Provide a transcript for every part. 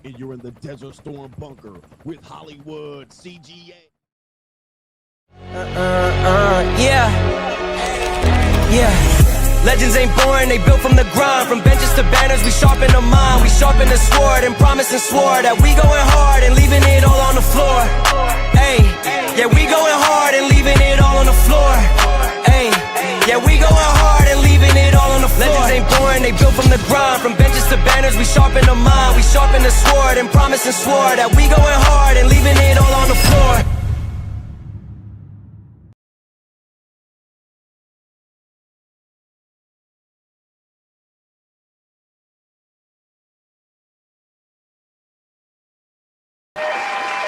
and you're in the Desert Storm bunker with Hollywood CGA. Legends ain't born, they built from the grind. From benches to banners, we sharpen the mind. We sharpen the sword and promise and swore that we going hard and leaving it all on the floor. Hey, yeah, we going hard and leaving it all on the floor. Hey, yeah, we going hard and leaving it all on the floor. Legends ain't born, they built from the grind. From benches to banners, we sharpen the mind. We sharpen the sword and promise and swore that we going hard and leaving it all on the floor.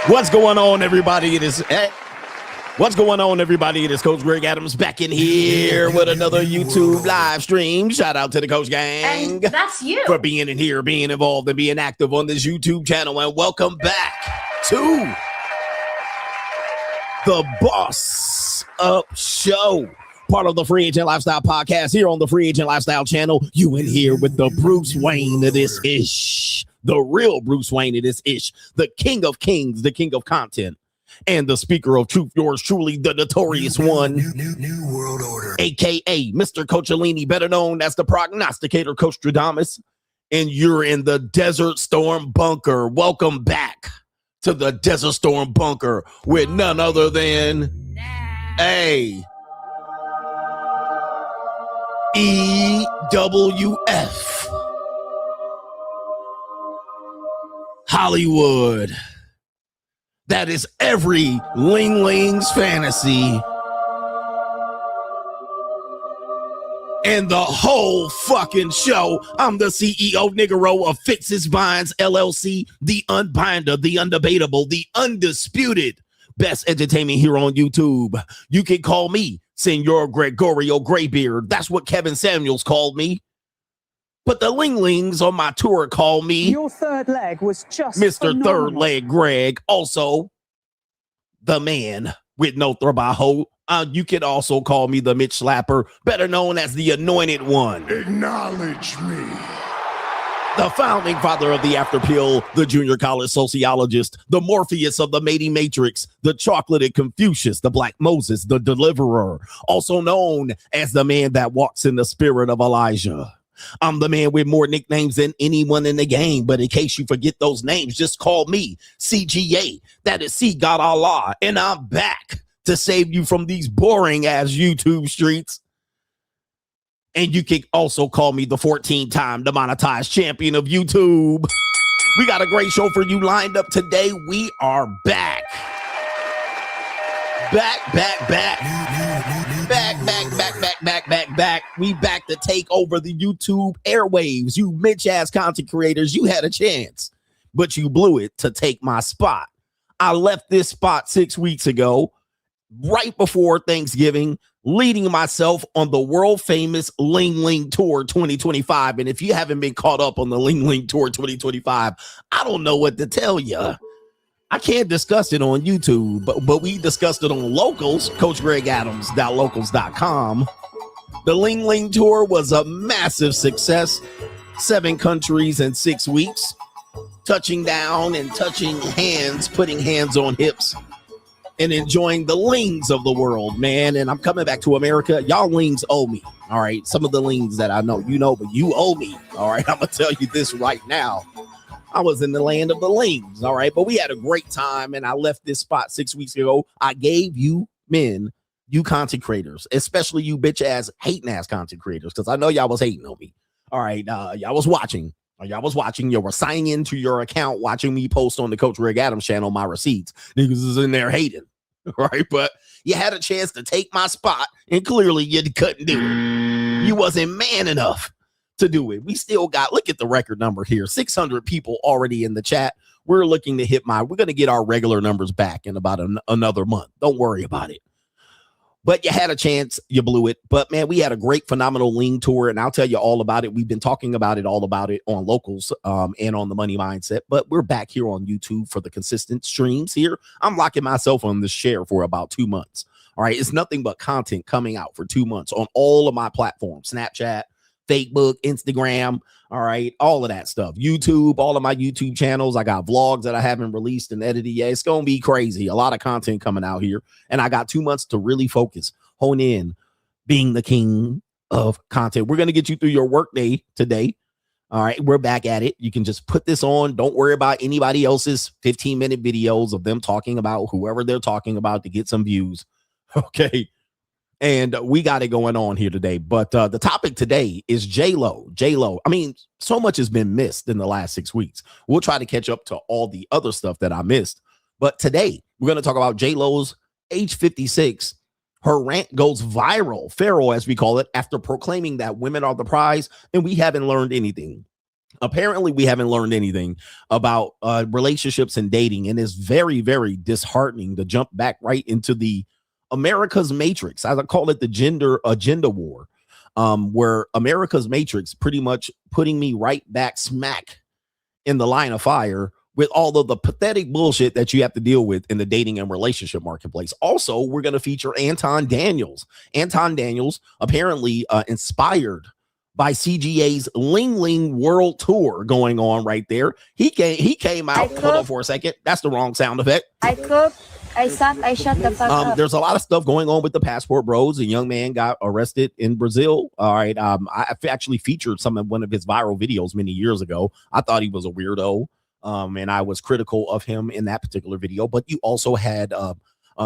What's going on, everybody? It is Coach Greg Adams back in here with another YouTube live stream. Shout out to the Coach Gang. And that's you. For being in here, being involved, and being active on this YouTube channel. And welcome back to the Boss Up Show, part of the Free Agent Lifestyle podcast here on the Free Agent Lifestyle channel. You in here with the Bruce Wayne of this ish. The real Bruce Wayne of this ish. The king of kings, the king of content, and the speaker of truth, yours truly, the notorious one. New world order. AKA Mr. Coachellini, better known as the prognosticator, Coach Stradamus. And you're in the Desert Storm bunker. Welcome back to the Desert Storm bunker with none other than EWF. Hollywood. That is every Ling-Ling's fantasy. And the whole fucking show. I'm the CEO Niggero of Fixes Vines LLC, the unbinder, the undebatable, the undisputed best entertainment here on YouTube. You can call me Senor Gregorio Graybeard. That's what Kevin Samuels called me. But the Ling-Lings on my tour call me your third leg was just Mr. phenomenal. Third Leg Greg. Also, the man with no trabajo. You can also call me the Mitch Slapper, better known as the Anointed One. Acknowledge me. The founding father of the After Pill, the junior college sociologist, the Morpheus of the Mating Matrix, the chocolated Confucius, the Black Moses, the deliverer, also known as the man that walks in the spirit of Elijah. I'm the man with more nicknames than anyone in the game, but in case you forget those names, just call me CGA. That is C God Allah, and I'm back to save you from these boring ass YouTube streets. And you can also call me the 14-time demonetized champion of YouTube. We got a great show for you lined up today. We are back. Back. We back to take over the YouTube airwaves. You Mitch-ass content creators, you had a chance, but you blew it to take my spot. I left this spot 6 weeks ago, right before Thanksgiving, leading myself on the world-famous Ling-Ling Tour 2025. And if you haven't been caught up on the Ling-Ling Tour 2025, I don't know what to tell you. I can't discuss it on YouTube, but we discussed it on Locals, CoachGregAdams.locals.com. The Ling-Ling Tour was a massive success. 7 countries in 6 weeks. Touching down and touching hands, putting hands on hips, and enjoying the lings of the world, man. And I'm coming back to America. Y'all lings owe me, all right? Some of the lings that I know, you know, but you owe me, all right? I'm going to tell you this right now. I was in the land of the lings, all right? But we had a great time, and I left this spot 6 weeks ago. I gave you men, you content creators, especially you bitch-ass, hating-ass content creators, because I know y'all was hating on me, all right? Y'all was watching. You were signing into your account, watching me post on the Coach Greg Adams channel my receipts. Niggas is in there hating, right? But you had a chance to take my spot, and clearly you couldn't do it. You wasn't man enough to do it. We still got, look at the record number here, 600 people already in the chat. We're looking to we're going to get our regular numbers back in about another month. Don't worry about it. But you had a chance, you blew it. But man, we had a great, phenomenal Ling tour, and I'll tell you all about it. We've been talking about it, all about it on Locals and on the Money Mindset. But we're back here on YouTube for the consistent streams here. I'm locking myself on this share for about 2 months. All right, it's nothing but content coming out for 2 months on all of my platforms: Snapchat, Facebook, Instagram, all right, all of that stuff. YouTube, all of my YouTube channels. I got vlogs that I haven't released and edited yet. It's going to be crazy. A lot of content coming out here. And I got 2 months to really focus, hone in, being the king of content. We're going to get you through your workday today. All right, we're back at it. You can just put this on. Don't worry about anybody else's 15-minute videos of them talking about whoever they're talking about to get some views. Okay. And we got it going on here today. But the topic today is J.Lo. J.Lo. I mean, so much has been missed in the last 6 weeks. We'll try to catch up to all the other stuff that I missed. But today, we're going to talk about J.Lo's age 56. Her rant goes viral, feral as we call it, after proclaiming that women are the prize, and we haven't learned anything. Apparently, we haven't learned anything about relationships and dating, and it's very, very disheartening to jump back right into the America's Matrix. I call it the gender agenda war, where America's Matrix pretty much putting me right back smack in the line of fire with all of the pathetic bullshit that you have to deal with in the dating and relationship marketplace. Also, we're going to feature Anton Daniels. Anton Daniels, apparently inspired by CGA's Ling Ling World Tour going on right there. He came out. Hold on for a second. That's the wrong sound effect. I cook, I suck, I shut the fuck up. There's a lot of stuff going on with the passport bros. A young man got arrested in Brazil. All right. I actually featured one of his viral videos many years ago. I thought he was a weirdo. And I was critical of him in that particular video. But you also had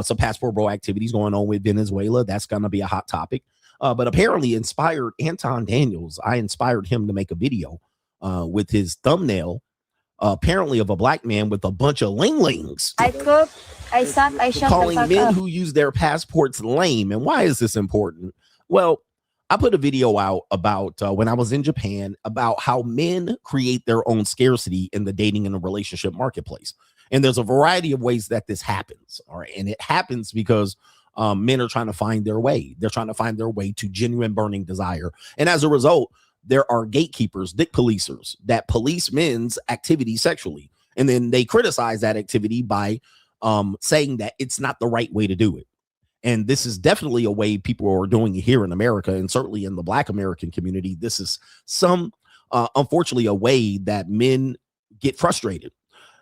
some passport bro activities going on with Venezuela. That's going to be a hot topic. But apparently inspired Anton Daniels. I inspired him to make a video with his thumbnail, apparently of a black man with a bunch of linglings. I cook, I suck, I shut the fuck up. Calling men who use their passports lame. And why is this important? Well, I put a video out about when I was in Japan about how men create their own scarcity in the dating and the relationship marketplace. And there's a variety of ways that this happens. All right. And it happens because men are trying to find their way. They're trying to find their way to genuine burning desire. And as a result, there are gatekeepers, dick policers that police men's activity sexually. And then they criticize that activity by saying that it's not the right way to do it. And this is definitely a way people are doing it here in America, and certainly in the Black American community. This is unfortunately, a way that men get frustrated.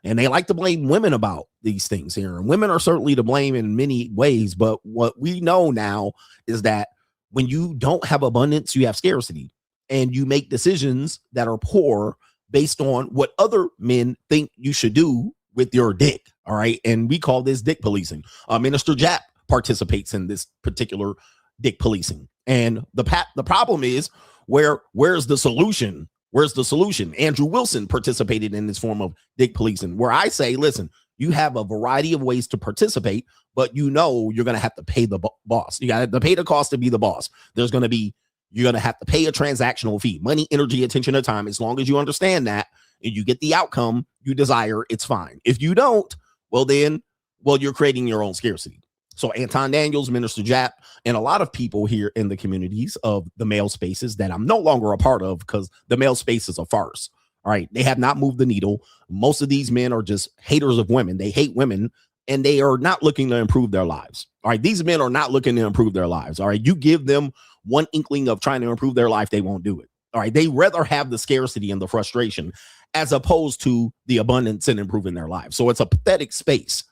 And they like to blame women about these things here. And women are certainly to blame in many ways. But what we know now is that when you don't have abundance, you have scarcity. And you make decisions that are poor based on what other men think you should do with your dick. All right. And we call this dick policing. Minister Japp participates in this particular dick policing. And the problem is, where's the solution? Where's the solution? Andrew Wilson participated in this form of dick policing, where I say, listen, you have a variety of ways to participate, but you're going to have to pay the boss. You got to pay the cost to be the boss. You're going to have to pay a transactional fee, money, energy, attention, and time. As long as you understand that and you get the outcome you desire, it's fine. If you don't, you're creating your own scarcity. So Anton Daniels, Minister Japp, and a lot of people here in the communities of the male spaces that I'm no longer a part of, because the male space is a farce. All right. They have not moved the needle. Most of these men are just haters of women. They hate women and they are not looking to improve their lives. All right. These men are not looking to improve their lives. All right. You give them one inkling of trying to improve their life, they won't do it. All right. They rather have the scarcity and the frustration as opposed to the abundance and improving their lives. So it's a pathetic space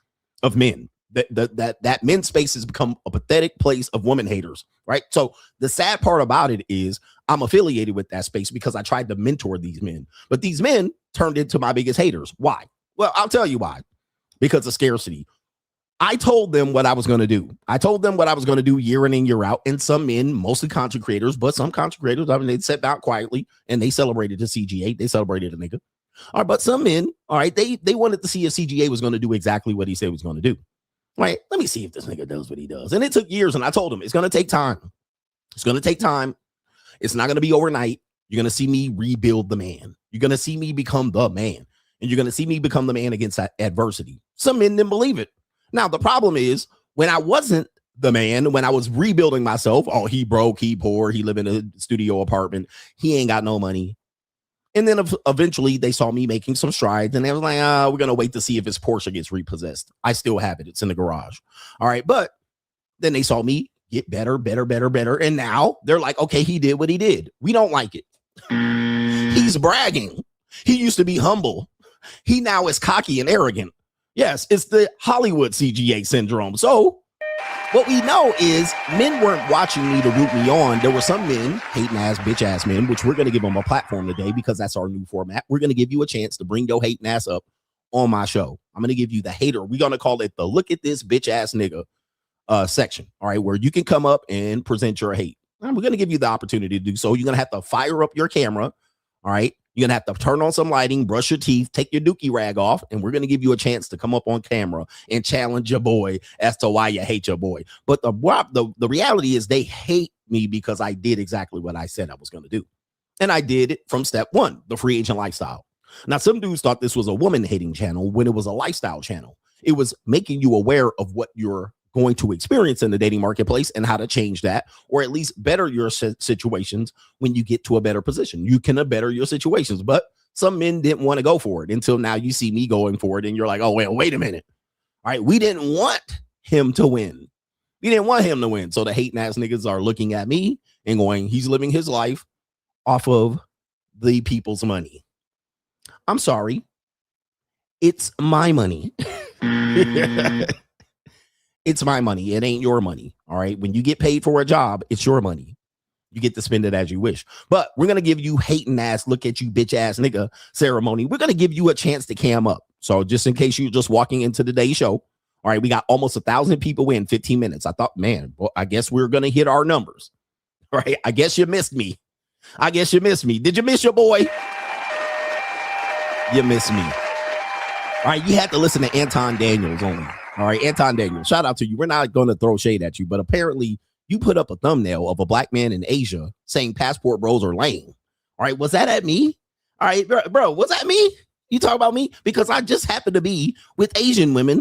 of men. That men's space has become a pathetic place of woman haters, right? So the sad part about it is I'm affiliated with that space because I tried to mentor these men, but these men turned into my biggest haters. Why? Well, I'll tell you why. Because of scarcity. I told them what I was going to do. I told them what I was going to do year in and year out. And some men, mostly content creators, but some content creators, I mean, they sat down quietly and they celebrated the CGA. They celebrated a nigga. All right, but some men, all right, they wanted to see if CGA was going to do exactly what he said he was going to do. Right, let me see if this nigga does what he does. And it took years, and I told him it's going to take time. It's going to take time. It's not going to be overnight. You're going to see me rebuild the man. You're going to see me become the man. And you're going to see me become the man against adversity. Some men didn't believe it. Now, the problem is when I wasn't the man, when I was rebuilding myself, oh, he broke, he poor, he live in a studio apartment, he ain't got no money. And then eventually they saw me making some strides and they was like, we're going to wait to see if his Porsche gets repossessed. I still have it. It's in the garage. All right. But then they saw me get better. And now they're like, okay, he did what he did. We don't like it. He's bragging. He used to be humble. He now is cocky and arrogant. Yes, it's the Hollywood CGA syndrome. So what we know is men weren't watching me to root me on. There were some men, hating ass, bitch ass men, which we're going to give them a platform today because that's our new format. We're going to give you a chance to bring your hating ass up on my show. I'm going to give you the hater. We're going to call it the look at this bitch ass nigga section. All right, where you can come up and present your hate. And we're going to give you the opportunity to do so. You're going to have to fire up your camera. All right. You're going to have to turn on some lighting, brush your teeth, take your dookie rag off, and we're going to give you a chance to come up on camera and challenge your boy as to why you hate your boy. But the reality is they hate me because I did exactly what I said I was going to do. And I did it from step one, the free agent lifestyle. Now, some dudes thought this was a woman hating channel when it was a lifestyle channel. It was making you aware of what you're going to experience in the dating marketplace and how to change that, or at least better your situations when you get to a better position. You can better your situations, but some men didn't want to go for it until now you see me going for it and you're like, oh, wait a minute. All right, we didn't want him to win. We didn't want him to win. So the hating ass niggas are looking at me and going, he's living his life off of the people's money. I'm sorry. It's my money. It's my money. It ain't your money. All right. When you get paid for a job, it's your money. You get to spend it as you wish. But we're going to give you hating ass, look at you bitch ass nigga ceremony. We're going to give you a chance to cam up. So just in case you're just walking into today's show. All right. We got almost 1,000 people in 15 minutes. I thought, man, well, I guess we're going to hit our numbers. All right. I guess you missed me. Did you miss your boy? You missed me. All right. You had to listen to Anton Daniels only. All right, Anton Daniels, shout out to you. We're not going to throw shade at you, but apparently you put up a thumbnail of a black man in Asia saying passport bros are lame. All right, was that at me? All right, bro, was that me? You talk about me? Because I just happen to be with Asian women.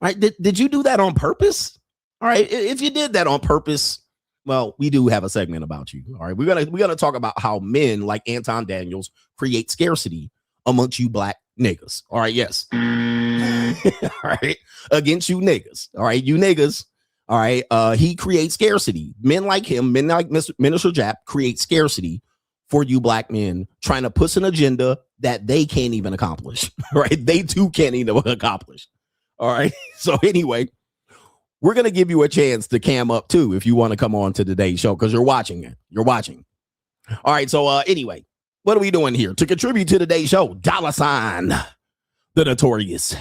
All right, did you do that on purpose? All right, if you did that on purpose, well, we do have a segment about you. All right, we're gonna talk about how men like Anton Daniels create scarcity amongst you black niggas. All right, yes. All right, against you niggas. All right, you niggas. All right, he creates scarcity. Men like him, men like Minister Jap create scarcity for you black men trying to push an agenda that they can't even accomplish. Right, they too can't even accomplish. All right, so anyway, we're gonna give you a chance to cam up too if you want to come on to today's show because you're watching it. You're watching. All right, so anyway, what are we doing here to contribute to today's show? $, the Notorious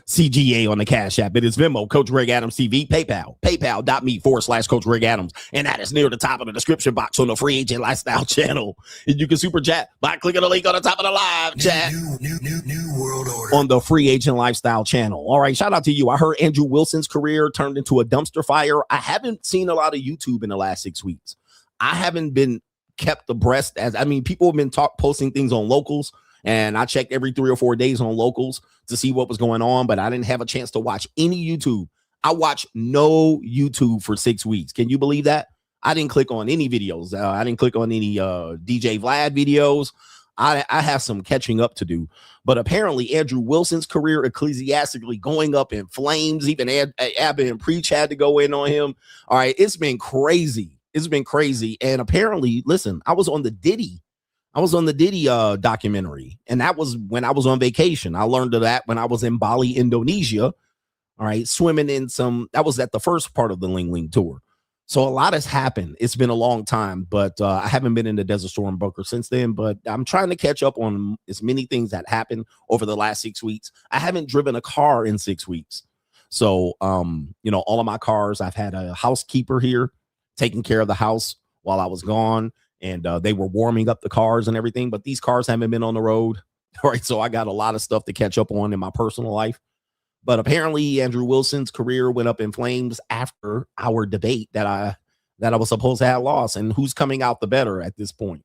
CGA on the Cash App. It is Venmo, Coach Greg Adams TV, PayPal, paypal.me/Coach Greg Adams. And that is near the top of the description box on the Free Agent Lifestyle channel. And you can super chat by clicking the link on the top of the live chat. New world order. On the Free Agent Lifestyle channel. All right, shout out to you. I heard Andrew Wilson's career turned into a dumpster fire. I haven't seen a lot of YouTube in the last 6 weeks. I haven't been kept abreast people have been posting things on Locals. And I checked every 3 or 4 days on Locals to see what was going on, but I didn't have a chance to watch any YouTube. I watched no YouTube for 6 weeks. Can you believe that? I didn't click on any videos. I didn't click on any DJ Vlad videos. I have some catching up to do. But apparently Andrew Wilson's career ecclesiastically going up in flames. Even Abba and Preach had to go in on him. All right, it's been crazy. It's been crazy. And apparently, listen, I was on the Diddy documentary, and that was when I was on vacation. I learned of that when I was in Bali, Indonesia. All right, swimming in that was at the first part of the Ling Ling tour. So a lot has happened. It's been a long time, but I haven't been in the Desert Storm bunker since then, but I'm trying to catch up on as many things that happened over the last 6 weeks. I haven't driven a car in 6 weeks. So, all of my cars, I've had a housekeeper here taking care of the house while I was gone. And they were warming up the cars and everything, but these cars haven't been on the road. All right, so I got a lot of stuff to catch up on in my personal life. But apparently Andrew Wilson's career went up in flames after our debate that I was supposed to have lost, and who's coming out the better at this point.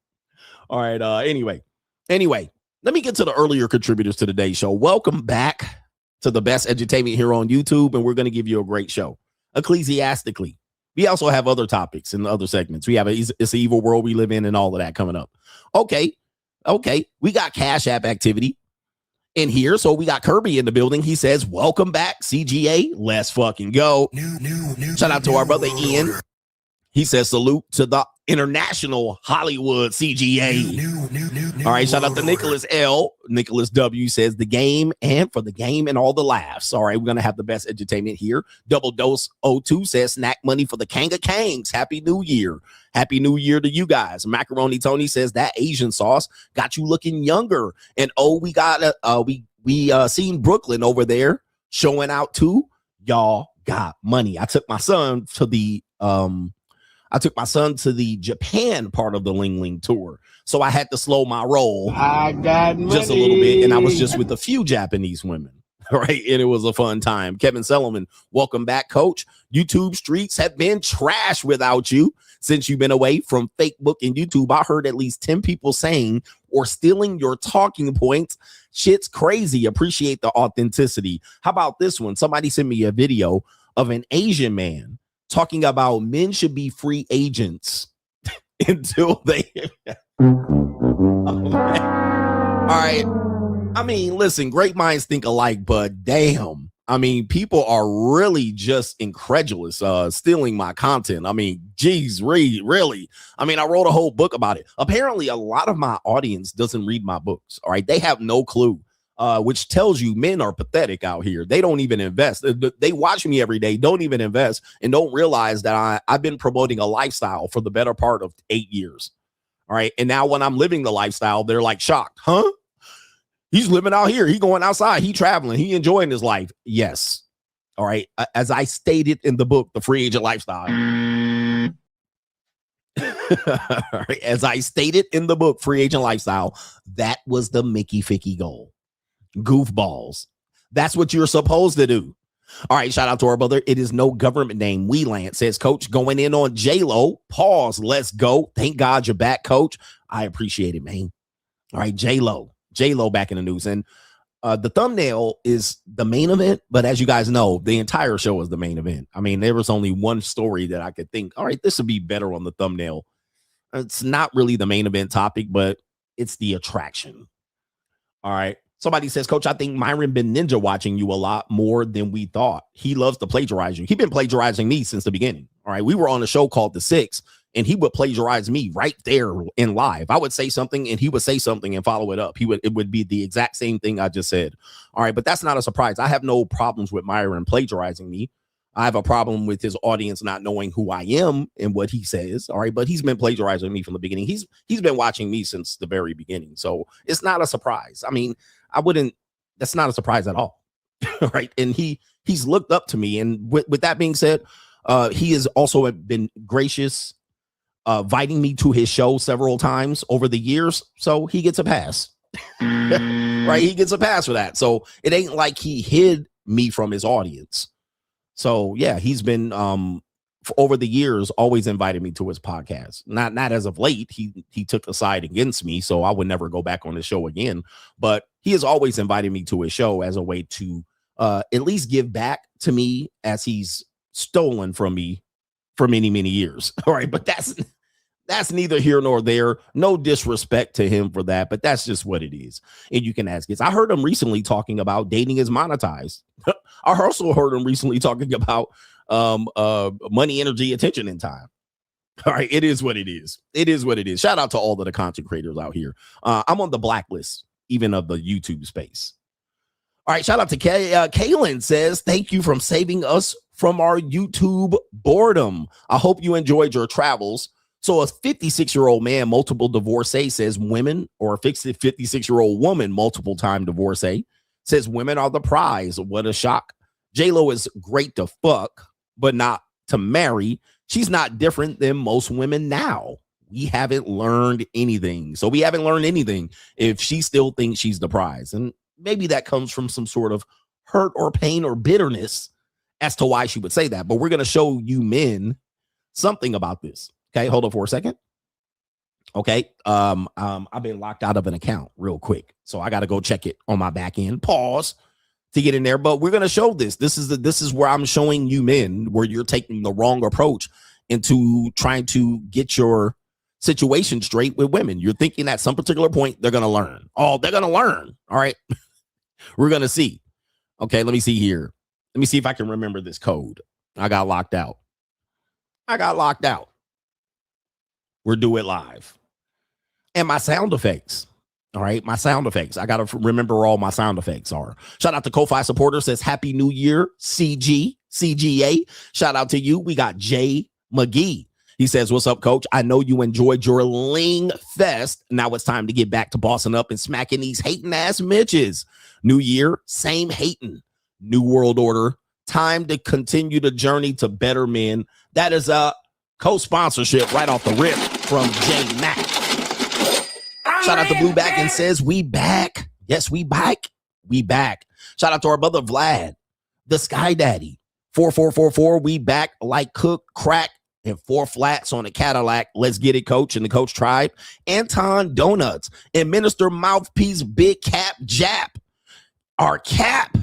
All right, anyway, let me get to the earlier contributors to today's show. Welcome back to the best entertainment here on YouTube, and we're going to give you a great show. Ecclesiastically, we also have other topics in the other segments. We have It's an Evil World We Live In and all of that coming up. Okay. We got Cash App activity in here. So we got Kirby in the building. He says, welcome back, CGA. Let's fucking go. Shout out to our brother Ian. He says, salute to the international Hollywood CGA. All right, shout out to Nicholas L. Nicholas W says the game and for the game and all the laughs. All right, we're going to have the best entertainment here. Double Dose 02 says snack money for the Kanga Kangs. Happy New Year. Happy New Year to you guys. Macaroni Tony says that Asian sauce got you looking younger. And we got we seen Brooklyn over there showing out too. Y'all got money. I took my son to the Japan part of the Ling Ling tour. So I had to slow my roll. I got money. Just a little bit. And I was just with a few Japanese women. Right. And it was a fun time. Kevin Sellerman, welcome back, coach. YouTube streets have been trash without you since you've been away from Facebook and YouTube. I heard at least 10 people saying or stealing your talking points. Shit's crazy. Appreciate the authenticity. How about this one? Somebody sent me a video of an Asian man talking about men should be free agents until they. All right. I mean, listen, great minds think alike, but damn. I mean, people are really just incredulous, stealing my content. I mean, geez, really. I mean, I wrote a whole book about it. Apparently, a lot of my audience doesn't read my books. All right. They have no clue, which tells you men are pathetic out here. They don't even invest. They watch me every day, don't even invest, and don't realize that I've been promoting a lifestyle for the better part of 8 years. All right. And now when I'm living the lifestyle, they're like shocked. Huh? He's living out here. He going outside. He traveling. He enjoying his life. Yes. All right. As I stated in the book, The Free Agent Lifestyle. All right. As I stated in the book, Free Agent Lifestyle, that was the Mickey Ficky goal. Goofballs. That's what you're supposed to do. All right. Shout out to our brother. It is no government name. Lance says, coach, going in on J.Lo. Pause. Let's go. Thank God you're back, coach. I appreciate it, man. All right. J.Lo back in the news. And the thumbnail is the main event. But as you guys know, the entire show is the main event. I mean, there was only one story that I could think, all right, this would be better on the thumbnail. It's not really the main event topic, but it's the attraction. All right. Somebody says, coach, I think Myron been ninja watching you a lot more than we thought. He loves to plagiarize you. He's been plagiarizing me since the beginning. All right. We were on a show called The Six, and he would plagiarize me right there in live. I would say something and he would say something and follow it up. It would be the exact same thing I just said. All right. But that's not a surprise. I have no problems with Myron plagiarizing me. I have a problem with his audience not knowing who I am and what he says. All right. But he's been plagiarizing me from the beginning. He's been watching me since the very beginning. So it's not a surprise. I mean, that's not a surprise at all. All right. And he's looked up to me. And with that being said, he has also been gracious, inviting me to his show several times over the years. So he gets a pass. Right. He gets a pass for that. So it ain't like he hid me from his audience. So yeah, he's been for over the years always invited me to his podcast. Not as of late. He took a side against me, so I would never go back on the show again. But he has always invited me to his show as a way to at least give back to me, as he's stolen from me for many, many years. All right, but that's neither here nor there. No disrespect to him for that, but that's just what it is. And you can ask it. I heard him recently talking about dating is monetized. I also heard him recently talking about money, energy, attention, and time. All right, it is what it is. It is what it is. Shout out to all of the content creators out here. I'm on the blacklist, even of the YouTube space. All right, shout out to Kaylin says, thank you for saving us from our YouTube boredom. I hope you enjoyed your travels. So a 56-year-old man, multiple divorcee, says women, or a 56-year-old woman, multiple time divorcee, says women are the prize. What a shock. J.Lo is great to fuck, but not to marry. She's not different than most women now. We haven't learned anything. So we haven't learned anything if she still thinks she's the prize. And maybe that comes from some sort of hurt or pain or bitterness as to why she would say that. But we're going to show you men something about this. Okay, hold on for a second. Okay, I've been locked out of an account real quick, so I got to go check it on my back end. Pause to get in there, but we're gonna show this. This is where I'm showing you men where you're taking the wrong approach into trying to get your situation straight with women. You're thinking at some particular point they're gonna learn. Oh, they're gonna learn. All right, we're gonna see. Okay, let me see here. Let me see if I can remember this code. I got locked out. We're Do It Live. And my sound effects. All right, my sound effects. I got to remember where all my sound effects are. Shout out to Ko-Fi supporter, says Happy New Year, CGA. Shout out to you. We got Jay McGee. He says, what's up, coach? I know you enjoyed your Ling Fest. Now it's time to get back to bossing up and smacking these hating ass Mitches. New year, same hating. New world order. Time to continue the journey to better men. That is a co-sponsorship right off the rip from J Mac. Shout out to Blue Back and says, we back. Yes, we back. We back. Shout out to our brother Vlad, the Sky Daddy. 4444, we back like cook, crack, and 4 flats on a Cadillac. Let's get it, coach, and the coach tribe. Anton Donuts and Minister Mouthpiece Big Cap Jap. Our cap.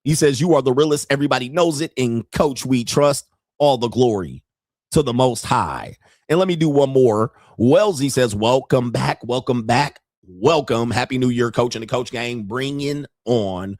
He says, you are the realest. Everybody knows it. And coach, we trust. All the glory to the Most High. And let me do one more. Wellesley says, welcome back. Welcome back. Welcome. Happy New Year, coach and the coach gang. Bringing on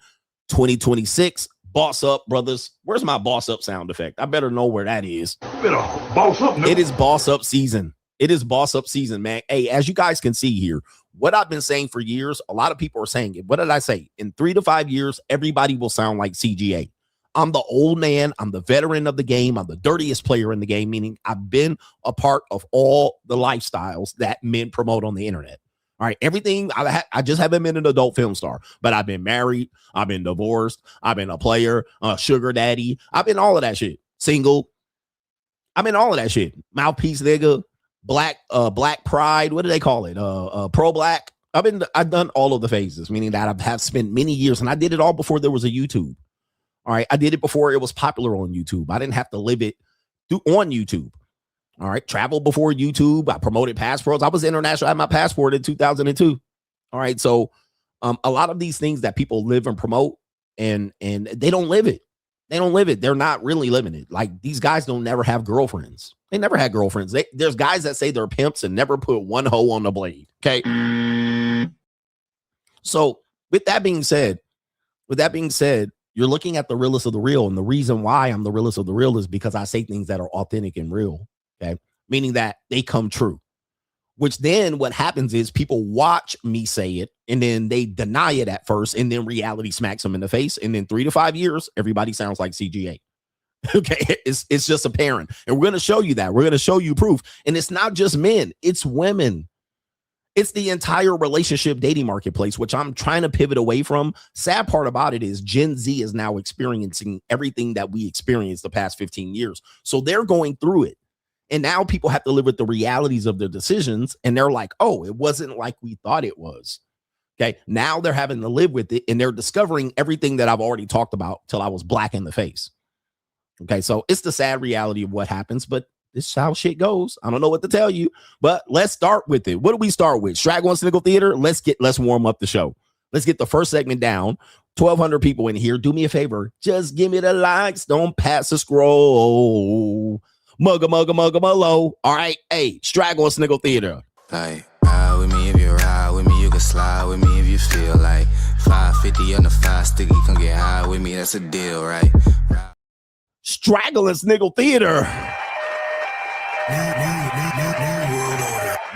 2026. Boss up, brothers. Where's my boss up sound effect? I better know where that is. Boss up, man. It is boss up season. It is boss up season, man. Hey, as you guys can see here, what I've been saying for years, a lot of people are saying it. What did I say? In 3 to 5 years, everybody will sound like CGA. I'm the old man. I'm the veteran of the game. I'm the dirtiest player in the game, meaning I've been a part of all the lifestyles that men promote on the internet. All right, everything. I just haven't been an adult film star, but I've been married. I've been divorced. I've been a player, sugar daddy. I've been all of that shit. Single. I've been all of that shit. Mouthpiece nigga, black pride. What do they call it? Pro black. I've done all of the phases, meaning that I have spent many years, and I did it all before there was a YouTube. All right, I did it before it was popular on YouTube. I didn't have to live it on YouTube. All right, travel before YouTube. I promoted passports. I was international. I had my passport in 2002. All right, so a lot of these things that people live and promote, and they don't live it. They don't live it. They're not really living it. Like, these guys don't never have girlfriends. They never had girlfriends. There's guys that say they're pimps and never put one hoe on the blade. Okay. So with that being said, you're looking at the realest of the real. And the reason why I'm the realest of the real is because I say things that are authentic and real. Okay. Meaning that they come true, which then what happens is people watch me say it and then they deny it at first. And then reality smacks them in the face. And then 3 to 5 years, everybody sounds like CGA. Okay. It's just apparent. And we're going to show you that. We're going to show you proof. And it's not just men, it's women. It's the entire relationship dating marketplace, which I'm trying to pivot away from. Sad part about it is Gen Z is now experiencing everything that we experienced the past 15 years. So they're going through it. And now people have to live with the realities of their decisions. And they're like, oh, it wasn't like we thought it was. Okay. Now they're having to live with it. And they're discovering everything that I've already talked about till I was black in the face. Okay. So it's the sad reality of what happens, but this is how shit goes. I don't know what to tell you, but let's start with it. What do we start with? Straggle and Sniggle Theater. Let's warm up the show. Let's get the first segment down. 1,200 people in here. Do me a favor. Just give me the likes. Don't pass the scroll. Mugga. All right. Hey, Straggle and Sniggle Theater. Like, ride with me if you ride with me. You can slide with me if you feel like 550 on the 5 sticky. Come get high with me. That's a deal, right? Straggle and Sniggle Theater.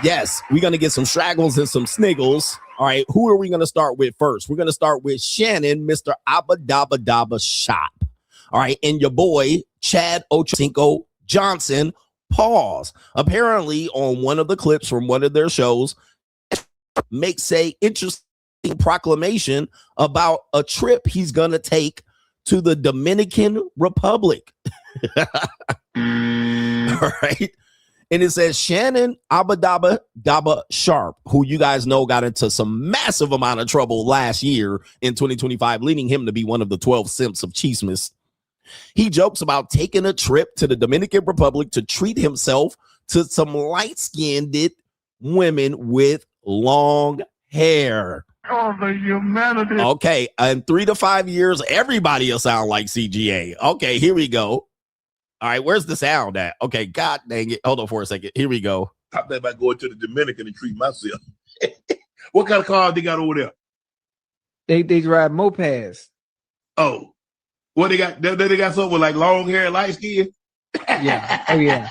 Yes, we're going to get some straggles and some sniggles. All right, who are we going to start with first? We're going to start with Shannon, Mr. Abba Dabba Dabba Sharpe. All right, and your boy, Chad Ochocinco Johnson, pause. Apparently, on one of the clips from one of their shows, makes a interesting proclamation about a trip he's going to take to the Dominican Republic. All right. And it says Shannon Abba Dabba Sharpe, who you guys know got into some massive amount of trouble last year in 2025, leading him to be one of the 12 simps of Chismis. He jokes about taking a trip to the Dominican Republic to treat himself to some light-skinned women with long hair. Oh, the humanity. Okay, in 3 to 5 years, everybody will sound like CGA. Okay, here we go. All right, where's the sound at? Okay, God dang it. Hold on for a second. Here we go. I think about going to the Dominican and treat myself. What kind of car they got over there? They drive mopeds. Oh, what they got? They got something with like long hair, light skin. Yeah. Oh yeah.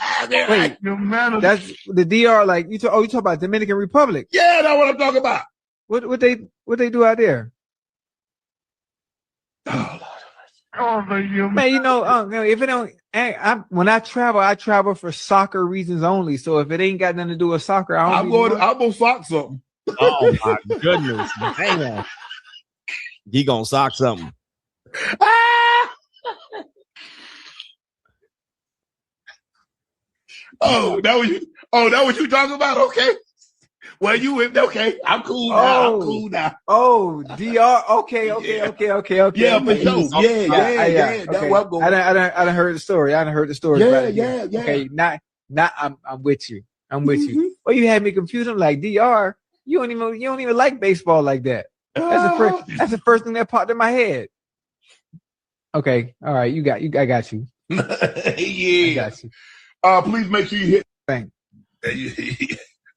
Wait, Your manners. that's the DR. Like you talk about Dominican Republic. Yeah, that's what I'm talking about. What they do out there? Oh, you Man, you know, if it don't, when I travel for soccer reasons only. So if it ain't got nothing to do with soccer, I'm gonna sock something. Oh my goodness. Hang on. He gonna sock something. Oh, that was you talking about? Okay. Well, okay. I'm cool now. Oh, DR. Okay. Yeah, for sure. Okay. That's where I'm going. I done heard the story. I done heard the story. Yeah, about it. yeah. Okay, I'm with you. Well, you had me confused. I'm like, DR, you don't even like baseball like that. That's the first thing that popped in my head. Okay, all right, I got you. Yeah. I got you. Please make sure you hit. Thank.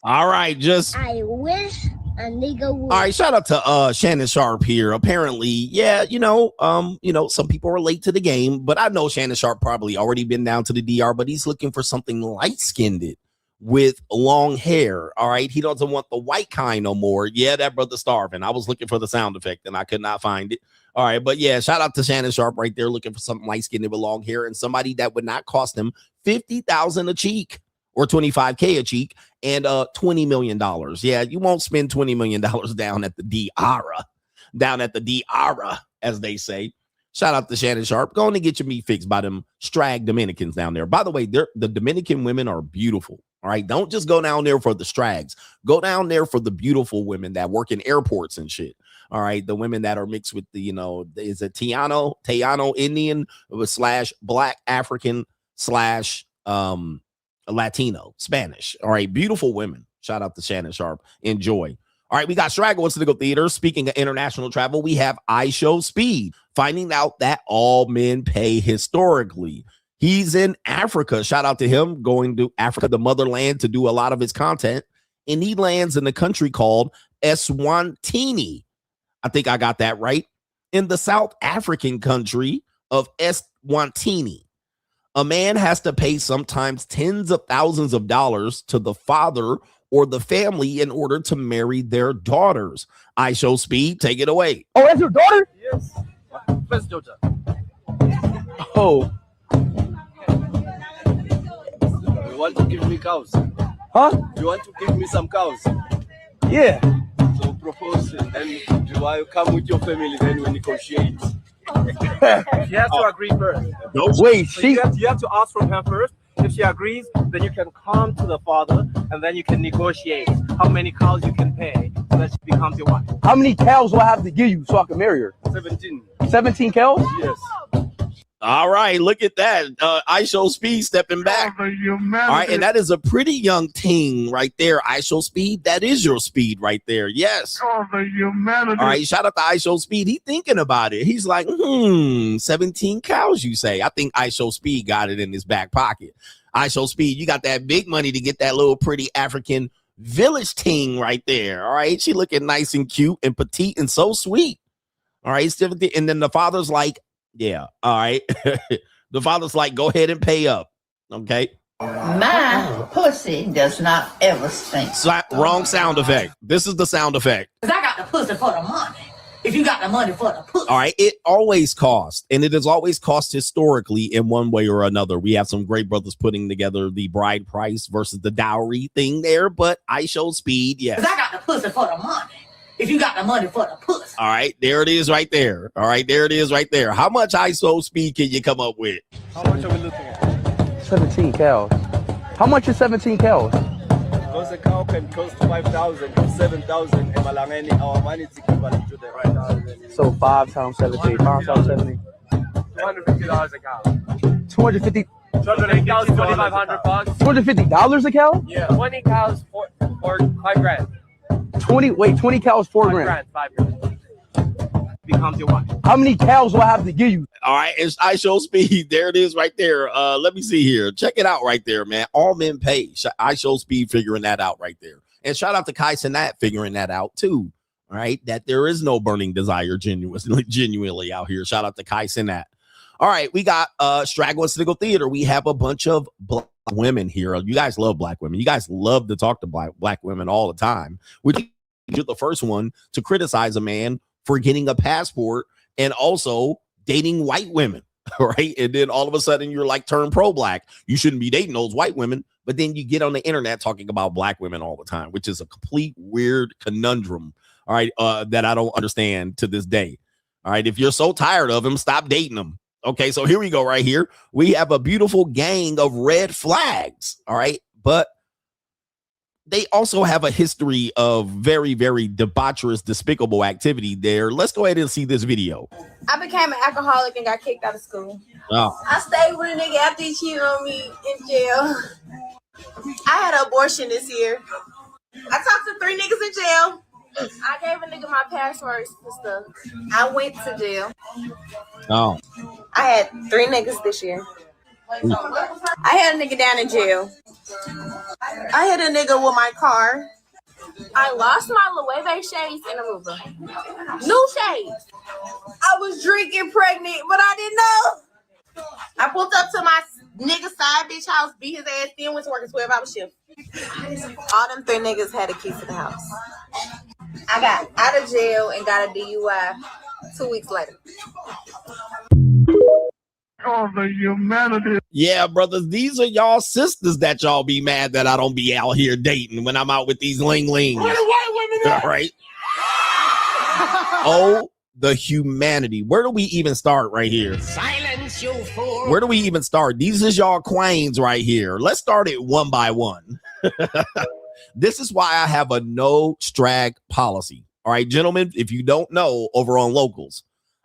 All right, just I wish a nigga would. all right. Shout out to Shannon Sharpe here. Apparently, yeah, some people are late to the game, but I know Shannon Sharpe probably already been down to the DR, but he's looking for something light-skinned with long hair. All right, he doesn't want the white kind no more. Yeah, that brother's starving. I was looking for the sound effect and I could not find it. All right, but yeah, shout out to Shannon Sharpe right there, looking for something light-skinned with long hair and somebody that would not cost him $50,000 a cheek or $25K a cheek and $20 million. Yeah, you won't spend $20 million down at the DR, as they say. Shout out to Shannon Sharpe. Going to get your meat fixed by them strag Dominicans down there. By the way, the Dominican women are beautiful. All right, don't just go down there for the strags. Go down there for the beautiful women that work in airports and shit. All right, the women that are mixed with the, is a Tejano Indian / Black African / Latino, Spanish. All right, beautiful women. Shout out to Shannon Sharpe. Enjoy. All right, we got Straggle at Sniggle Theater. Speaking of international travel, we have iShowSpeed, finding out that all men pay historically. He's in Africa. Shout out to him, going to Africa, the motherland, to do a lot of his content. And he lands in a country called Eswatini. I think I got that right. In the South African country of Eswatini. A man has to pay sometimes tens of thousands of dollars to the father or the family in order to marry their daughters. iShowSpeed, take it away. Oh, that's your daughter? Yes. First daughter. Oh. You want to give me cows? Huh? You want to give me some cows? Yeah. So propose and then do I come with your family, then we negotiate. She has to agree first. Wait, So you have to ask from her first. If she agrees, then you can come to the father and then you can negotiate how many cows you can pay so that she becomes your wife. How many cows do I have to give you so I can marry her? 17. 17 cows? Yes. All right, look at that. iShowSpeed stepping back. All right, and that is a pretty young teen right there. iShowSpeed, that is your speed right there. Yes. All right, shout out to iShowSpeed. He thinking about it. He's like, 17 cows, you say. I think iShowSpeed got it in his back pocket. iShowSpeed, you got that big money to get that little pretty African village teen right there. All right, she looking nice and cute and petite and so sweet. All right, and then the father's like, yeah, all right. The father's like, go ahead and pay up. Okay. My pussy does not ever stink. Wrong sound effect. This is the sound effect. Because I got the pussy for the money. If you got the money for the pussy. All right. It always costs, and it has always cost historically in one way or another. We have some great brothers putting together the bride price versus the dowry thing there, but iShowSpeed, yes. Because I got the pussy for the money. If you got the money for the pussy. All right, there it is right there. All right, there it is right there. How much iShowSpeed can you come up with? How much are we looking at? 17 cows. How much is 17 cows? Because a cow can cost 5,000 or 7,000 and Malangeni, our money is equivalent to the right. So 5 times 17. 5 times 17. $250 a cow. 250. 250 cows, $2,500. $250 a cow? Yeah. 20 cows for $5,000. 20 cows, 4 grand. 5 grand. Becomes your wife. How many cows do I have to give you? All right, it's iShowSpeed. There it is right there. Let me see here. Check it out right there, man. All men pay. iShowSpeed figuring that out right there. And shout out to Kai Cenat figuring that out too. All right, that there is no burning desire genuinely out here. Shout out to Kai Cenat. All right, we got Straggle and Sniggle Theater. We have a bunch of black women here. You guys love black women. You guys love to talk to black women all the time. You're the first one to criticize a man for getting a passport and also dating white women, right? And then all of a sudden you're like turn pro-black. You shouldn't be dating those white women, but then you get on the internet talking about black women all the time, which is a complete weird conundrum, all right, that I don't understand to this day. All right, if you're so tired of him, stop dating him. Okay, so here we go right here. We have a beautiful gang of red flags, all right? But they also have a history of very, very debaucherous, despicable activity there. Let's go ahead and see this video. I became an alcoholic and got kicked out of school. Oh. I stayed with a nigga after he cheated on me in jail. I had an abortion this year. I talked to 3 niggas in jail. I gave a nigga my passwords and stuff. I went to jail. Oh. I had 3 niggas this year. I had a nigga down in jail. I hit a nigga with my car. I lost my Loewe shades in Aruba. New shades. I was drinking pregnant, but I didn't know. I pulled up to my nigga side bitch house, beat his ass, then went to work a 12-hour shift. All them 3 niggas had a key to the house. I got out of jail and got a DUI 2 weeks later. Oh, the humanity. Yeah, brothers, these are y'all sisters that y'all be mad that I don't be out here dating when I'm out with these ling-lings. Where the white women at? All right. Oh, the humanity. Where do we even start right here? Silence, you fool. Where do we even start? These is y'all Kweens right here. Let's start it one by one. This is why I have a no strag policy. All right, gentlemen, if you don't know, over on Locals,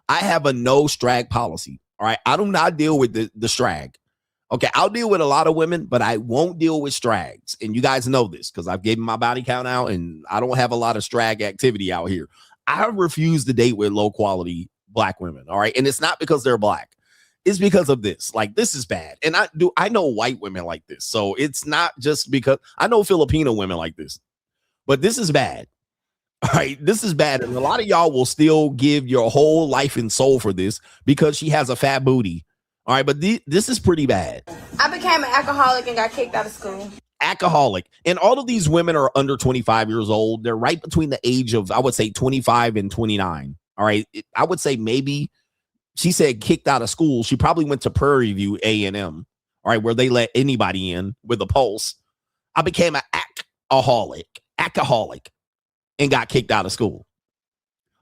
I have a no strag policy. All right, I do not deal with the strag. Okay, I'll deal with a lot of women, but I won't deal with strags. And you guys know this because I've given my body count out and I don't have a lot of strag activity out here. I refuse to date with low quality black women. All right, and it's not because they're black. It's because of this. Like, this is bad. And I know white women like this. So it's not just because I know Filipino women like this, but this is bad. All right, this is bad. And a lot of y'all will still give your whole life and soul for this because she has a fat booty. All right, but this is pretty bad. I became an alcoholic and got kicked out of school. Alcoholic. And all of these women are under 25 years old. They're right between the age of, I would say, 25 and 29. All right, I would say maybe she said kicked out of school. She probably went to Prairie View A&M, all right, where they let anybody in with a pulse. I became an alcoholic, and got kicked out of school.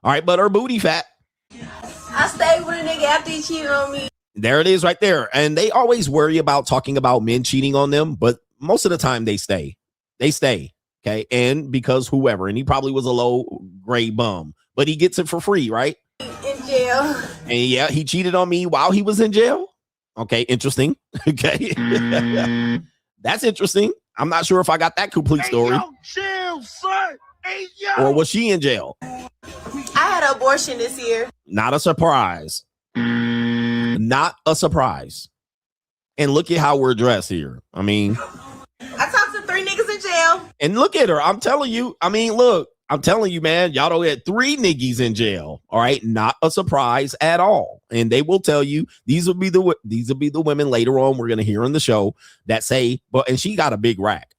All right, but her booty fat. I stayed with a nigga after he cheated on me. There it is right there. And they always worry about talking about men cheating on them, but most of the time they stay. They stay, okay? And because whoever, and he probably was a low-grade bum, but he gets it for free, right? In jail. And yeah, he cheated on me while he was in jail. Okay, interesting. Okay. That's interesting. I'm not sure if I got that complete story. Hey, yo, chill, son. Hey, yo. Or was she in jail? I had an abortion this year. Not a surprise. Not a surprise. And look at how we're dressed here. I mean, I talked to 3 niggas in jail. and look at her. I'm telling you. I mean, look, I'm telling you, man, y'all don't get 3 niggies in jail. All right. Not a surprise at all. And they will tell you these will be the women later on we're going to hear on the show that say, but, and she got a big rack,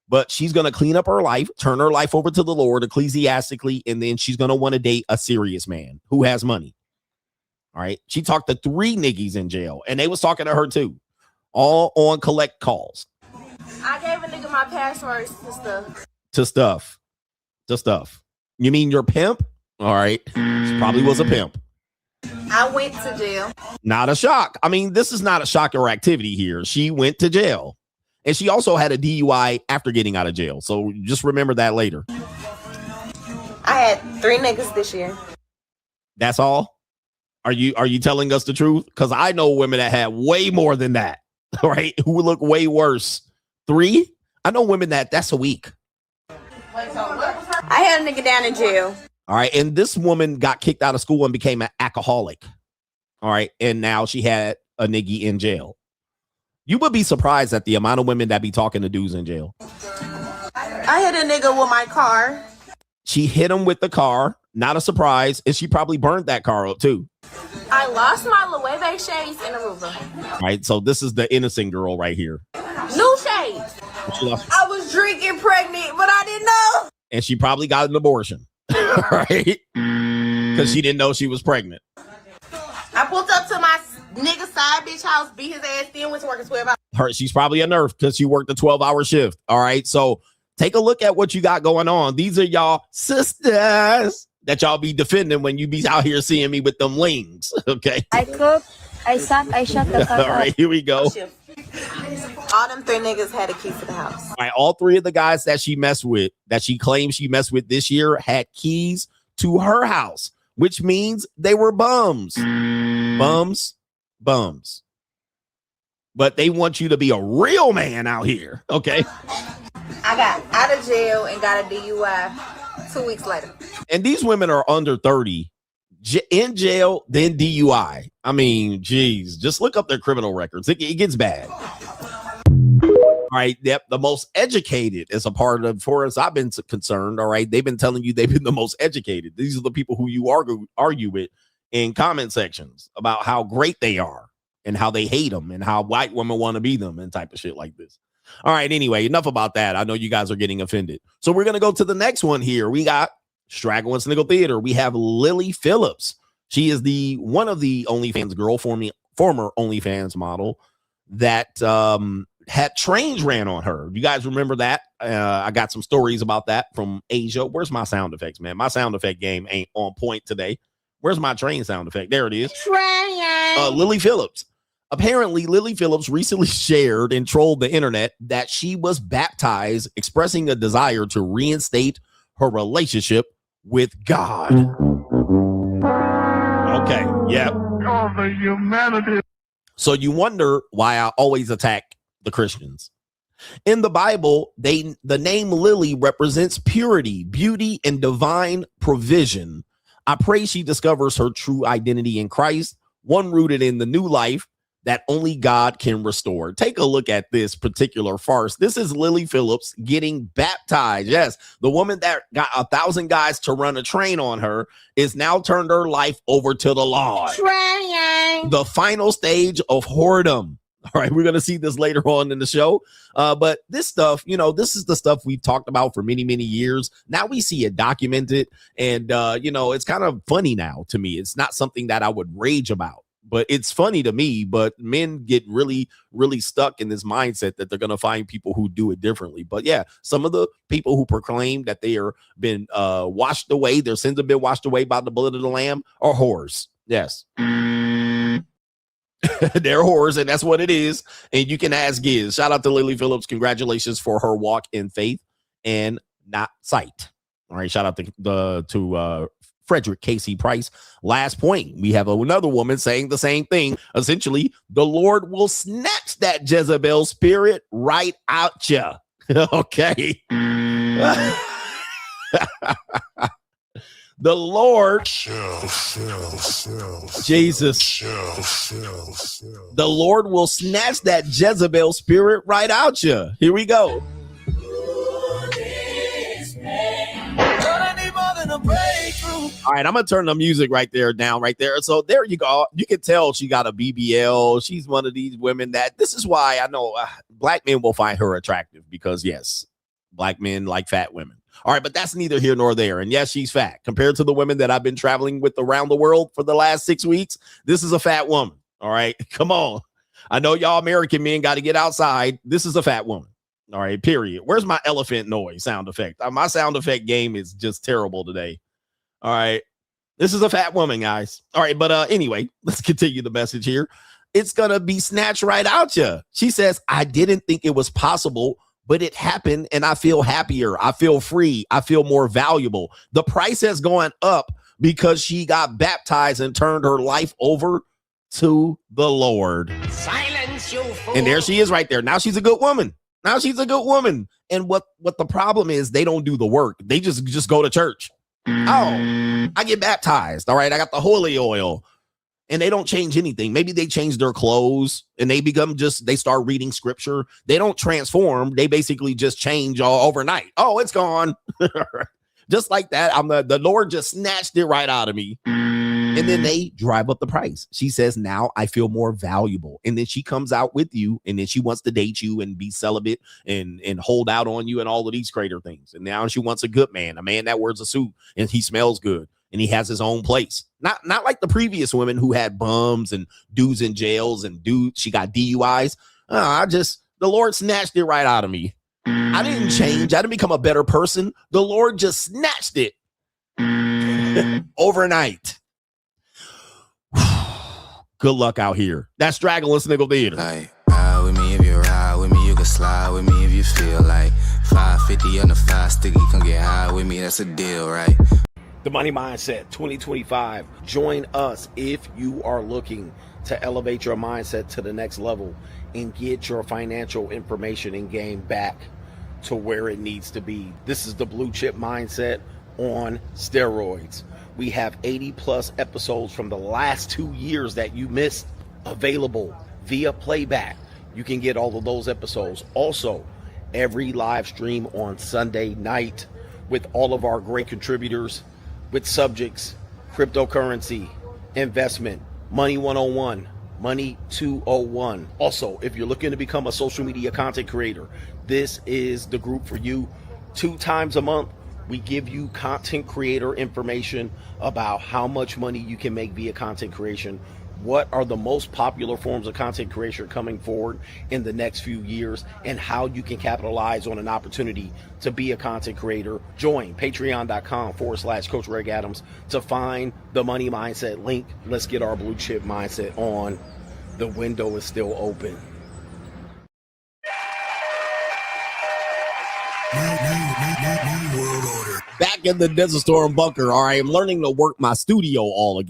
but she's going to clean up her life, turn her life over to the Lord ecclesiastically, and then she's going to want to date a serious man who has money. All right. She talked to 3 niggies in jail, and they was talking to her too, all on collect calls. I gave a nigga my passwords To stuff. You mean your pimp? All right. She probably was a pimp. I went to jail. Not a shock. I mean, this is not a shock or activity here. She went to jail. And she also had a DUI after getting out of jail. So just remember that later. I had 3 niggas this year. That's all? Are you telling us the truth? Because I know women that had way more than that, right? Who look way worse. 3? I know women that's a week. I had a nigga down in jail. All right. And this woman got kicked out of school and became an alcoholic. All right. And now she had a nigga in jail. You would be surprised at the amount of women that be talking to dudes in jail. I hit a nigga with my car. She hit him with the car. Not a surprise. And she probably burned that car up too. I lost my Loewe Loewe shades and Aruba. All right, so this is the innocent girl right here. New shades. I was drinking pregnant, but I didn't know. And she probably got an abortion, right? Because she didn't know she was pregnant. I pulled up to my nigga side bitch house, beat his ass, then went to work at 12 hours. She's probably a nurse because she worked a 12-hour shift. All right, so take a look at what you got going on. These are y'all sisters that y'all be defending when you be out here seeing me with them lings, okay? I cook, I suck, I shut the fuck All right, here we go. All them 3 niggas had a key to the house. All right, all 3 of the guys that she messed with, that she claims she messed with this year, had keys to her house, which means they were bums. Bums. But they want you to be a real man out here, okay? I got out of jail and got a DUI 2 weeks later. And these women are under 30, in jail, then DUI. I mean, geez, just look up their criminal records. It gets bad. All right, yep, the most educated is a part of, for as I've been concerned, all right, they've been telling you they've been the most educated. These are the people who you argue with in comment sections about how great they are and how they hate them and how white women want to be them and type of shit like this. All right, anyway, enough about that. I know you guys are getting offended. So we're going to go to the next one here. We got Straggle and Sniggle Theater. We have Lily Phillips. She is one of the OnlyFans girl, former OnlyFans model that had trains ran on her. You guys remember that? I got some stories about that from Asia. Where's my sound effects, man? My sound effect game ain't on point today. Where's my train sound effect? There it is. Lily Phillips. Apparently, Lily Phillips recently shared and trolled the internet that she was baptized, expressing a desire to reinstate her relationship with God. Okay, yep. Oh, the humanity. So you wonder why I always attack the Christians. In the Bible, the name Lily represents purity, beauty, and divine provision. I pray she discovers her true identity in Christ, one rooted in the new life that only God can restore. Take a look at this particular farce. This is Lily Phillips getting baptized. Yes, the woman that got 1,000 guys to run a train on her is now turned her life over to the Lord. The final stage of whoredom. All right, we're going to see this later on in the show. But this stuff, this is the stuff we've talked about for many, many years. Now we see it documented. And, it's kind of funny now to me. It's not something that I would rage about. But it's funny to me, but men get really, really stuck in this mindset that they're going to find people who do it differently. But yeah, some of the people who proclaim that they are been washed away, their sins have been washed away by the blood of the Lamb, are whores. Yes. They're whores, and that's what it is. And you can ask Giz. Shout out to Lily Phillips. Congratulations for her walk in faith and not sight. All right. Shout out to Frederick Casey Price. Last point, we have another woman saying the same thing. Essentially, the Lord will snatch that Jezebel spirit right out ya. Okay. The Lord, Jesus, the Lord will snatch that Jezebel spirit right out ya. Here we go. All right, I'm gonna turn the music down right there. So there you go. You can tell she got a BBL. She's one of these women that this is why I know black men will find her attractive, because yes, black men like fat women. All right, but that's neither here nor there. And yes, she's fat compared to the women that I've been traveling with around the world for the last 6 weeks. This is a fat woman. All right, come on. I know y'all American men got to get outside. This is a fat woman. All right, period. Where's my elephant noise sound effect? My sound effect game is just terrible today. All right. This is a fat woman, guys. All right. But anyway, let's continue the message here. It's going to be snatched right out you. She says, I didn't think it was possible, but it happened and I feel happier. I feel free. I feel more valuable. The price has gone up because she got baptized and turned her life over to the Lord. Silence, you fool. And there she is right there. Now she's a good woman. Now she's a good woman. And what the problem is, they don't do the work. They just go to church. Oh, I get baptized. All right. I got the holy oil. And they don't change anything. Maybe they change their clothes and they start reading scripture. They don't transform. They basically just change all overnight. Oh, it's gone. Just like that. The Lord just snatched it right out of me. And And then they drive up the price. She says, now I feel more valuable. And then she comes out with you, and then she wants to date you and be celibate and hold out on you and all of these greater things. And now she wants a good man, a man that wears a suit and he smells good and he has his own place. Not like the previous women who had bums and dudes in jails and she got DUIs. The Lord snatched it right out of me. I didn't change. I didn't become a better person. The Lord just snatched it overnight. Good luck out here. That's Straggle and Sniggle Theater. Like, ride with me if you ride with me, you can slide with me if you feel like 550 on the 5 sticky, come get high with me, that's a deal, right? The Money Mindset 2025. Join us if you are looking to elevate your mindset to the next level and get your financial information and game back to where it needs to be. This is the Blue Chip Mindset on steroids. We have 80 plus episodes from the last 2 years that you missed available via playback. You can get all of those episodes. Also, every live stream on Sunday night with all of our great contributors with subjects, cryptocurrency, investment, Money 101, Money 201. Also, if you're looking to become a social media content creator, this is the group for you. 2 times a month, we give you content creator information about how much money you can make via content creation. What are the most popular forms of content creation coming forward in the next few years, and how you can capitalize on an opportunity to be a content creator. Join patreon.com/Coach Greg Adams to find the Money Mindset link. Let's get our Blue Chip Mindset on. The window is still open. Back in the Desert Storm bunker. All right, I'm learning to work my studio all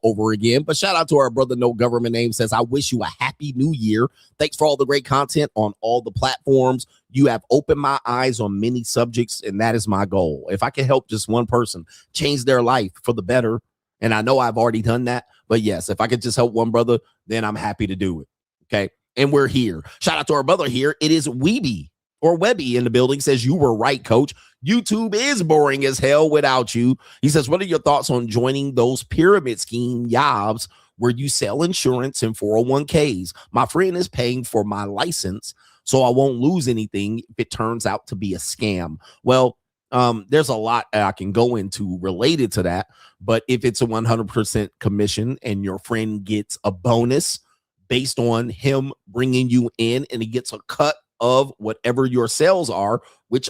over again. But shout out to our brother, No Government Name, says, I wish you a happy new year. Thanks for all the great content on all the platforms. You have opened my eyes on many subjects, and that is my goal. If I can help just one person change their life for the better, and I know I've already done that, but yes, if I could just help one brother, then I'm happy to do it. Okay, and we're here. Shout out to our brother here. It is Weeby or Webby in the building, says, you were right, coach. YouTube is boring as hell without you. He says, what are your thoughts on joining those pyramid scheme jobs where you sell insurance and 401ks? My friend is paying for my license, so I won't lose anything if it turns out to be a scam. Well, there's a lot I can go into related to that, but if it's a 100% commission and your friend gets a bonus based on him bringing you in, and he gets a cut of whatever your sales are, which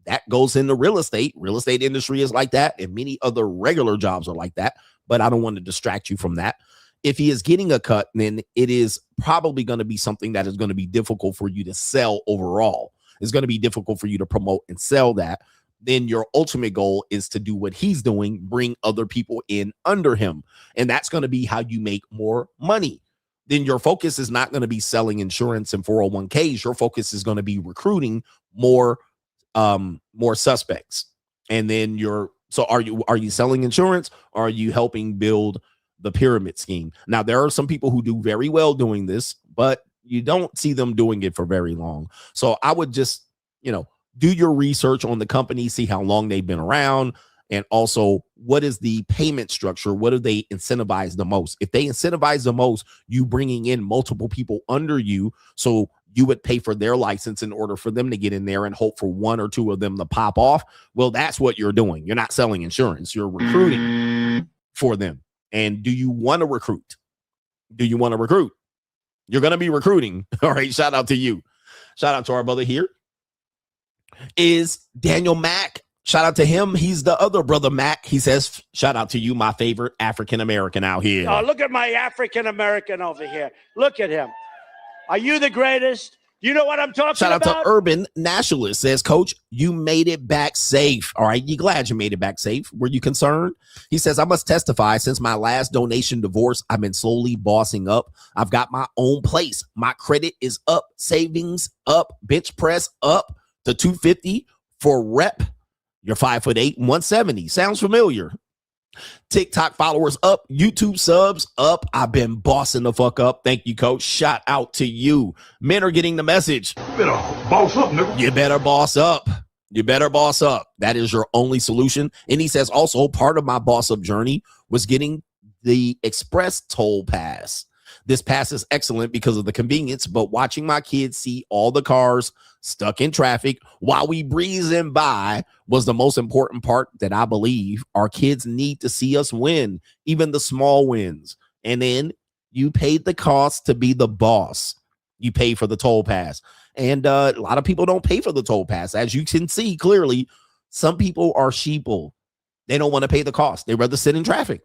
that goes into real estate. Real estate industry is like that, and many other regular jobs are like that, but I don't want to distract you from that. If he is getting a cut, then it is probably going to be something that is going to be difficult for you to sell overall. It's going to be difficult for you to promote and sell that. Then your ultimate goal is to do what he's doing, bring other people in under him. And that's going to be how you make more money. Then your focus is not going to be selling insurance and 401ks. Your focus is going to be recruiting more suspects. And then are you selling insurance, or are you helping build the pyramid scheme? Now, there are some people who do very well doing this, but you don't see them doing it for very long. So I would just, do your research on the company, see how long they've been around, and also what is the payment structure? What do they incentivize the most? If they incentivize the most, you bringing in multiple people under you, so you would pay for their license in order for them to get in there and hope for 1 or 2 of them to pop off. Well, that's what you're doing. You're not selling insurance. You're recruiting for them. And do you want to recruit? Do you want to recruit? You're going to be recruiting. All right. Shout out to you. Shout out to our brother here is Daniel Mack. Shout out to him. He's the other brother Mac. He says, shout out to you, my favorite African-American out here. Oh, look at my African-American over here. Look at him. Are you the greatest? You know what I'm talking about? Shout out to Urban Nationalist, says, Coach, you made it back safe. All right. You glad you made it back safe? Were you concerned? He says, I must testify, since my last donation divorce, I've been slowly bossing up. I've got my own place. My credit is up, savings up, bench press up to 250 for rep. You're 5'8", 170. Sounds familiar. TikTok followers up, YouTube subs up. I've been bossing the fuck up. Thank you, coach. Shout out to you. Men are getting the message. You better boss up, nigga. You better boss up. You better boss up. That is your only solution. And he says also, part of my boss up journey was getting the express toll pass. This pass is excellent because of the convenience, but watching my kids see all the cars stuck in traffic while we breezing by was the most important part that I believe our kids need to see us win, even the small wins. And then you paid the cost to be the boss. You pay for the toll pass. And a lot of people don't pay for the toll pass. As you can see clearly, some people are sheeple. They don't want to pay the cost. They rather sit in traffic.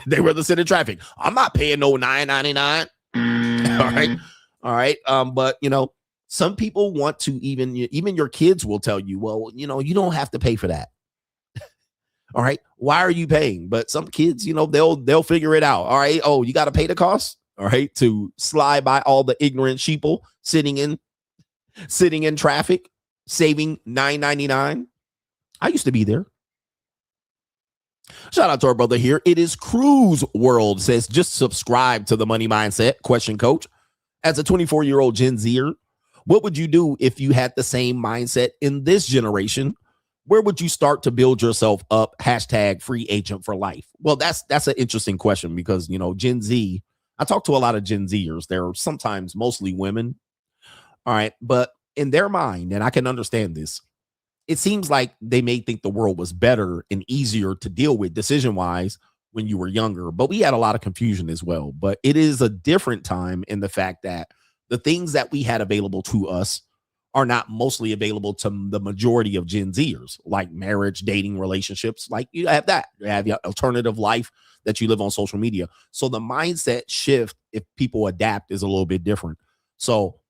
I'm not paying no $9.99. All right. But you know, some people want to even your kids will tell you, well, you know, you don't have to pay for that. All right. Why are you paying? But some kids, you know, they'll figure it out. All right. Oh, you got to pay the cost. All right. To slide by all the ignorant sheeple sitting in traffic, saving $9.99. I used to be there. Shout out to our brother here. It is Cruise World says, just subscribe to the money mindset question, coach. As a 24-year-old Gen Zer, what would you do if you had the same mindset in this generation? Where would you start to build yourself up? Hashtag free agent for life. Well, that's an interesting question because, you know, Gen Z, I talk to a lot of Gen Zers. They're sometimes mostly women. All right. But in their mind, and I can understand this, it seems like they may think the world was better and easier to deal with decision-wise when you were younger, but we had a lot of confusion as well. But it is a different time in the fact that the things that we had available to us are not mostly available to the majority of Gen Zers, like marriage, dating, relationships. Like you have that. You have your alternative life that you live on social media. So the mindset shift, if people adapt, is a little bit different. So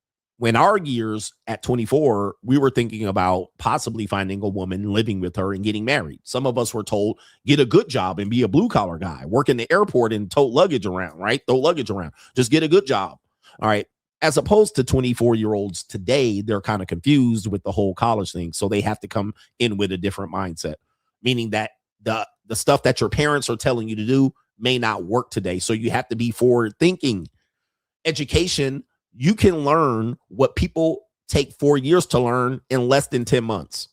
when our years at 24, we were thinking about possibly finding a woman, living with her, and getting married. Some of us were told, get a good job and be a blue collar guy, work in the airport and tote luggage around, right? Throw luggage around. Just get a good job. All right. As opposed to 24-year-olds today, they're kind of confused with the whole college thing. So they have to come in with a different mindset, meaning that the stuff that your parents are telling you to do may not work today. So you have to be forward thinking. Education, you can learn what people take 4 years to learn in less than 10 months.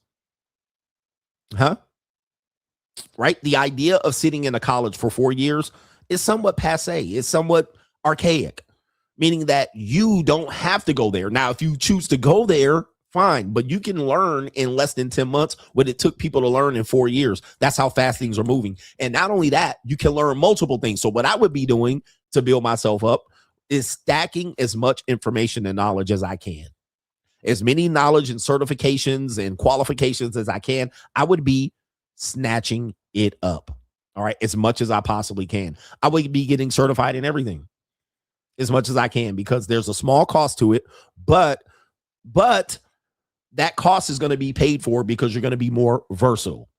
Right? The idea of sitting in a college for 4 years is somewhat passé. It's somewhat archaic, meaning that you don't have to go there. Now, if you choose to go there, fine, but you can learn in less than 10 months what it took people to learn in 4 years. That's how fast things are moving. And not only that, you can learn multiple things. So what I would be doing to build myself up is stacking as much information and knowledge as I can. As many knowledge and certifications and qualifications as I can. I would be snatching it up. All right. As much as I possibly can. I would be getting certified in everything as much as I can because there's a small cost to it. But that cost is going to be paid for because you're going to be more versatile.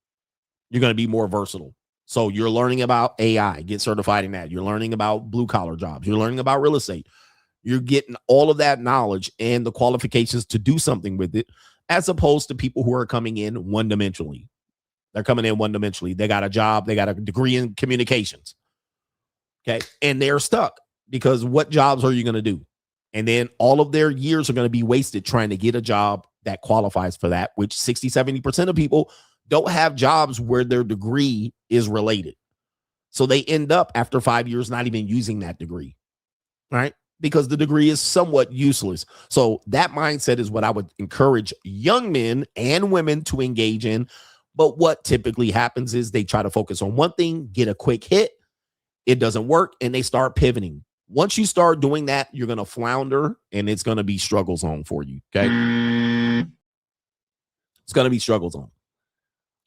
You're going to be more versatile. So you're learning about AI, get certified in that. You're learning about blue collar jobs. You're learning about real estate. You're getting all of that knowledge and the qualifications to do something with it, as opposed to people who are coming in one-dimensionally. They're coming in one-dimensionally. They got a job. They got a degree in communications. Okay. And they're stuck because what jobs are you going to do? And then all of their years are going to be wasted trying to get a job that qualifies for that, which 60-70% of people don't have jobs where their degree is related. So they end up after 5 years not even using that degree, right? Because the degree is somewhat useless. So that mindset is what I would encourage young men and women to engage in. But what typically happens is they try to focus on one thing, get a quick hit. It doesn't work, and they start pivoting. Once you start doing that, you're going to flounder, and it's going to be struggle zone for you, okay? It's going to be struggle zone.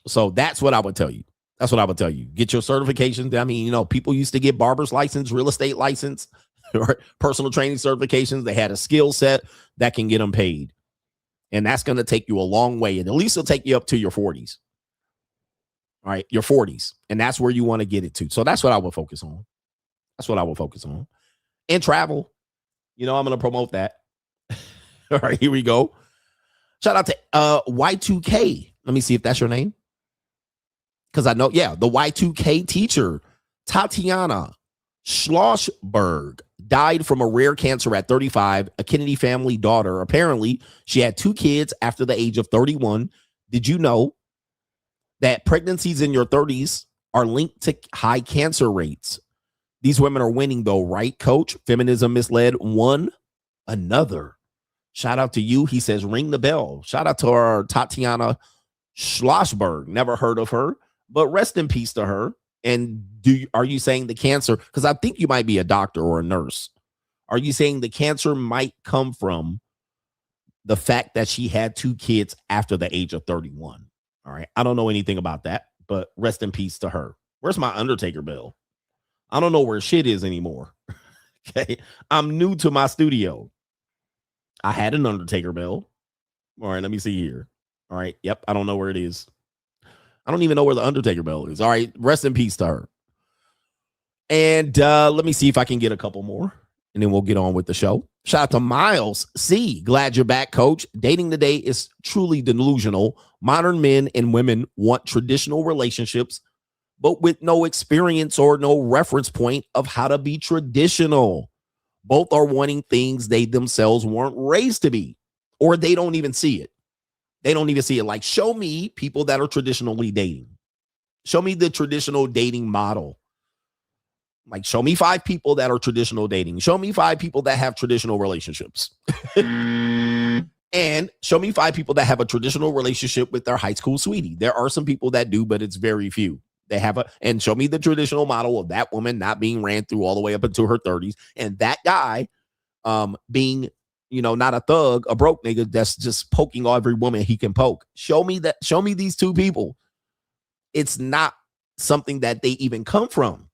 So that's what I would tell you. That's what I would tell you. Get your certifications. I mean, you know, people used to get barber's license, real estate license, or personal training certifications. They had a skill set that can get them paid. And that's going to take you a long way. And at least it'll take you up to your 40s. All right, your 40s. And that's where you want to get it to. So that's what I would focus on. That's what I would focus on. And travel. You know, I'm going to promote that. All right, here we go. Shout out to Y2K. Let me see if that's your name. Because I know, yeah, the Y2K teacher, Tatiana Schlossberg, died from a rare cancer at 35, a Kennedy family daughter. Apparently, she had 2 kids after the age of 31. Did you know that pregnancies in your 30s are linked to high cancer rates? These women are winning though, right, coach? Feminism misled one another. Shout out to you. He says, ring the bell. Shout out to our Tatiana Schlossberg. Never heard of her, but rest in peace to her. And are you saying the cancer? Because I think you might be a doctor or a nurse. Are you saying the cancer might come from the fact that she had 2 kids after the age of 31? All right. I don't know anything about that, but rest in peace to her. Where's my Undertaker bill? I don't know where shit is anymore. Okay. I'm new to my studio. I had an Undertaker bill. All right. Let me see here. All right. Yep. I don't know where it is. I don't even know where the Undertaker bell is. All right. Rest in peace to her. And let me see if I can get a couple more, and then we'll get on with the show. Shout out to Miles C. Glad you're back, coach. Dating today is truly delusional. Modern men and women want traditional relationships, but with no experience or no reference point of how to be traditional. Both are wanting things they themselves weren't raised to be, or they don't even see it. They don't even see it. Like, show me people that are traditionally dating. Show me the traditional dating model. Like, show me 5 people that are traditional dating. Show me 5 people that have traditional relationships. And show me 5 people that have a traditional relationship with their high school sweetie. There are some people that do, but it's very few. They have and show me the traditional model of that woman not being ran through all the way up into her 30s. And that guy being, not a thug, a broke nigga that's just poking every woman he can poke. Show me these 2 people. It's not something that they even come from.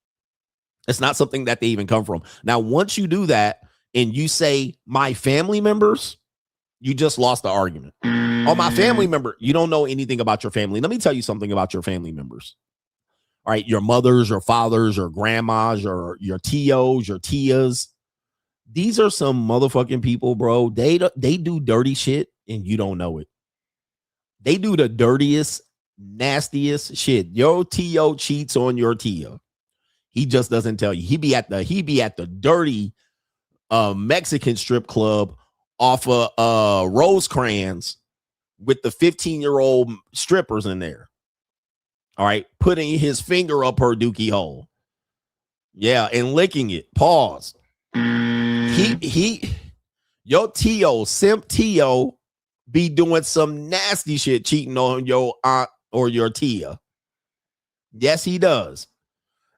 It's not something that they even come from. Now, once you do that and you say my family members, you just lost the argument. Oh, my family member. You don't know anything about your family. Let me tell you something about your family members. All right, your mothers, your fathers, your grandmas, your tios, your tias. These are some motherfucking people, bro. They do dirty shit and you don't know it. They do the dirtiest, nastiest shit. Your tio cheats on your tia. He just doesn't tell you. He be at the dirty Mexican strip club off of Rosecrans with the 15-year-old strippers in there. All right, putting his finger up her dookie hole. Yeah, and licking it. Pause. Your Tio, Simp Tio, be doing some nasty shit, cheating on your aunt or your tia. Yes, he does.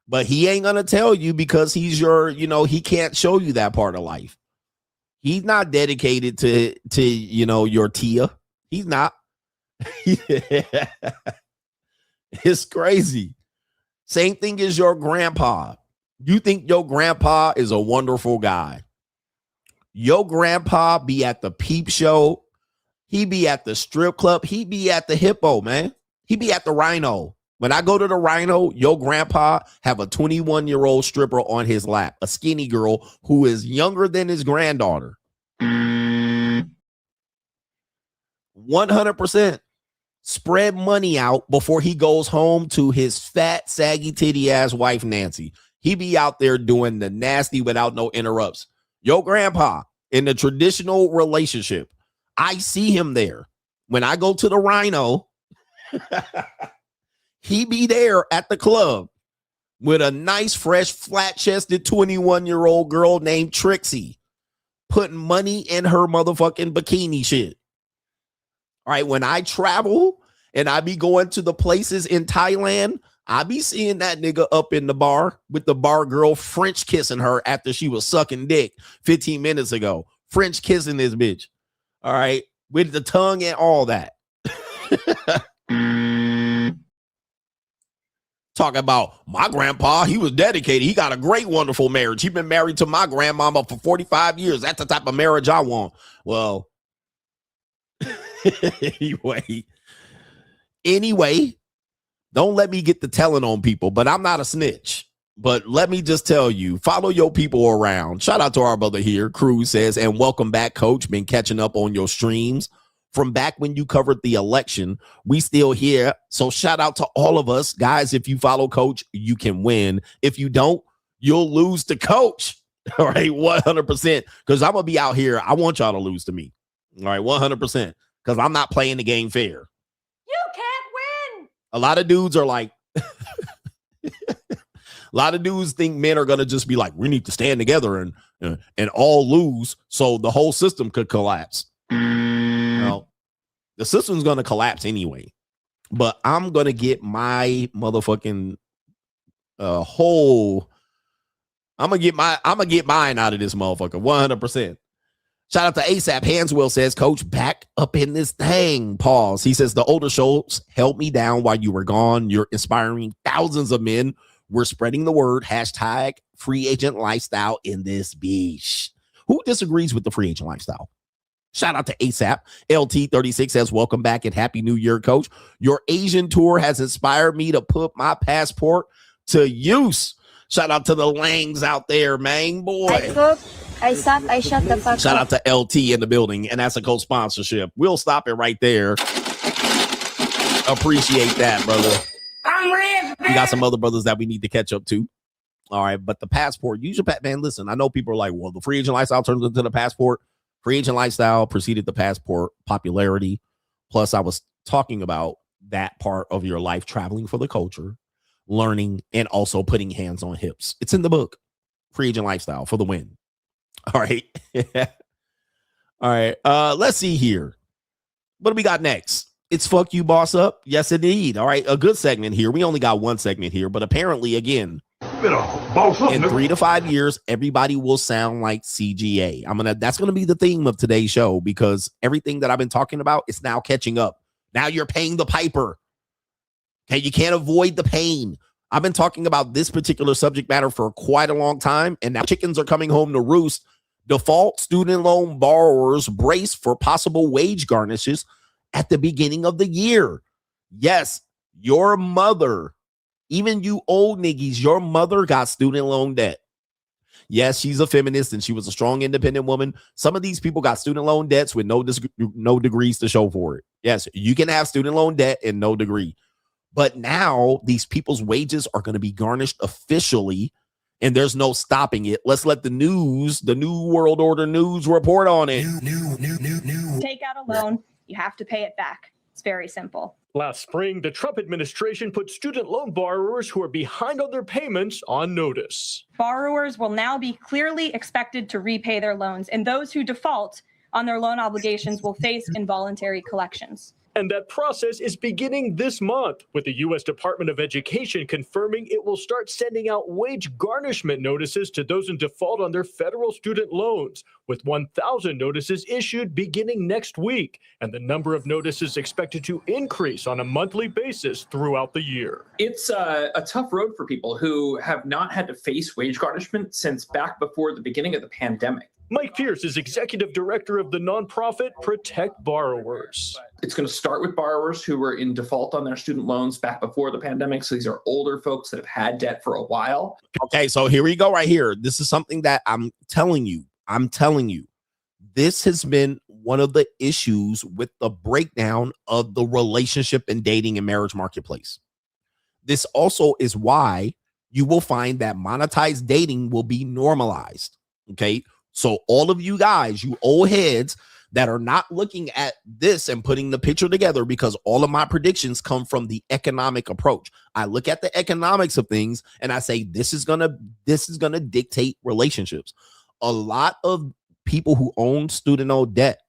But he ain't gonna tell you because he's your, he can't show you that part of life. He's not dedicated to your tia. He's not. It's crazy. Same thing as your grandpa. You think your grandpa is a wonderful guy. Your grandpa be at the peep show. He be at the strip club. He be at the Hippo, man. He be at the Rhino. When I go to the Rhino, your grandpa have a 21-year-old stripper on his lap, a skinny girl who is younger than his granddaughter. 100%. Spread money out before he goes home to his fat, saggy, titty-ass wife, Nancy. He be out there doing the nasty without no interrupts. Your grandpa, in the traditional relationship, I see him there. When I go to the Rhino, he be there at the club with a nice, fresh, flat-chested 21-year-old girl named Trixie, putting money in her motherfucking bikini shit. All right, when I travel and I be going to the places in Thailand, I be seeing that nigga up in the bar with the bar girl French kissing her after she was sucking dick 15 minutes ago. French kissing this bitch. All right, with the tongue and all that. Talk about my grandpa. He was dedicated. He got a great, wonderful marriage. He been married to my grandmama for 45 years. That's the type of marriage I want. Well, anyway, don't let me get the telling on people, but I'm not a snitch. But let me just tell you, follow your people around. Shout out to our brother here. Cruz says, and welcome back, coach. Been catching up on your streams from back when you covered the election. We still here. So shout out to all of us. Guys, if you follow coach, you can win. If you don't, you'll lose to coach. All right, 100%. Because I'm going to be out here. I want y'all to lose to me. All right, 100%. Because I'm not playing the game fair. You can't win. A lot of dudes are like, a lot of dudes think men are going to just be like, we need to stand together and all lose so the whole system could collapse. Well, the system's going to collapse anyway. But I'm going to get my motherfucking whole. I'm going to get mine out of this motherfucker 100%. Shout out to ASAP. Hanswell says, Coach, back up in this thing. Pause. He says, the older shows held me down while you were gone. You're inspiring thousands of men. We're spreading the word. Hashtag free agent lifestyle in this beach. Who disagrees with the free agent lifestyle? Shout out to ASAP. LT36 says, welcome back and happy new year, Coach. Your Asian tour has inspired me to put my passport to use. Shout out to the Langs out there, man. Boy. I cook, I sat, I shut the fuck Shout up. out to LT in the building, and that's a co-sponsorship. We'll stop it right there. Appreciate that, brother. I'm rich, We got some other brothers that we need to catch up to. All right, but the passport, use your man. Listen, I know people are like, well, the free agent lifestyle turns into the passport. Free agent lifestyle preceded the passport popularity. Plus, I was talking about that part of your life, traveling for the culture, learning, and also putting hands on hips. It's in the book. Free agent lifestyle for the win. All right. All right. Let's see here. What do we got next? It's Fuck You Boss Up. Yes, indeed. All right. A good segment here. We only got one segment here, but apparently, again, in 3 to 5 years, everybody will sound like CGA. That's gonna be the theme of today's show, because everything that I've been talking about is now catching up. Now you're paying the piper. Okay, you can't avoid the pain. I've been talking about this particular subject matter for quite a long time, and now chickens are coming home to roost. Default student loan borrowers brace for possible wage garnishes at the beginning of the year. Yes, your mother, even you old niggies, your mother got student loan debt. Yes, she's a feminist and she was a strong, independent woman. Some of these people got student loan debts with no degrees to show for it. Yes, you can have student loan debt and no degree. But now these people's wages are going to be garnished officially, and there's no stopping it. Let's let the news, the New World Order news, report on it. Take out a loan, you have to pay it back. It's very simple. Last spring, the Trump administration put student loan borrowers who are behind on their payments on notice. Borrowers will now be clearly expected to repay their loans, and those who default on their loan obligations will face involuntary collections. And that process is beginning this month, with the U.S. Department of Education confirming it will start sending out wage garnishment notices to those in default on their federal student loans, with 1,000 notices issued beginning next week, and the number of notices expected to increase on a monthly basis throughout the year. It's a tough road for people who have not had to face wage garnishment since back before the beginning of the pandemic. Mike Pierce is executive director of the nonprofit Protect Borrowers. It's going to start with borrowers who were in default on their student loans back before the pandemic. So these are older folks that have had debt for a while. Okay, so here we go right here. This is something that I'm telling you. This has been one of the issues with the breakdown of the relationship and dating and marriage marketplace. This also is why you will find that monetized dating will be normalized. Okay. So all of you guys, you old heads that are not looking at this and putting the picture together, because all of my predictions come from the economic approach. I look at the economics of things and I say, this is gonna dictate relationships. A lot of people who own student loan debt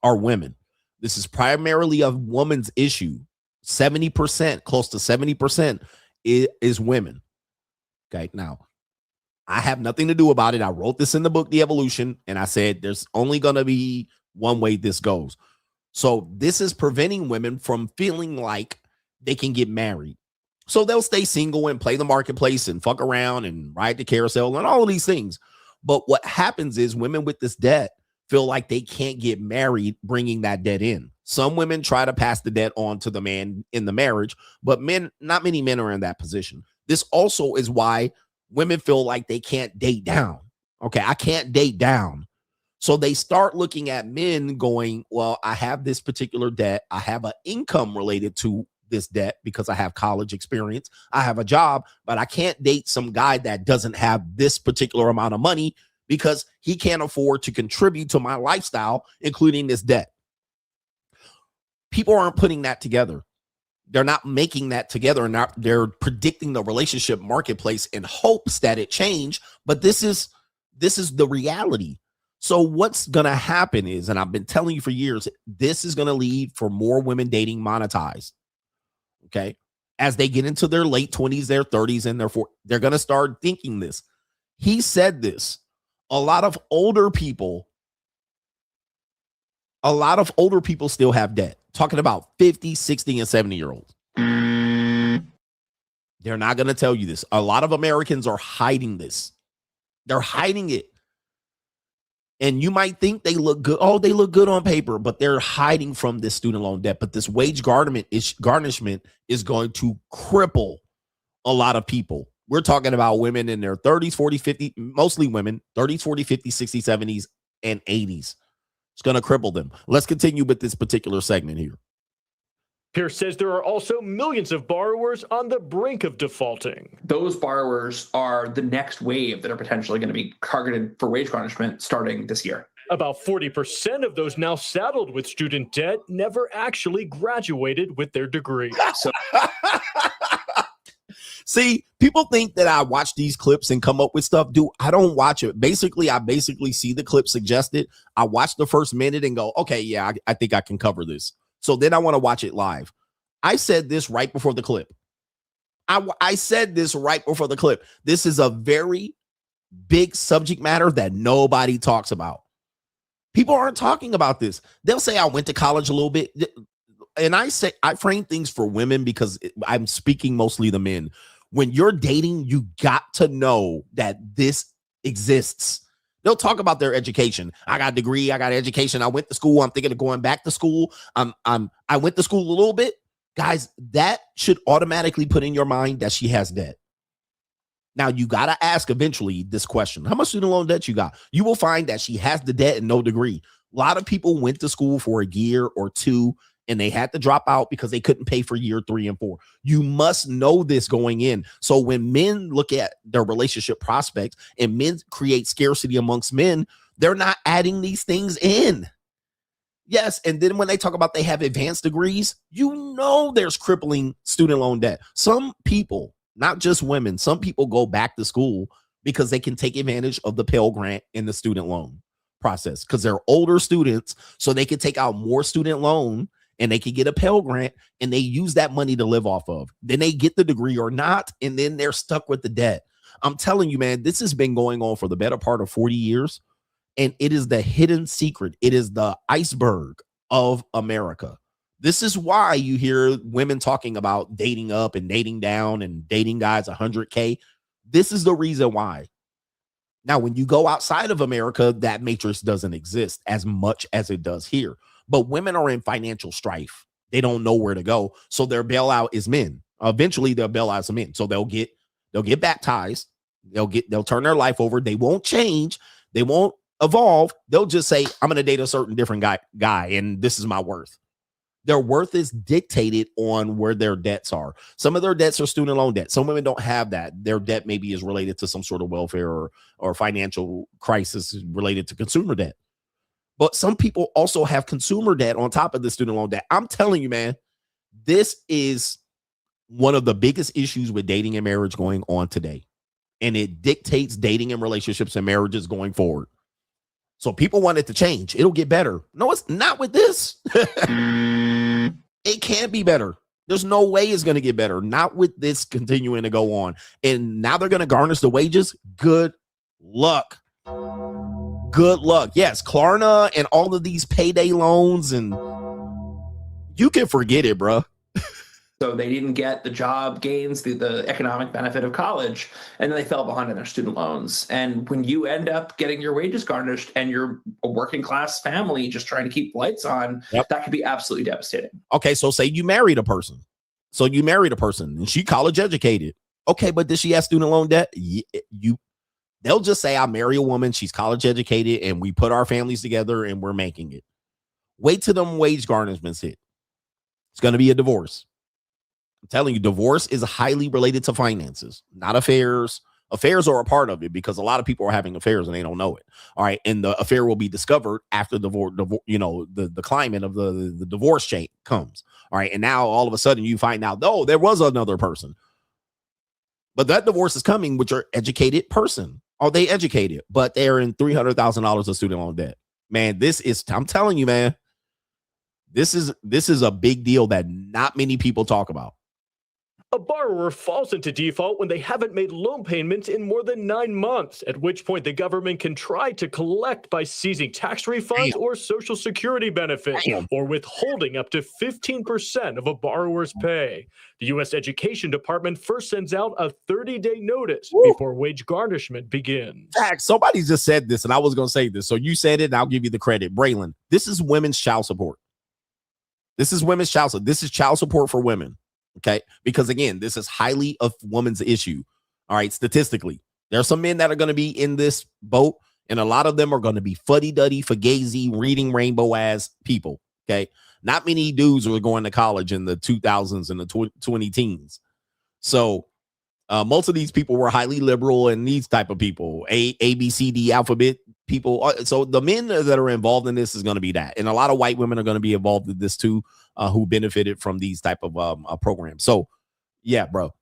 are women. This is primarily a woman's issue. 70%, close to 70% is women. Okay, now I have nothing to do about it. I wrote this in the book, The Evolution, and I said there's only going to be one way this goes. So this is preventing women from feeling like they can get married. So they'll stay single and play the marketplace and fuck around and ride the carousel and all of these things. But what happens is women with this debt feel like they can't get married, bringing that debt in. Some women try to pass the debt on to the man in the marriage, but not many men are in that position. This also is why women feel like they can't date down. Okay, I can't date down. So they start looking at men going, well, I have this particular debt. I have an income related to this debt because I have college experience. I have a job, but I can't date some guy that doesn't have this particular amount of money because he can't afford to contribute to my lifestyle, including this debt. People aren't putting that together. They're not making that together, and they're predicting the relationship marketplace in hopes that it change. But this is the reality. So what's going to happen is, and I've been telling you for years, this is going to lead for more women dating monetized. Okay. As they get into their late 20s, their 30s, and their 40s, they're going to start thinking this. He said this. A lot of older people still have debt. Talking about 50, 60, and 70-year-olds. They're not going to tell you this. A lot of Americans are hiding this. They're hiding it. And you might think they look good. Oh, they look good on paper, but they're hiding from this student loan debt. But this wage garnishment is going to cripple a lot of people. We're talking about women in their 30s, 40s, 50, mostly women, 30s, 40s, 50s, 60s, 70s, and 80s. It's going to cripple them. Let's continue with this particular segment here. Pierce says there are also millions of borrowers on the brink of defaulting. Those borrowers are the next wave that are potentially going to be targeted for wage garnishment starting this year. About 40% of those now saddled with student debt never actually graduated with their degree. See, people think that I watch these clips and come up with stuff. Dude, I don't watch it. I basically see the clip suggested. I watch the first minute and go, okay, yeah, I think I can cover this. So then I want to watch it live. I said this right before the clip. I said this right before the clip. This is a very big subject matter that nobody talks about. People aren't talking about this. They'll say I went to college a little bit. And I frame things for women because I'm speaking mostly to men. When you're dating, you got to know that this exists. They'll talk about their education. I got a degree. I got education. I went to school. I'm thinking of going back to school. I went to school a little bit. Guys, that should automatically put in your mind that she has debt. Now, you got to ask eventually this question. How much student loan debt you got? You will find that she has the debt and no degree. A lot of people went to school for a year or two, and they had to drop out because they couldn't pay for year 3 and 4. You must know this going in. So when men look at their relationship prospects and men create scarcity amongst men, they're not adding these things in. Yes, and then when they talk about they have advanced degrees, you know there's crippling student loan debt. Some people, not just women, some people go back to school because they can take advantage of the Pell Grant and the student loan process because they're older students, so they can take out more student loan and they can get a Pell Grant, and they use that money to live off of. Then they get the degree or not, and then they're stuck with the debt. I'm telling you, man, this has been going on for the better part of 40 years, and it is the hidden secret. It is the iceberg of America. This is why you hear women talking about dating up and dating down and dating guys 100K. This is the reason why. Now, when you go outside of America, that matrix doesn't exist as much as it does here. But women are in financial strife. They don't know where to go. So their bailout is men. Eventually they'll bail out some men. So they'll get baptized. They'll turn their life over. They won't change. They won't evolve. They'll just say, I'm going to date a certain different guy, and this is my worth. Their worth is dictated on where their debts are. Some of their debts are student loan debt. Some women don't have that. Their debt maybe is related to some sort of welfare or financial crisis related to consumer debt. But some people also have consumer debt on top of the student loan debt. I'm telling you, man, this is one of the biggest issues with dating and marriage going on today. And it dictates dating and relationships and marriages going forward. So people want it to change. It'll get better. No, it's not with this. It can't be better. There's no way it's going to get better. Not with this continuing to go on. And now they're going to garnish the wages. Good luck. Good luck. Yes, Klarna and all of these payday loans, and you can forget it, bro. So they didn't get the job gains, the economic benefit of college, and then they fell behind on their student loans. And when you end up getting your wages garnished and you're a working class family just trying to keep lights on, that could be absolutely devastating. Okay, so say you married a person. And she college educated. Okay, but did she have student loan debt? They'll just say, I marry a woman, she's college educated, and we put our families together and we're making it. Wait till them wage garnishments hit. It's going to be a divorce. I'm telling you, divorce is highly related to finances, not affairs. Affairs are a part of it because a lot of people are having affairs and they don't know it. All right. And the affair will be discovered after the climate of the divorce chain comes. All right. And now all of a sudden you find out, oh, there was another person. But that divorce is coming with your educated person. Are they educated? But they're in $300,000 of student loan debt. Man, I'm telling you, man, this is a big deal that not many people talk about. A borrower falls into default when they haven't made loan payments in more than 9 months, at which point the government can try to collect by seizing tax refunds or Social Security benefits, or withholding up to 15% of a borrower's pay. The U.S. Education Department first sends out a 30-day notice before wage garnishment begins. Somebody just said this, and I was going to say this, so you said it, and I'll give you the credit. Braylon, this is women's child support. This is women's child support. This is child support for women. Okay, because again, this is highly a woman's issue. All right, statistically, there are some men that are going to be in this boat, and a lot of them are going to be fuddy-duddy, fugazi, reading rainbow ass people. Okay, not many dudes were going to college in the 2000s and the 20 teens. So most of these people were highly liberal and these type of people, A, B, C, D alphabet people. So the men that are involved in this is going to be that, and a lot of white women are going to be involved in this too. Who benefited from these type of programs. So yeah, bro,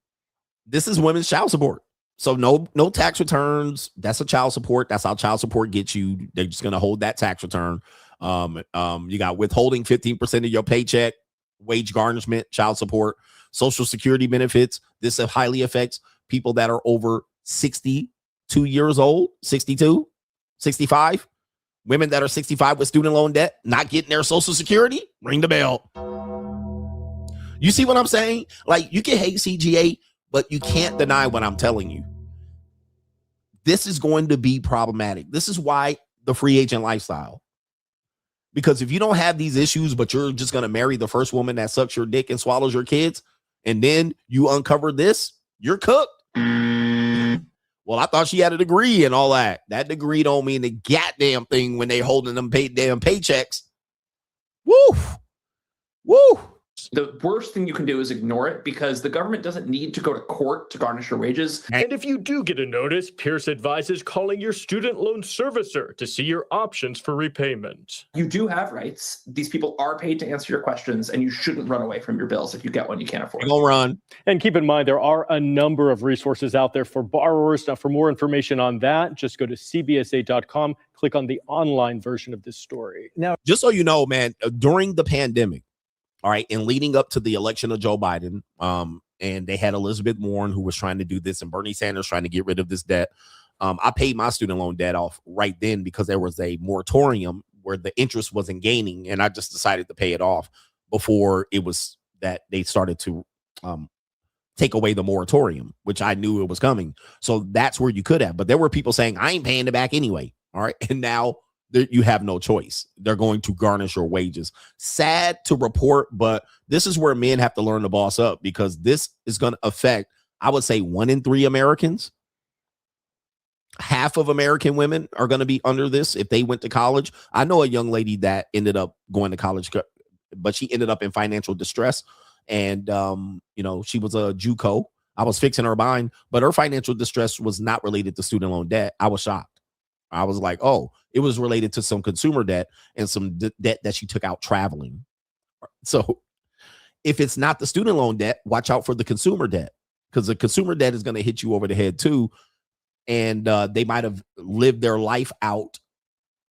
this is women's child support. So no tax returns. That's a child support. That's how child support gets you. They're just going to hold that tax return. You got withholding 15% of your paycheck, wage garnishment, child support, Social Security benefits. This highly affects people that are over 62 years old, 62, 65. Women that are 65 with student loan debt, not getting their Social Security, ring the bell. You see what I'm saying? Like, you can hate CGA, but you can't deny what I'm telling you. This is going to be problematic. This is why the free agent lifestyle. Because if you don't have these issues, but you're just going to marry the first woman that sucks your dick and swallows your kids, and then you uncover this, you're cooked. Well, I thought she had a degree and all that. That degree don't mean the goddamn thing when they holding them damn paychecks. Woo! Woo! The worst thing you can do is ignore it because the government doesn't need to go to court to garnish your wages. And if you do get a notice, Pierce advises calling your student loan servicer to see your options for repayment. You do have rights. These people are paid to answer your questions, and you shouldn't run away from your bills if you get one you can't afford. Don't run. And keep in mind, there are a number of resources out there for borrowers. Now, for more information on that, just go to cbsa.com, click on the online version of this story. Now, just so you know, man, during the pandemic, all right, and leading up to the election of Joe Biden, and they had Elizabeth Warren who was trying to do this, and Bernie Sanders trying to get rid of this debt. I paid my student loan debt off right then because there was a moratorium where the interest wasn't gaining, and I just decided to pay it off before it was that they started to take away the moratorium, which I knew it was coming. So that's where you could have. But there were people saying, I ain't paying it back anyway. All right, and now you have no choice. They're going to garnish your wages. Sad to report, but this is where men have to learn to boss up because this is going to affect, I would say, 1 in 3 Americans. Half of American women are going to be under this if they went to college. I know a young lady that ended up going to college, but she ended up in financial distress. And, she was a JUCO. I was fixing her mind, but her financial distress was not related to student loan debt. I was shocked. I was like, oh, it was related to some consumer debt and some debt that she took out traveling. So if it's not the student loan debt, watch out for the consumer debt because the consumer debt is going to hit you over the head too. And they might have lived their life out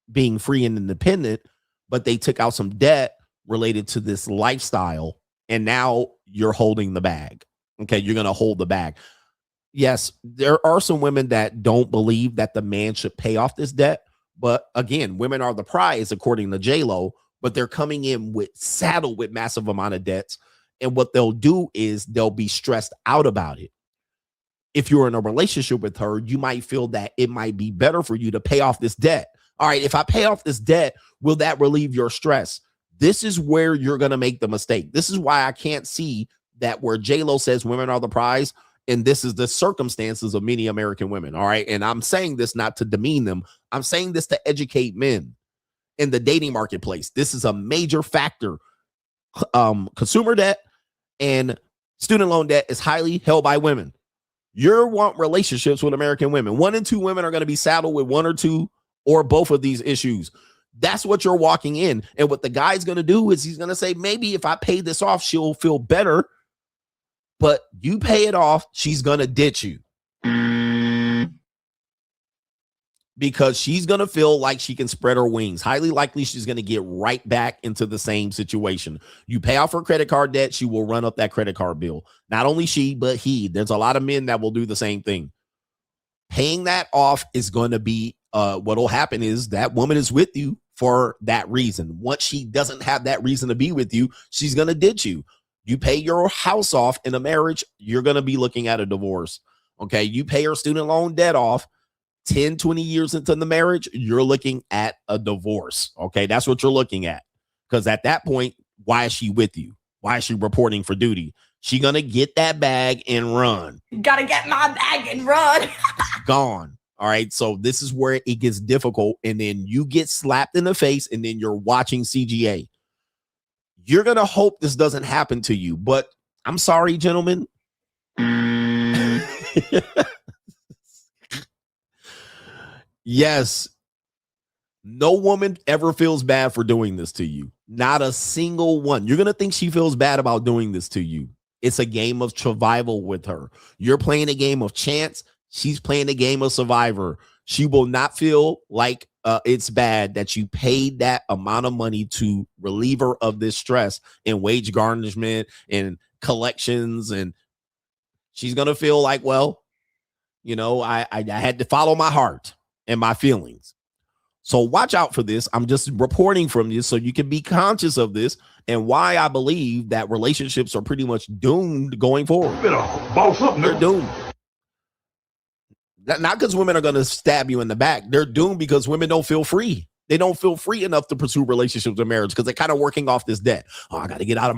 being free and independent, but they took out some debt related to this lifestyle. And now you're holding the bag. Okay, you're going to hold the bag. Yes, there are some women that don't believe that the man should pay off this debt. But again, women are the prize, according to J.Lo, but they're coming in saddled with massive amount of debts. And what they'll do is they'll be stressed out about it. If you're in a relationship with her, you might feel that it might be better for you to pay off this debt. All right, if I pay off this debt, will that relieve your stress? This is where you're going to make the mistake. This is why I can't see that where J.Lo says women are the prize. And this is the circumstances of many American women. All right. And I'm saying this not to demean them. I'm saying this to educate men in the dating marketplace. This is a major factor. Consumer debt and student loan debt is highly held by women. You want relationships with American women. 1 in 2 women are going to be saddled with 1 or 2 or both of these issues. That's what you're walking in. And what the guy's going to do is he's going to say, maybe if I pay this off, she'll feel better. But you pay it off, she's going to ditch you. Because she's going to feel like she can spread her wings. Highly likely she's going to get right back into the same situation. You pay off her credit card debt, she will run up that credit card bill. Not only she, but he. There's a lot of men that will do the same thing. Paying that off is going to be what will happen is that woman is with you for that reason. Once she doesn't have that reason to be with you, she's going to ditch you. You pay your house off in a marriage, you're going to be looking at a divorce. Okay, you pay her student loan debt off 10, 20 years into the marriage, you're looking at a divorce. Okay, that's what you're looking at. Because at that point, why is she with you? Why is she reporting for duty? She going to get that bag and run. Gotta get my bag and run. Gone. All right, so this is where it gets difficult. And then you get slapped in the face and then you're watching CGA. You're going to hope this doesn't happen to you. But I'm sorry, gentlemen. Yes, no woman ever feels bad for doing this to you. Not a single one. You're going to think she feels bad about doing this to you. It's a game of survival with her. You're playing a game of chance. She's playing a game of survivor. She will not feel like it's bad that you paid that amount of money to relieve her of this stress and wage garnishment and collections. And she's going to feel like, well, you know, I had to follow my heart and my feelings. So watch out for this. I'm just reporting from you so you can be conscious of this and why I believe that relationships are pretty much doomed going forward. They're doomed. Not because women are going to stab you in the back. They're doomed because women don't feel free. They don't feel free enough to pursue relationships or marriage because they're kind of working off this debt. Oh, I got to get out of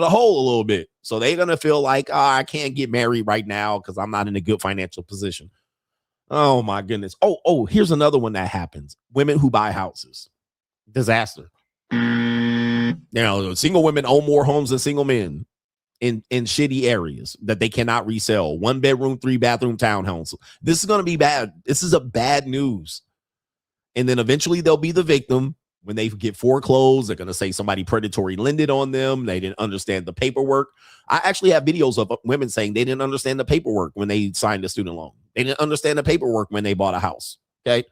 the hole a little bit. So they're going to feel like, oh, I can't get married right now because I'm not in a good financial position. Oh my goodness. Oh, here's another one that happens. Women who buy houses. Disaster. You know, single women own more homes than single men in shitty areas that they cannot resell. 1 bedroom, 3 bathroom townhomes. This is going to be bad. This is a bad news. And then eventually they'll be the victim when they get foreclosed. They're going to say somebody predatory lended on them. They didn't understand the paperwork. I actually have videos of women saying they didn't understand the paperwork when they signed a student loan. They didn't understand the paperwork when they bought a house. Okay.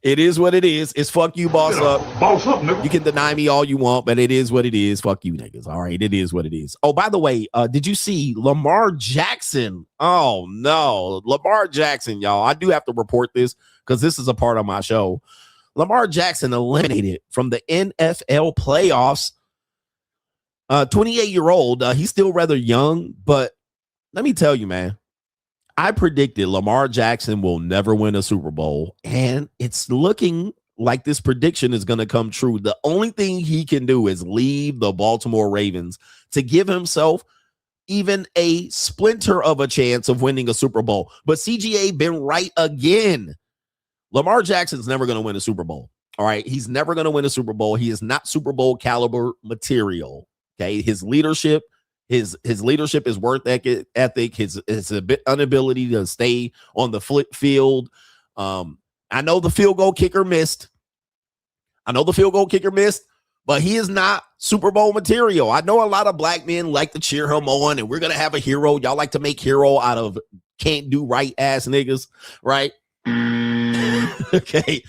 It is what it is. It's fuck you, boss up. Boss up, nigga. You can deny me all you want, but it is what it is. Fuck you, niggas. All right. It is what it is. Oh, by the way, did you see Lamar Jackson? Oh, no. Lamar Jackson, y'all. I do have to report this because this is a part of my show. Lamar Jackson eliminated from the NFL playoffs. 28-year-old. He's still rather young, but let me tell you, man, I predicted Lamar Jackson will never win a Super Bowl, and it's looking like this prediction is going to come true. The only thing he can do is leave the Baltimore Ravens to give himself even a splinter of a chance of winning a Super Bowl. But CGA been right again. Lamar Jackson's never going to win a Super Bowl. All right. He's never going to win a Super Bowl. He is not Super Bowl caliber material. Okay. His leadership, his leadership, his work ethic, his inability to stay on the field. I know the field goal kicker missed. But he is not Super Bowl material. I know a lot of black men like to cheer him on, and we're going to have a hero. Y'all like to make hero out of can't do right ass niggas, right? Okay.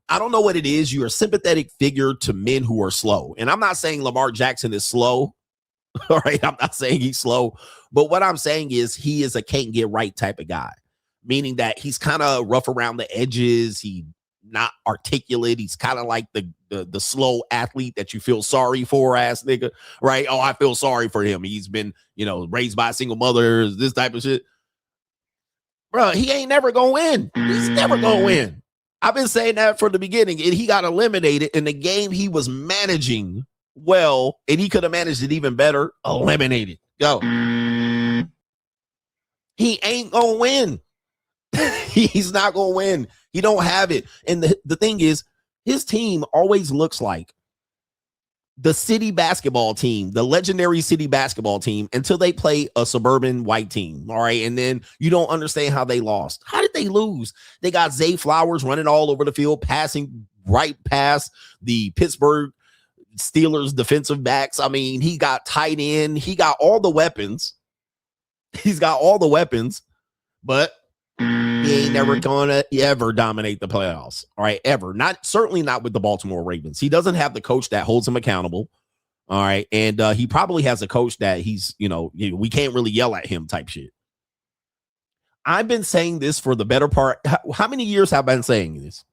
I don't know what it is. You're a sympathetic figure to men who are slow. And I'm not saying Lamar Jackson is slow. All right. I'm not saying he's slow. But what I'm saying is he is a can't get right type of guy, meaning that he's kind of rough around the edges. He's not articulate. He's kind of like the slow athlete that you feel sorry for, ass nigga, right? Oh, I feel sorry for him. He's been, raised by a single mother, this type of shit. Bro, he ain't never gonna win. He's never gonna win. I've been saying that from the beginning, and he got eliminated in the game he was managing well, and he could have managed it even better. Eliminated. Go. He ain't gonna win. He's not gonna win. He don't have it. And the thing is, his team always looks like the city basketball team, the legendary city basketball team, until they play a suburban white team. All right. And then you don't understand how they lost. How did they lose? They got Zay Flowers running all over the field, passing right past the Pittsburgh Steelers defensive backs. I mean, he got tight end. He got all the weapons. He's got all the weapons, but he ain't never gonna ever dominate the playoffs. All right, ever. Certainly not with the Baltimore Ravens. He doesn't have the coach that holds him accountable. All right, and he probably has a coach that he's, we can't really yell at him type shit. I've been saying this for the better part. How many years have I been saying this?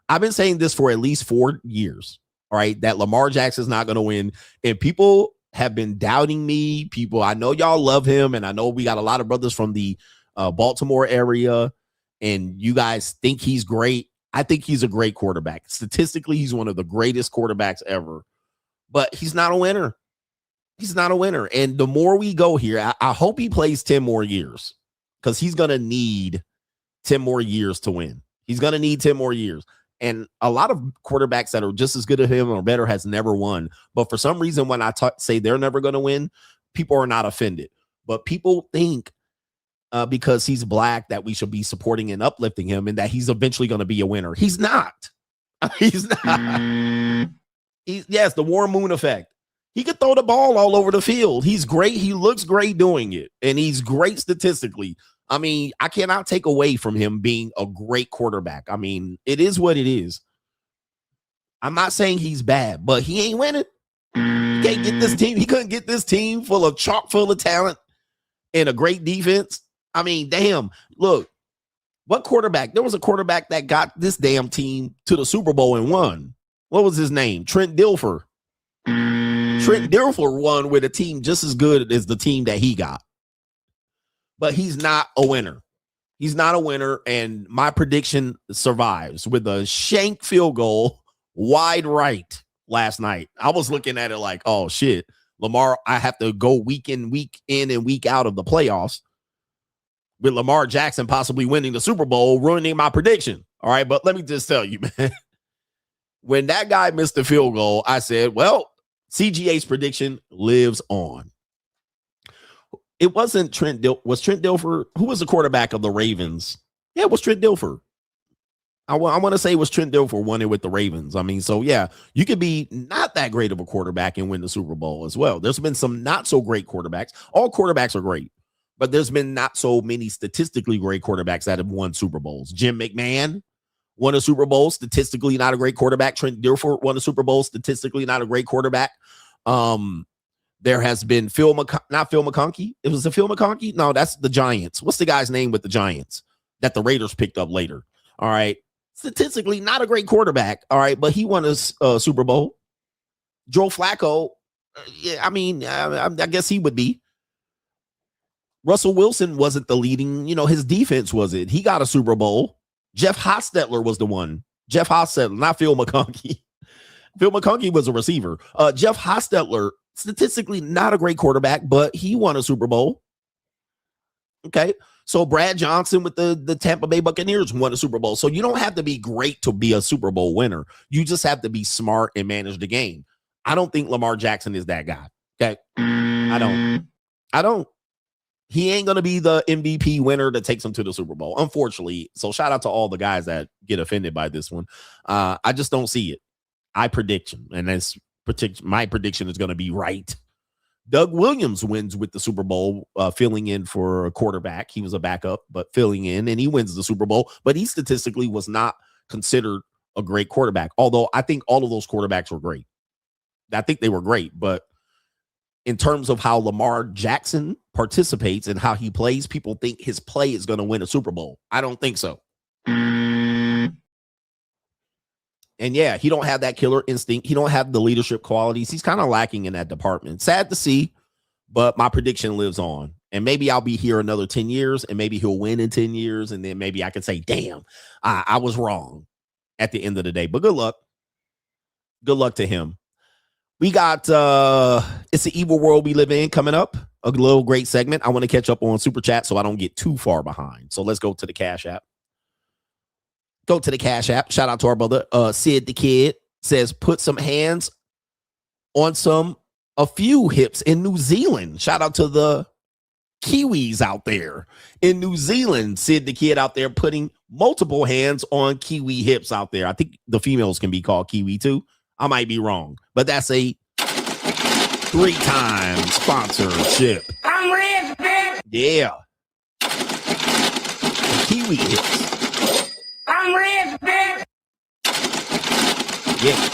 I've been saying this for at least 4 years. All right, that Lamar Jackson's not going to win. And people have been doubting me. I know y'all love him. And I know we got a lot of brothers from the Baltimore area. And you guys think he's great. I think he's a great quarterback. Statistically, he's one of the greatest quarterbacks ever. But he's not a winner. He's not a winner. And the more we go here, I hope he plays 10 more years. Because he's going to need 10 more years to win. He's going to need 10 more years. And a lot of quarterbacks that are just as good as him or better has never won. But for some reason, when I say they're never going to win, people are not offended. But people think because he's black that we should be supporting and uplifting him and that he's eventually going to be a winner. He's not. He's not. Yes, the Warren Moon effect. He could throw the ball all over the field. He's great. He looks great doing it. And he's great statistically. I mean, I cannot take away from him being a great quarterback. I mean, it is what it is. I'm not saying he's bad, but he ain't winning. He can't get this team. He couldn't get this team chock full of talent and a great defense. I mean, damn. Look, what quarterback? There was a quarterback that got this damn team to the Super Bowl and won. What was his name? Trent Dilfer. Trent Dilfer won with a team just as good as the team that he got. But he's not a winner. He's not a winner, and my prediction survives with a shank field goal wide right last night. I was looking at it like, oh, shit. Lamar, I have to go week in and week out of the playoffs with Lamar Jackson possibly winning the Super Bowl, ruining my prediction. All right, but let me just tell you, man. When that guy missed the field goal, I said, well, CGA's prediction lives on. It wasn't Trent Dilfer. Who was the quarterback of the Ravens? Yeah, it was Trent Dilfer. I want to say it was Trent Dilfer won it with the Ravens. I mean, so yeah, you could be not that great of a quarterback and win the Super Bowl as well. There's been some not so great quarterbacks. All quarterbacks are great, but there's been not so many statistically great quarterbacks that have won Super Bowls. Jim McMahon won a Super Bowl, statistically not a great quarterback. Trent Dilfer won a Super Bowl, statistically not a great quarterback. There has been not Phil McConkey. It was the Phil McConkey. No, that's the Giants. What's the guy's name with the Giants that the Raiders picked up later? All right. Statistically, not a great quarterback. All right. But he won a Super Bowl. Joe Flacco. Yeah, I mean, I guess he would be. Russell Wilson wasn't the leading, his defense was it. He got a Super Bowl. Jeff Hostetler was the one. Jeff Hostetler, not Phil McConkey. Phil McConkey was a receiver. Jeff Hostetler, statistically not a great quarterback, but he won a Super Bowl. Okay. So Brad Johnson with the Tampa Bay Buccaneers won a Super Bowl. So you don't have to be great to be a Super Bowl winner. You just have to be smart and manage the game. I don't think Lamar Jackson is that guy. Okay. I don't. He ain't going to be the MVP winner that takes him to the Super Bowl, unfortunately. So shout out to all the guys that get offended by this one. I just don't see it. My prediction is going to be right. Doug Williams wins with the Super Bowl, filling in for a quarterback. He was a backup, but filling in, and he wins the Super Bowl. But he statistically was not considered a great quarterback, although I think all of those quarterbacks were great. I think they were great, but in terms of how Lamar Jackson participates and how he plays, people think his play is going to win a Super Bowl. I don't think so. And yeah, he don't have that killer instinct. He don't have the leadership qualities. He's kind of lacking in that department. Sad to see, but my prediction lives on. And maybe I'll be here another 10 years, and maybe he'll win in 10 years. And then maybe I could say, damn, I was wrong at the end of the day. But good luck. Good luck to him. We got It's the Evil World We Live In coming up. A little great segment. I want to catch up on Super Chat so I don't get too far behind. So let's go to the Cash App. Go to the Cash App. Shout out to our brother Sid the Kid. Says, put some hands on a few hips in New Zealand. Shout out to the Kiwis out there in New Zealand. Sid the Kid out there putting multiple hands on Kiwi hips out there. I think the females can be called Kiwi too. I might be wrong, but that's a 3-time sponsorship. I'm rich, bitch. Yeah. The Kiwi hips. I'm rich, bitch. Yeah.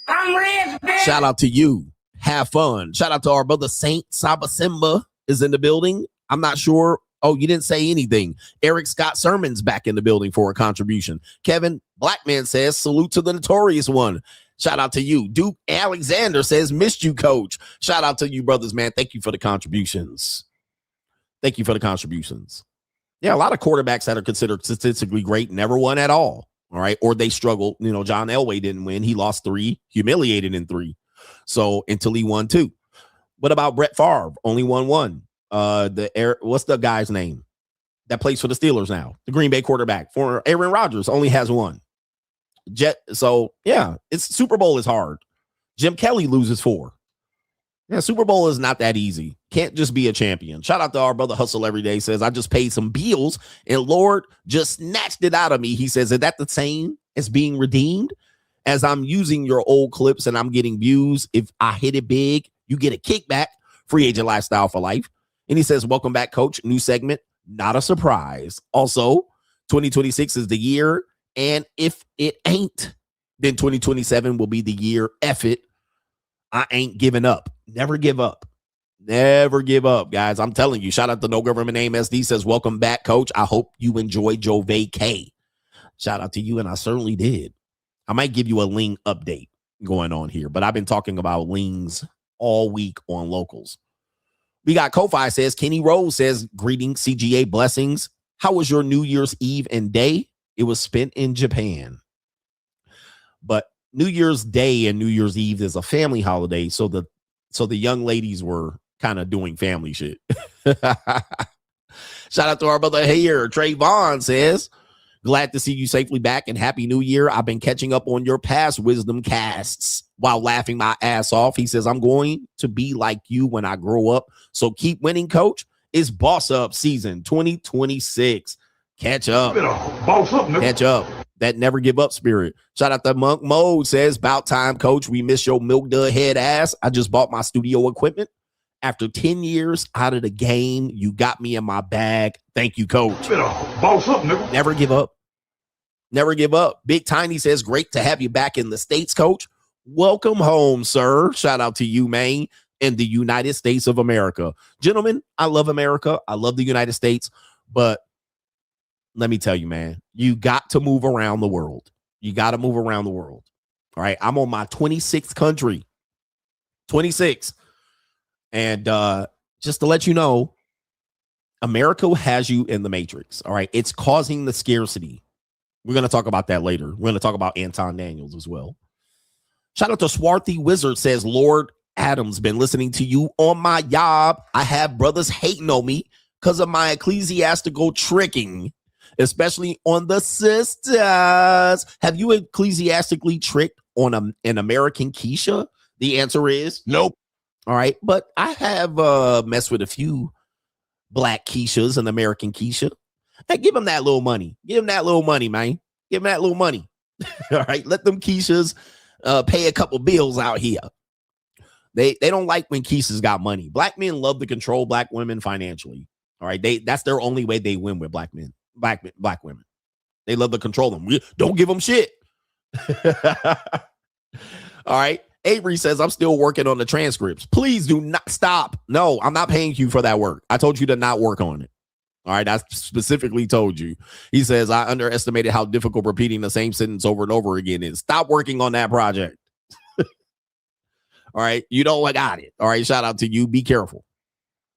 I'm rich, bitch. Shout out to you. Have fun. Shout out to our brother Saint Saba Simba is in the building. I'm not sure. Oh, you didn't say anything. Eric Scott Sermon's back in the building for a contribution. Kevin Blackman says, salute to the Notorious one. Shout out to you. Duke Alexander says, missed you, coach. Shout out to you, brothers, man. Thank you for the contributions. Thank you for the contributions. Yeah, a lot of quarterbacks that are considered statistically great never won at all. All right. Or they struggled. You know, John Elway didn't win. He lost 3, humiliated in 3. So until he won 2. What about Brett Favre? Only won 1. What's the guy's name that plays for the Steelers now? The Green Bay quarterback for Aaron Rodgers only has 1. So yeah, it's Super Bowl is hard. Jim Kelly loses 4. Yeah, Super Bowl is not that easy. Can't just be a champion. Shout out to our brother Hustle Every Day says, I just paid some bills and Lord just snatched it out of me. He says, is that the same as being redeemed? As I'm using your old clips and I'm getting views, if I hit it big, you get a kickback. Free agent lifestyle for life. And he says, welcome back, coach. New segment. Not a surprise. Also, 2026 is the year. And if it ain't, then 2027 will be the year. F it. I ain't giving up. Never give up. Never give up, guys. I'm telling you. Shout out to No Government Name SD says, welcome back, coach. I hope you enjoyed your vacay. Shout out to you. And I certainly did. I might give you a Ling update going on here, but I've been talking about Lings all week on Locals. We got Ko-Fi says, Kenny Rose says, greetings, CGA blessings. How was your New Year's Eve and day? It was spent in Japan. But New Year's Day and New Year's Eve is a family holiday, so the young ladies were kind of doing family shit. Shout out to our brother here. Trayvon says, glad to see you safely back and happy new year. I've been catching up on your past wisdom casts while laughing my ass off. He says, I'm going to be like you when I grow up. So keep winning, coach. It's boss up season 2026. Catch up. Boss up, nigga. Catch up. That never give up spirit. Shout out to Monk Mode says, about time, coach. We miss your milk dud head ass. I just bought my studio equipment. After 10 years out of the game, you got me in my bag. Thank you, coach. Boss up, nigga. Never give up. Never give up. Big Tiny says, great to have you back in the States, coach. Welcome home, sir. Shout out to you, man, in the United States of America. Gentlemen, I love America. I love the United States. But let me tell you, man, you got to move around the world. You got to move around the world. All right. I'm on my 26th country. 26. And just to let you know, America has you in the matrix. All right. It's causing the scarcity. We're going to talk about that later. We're going to talk about Anton Daniels as well. Shout out to Swarthy Wizard says, Lord Adams, been listening to you on my job. I have brothers hating on me because of my ecclesiastical tricking, especially on the sisters. Have you ecclesiastically tricked on an American Keisha? The answer is nope. All right. But I have messed with a few black Keishas and American Keisha. Hey, give them that little money. Give them that little money, man. Give them that little money. All right. Let them Keishas pay a couple bills out here. They don't like when Keishas got money. Black men love to control black women financially. All right. That's their only way they win with black men. Black women. They love to control them. Don't give them shit. All right. Avery says, I'm still working on the transcripts. Please do not stop. No, I'm not paying you for that work. I told you to not work on it. All right. I specifically told you. He says, I underestimated how difficult repeating the same sentence over and over again is. Stop working on that project. All right. You know I got it. All right. Shout out to you. Be careful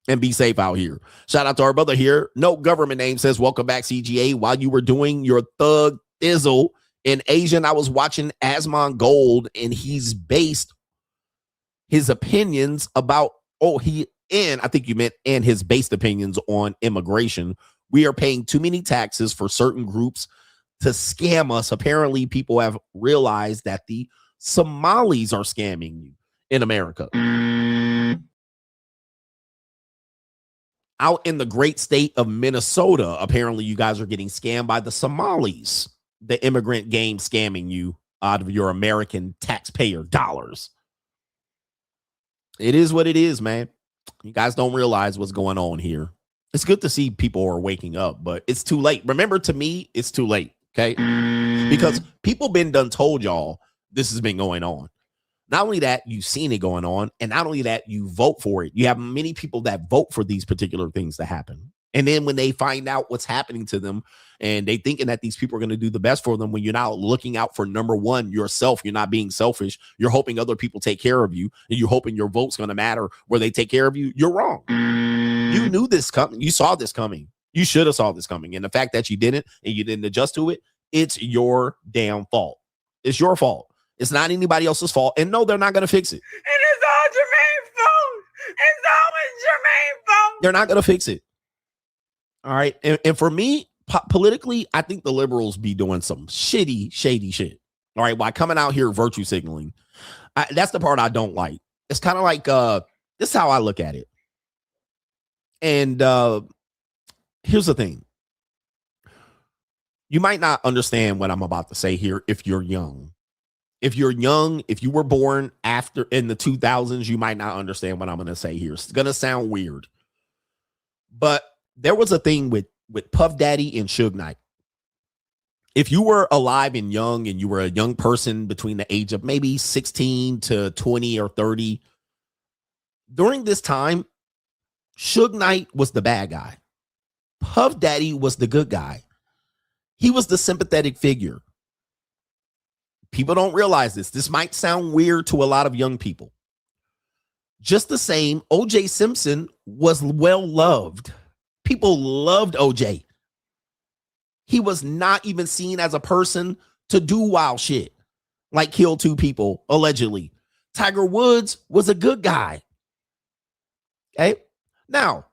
and be safe out here. Shout out to our brother here. No government name says, welcome back, CGA. While you were doing your thug thizzle in Asian, I was watching Asmon Gold, and he's based his opinions about, I think you meant, and his based opinions on immigration. We are paying too many taxes for certain groups to scam us. Apparently, people have realized that the Somalis are scamming you in America. Out in the great state of Minnesota, apparently you guys are getting scammed by the Somalis, the immigrant game scamming you out of your American taxpayer dollars. It is what it is, man. You guys don't realize what's going on here. It's good to see people are waking up, but it's too late. Remember, to me, it's too late, okay? Because people been done told y'all this has been going on. Not only that, you've seen it going on, and not only that, you vote for it. You have many people that vote for these particular things to happen. And then when they find out what's happening to them and they thinking that these people are going to do the best for them, when you're not looking out for number one, yourself, you're not being selfish. You're hoping other people take care of you, and you're hoping your vote's going to matter where they take care of you. You're wrong. You knew this coming. You saw this coming. You should have saw this coming. And the fact that you didn't and you didn't adjust to it, it's your damn fault. It's your fault. It's not anybody else's fault. And no, they're not going to fix it. And it's all Jermaine's fault. It's always Jermaine's fault. They're not going to fix it. All right. And for me, politically, I think the liberals be doing some shady shit. All right. While coming out here virtue signaling. That's the part I don't like. It's kind of like, this is how I look at it. And here's the thing. You might not understand what I'm about to say here if you're young. If you're young, if you were born after in the 2000s, you might not understand what I'm going to say here. It's going to sound weird. But there was a thing with Puff Daddy and Suge Knight. If you were alive and young and you were a young person between the age of maybe 16 to 20 or 30, during this time, Suge Knight was the bad guy. Puff Daddy was the good guy. He was the sympathetic figure. People don't realize this. This might sound weird to a lot of young people. Just the same, O.J. Simpson was well loved. People loved O.J. He was not even seen as a person to do wild shit, like kill two people, allegedly. Tiger Woods was a good guy. Okay? Now,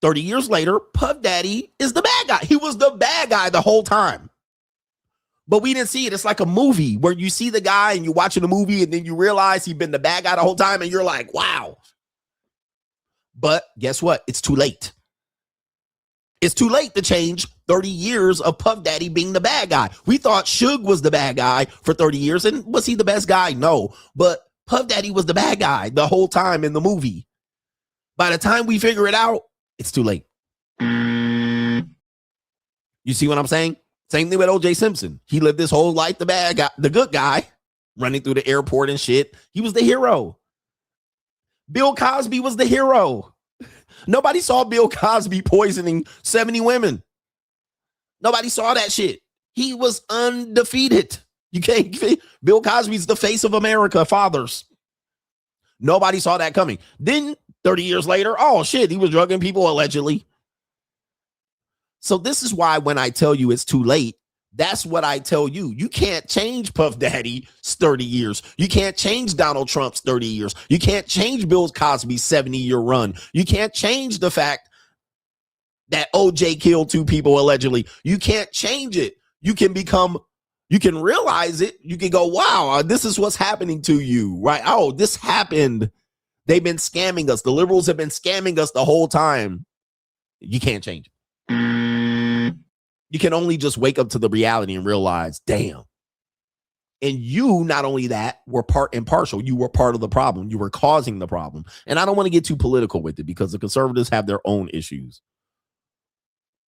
30 years later, Puff Daddy is the bad guy. He was the bad guy the whole time. But we didn't see it. It's like a movie where you see the guy and you're watching the movie and then you realize he's been the bad guy the whole time and you're like, wow. But guess what? It's too late. It's too late to change 30 years of Puff Daddy being the bad guy. We thought Suge was the bad guy for 30 years. And was he the best guy? No. But Puff Daddy was the bad guy the whole time in the movie. By the time we figure it out, it's too late. You see what I'm saying? Same thing with O.J. Simpson. He lived his whole life the bad guy, the good guy, running through the airport and shit. He was the hero. Bill Cosby was the hero. Nobody saw Bill Cosby poisoning 70 women. Nobody saw that shit. He was undefeated. You can't. Bill Cosby's the face of America, fathers. Nobody saw that coming. Then 30 years later, oh shit, he was drugging people allegedly. So this is why when I tell you it's too late, that's what I tell you. You can't change Puff Daddy's 30 years. You can't change Donald Trump's 30 years. You can't change Bill Cosby's 70-year run. You can't change the fact that OJ killed two people allegedly. You can't change it. You can realize it. You can go, wow, this is what's happening to you, right? Oh, this happened. They've been scamming us. The liberals have been scamming us the whole time. You can't change it. You can only just wake up to the reality and realize, damn. And you, not only that, were part and partial. You were part of the problem. You were causing the problem. And I don't want to get too political with it because the conservatives have their own issues.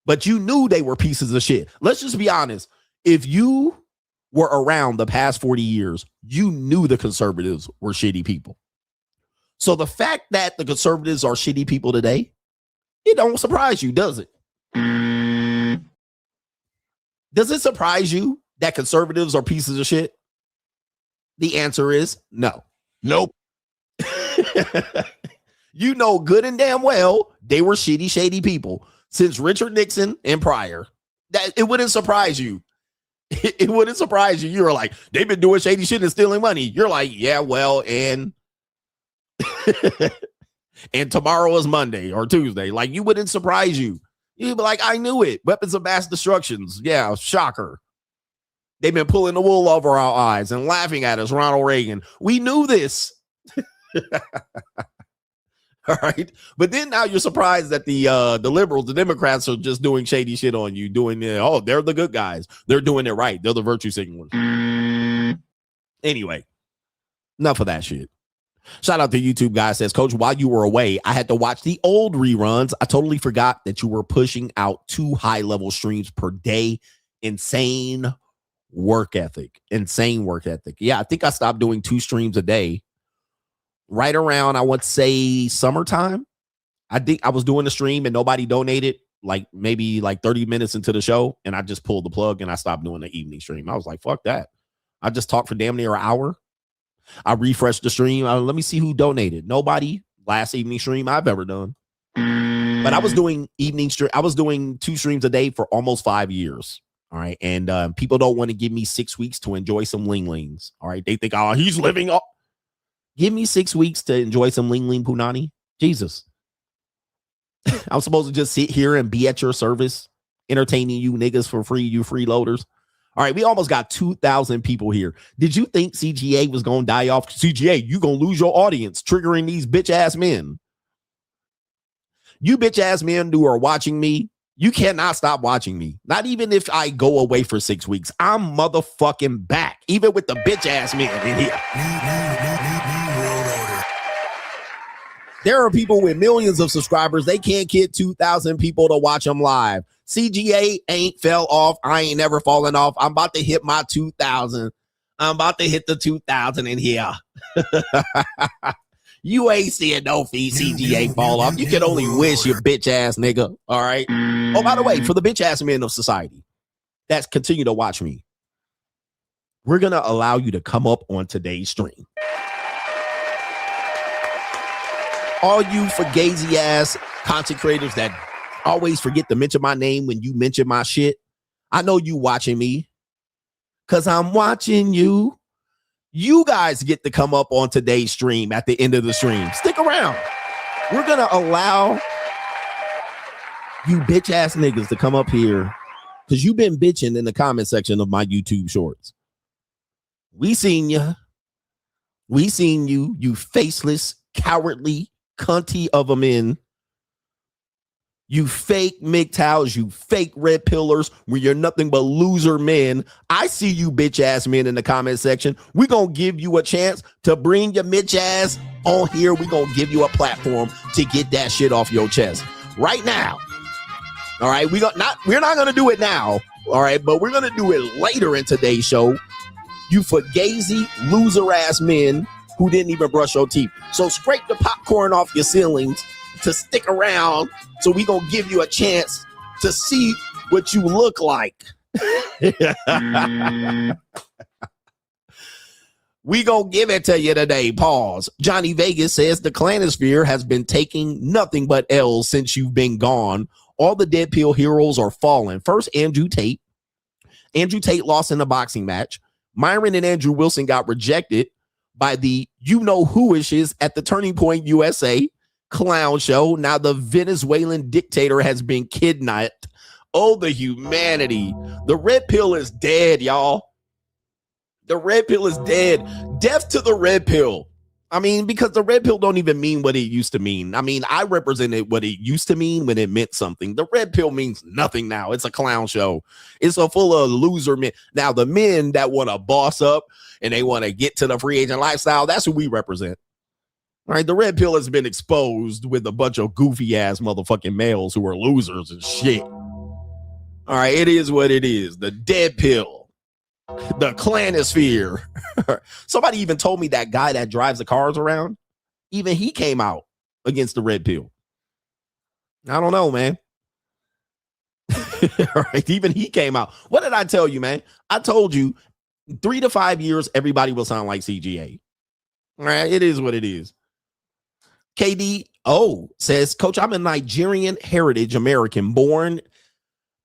But you knew they were pieces of shit. Let's just be honest. If you were around the past 40 years, you knew the conservatives were shitty people. So the fact that the conservatives are shitty people today, it don't surprise you, does it? Does it surprise you that conservatives are pieces of shit? The answer is no. Nope. You know good and damn well they were shady people since Richard Nixon and prior. That it wouldn't surprise you. It wouldn't surprise you. You're like, they've been doing shady shit and stealing money. You're like, yeah, well, and and tomorrow is Monday or Tuesday. Like, you wouldn't surprise you. You'd be like, I knew it. Weapons of mass destructions. Yeah, shocker. They've been pulling the wool over our eyes and laughing at us, Ronald Reagan. We knew this. All right. But then now you're surprised that the liberals, the Democrats are just doing shady shit on you, doing it. Oh, they're the good guys. They're doing it right. They're the virtue signalers. Anyway, enough of that shit. Shout out to YouTube guy says, Coach, while you were away, I had to watch the old reruns. I totally forgot that you were pushing out 2 high-level streams per day. Insane work ethic. Yeah, I think I stopped doing 2 streams a day right around, I would say, summertime. I think I was doing the stream and nobody donated, like maybe like 30 minutes into the show, and I just pulled the plug and I stopped doing the evening stream. I was like, fuck that. I just talked for damn near an hour. I refreshed the stream. Let me see who donated. Nobody. Last evening stream I've ever done. But I was doing evening stream. I was doing 2 streams a day for almost 5 years. All right. And people don't want to give me 6 weeks to enjoy some ling-lings. All right. They think, oh, he's living up. Give me 6 weeks to enjoy some ling-ling punani. Jesus. I'm supposed to just sit here and be at your service, entertaining you niggas for free, you freeloaders. All right, we almost got 2,000 people here. Did you think CGA was going to die off? CGA, you going to lose your audience, triggering these bitch-ass men. You bitch-ass men who are watching me, you cannot stop watching me. Not even if I go away for 6 weeks. I'm motherfucking back, even with the bitch-ass men in here. There are people with millions of subscribers. They can't get 2,000 people to watch them live. CGA ain't fell off. I ain't never fallen off. I'm about to hit my 2,000. I'm about to hit the 2,000 in here. You ain't seeing no fee CGA fall off. You can only wish, you bitch ass nigga. All right. Oh, by the way, for the bitch ass men of society that continue to watch me, we're going to allow you to come up on today's stream. All you fugazi ass content creators that always forget to mention my name when you mention my shit. I know you watching me because I'm watching you. You guys get to come up on today's stream at the end of the stream. Stick around. We're going to allow you bitch ass niggas to come up here because you've been bitching in the comment section of my YouTube shorts. We seen you. We seen you, you faceless, cowardly, cunty of a men. You fake MGTOWs, you fake red pillars, where you're nothing but loser men. I see you bitch ass men in the comment section. We're going to give you a chance to bring your bitch ass on here. We're going to give you a platform to get that shit off your chest right now. All right. We're not going to do it now. All right. But we're going to do it later in today's show. You fugazi loser ass men who didn't even brush your teeth. So scrape the popcorn off your ceilings to stick around. So we gonna give you a chance to see what you look like. We gonna give it to you today. Pause. Johnny Vegas says the Clanosphere has been taking nothing but L's since you've been gone. All the dead pill heroes are falling. First, Andrew Tate. Andrew Tate lost in the boxing match. Myron and Andrew Wilson got rejected by the you-know-who-ishes at the Turning Point USA clown show. Now the Venezuelan dictator has been kidnapped. Oh, the humanity. The red pill is dead, y'all. The red pill is dead. Death to the red pill. I mean, because the red pill don't even mean what it used to mean. I mean, I represented what it used to mean when it meant something. The red pill means nothing now. It's a clown show. It's a full of loser men. Now, the men that want to boss up and they want to get to the free agent lifestyle, that's who we represent. All right, the red pill has been exposed with a bunch of goofy ass motherfucking males who are losers and shit. All right, it is what it is. The dead pill, the Clanosphere. Somebody even told me that guy that drives the cars around, even he came out against the red pill. I don't know, man. All right, even he came out. What did I tell you, man? I told you 3 to 5 years, everybody will sound like CGA. All right, it is what it is. KDO says, Coach, I'm a Nigerian heritage American born,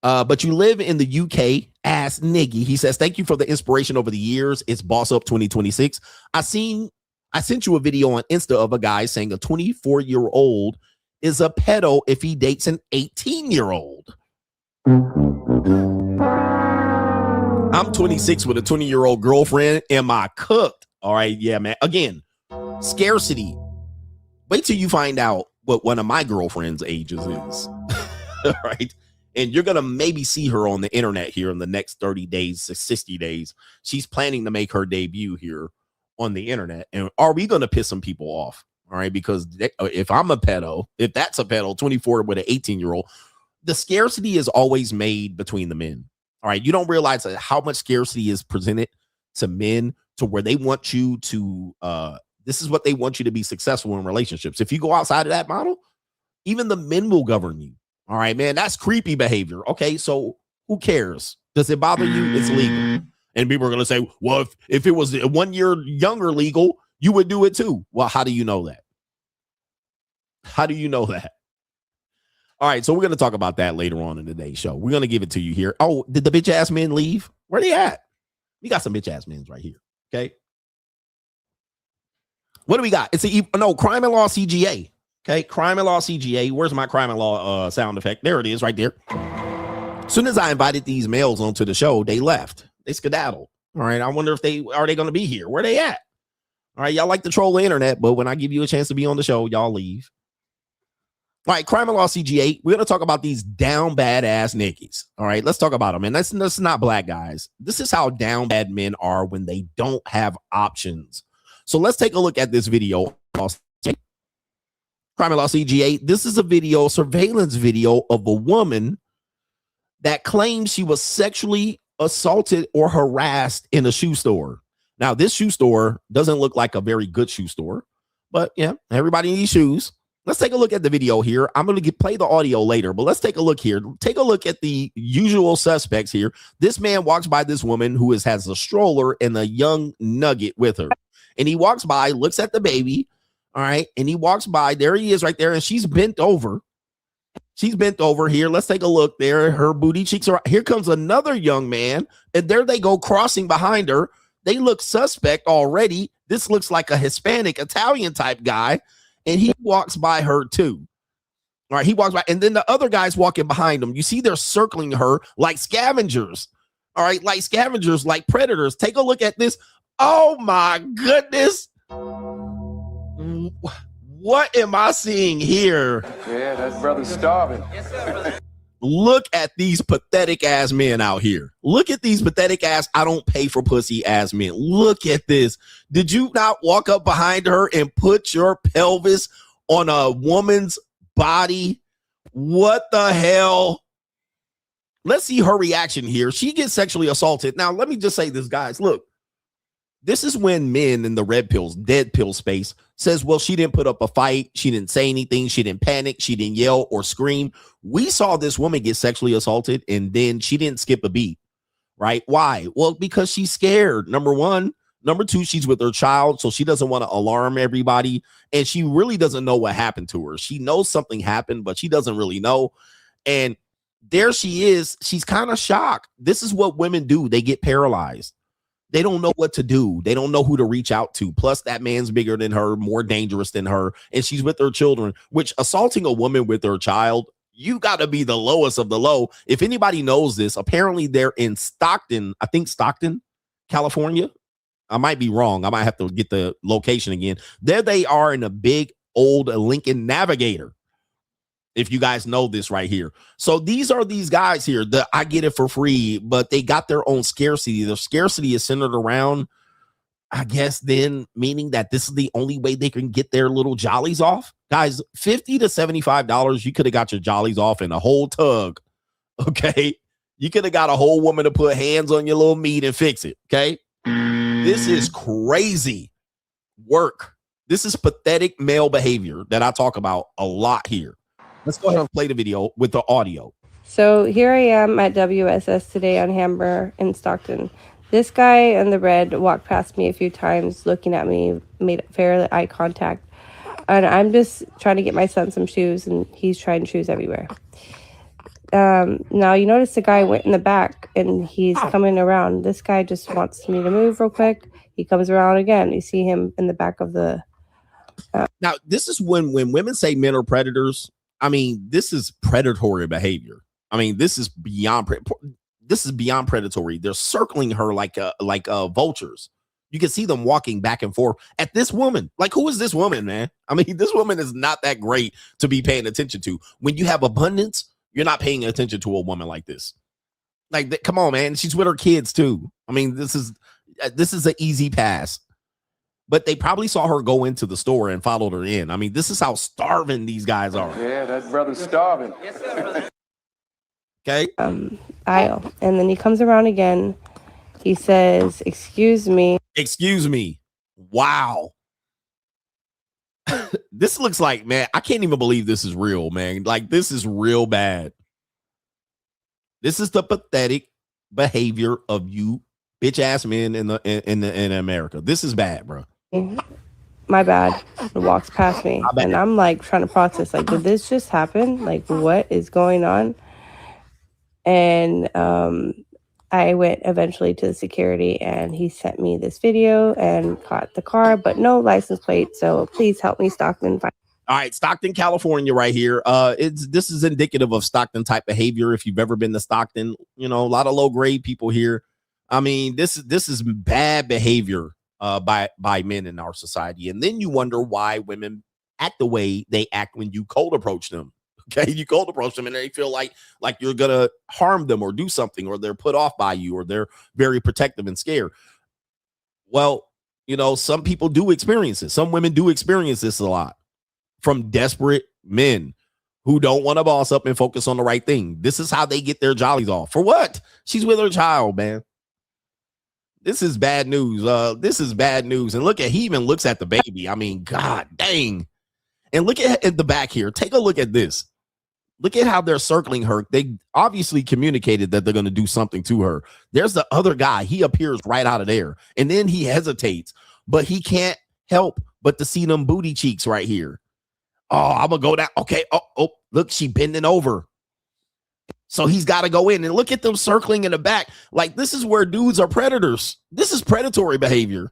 but you live in the UK. Ass niggy. He says, thank you for the inspiration over the years. It's Boss Up 2026. I sent you a video on Insta of a guy saying a 24-year-old is a pedo if he dates an 18-year-old. I'm 26 with a 20-year-old girlfriend. Am I cooked? All right, yeah, man. Again, scarcity. Wait till you find out what one of my girlfriend's ages is. All right. And you're going to maybe see her on the internet here in the next 30 days, 60 days. She's planning to make her debut here on the internet. And are we going to piss some people off? All right. Because if I'm a pedo, if that's a pedo, 24 with an 18-year-old, the scarcity is always made between the men. All right. You don't realize how much scarcity is presented to men to where they want you to, this is what they want you to be successful in relationships. If you go outside of that model, even the men will govern you. All right, man, that's creepy behavior. Okay, so who cares? Does it bother you? It's legal. And people are going to say, well, if it was 1 year younger legal, you would do it too. Well, how do you know that? How do you know that? All right, so we're going to talk about that later on in today's show. We're going to give it to you here. Oh, did the bitch ass men leave? Where they at? We got some bitch ass men right here. Okay. What do we got? It's crime and law CGA. Okay, crime and law CGA. Where's my crime and law sound effect? There it is right there. As soon as I invited these males onto the show, they left. They skedaddled. All right, I wonder if they going to be here. Where they at? All right, y'all like to troll the internet, but when I give you a chance to be on the show, y'all leave. All right, crime and law CGA. We're going to talk about these down badass niggas. All right, let's talk about them. And that's not black guys. This is how down bad men are when they don't have options. So let's take a look at this video. Crime and Law CGA. This is a video, surveillance video of a woman that claims she was sexually assaulted or harassed in a shoe store. Now, this shoe store doesn't look like a very good shoe store, but yeah, everybody needs shoes. Let's take a look at the video here. I'm going to play the audio later, but let's take a look here. Take a look at the usual suspects here. This man walks by this woman who has a stroller and a young nugget with her. And he walks by, looks at the baby. All right. And he walks by. There he is right there. And she's bent over. She's bent over here. Let's take a look there. Her booty cheeks are. Here comes another young man. And there they go crossing behind her. They look suspect already. This looks like a Hispanic, Italian type guy. And he walks by her too. All right. He walks by. And then the other guy's walking behind him. You see, they're circling her like scavengers. All right. Like scavengers, like predators. Take a look at this. Oh, my goodness. What am I seeing here? Yeah, that brother's starving. Look at these pathetic ass men out here. Look at these pathetic ass, I don't pay for pussy ass men. Look at this. Did you not walk up behind her and put your pelvis on a woman's body? What the hell? Let's see her reaction here. She gets sexually assaulted. Now, let me just say this, guys. Look. This is when men in the dead pill space says, well, she didn't put up a fight. She didn't say anything. She didn't panic. She didn't yell or scream. We saw this woman get sexually assaulted and then she didn't skip a beat, right? Why? Well, because she's scared. Number one. Number two, she's with her child, so she doesn't want to alarm everybody. And she really doesn't know what happened to her. She knows something happened, but she doesn't really know. And there she is. She's kind of shocked. This is what women do. They get paralyzed. They don't know what to do. They don't know who to reach out to. Plus, that man's bigger than her, more dangerous than her, and she's with her children, which assaulting a woman with her child, you got to be the lowest of the low. If anybody knows this, apparently they're in Stockton, I think Stockton, California. I might be wrong. I might have to get the location again. There they are in a big old Lincoln Navigator. If you guys know this right here. So these are these guys here that I get it for free, but they got their own scarcity. Their scarcity is centered around, I guess, then meaning that this is the only way they can get their little jollies off. Guys, $50 to $75, you could have got your jollies off in a whole tug. Okay. You could have got a whole woman to put hands on your little meat and fix it. Okay. This is crazy work. This is pathetic male behavior that I talk about a lot here. Let's go ahead and play the video with the audio. So here I am at WSS today on Hamburg in Stockton. This guy in the red walked past me a few times, looking at me, made fair eye contact. And I'm just trying to get my son some shoes, and he's trying shoes everywhere. Now, you notice the guy went in the back, and he's coming around. This guy just wants me to move real quick. He comes around again. You see him in the back of the... Now, this is when women say men are predators. I mean, this is predatory behavior. I mean, this is beyond. this is beyond predatory. They're circling her like vultures. You can see them walking back and forth at this woman. Like, who is this woman, man? I mean, this woman is not that great to be paying attention to. When you have abundance, you're not paying attention to a woman like this. Like, come on, man. She's with her kids too. I mean, this is an easy pass. But they probably saw her go into the store and followed her in. I mean, this is how starving these guys are. Yeah, that brother's starving. Yes, sir, brother. Okay. Aisle. And then he comes around again. He says, excuse me. Excuse me. Wow. This looks like, man, I can't even believe this is real, man. Like, this is real bad. This is the pathetic behavior of you bitch ass men in America. This is bad, bro. My bad. It walks past me. And I'm like trying to process, like, did this just happen? Like, what is going on? And I went eventually to the security and he sent me this video and caught the car, but no license plate. So please help me, Stockton. All right, Stockton, California, right here. This is indicative of Stockton type behavior. If you've ever been to Stockton, you know, a lot of low grade people here. I mean, this is bad behavior by men in our society. And then you wonder why women act the way they act when you cold approach them. Okay, you cold approach them and they feel like you're gonna harm them or do something, or they're put off by you, or they're very protective and scared. Well, you know, some people do experience this. Some women do experience this a lot from desperate men who don't want to boss up and focus on the right thing. This is how they get their jollies off. For what? She's with her child, man. This is bad news. This is bad news. And look he even looks at the baby. I mean, God dang. And look at the back here. Take a look at this. Look at how they're circling her. They obviously communicated that they're going to do something to her. There's the other guy. He appears right out of there. And then he hesitates, but he can't help but to see them booty cheeks right here. Oh, I'm going to go down. Okay. Oh, look, she bending over. So he's got to go in and look at them circling in the back. Like, this is where dudes are predators. This is predatory behavior.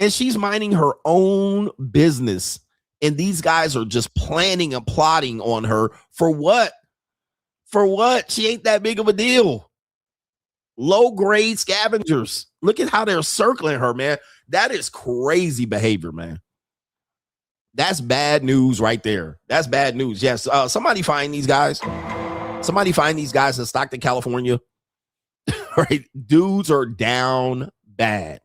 And she's minding her own business. And these guys are just planning and plotting on her for what? For what? She ain't that big of a deal. Low grade scavengers. Look at how they're circling her, man. That is crazy behavior, man. That's bad news right there. That's bad news. Yes. Somebody find these guys. Somebody find these guys in Stockton, California. Right? Dudes are down bad.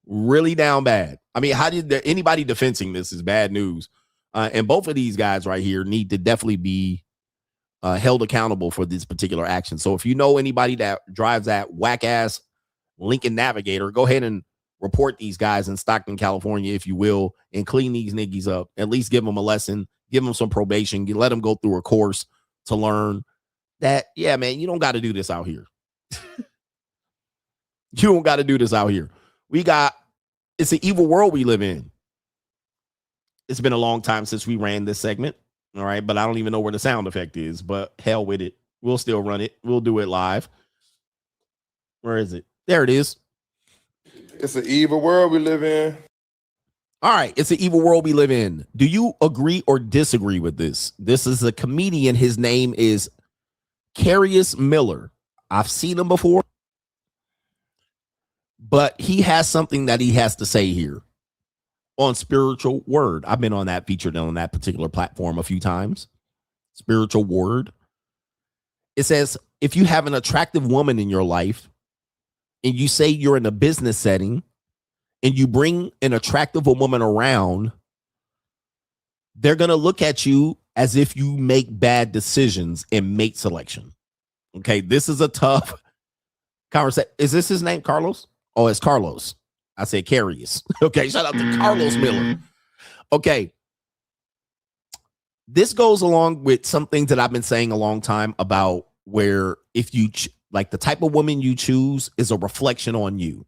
Really down bad. I mean, how did anybody defending this is bad news. And both of these guys right here need to definitely be held accountable for this particular action. So if you know anybody that drives that whack ass Lincoln Navigator, go ahead and report these guys in Stockton, California, if you will, and clean these niggas up. At least give them a lesson, give them some probation, let them go through a course to learn that, yeah, man, you don't got to do this out here. You don't got to do this out here. It's an evil world we live in. It's been a long time since we ran this segment. All right. But I don't even know where the sound effect is, but hell with it. We'll still run it. We'll do it live. Where is it? There it is. It's an evil world we live in. All right. It's an evil world we live in. Do you agree or disagree with this? This is a comedian. His name is Carius Miller. I've seen him before. But he has something that he has to say here on Spiritual Word. I've been on that, featured on that particular platform a few times. Spiritual Word. It says, if you have an attractive woman in your life and you say you're in a business setting and you bring an attractive woman around, they're going to look at you as if you make bad decisions in mate selection. Okay, this is a tough conversation. Is this his name, Carlos? Oh, it's Carlos. I said Carius. Okay, shout out to Carlos Miller. Okay. This goes along with some things that I've been saying a long time about where if you like the type of woman you choose is a reflection on you.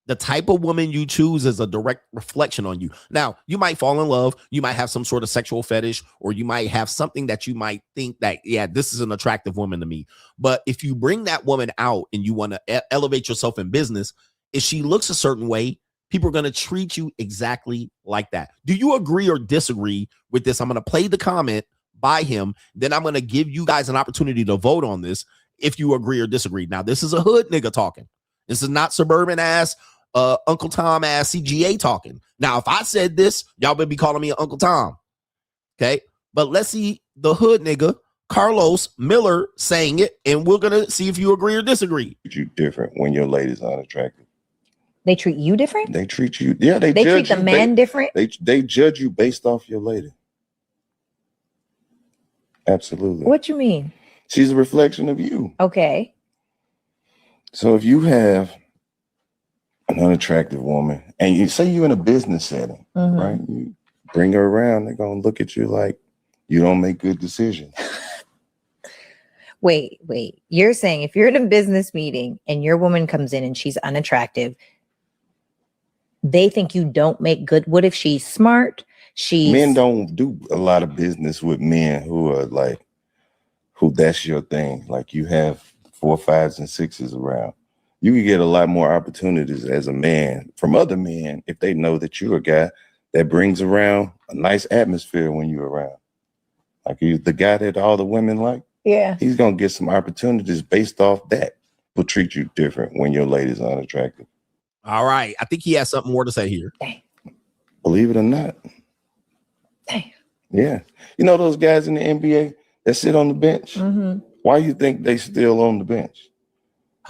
The type of woman you choose is a direct reflection on you. Now, you might fall in love. You might have some sort of sexual fetish, or you might have something that you might think that, yeah, this is an attractive woman to me. But if you bring that woman out and you want to elevate yourself in business, if she looks a certain way, people are going to treat you exactly like that. Do you agree or disagree with this? I'm going to play the comment by him. Then I'm going to give you guys an opportunity to vote on this. if you agree or disagree. Now, this is a hood nigga talking. This is not suburban ass, Uncle Tom ass CGA talking. Now, if I said this, y'all better be calling me Uncle Tom. Okay. But let's see the hood nigga, Carlos Miller, saying it, and we're going to see if you agree or disagree. You different when your lady's unattractive. They treat you different? They treat you, yeah, they treat the man different? They judge you based off your lady. Absolutely. What you mean? She's a reflection of you. Okay. So if you have an unattractive woman and you say you're in a business setting, right? You bring her around, they're going to look at you like you don't make good decisions. Wait. You're saying if you're in a business meeting and your woman comes in and she's unattractive, they think you don't make good. What if she's smart? Men don't do a lot of business with men who are like, who that's your thing. Like you have 4, 5s, and 6s around. You can get a lot more opportunities as a man from other men if they know that you're a guy that brings around a nice atmosphere when you're around. Like you're the guy that all the women like. Yeah. He's going to get some opportunities based off that. Will treat you different when your lady's unattractive. All right. I think he has something more to say here. Dang. Believe it or not. Dang. Yeah. You know those guys in the NBA that sit on the bench? Why you think they still on the bench?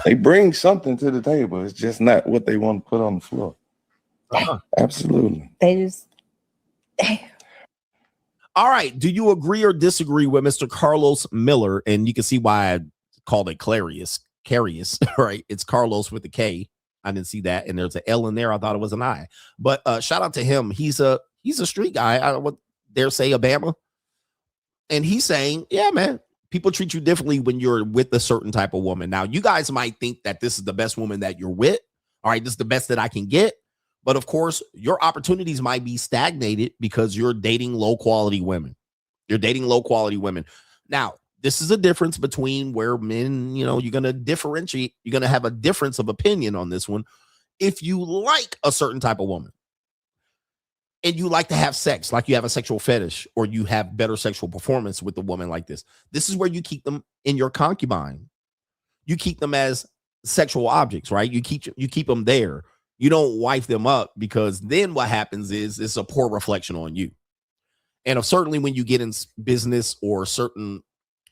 They bring something to the table. It's just not what they want to put on the floor. Absolutely. They just... All right. Do you agree or disagree with Mr. Carlos Miller? And you can see why I called it Carius, right? It's Carlos with a K. I didn't see that. And there's an L in there. I thought it was an I. But shout out to him. He's a street guy. I don't want dare say Obama. And he's saying, yeah, man, people treat you differently when you're with a certain type of woman. Now, you guys might think that this is the best woman that you're with. All right, this is the best that I can get. But of course, your opportunities might be stagnated because you're dating low quality women. You're dating low quality women. Now, this is a difference between where men, you're going to differentiate. You're going to have a difference of opinion on this one. If you like a certain type of woman and you like to have sex, like you have a sexual fetish or you have better sexual performance with a woman like this is where you keep them in your concubine. You keep them as sexual objects, right? You keep them there. You don't wife them up, because then what happens is it's a poor reflection on you. And certainly when you get in business or certain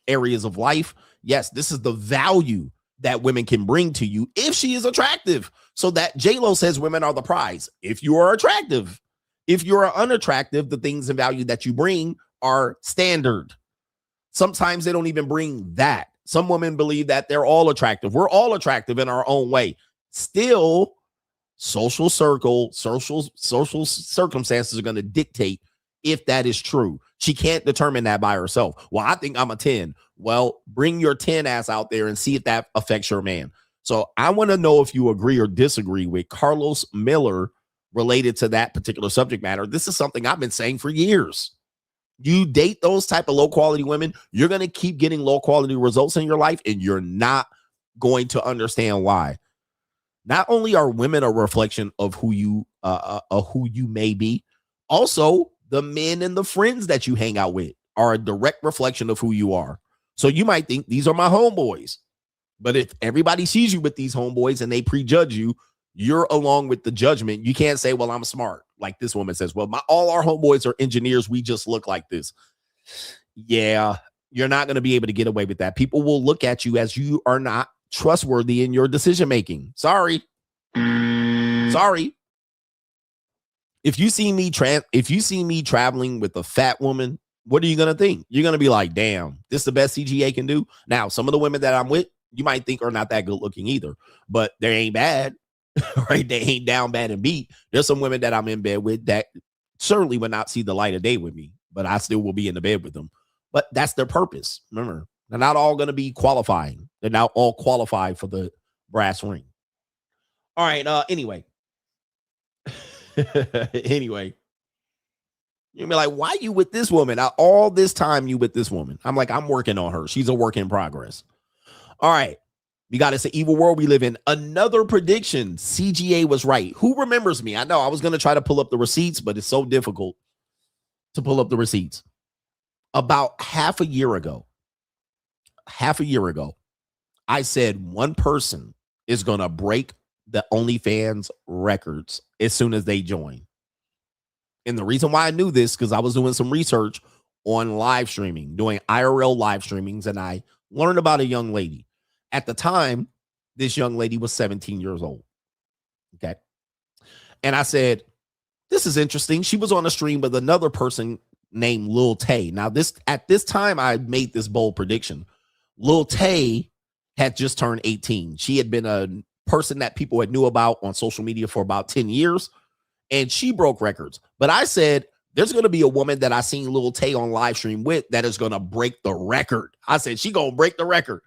areas of life, yes, this is the value that women can bring to you if she is attractive. So that J.Lo says women are the prize. If you are attractive, if you are unattractive, the things and value that you bring are standard. Sometimes they don't even bring that. Some women believe that they're all attractive. We're all attractive in our own way. Still, social circumstances are going to dictate if that is true. She can't determine that by herself. Well, I think I'm a 10. Well, bring your 10 ass out there and see if that affects your man. So I want to know if you agree or disagree with Carlos Miller related to that particular subject matter. This is something I've been saying for years. You date those type of low quality women, you're going to keep getting low quality results in your life, and you're not going to understand why. Not only are women a reflection of who you may be, also the men and the friends that you hang out with are a direct reflection of who you are. So you might think these are my homeboys, but if everybody sees you with these homeboys and they prejudge you, you're along with the judgment. You can't say, well, I'm smart. Like this woman says, well, all our homeboys are engineers. We just look like this. Yeah, you're not going to be able to get away with that. People will look at you as you are not trustworthy in your decision making. Sorry. If you see me traveling with a fat woman, what are you gonna think? You're gonna be like, damn, this is the best CGA can do. Now, some of the women that I'm with, you might think are not that good looking either, but they ain't bad. Right? They ain't down bad and beat. There's some women that I'm in bed with that certainly would not see the light of day with me, but I still will be in the bed with them. But that's their purpose. Remember, they're not all going to be qualifying. They're not all qualified for the brass ring. All right. Anyway, you'll be like, why you with this woman? All this time you with this woman. I'm like, I'm working on her. She's a work in progress. All right. We got it's an evil world we live in. Another prediction. CGA was right. Who remembers me? I know I was going to try to pull up the receipts, but it's so difficult to pull up the receipts. About half a year ago, I said one person is going to break the OnlyFans records as soon as they join. And the reason why I knew this, because I was doing some research on live streaming, doing IRL live streamings, and I learned about a young lady. At the time, this young lady was 17 years old. Okay. And I said, this is interesting. She was on a stream with another person named Lil Tay. Now, at this time, I made this bold prediction. Lil Tay had just turned 18. She had been a person that people had knew about on social media for about 10 years, and she broke records. But I said, there's going to be a woman that I seen Lil Tay on live stream with that is going to break the record. I said, she going to break the record.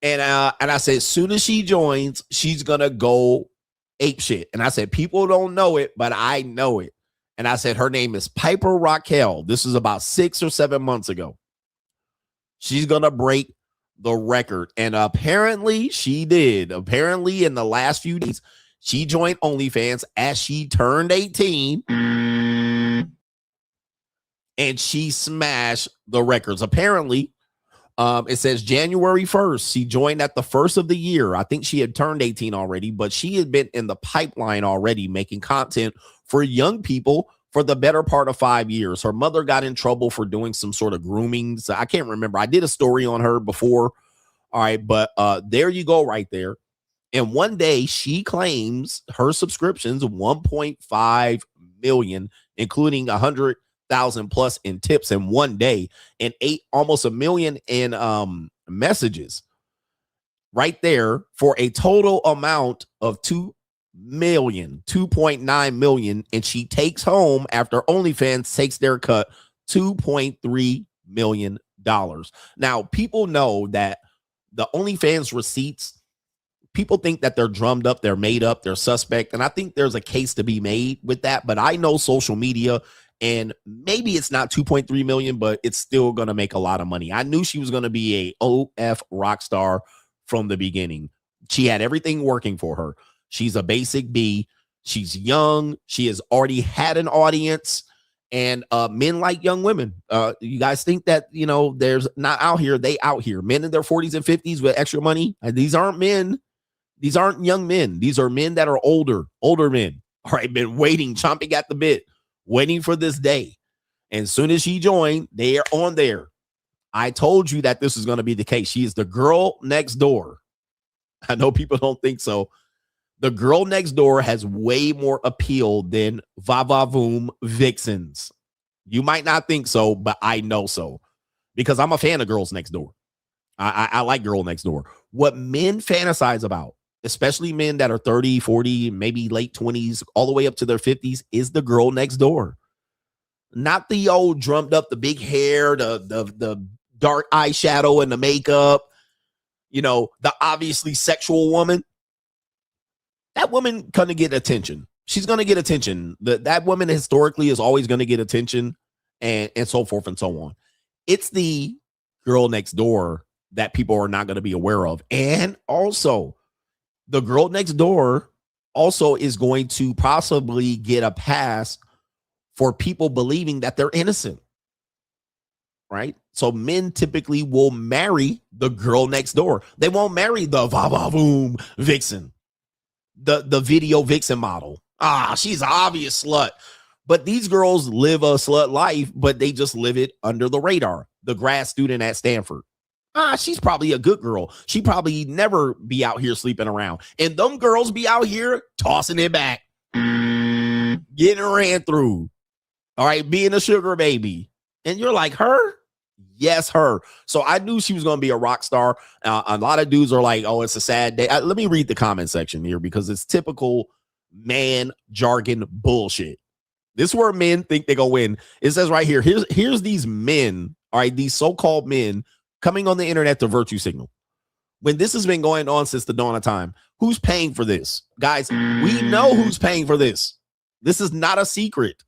And I said, as soon as she joins, she's going to go ape shit. And I said, people don't know it, but I know it. And I said, her name is Piper Rockelle. This is about 6 or 7 months ago. She's going to break the record. And apparently she did. Apparently in the last few days, she joined OnlyFans as she turned 18. And she smashed the records. Apparently, it says January 1st. She joined at the first of the year. I think she had turned 18 already, but she had been in the pipeline already making content for young people for the better part of 5 years. Her mother got in trouble for doing some sort of grooming. So I can't remember. I did a story on her before. All right, but there you go right there. And one day she claims her subscriptions 1.5 million, including 100,000 plus in tips in one day, and almost 1 million in messages right there, for a total amount of 2.9 million. And she takes home, after OnlyFans takes their cut, $2.3 million. Now, people know that the OnlyFans receipts, people think that they're drummed up, they're made up, they're suspect. And I think there's a case to be made with that. But I know social media, and maybe it's not 2.3 million, but it's still going to make a lot of money. I knew she was going to be a OF rock star from the beginning. She had everything working for her. She's a basic B. She's young. She has already had an audience, and men like young women. You guys think that, there's not out here. They out here. Men in their 40s and 50s with extra money. These aren't men. These aren't young men. These are men that are older men. All right, been waiting, chomping at the bit, waiting for this day. And as soon as she joined, they are on there. I told you that this is going to be the case. She is the girl next door. I know people don't think so. The girl next door has way more appeal than va-va-voom vixens. You might not think so, but I know so, because I'm a fan of girls next door. I like girl next door. What men fantasize about, especially men that are 30, 40, maybe late 20s, all the way up to their 50s, is the girl next door. Not the old drummed up, the big hair, the dark eyeshadow and the makeup, the obviously sexual woman. That woman going to get attention. She's going to get attention. That woman historically is always going to get attention, and so forth and so on. It's the girl next door that people are not going to be aware of. And also, the girl next door also is going to possibly get a pass for people believing that they're innocent, right? So men typically will marry the girl next door. They won't marry the va-va-voom vixen, the video vixen model. She's an obvious slut. But these girls live a slut life, but they just live it under the radar. The grad student at Stanford. She's probably a good girl. She probably never be out here sleeping around. And them girls be out here tossing it back, getting ran through. All right, being a sugar baby. And you're like, her? Yes, her. So I knew she was going to be a rock star. A lot of dudes are like, oh, it's a sad day. Let me read the comment section here, because it's typical man jargon bullshit. This is where men think they're going to win. It says right here, here's these men, all right, these so-called men coming on the internet to virtue signal. When this has been going on since the dawn of time, who's paying for this? Guys, we know who's paying for this. This is not a secret.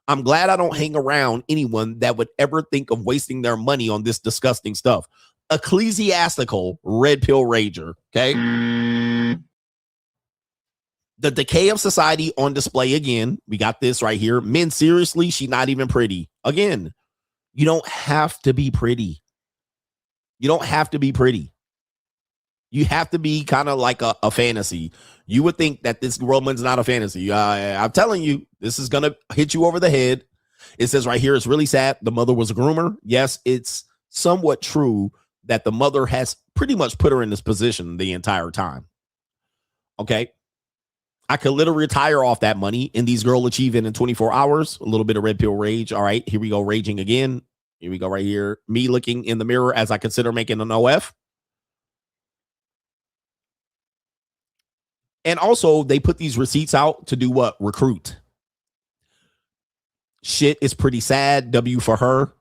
I'm glad I don't hang around anyone that would ever think of wasting their money on this disgusting stuff. Ecclesiastical red pill rager, okay? The decay of society on display again. We got this right here. Men, seriously, she's not even pretty. Again, you don't have to be pretty. You don't have to be pretty. You have to be kind of like a fantasy. You would think that this woman's not a fantasy. I'm telling you, this is going to hit you over the head. It says right here, it's really sad. The mother was a groomer. Yes, it's somewhat true that the mother has pretty much put her in this position the entire time. Okay. I could literally retire off that money and these girls achieve it in 24 hours. A little bit of red pill rage. All right, here we go. Raging again. Here we go right here. Me looking in the mirror as I consider making an OF. And also, they put these receipts out to do what? Recruit. Shit is pretty sad. W for her.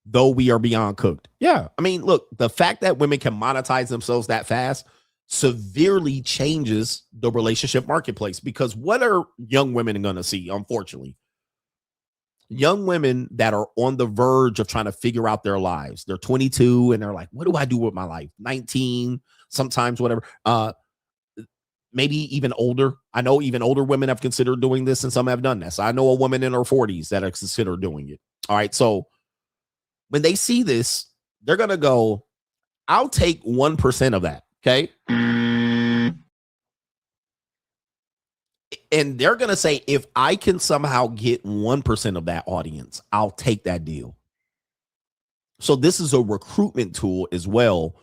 Though we are beyond cooked. Yeah. I mean, look, the fact that women can monetize themselves that fast severely changes the relationship marketplace, because what are young women going to see? Unfortunately, young women that are on the verge of trying to figure out their lives. They're 22 and they're like, what do I do with my life? 19, sometimes whatever. Maybe even older. I know even older women have considered doing this and some have done this. I know a woman in her 40s that have considered doing it. All right. So when they see this, they're going to go, I'll take 1% of that. Okay. And they're going to say, if I can somehow get 1% of that audience, I'll take that deal. So this is a recruitment tool as well.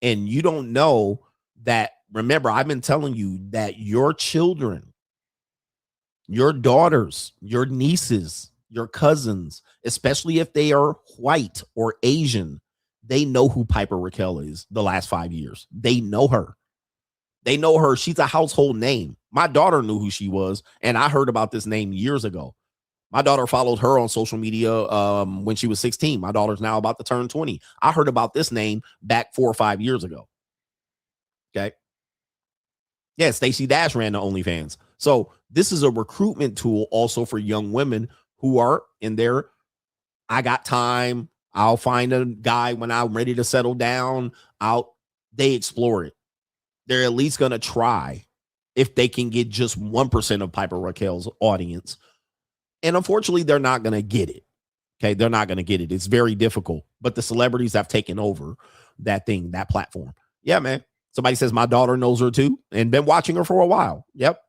And you don't know that. Remember, I've been telling you that your children, your daughters, your nieces, your cousins, especially if they are white or Asian, they know who Piper Raquel is the last 5 years. They know her. They know her. She's a household name. My daughter knew who she was, and I heard about this name years ago. My daughter followed her on social media when she was 16. My daughter's now about to turn 20. I heard about this name back 4 or 5 years ago. Okay. Yeah, Stacey Dash ran the OnlyFans. So this is a recruitment tool also for young women who are in there. I got time. I'll find a guy when I'm ready to settle down. They explore it. They're at least going to try if they can get just 1% of Piper Raquel's audience. And unfortunately, they're not going to get it. Okay, they're not going to get it. It's very difficult. But the celebrities have taken over that thing, that platform. Yeah, man. Somebody says my daughter knows her too and been watching her for a while. Yep.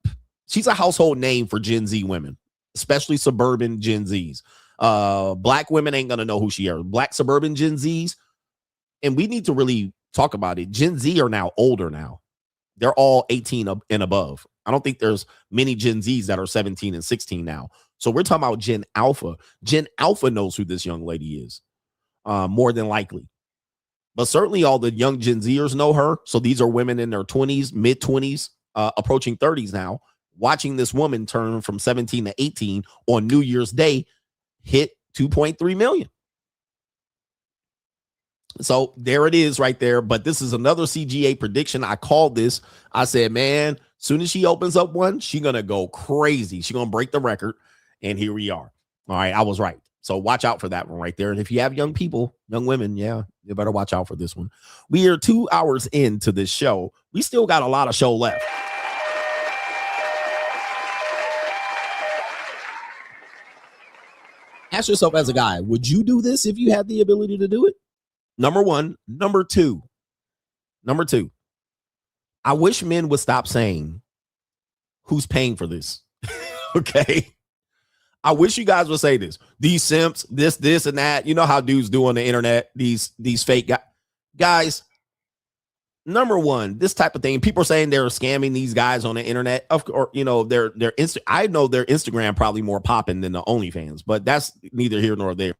She's a household name for Gen Z women, especially suburban Gen Zs. Black women ain't going to know who she is. Black suburban Gen Zs. And we need to really talk about it. Gen Z are now older now. They're all 18 and above. I don't think there's many Gen Zs that are 17 and 16 now. So we're talking about Gen Alpha. Gen Alpha knows who this young lady is, more than likely. But certainly all the young Gen Zers know her. So these are women in their 20s, mid-20s, approaching 30s now, watching this woman turn from 17 to 18 on New Year's Day, hit 2.3 million. So there it is right there. But this is another CGA prediction. I called this. I said, man, soon as she opens up one, she's going to go crazy. She's going to break the record. And here we are. All right. I was right. So watch out for that one right there. And if you have young people, young women, yeah, you better watch out for this one. We are 2 hours into this show. We still got a lot of show left. Ask yourself as a guy, would you do this if you had the ability to do it? Number one. Number two, I wish men would stop saying who's paying for this. Okay. I wish you guys would say this. These simps, this, and that. You know how dudes do on the internet, these fake guys. Number one, this type of thing. People are saying they're scamming these guys on the internet. Or, you know, I know their Instagram probably more popping than the OnlyFans, but that's neither here nor there.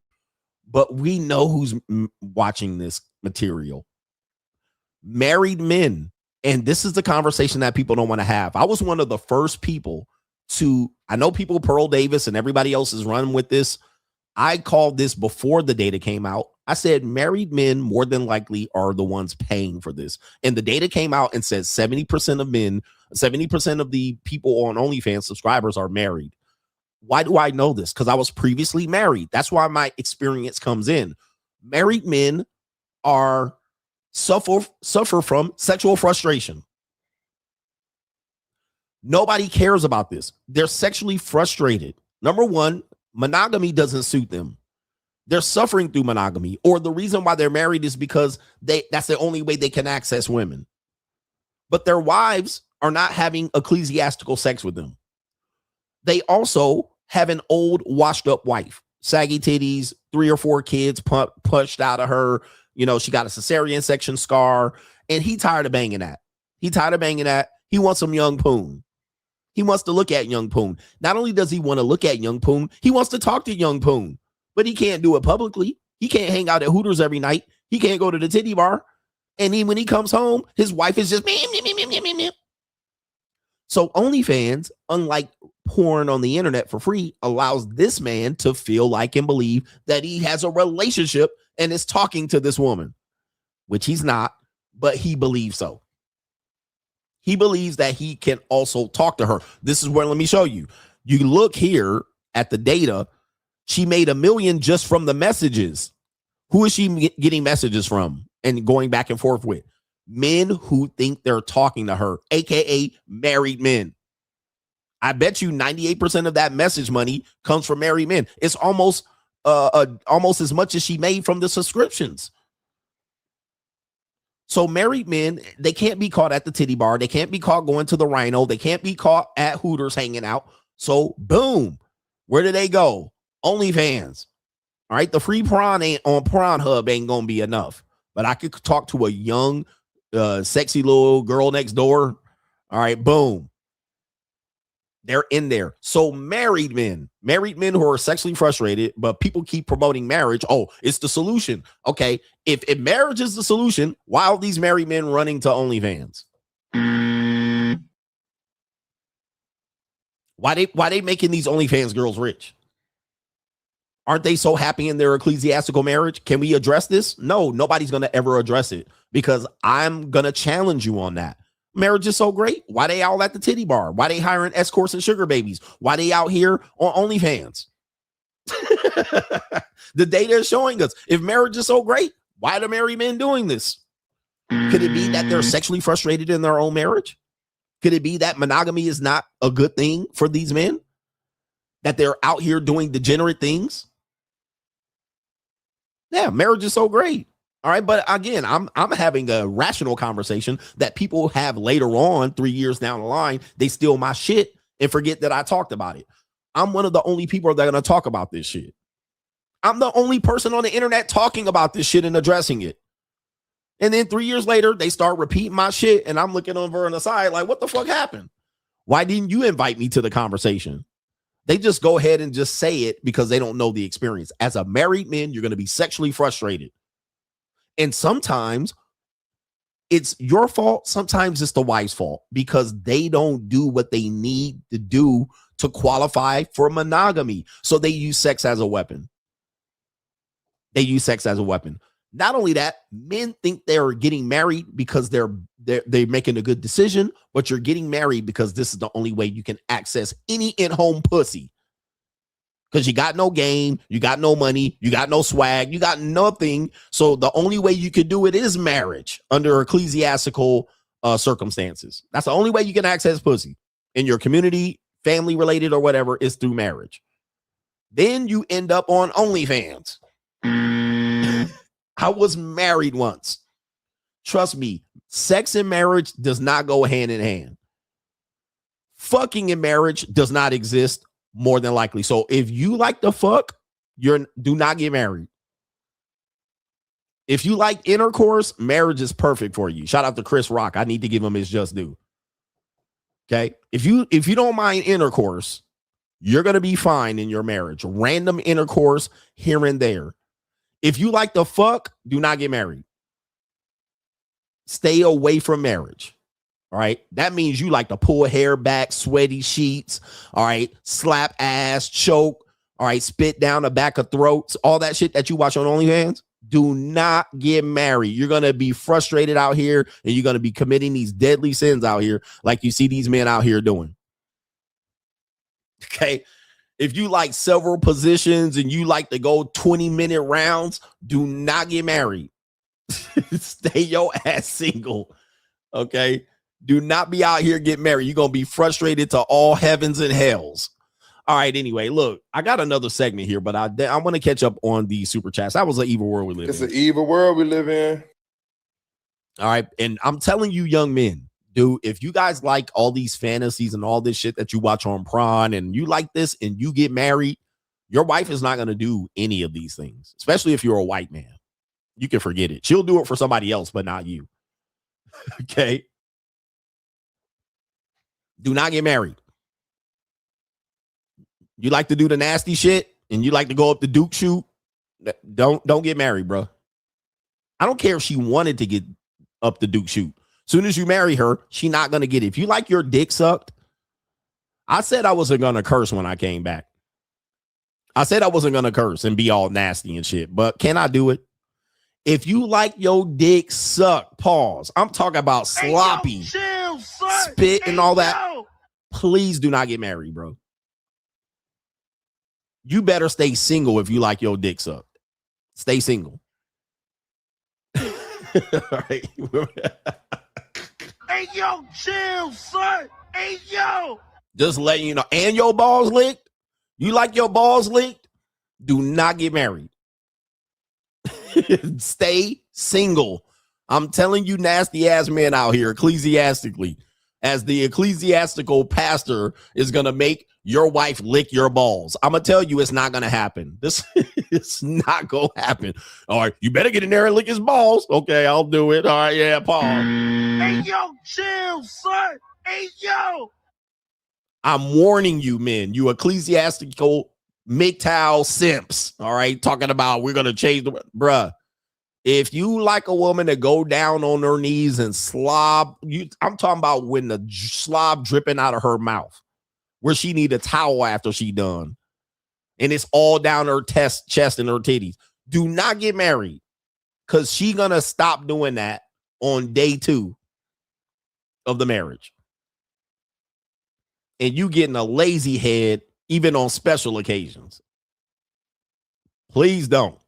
But we know who's watching this material. Married men. And this is the conversation that people don't want to have. I was one of the first people I know people, Pearl Davis and everybody else is running with this. I called this before the data came out. I said married men more than likely are the ones paying for this. And the data came out and said 70% of men, 70% of the people on OnlyFans subscribers are married. Why do I know this? Because I was previously married. That's why my experience comes in. Married men suffer from sexual frustration. Nobody cares about this. They're sexually frustrated. Number one, monogamy doesn't suit them. They're suffering through monogamy, or the reason why they're married is because that's the only way they can access women. But their wives are not having ecclesiastical sex with them. They also have an old, washed up wife, saggy titties, 3 or 4 kids pushed out of her. You know, she got a cesarean section scar, and he tired of banging that. He wants some young poon. He wants to look at young poon. Not only does he want to look at young poon, he wants to talk to young poon, but he can't do it publicly. He can't hang out at Hooters every night. He can't go to the titty bar. And then when he comes home, his wife is just meow. So OnlyFans, unlike porn on the internet for free, allows this man to feel like and believe that he has a relationship and is talking to this woman, which he's not, but he believes so. He believes that he can also talk to her. This is where, let me show you. You look here at the data. She made $1 million just from the messages. Who is she getting messages from and going back and forth with? Men who think they're talking to her, aka married men. I bet you 98% of that message money comes from married men. It's almost as much as she made from the subscriptions. So married men, they can't be caught at the titty bar. They can't be caught going to the Rhino. They can't be caught at Hooters hanging out. So boom, where do they go? OnlyFans. All right, the free prawn ain't on Pornhub ain't gonna be enough. But I could talk to a young, sexy little girl next door. All right, boom. They're in there. So married men who are sexually frustrated, but people keep promoting marriage. Oh, it's the solution. Okay, if marriage is the solution, why are these married men running to OnlyFans? Why they making these OnlyFans girls rich? Aren't they so happy in their ecclesiastical marriage? Can we address this? No, nobody's going to ever address it because I'm going to challenge you on that. Marriage is so great. Why they all at the titty bar? Why they hiring escorts and sugar babies? Why they out here on OnlyFans? The data is showing us if marriage is so great, why are the married men doing this? Could it be that they're sexually frustrated in their own marriage? Could it be that monogamy is not a good thing for these men? That they're out here doing degenerate things? Yeah, marriage is so great. All right. But again, I'm having a rational conversation that people have later on, 3 years down the line. They steal my shit and forget that I talked about it. I'm one of the only people that are going to talk about this shit. I'm the only person on the internet talking about this shit and addressing it. And then 3 years later, they start repeating my shit. And I'm looking over on the side like, what the fuck happened? Why didn't you invite me to the conversation? They just go ahead and just say it because they don't know the experience. As a married man, you're going to be sexually frustrated. And sometimes it's your fault. Sometimes it's the wife's fault because they don't do what they need to do to qualify for monogamy. So they use sex as a weapon. Not only that, men think they're getting married because they're making a good decision, but you're getting married because this is the only way you can access any in-home pussy. Because you got no game, you got no money, you got no swag, you got nothing. So the only way you can do it is marriage under ecclesiastical circumstances. That's the only way you can access pussy in your community, family related or whatever, is through marriage. Then you end up on OnlyFans. I was married once. Trust me, sex and marriage does not go hand in hand. Fucking in marriage does not exist, more than likely. So if you like to fuck, do not get married. If you like intercourse, marriage is perfect for you. Shout out to Chris Rock. I need to give him his just due. Okay. If you don't mind intercourse, you're going to be fine in your marriage. Random intercourse here and there. If you like to fuck, do not get married. Stay away from marriage. All right. That means you like to pull hair back, sweaty sheets. All right. Slap ass, choke. All right. Spit down the back of throats. All that shit that you watch on OnlyFans. Do not get married. You're going to be frustrated out here and you're going to be committing these deadly sins out here like you see these men out here doing. Okay. If you like several positions and you like to go 20-minute rounds, do not get married. Stay your ass single. Okay. Do not be out here getting married. You're going to be frustrated to all heavens and hells. All right. Anyway, look, I got another segment here, but I want to catch up on the super chats. That was an evil world we live in. It's an evil world we live in. All right. And I'm telling you, young men, dude, if you guys like all these fantasies and all this shit that you watch on Prawn and you like this and you get married, your wife is not going to do any of these things, especially if you're a white man. You can forget it. She'll do it for somebody else, but not you. Okay. Do not get married. You like to do the nasty shit and you like to go up the Duke shoot. Don't get married, bro. I don't care if she wanted to get up the Duke shoot. Soon as you marry her, she not going to get it. If you like your dick sucked, I said I wasn't going to curse when I came back. I said I wasn't going to curse and be all nasty and shit, but can I do it? If you like your dick sucked, pause. I'm talking about sloppy, spit and all that. Please do not get married, bro. You better stay single if you like your dick sucked. Stay single. All right. Hey, yo, chill, son. Hey, yo. Just letting you know. And your balls licked? You like your balls licked? Do not get married. Stay single. I'm telling you, nasty ass men out here, ecclesiastically, as the ecclesiastical pastor is going to make your wife lick your balls. I'm going to tell you, it's not going to happen. This is not going to happen. All right. You better get in there and lick his balls. Okay. I'll do it. All right. Yeah. Paul. Hey, yo, chill, son. Hey, yo. I'm warning you, men, you ecclesiastical MGTOW simps. All right. Talking about we're going to change the bruh. If you like a woman to go down on her knees and slob, I'm talking about when the slob dripping out of her mouth, where she need a towel after she done, and it's all down her chest and her titties. Do not get married, because she gonna stop doing that on day 2 of the marriage. And you getting a lazy head even on special occasions. Please don't.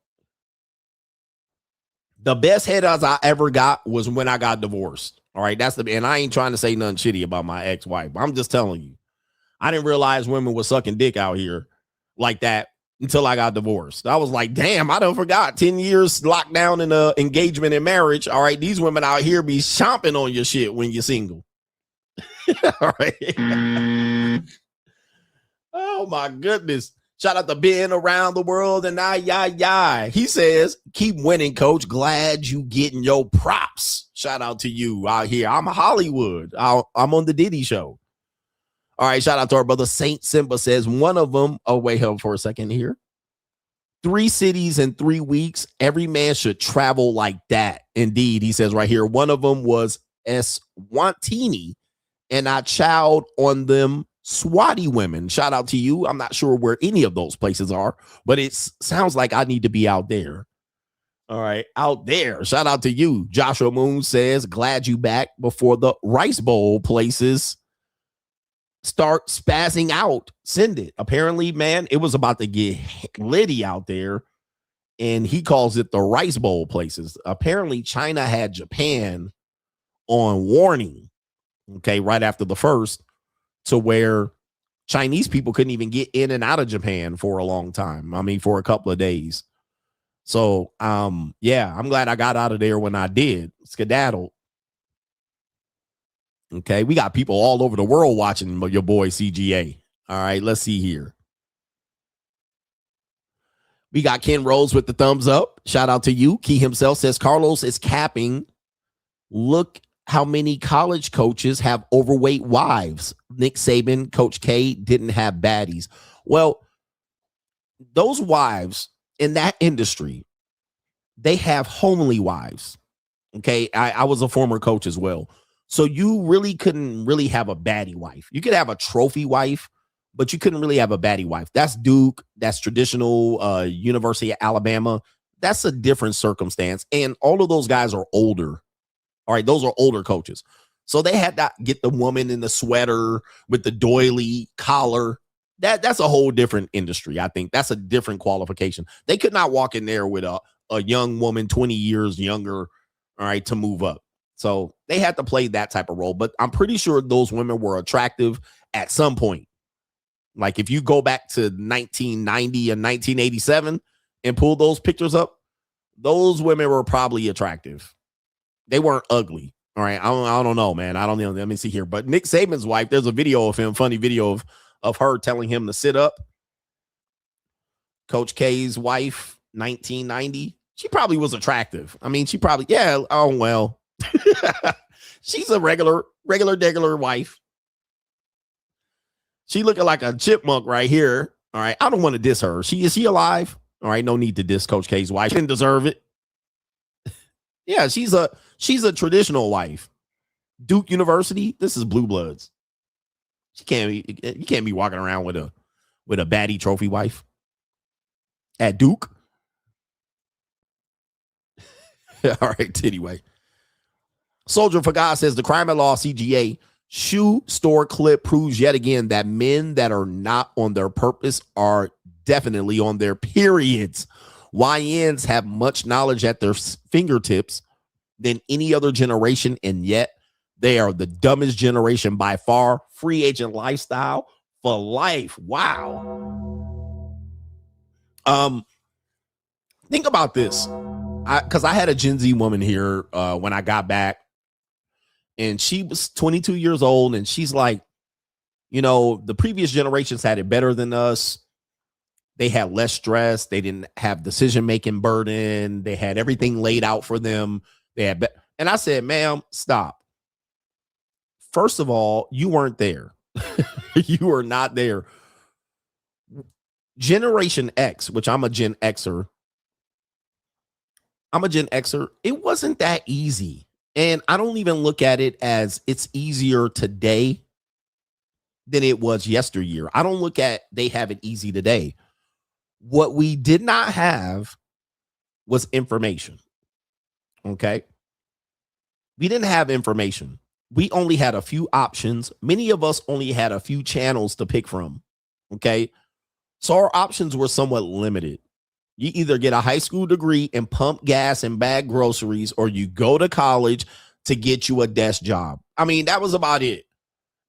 The best head as I ever got was when I got divorced. All right. And I ain't trying to say nothing shitty about my ex-wife. I'm just telling you, I didn't realize women were sucking dick out here like that until I got divorced. I was like, damn, I done forgot 10 years locked down in a engagement and marriage. All right. These women out here be chomping on your shit when you're single. All right. Oh my goodness. Shout out to Ben around the world and He says, keep winning, coach. Glad you getting your props. Shout out to you out here. I'm Hollywood. I'm on the Diddy show. All right. Shout out to our brother Saint Simba says one of them. Oh, wait, hold for a second here. 3 cities in 3 weeks. Every man should travel like that. Indeed. He says right here. One of them was Eswatini, and I chowed on them Swati women. Shout out to you. I'm not sure where any of those places are, but it sounds like I need to be out there. All right, out there. Shout out to you. Joshua Moon says, glad you back before the Rice Bowl places start spazzing out. Send it. Apparently, man, it was about to get litty out there, and he calls it the Rice Bowl places. Apparently, China had Japan on warning, okay, right after the first, to where Chinese people couldn't even get in and out of Japan for a long time. I mean, for a couple of days. So, yeah, I'm glad I got out of there when I did. Skedaddle. Okay, we got people all over the world watching your boy CGA. All right, let's see here. We got Ken Rose with the thumbs up. Shout out to you. Key himself says, Carlos is capping. Look how many college coaches have overweight wives. Nick Saban, Coach K didn't have baddies. Well, those wives in that industry, they have homely wives. Okay, I was a former coach as well. So you really couldn't really have a baddie wife. You could have a trophy wife, but you couldn't really have a baddie wife. That's Duke. That's traditional University of Alabama. That's a different circumstance. And all of those guys are older. All right, those are older coaches. So they had to get the woman in the sweater with the doily collar. That's a whole different industry. I think that's a different qualification. They could not walk in there with a young woman 20 years younger, all right, to move up. So they had to play that type of role. But I'm pretty sure those women were attractive at some point. Like if you go back to 1990 and 1987 and pull those pictures up, those women were probably attractive. They weren't ugly. All right. I don't know, man. I don't know. Let me see here. But Nick Saban's wife, there's a video of him, funny video of her telling him to sit up. Coach K's wife, 1990. She probably was attractive. I mean, she probably, yeah. Oh, well, she's a regular wife. She looking like a chipmunk right here. All right. I don't want to diss her. Is she alive? All right. No need to diss Coach K's wife. She didn't deserve it. Yeah, she's a traditional wife. Duke University. This is Blue Bloods. You can't be walking around with a baddie trophy wife at Duke. All right. Anyway, Soldier for God says the crime and law CGA shoe store clip proves yet again that men that are not on their purpose are definitely on their periods. YNs have much knowledge at their fingertips than any other generation, and yet they are the dumbest generation by far. Free agent lifestyle for life. Wow. Think about this. Because I had a Gen Z woman here when I got back, and she was 22 years old, and she's like, you know, the previous generations had it better than us. They had less stress. They didn't have decision-making burden. They had everything laid out for them. And I said, ma'am, stop. First of all, you weren't there. You were not there. Generation X, which I'm a Gen Xer. It wasn't that easy. And I don't even look at it as it's easier today than it was yesteryear. I don't look at they have it easy today. What we did not have was information. Okay. We didn't have information. We only had a few options. Many of us only had a few channels to pick from. Okay. So our options were somewhat limited. You either get a high school degree and pump gas and bag groceries, or you go to college to get you a desk job. I mean, that was about it.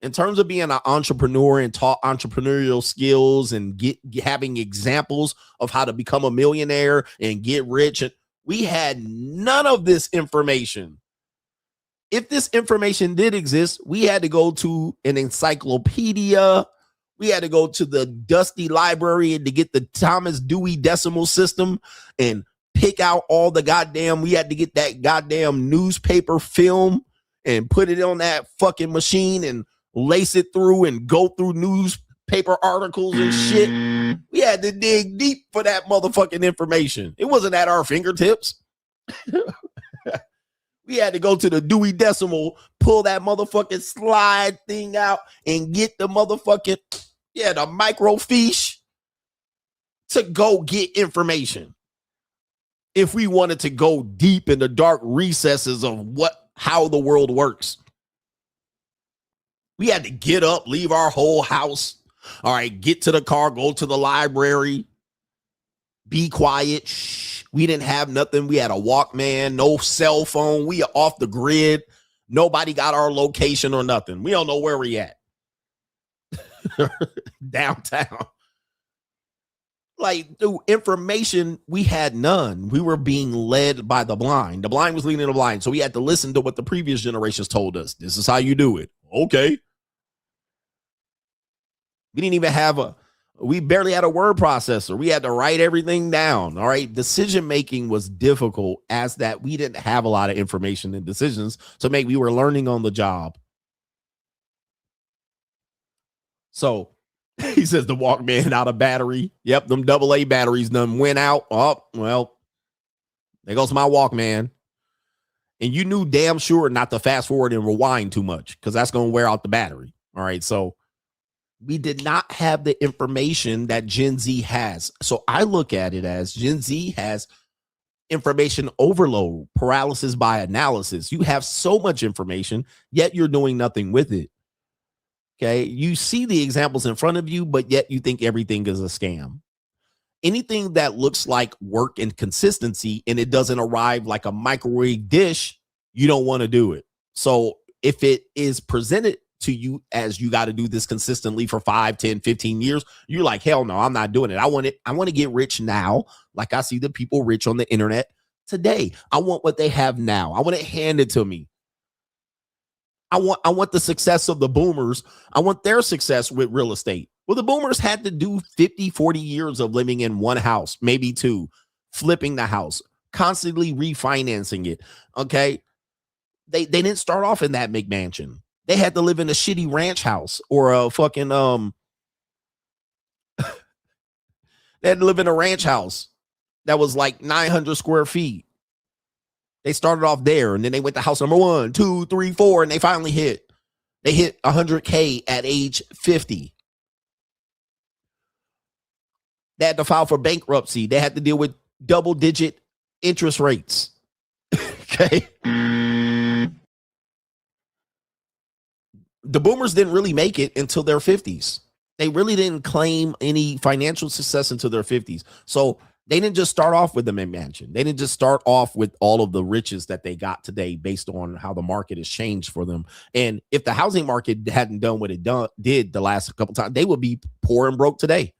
In terms of being an entrepreneur and taught entrepreneurial skills and having examples of how to become a millionaire and get rich, we had none of this information. If this information did exist, we had to go to an encyclopedia. We had to go to the dusty library and to get the Thomas Dewey Decimal System and pick out all the we had to get that goddamn newspaper film and put it on that fucking machine and lace it through and go through newspaper articles and shit. We had to dig deep for that motherfucking information. It wasn't at our fingertips. We had to go to the Dewey Decimal, pull that motherfucking slide thing out and get the motherfucking, the microfiche to go get information. If we wanted to go deep in the dark recesses of how the world works. We had to get up, leave our whole house. All right, get to the car, go to the library, be quiet. Shh. We didn't have nothing. We had a Walkman, no cell phone. We are off the grid. Nobody got our location or nothing. We don't know where we at. Downtown. Like, through information, we had none. We were being led by the blind. The blind was leading the blind. So we had to listen to what the previous generations told us. This is how you do it. Okay. We didn't even we barely had a word processor. We had to write everything down. All right. Decision making was difficult as that we didn't have a lot of information and decisions to make. We were learning on the job. So he says the Walkman out of battery. Yep. Them AA batteries done went out. Oh, well, there goes my Walkman. And you knew damn sure not to fast forward and rewind too much because that's going to wear out the battery. All right. So we did not have the information that Gen Z has. So I look at it as Gen Z has information overload, paralysis by analysis. You have so much information, yet you're doing nothing with it. Okay. You see the examples in front of you, but yet you think everything is a scam. Anything that looks like work and consistency and it doesn't arrive like a microwave dish, you don't want to do it. So if it is presented to you as you got to do this consistently for 5, 10, 15 years, you're like, hell no, I'm not doing it. I want to get rich now. Like I see the people rich on the internet today. I want what they have now. I want it handed to me. I want the success of the boomers. I want their success with real estate. Well, the boomers had to do 50, 40 years of living in one house, maybe two, flipping the house, constantly refinancing it. Okay. They didn't start off in that McMansion. They had to live in a shitty ranch house or a fucking they had to live in a ranch house that was like 900 square feet. They started off there, and then they went to house number 1, 2, 3, 4, and they finally hit 100K at age 50. They had to file for bankruptcy. They had to deal with double-digit interest rates. Okay. The boomers didn't really make it until their 50s. They really didn't claim any financial success until their 50s. So they didn't just start off with the McMansion. They didn't just start off with all of the riches that they got today based on how the market has changed for them. And if the housing market hadn't done what it did the last couple times, they would be poor and broke today.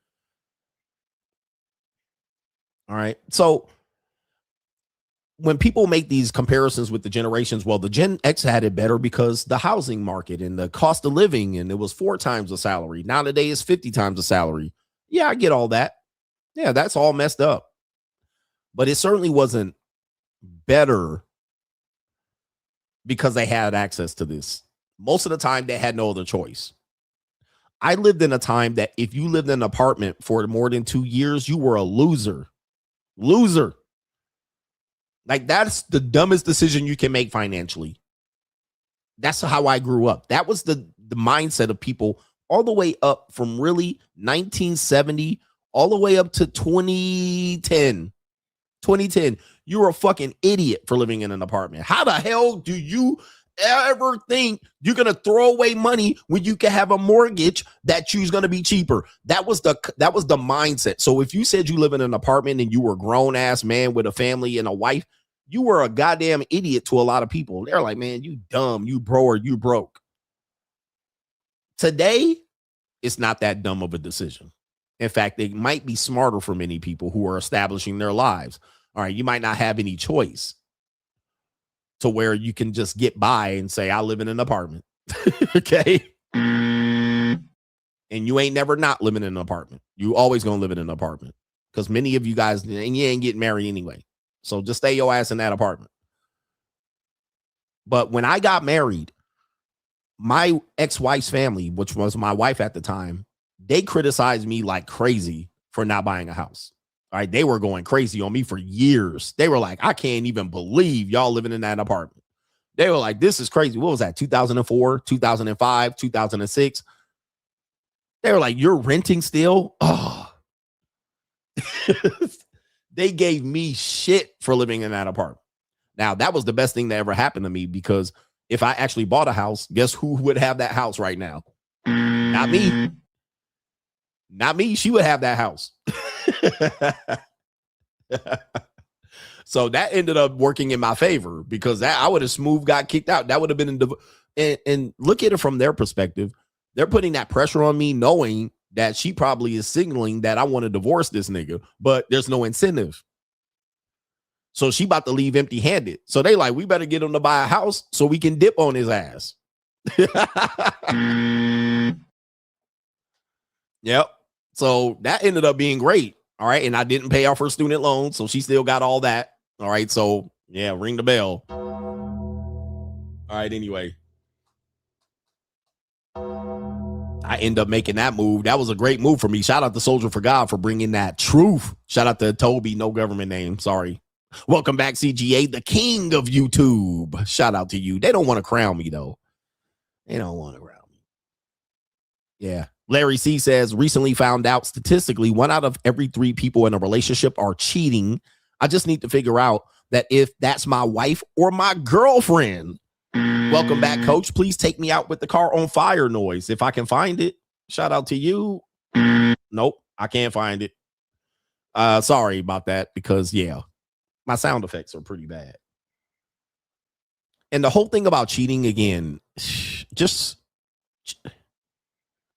All right. So when people make these comparisons with the generations, well, the Gen X had it better because the housing market and the cost of living, and it was 4 times the salary. Now today is 50 times the salary. Yeah, I get all that. Yeah, that's all messed up. But it certainly wasn't better because they had access to this. Most of the time, they had no other choice. I lived in a time that if you lived in an apartment for more than 2 years, you were a loser. Loser. Like, that's the dumbest decision you can make financially. That's how I grew up. That was the mindset of people all the way up from really 1970 all the way up to 2010. 2010. You're a fucking idiot for living in an apartment. How the hell do you ever think you're going to throw away money when you can have a mortgage that you's going to be cheaper? That was the mindset. So if you said you live in an apartment and you were a grown ass man with a family and a wife, you were a goddamn idiot to a lot of people. They're like, man, you dumb, you bro, or you broke. Today, it's not that dumb of a decision. In fact, it might be smarter for many people who are establishing their lives. All right, you might not have any choice to where you can just get by and say, I live in an apartment. Okay. And you ain't never not living in an apartment. You always gonna live in an apartment because many of you guys, and you ain't getting married anyway. So just stay your ass in that apartment. But when I got married, my ex-wife's family, which was my wife at the time, they criticized me like crazy for not buying a house. All right. They were going crazy on me for years. They were like, I can't even believe y'all living in that apartment. They were like, this is crazy. What was that? 2004, 2005, 2006. They were like, you're renting still? Oh, they gave me shit for living in that apartment. Now, that was the best thing that ever happened to me because if I actually bought a house, guess who would have that house right now? Not me. Not me. She would have that house. So that ended up working in my favor because that I would have smooth got kicked out. That would have been and look at it from their perspective. They're putting that pressure on me knowing that she probably is signaling that I want to divorce this nigga, but there's no incentive. So she about to leave empty handed. So they like, we better get him to buy a house so we can dip on his ass. Yep. So that ended up being great. All right. And I didn't pay off her student loan. So she still got all that. All right. So yeah, ring the bell. All right. Anyway, I end up making that move. That was a great move for me. Shout out to Soldier for God for bringing that truth. Shout out to Toby, no government name. Sorry. Welcome back, CGA, the king of YouTube. Shout out to you. They don't want to crown me, though. They don't want to crown me. Yeah. Larry C says, recently found out statistically 1 out of every 3 people in a relationship are cheating. I just need to figure out that if that's my wife or my girlfriend. Welcome back, coach. Please take me out with the car on fire noise. If I can find it, shout out to you. Nope, I can't find it. Sorry about that because, yeah, my sound effects are pretty bad. And the whole thing about cheating, again, just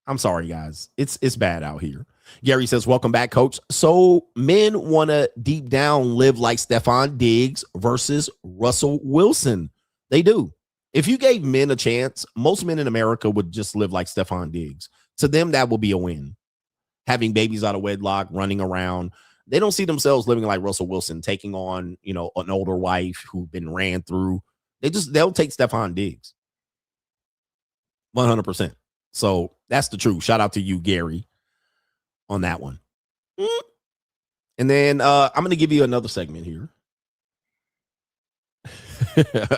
I'm sorry, guys. It's bad out here. Gary says, welcome back, coach. So men want to deep down live like Stephon Diggs versus Russell Wilson. They do. If you gave men a chance, most men in America would just live like Stephon Diggs. To them, that will be a win. Having babies out of wedlock, running around. They don't see themselves living like Russell Wilson, taking on, you know, an older wife who's been ran through. They'll take Stephon Diggs. 100%. So that's the truth. Shout out to you, Gary, on that one. And then I'm going to give you another segment here.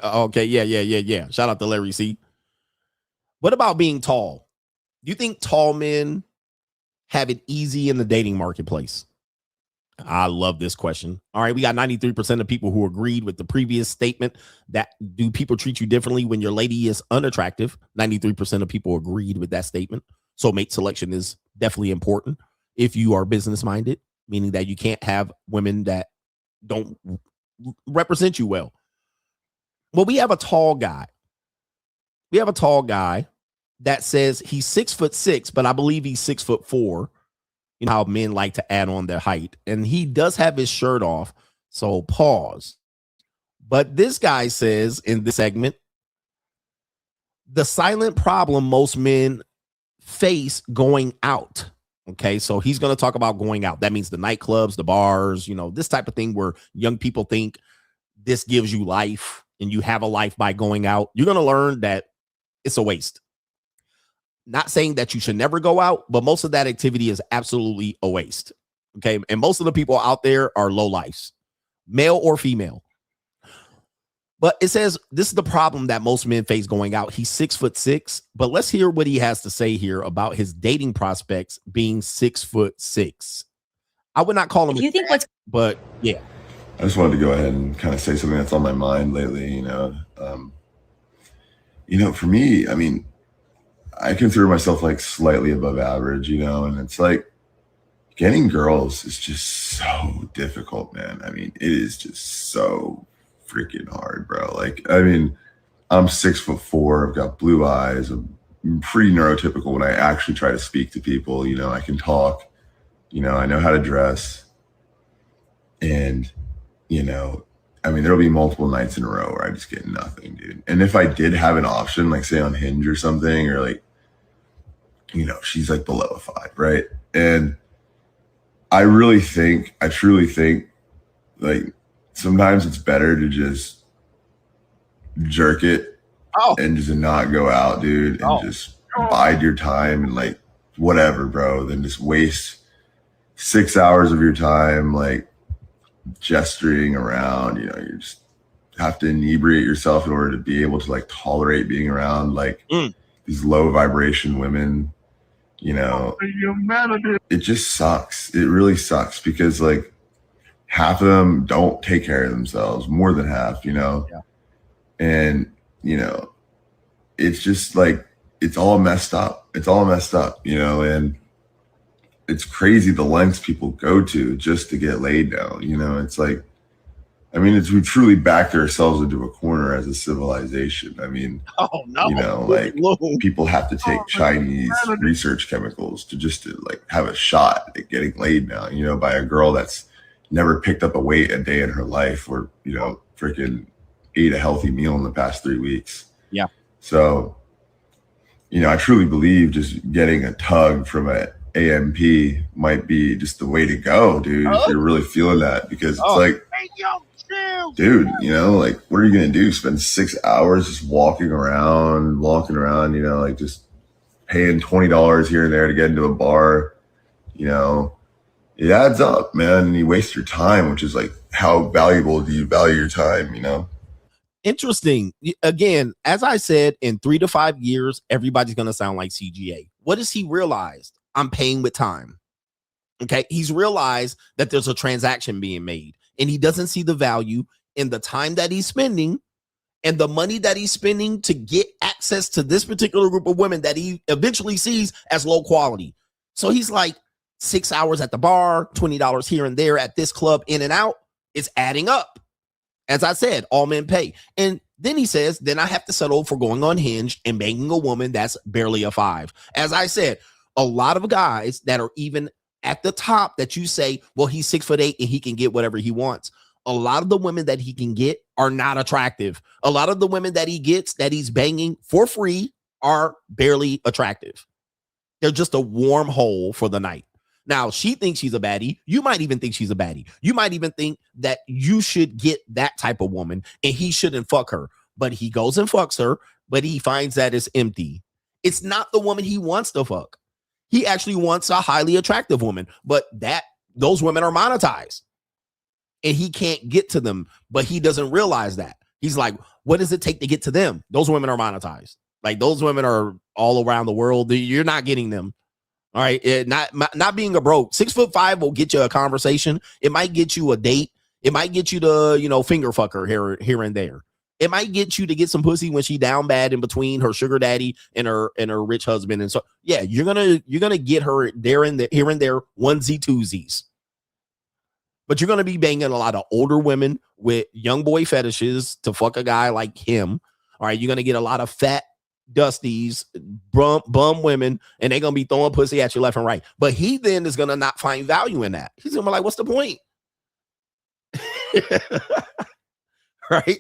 Okay. Yeah. Shout out to Larry C. What about being tall? Do you think tall men have it easy in the dating marketplace? I love this question. All right. We got 93% of people who agreed with the previous statement that do people treat you differently when your lady is unattractive? 93% of people agreed with that statement. So mate selection is definitely important if you are business minded, meaning that you can't have women that don't represent you well. Well, we have a tall guy. We have a tall guy that says he's 6'6", but I believe he's 6'4". You know how men like to add on their height, and he does have his shirt off. So pause. But this guy says in this segment, the silent problem most men face going out. Okay, so he's going to talk about going out. That means the nightclubs, the bars, you know, this type of thing where young people think this gives you life and you have a life by going out. You're going to learn that it's a waste. Not saying that you should never go out, but most of that activity is absolutely a waste. Okay, and most of the people out there are low lifes, male or female. But it says this is the problem that most men face going out. He's 6'6", but let's hear what he has to say here about his dating prospects being 6'6". I would not call him. Do you think what's? But yeah, I just wanted to go ahead and kind of say something that's on my mind lately. For me, I mean, I consider myself like slightly above average, and it's like getting girls is just so difficult, man. I mean, it is just so freaking hard, bro. Like, I mean, I'm 6'4", I've got blue eyes, I'm pretty neurotypical when I actually try to speak to people. I can talk, I know how to dress. And, I mean, there'll be multiple nights in a row where I just get nothing, dude. And if I did have an option, like say on Hinge or something, or like, she's like below a 5, right? And I truly think like sometimes it's better to just jerk it and just not go out, dude, and just bide your time and like whatever, bro, than just waste 6 hours of your time like gesturing around. You just have to inebriate yourself in order to be able to like tolerate being around like these low vibration women. It just sucks. It really sucks because like half of them don't take care of themselves, more than half, Yeah. And, it's just like, it's all messed up. And it's crazy the lengths people go to just to get laid down. It's like, I mean, we truly backed ourselves into a corner as a civilization. I mean, like people have to take Chinese research chemicals to like have a shot at getting laid now, by a girl that's never picked up a weight a day in her life or, freaking ate a healthy meal in the past 3 weeks. Yeah. So, I truly believe just getting a tug from an AMP might be just the way to go, dude, if you're really feeling that, because it's like, dude, like, what are you going to do? Spend 6 hours just walking around, like just paying $20 here and there to get into a bar, it adds up, man. And you waste your time, which is like, how valuable do you value your time, Interesting. Again, as I said, in 3 to 5 years, everybody's going to sound like CGA. What has he realized? I'm paying with time. Okay. He's realized that there's a transaction being made and he doesn't see the value in the time that he's spending and the money that he's spending to get access to this particular group of women that he eventually sees as low quality. So he's like 6 hours at the bar, $20 here and there at this club, in and out. It's adding up. As I said, all men pay. And Then he says, then I have to settle for going on Hinge and banging a woman that's barely a 5. As I said, a lot of guys that are even at the top that you say, well, he's 6'8" and he can get whatever he wants. A lot of the women that he can get are not attractive. A lot of the women that he gets that he's banging for free are barely attractive. They're just a warm hole for the night. Now, she thinks she's a baddie. You might even think she's a baddie. You might even think that you should get that type of woman and he shouldn't fuck her. But he goes and fucks her, but he finds that it's empty. It's not the woman he wants to fuck. He actually wants a highly attractive woman, but those women are monetized. And he can't get to them, but he doesn't realize that. He's like, what does it take to get to them? Those women are monetized. Like, those women are all around the world. You're not getting them. All right. Not being a broke 6'5" will get you a conversation. It might get you a date. It might get you to, finger fuck her here and there. It might get you to get some pussy when she down bad in between her sugar daddy and her rich husband. And so, yeah, you're gonna get her here and there, onesie twosies. But you're gonna be banging a lot of older women with young boy fetishes to fuck a guy like him. All right, you're gonna get a lot of fat dusties, bum women, and they're gonna be throwing pussy at you left and right. But he then is gonna not find value in that. He's gonna be like, what's the point? Right?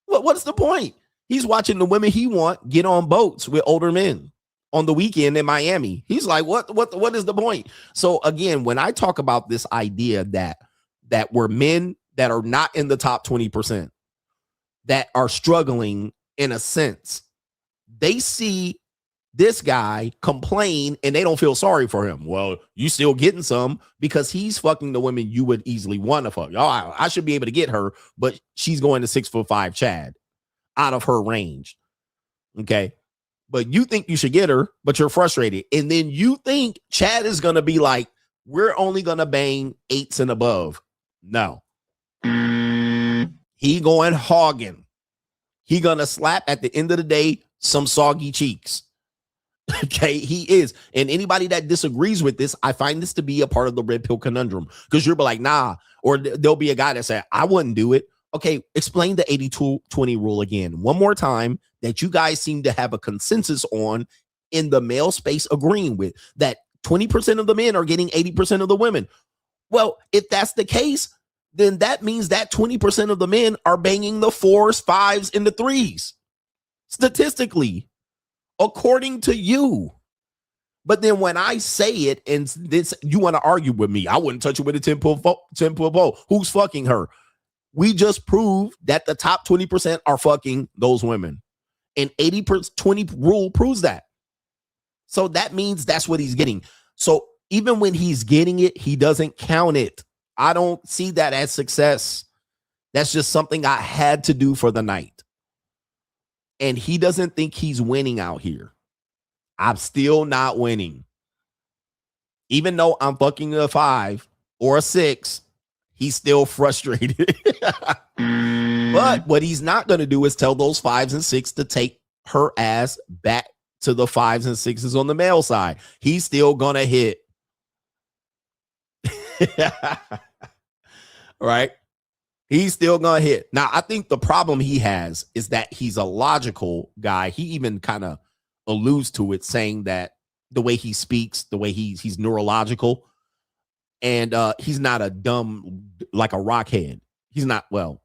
What's the point? He's watching the women he want get on boats with older men on the weekend in Miami. He's like, what is the point? So again, when I talk about this idea that we're men that are not in the top 20%, that are struggling in a sense, they see this guy complain and they don't feel sorry for him. Well, you still getting some because he's fucking the women you would easily want to fuck. Oh, I should be able to get her, but she's going to 6'5" Chad out of her range. Okay. But you think you should get her, but you're frustrated. And then you think Chad is going to be like, we're only going to bang 8s and above. No. He going hogging. He going to slap at the end of the day some soggy cheeks. Okay, he is. And anybody that disagrees with this, I find this to be a part of the red pill conundrum, because you'll be like, nah, or there'll be a guy that say, I wouldn't do it. Okay, explain the 80-20 rule again one more time that you guys seem to have a consensus on in the male space, agreeing with that 20% of the men are getting 80% of the women. Well, if that's the case, then that means that 20% of the men are banging the 4s, 5s, and the 3s. Statistically, according to you. But then when I say it and this, you want to argue with me, I wouldn't touch it with a 10-foot pole. Who's fucking her? We just proved that the top 20% are fucking those women. And 80-20 rule proves that. So that means that's what he's getting. So even when he's getting it, he doesn't count it. I don't see that as success. That's just something I had to do for the night. And he doesn't think he's winning out here. I'm still not winning. Even though I'm fucking a 5 or a 6, he's still frustrated. But what he's not going to do is tell those 5s and 6s to take her ass back to the 5s and 6s on the male side. He's still going to hit. Right? He's still going to hit. Now, I think the problem he has is that he's a logical guy. He even kind of alludes to it, saying that the way he speaks, the way he's neurological, and he's not a dumb, like a rockhead. He's not, well,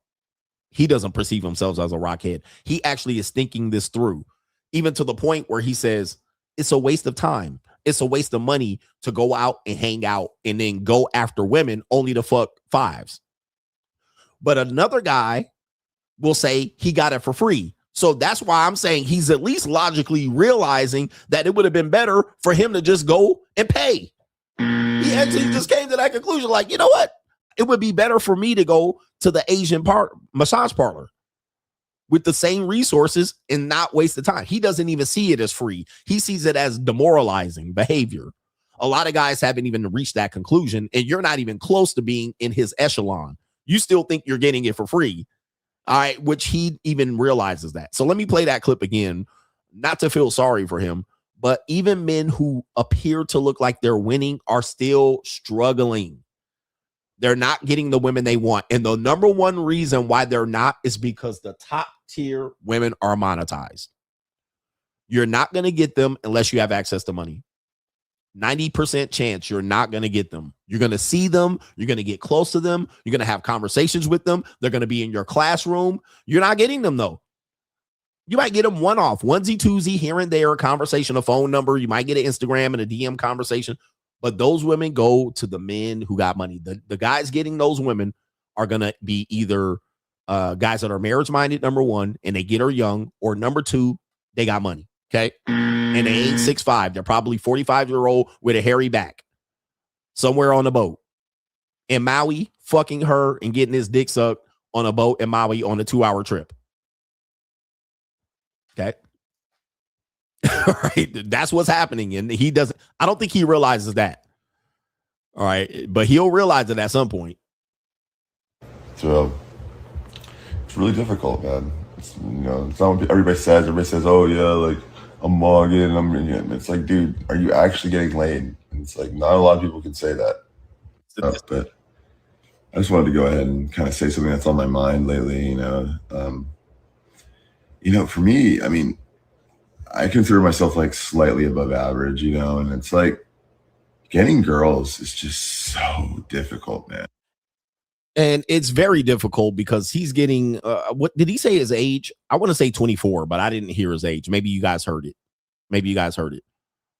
he doesn't perceive himself as a rockhead. He actually is thinking this through, even to the point where he says, it's a waste of time. It's a waste of money to go out and hang out and then go after women only to fuck 5s. But another guy will say he got it for free. So that's why I'm saying he's at least logically realizing that it would have been better for him to just go and pay. He actually just came to that conclusion, like, you know what? It would be better for me to go to the Asian massage parlor with the same resources and not waste the time. He doesn't even see it as free. He sees it as demoralizing behavior. A lot of guys haven't even reached that conclusion, and you're not even close to being in his echelon. You still think you're getting it for free. All right, which he even realizes that. So let me play that clip again, not to feel sorry for him, but even men who appear to look like they're winning are still struggling. They're not getting the women they want. And the number one reason why they're not is because the top tier women are monetized. You're not going to get them unless you have access to money. 90% chance you're not going to get them. You're going to see them. You're going to get close to them. You're going to have conversations with them. They're going to be in your classroom. You're not getting them, though. You might get them one-off, onesie, twosie, here and there, a conversation, a phone number. You might get an Instagram and a DM conversation. But those women go to the men who got money. The guys getting those women are going to be either guys that are marriage-minded, number one, and they get her young, or number two, they got money, okay? And they ain't 6'5". They're probably 45-year-old with a hairy back somewhere on the boat. In Maui, fucking her and getting his dick sucked on a boat in Maui on a 2-hour trip. Okay. All right. That's what's happening. And he doesn't, I don't think he realizes that. All right. But he'll realize it at some point. So it's really difficult, man. It's, you know, it's not what everybody says. Everybody says, oh, yeah, like I'm mugging. It's like, dude, are you actually getting laid? And it's like, not a lot of people can say that. But I just wanted to go ahead and kind of say something that's on my mind lately, for me, I mean, I consider myself like slightly above average, and it's like getting girls is just so difficult, man. And it's very difficult because he's getting, what did he say his age? I want to say 24, but I didn't hear his age. Maybe you guys heard it.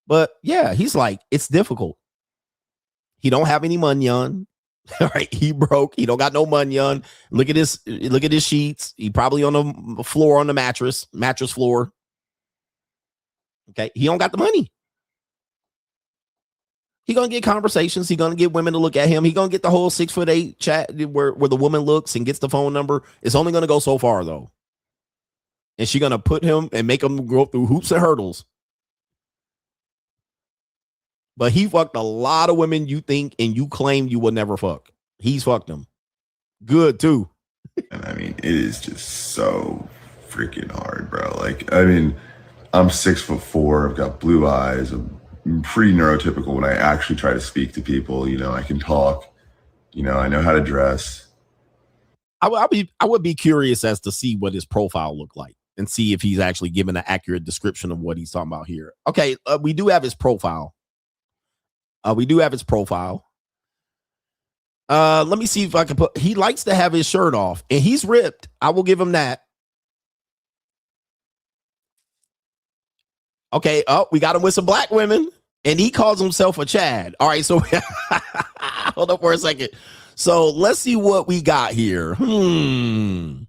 But yeah, he's like, it's difficult. He don't have any money on. All right, he broke. He don't got no money on. Look at his sheets. He probably on the floor on the mattress floor. Okay, he don't got the money. He gonna get conversations. He gonna get women to look at him. He gonna get the whole 6'8" chat where the woman looks and gets the phone number. It's only gonna go so far though, and she gonna put him and make him go through hoops and hurdles. But he fucked a lot of women you think and you claim you will never fuck. He's fucked them. Good, too. And I mean, it is just so freaking hard, bro. Like, I mean, I'm 6'4". I've got blue eyes. I'm pretty neurotypical when I actually try to speak to people. I can talk. I know how to dress. I would be curious as to see what his profile looked like and see if he's actually given an accurate description of what he's talking about here. Okay, we do have his profile. Let me see if I can put, he likes to have his shirt off and he's ripped. I will give him that. Okay. Oh, we got him with some black women and he calls himself a Chad. All right. So hold up for a second. So let's see what we got here. Here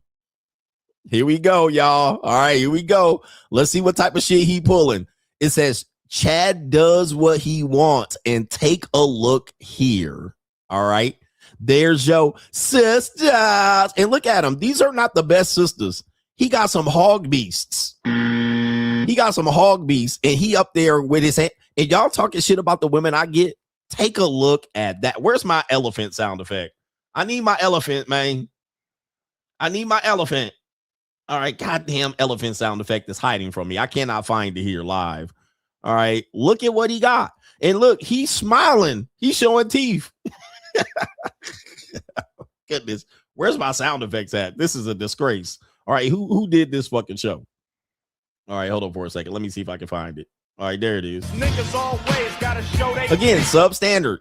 we go, y'all. All right, here we go. Let's see what type of shit he pulling. It says, Chad does what he wants, and take a look here. All right. There's your sisters. And look at them. These are not the best sisters. He got some hog beasts. And he up there with his hand. And y'all talking shit about the women I get. Take a look at that. Where's my elephant sound effect? I need my elephant, man. I need my elephant. All right. Goddamn elephant sound effect is hiding from me. I cannot find it here live. All right, look at what he got. And look, he's smiling. He's showing teeth. Goodness, where's my sound effects at? This is a disgrace. All right, who did this fucking show? All right, hold on for a second. Let me see if I can find it. All right, there it is. Niggas always gotta show they again, substandard.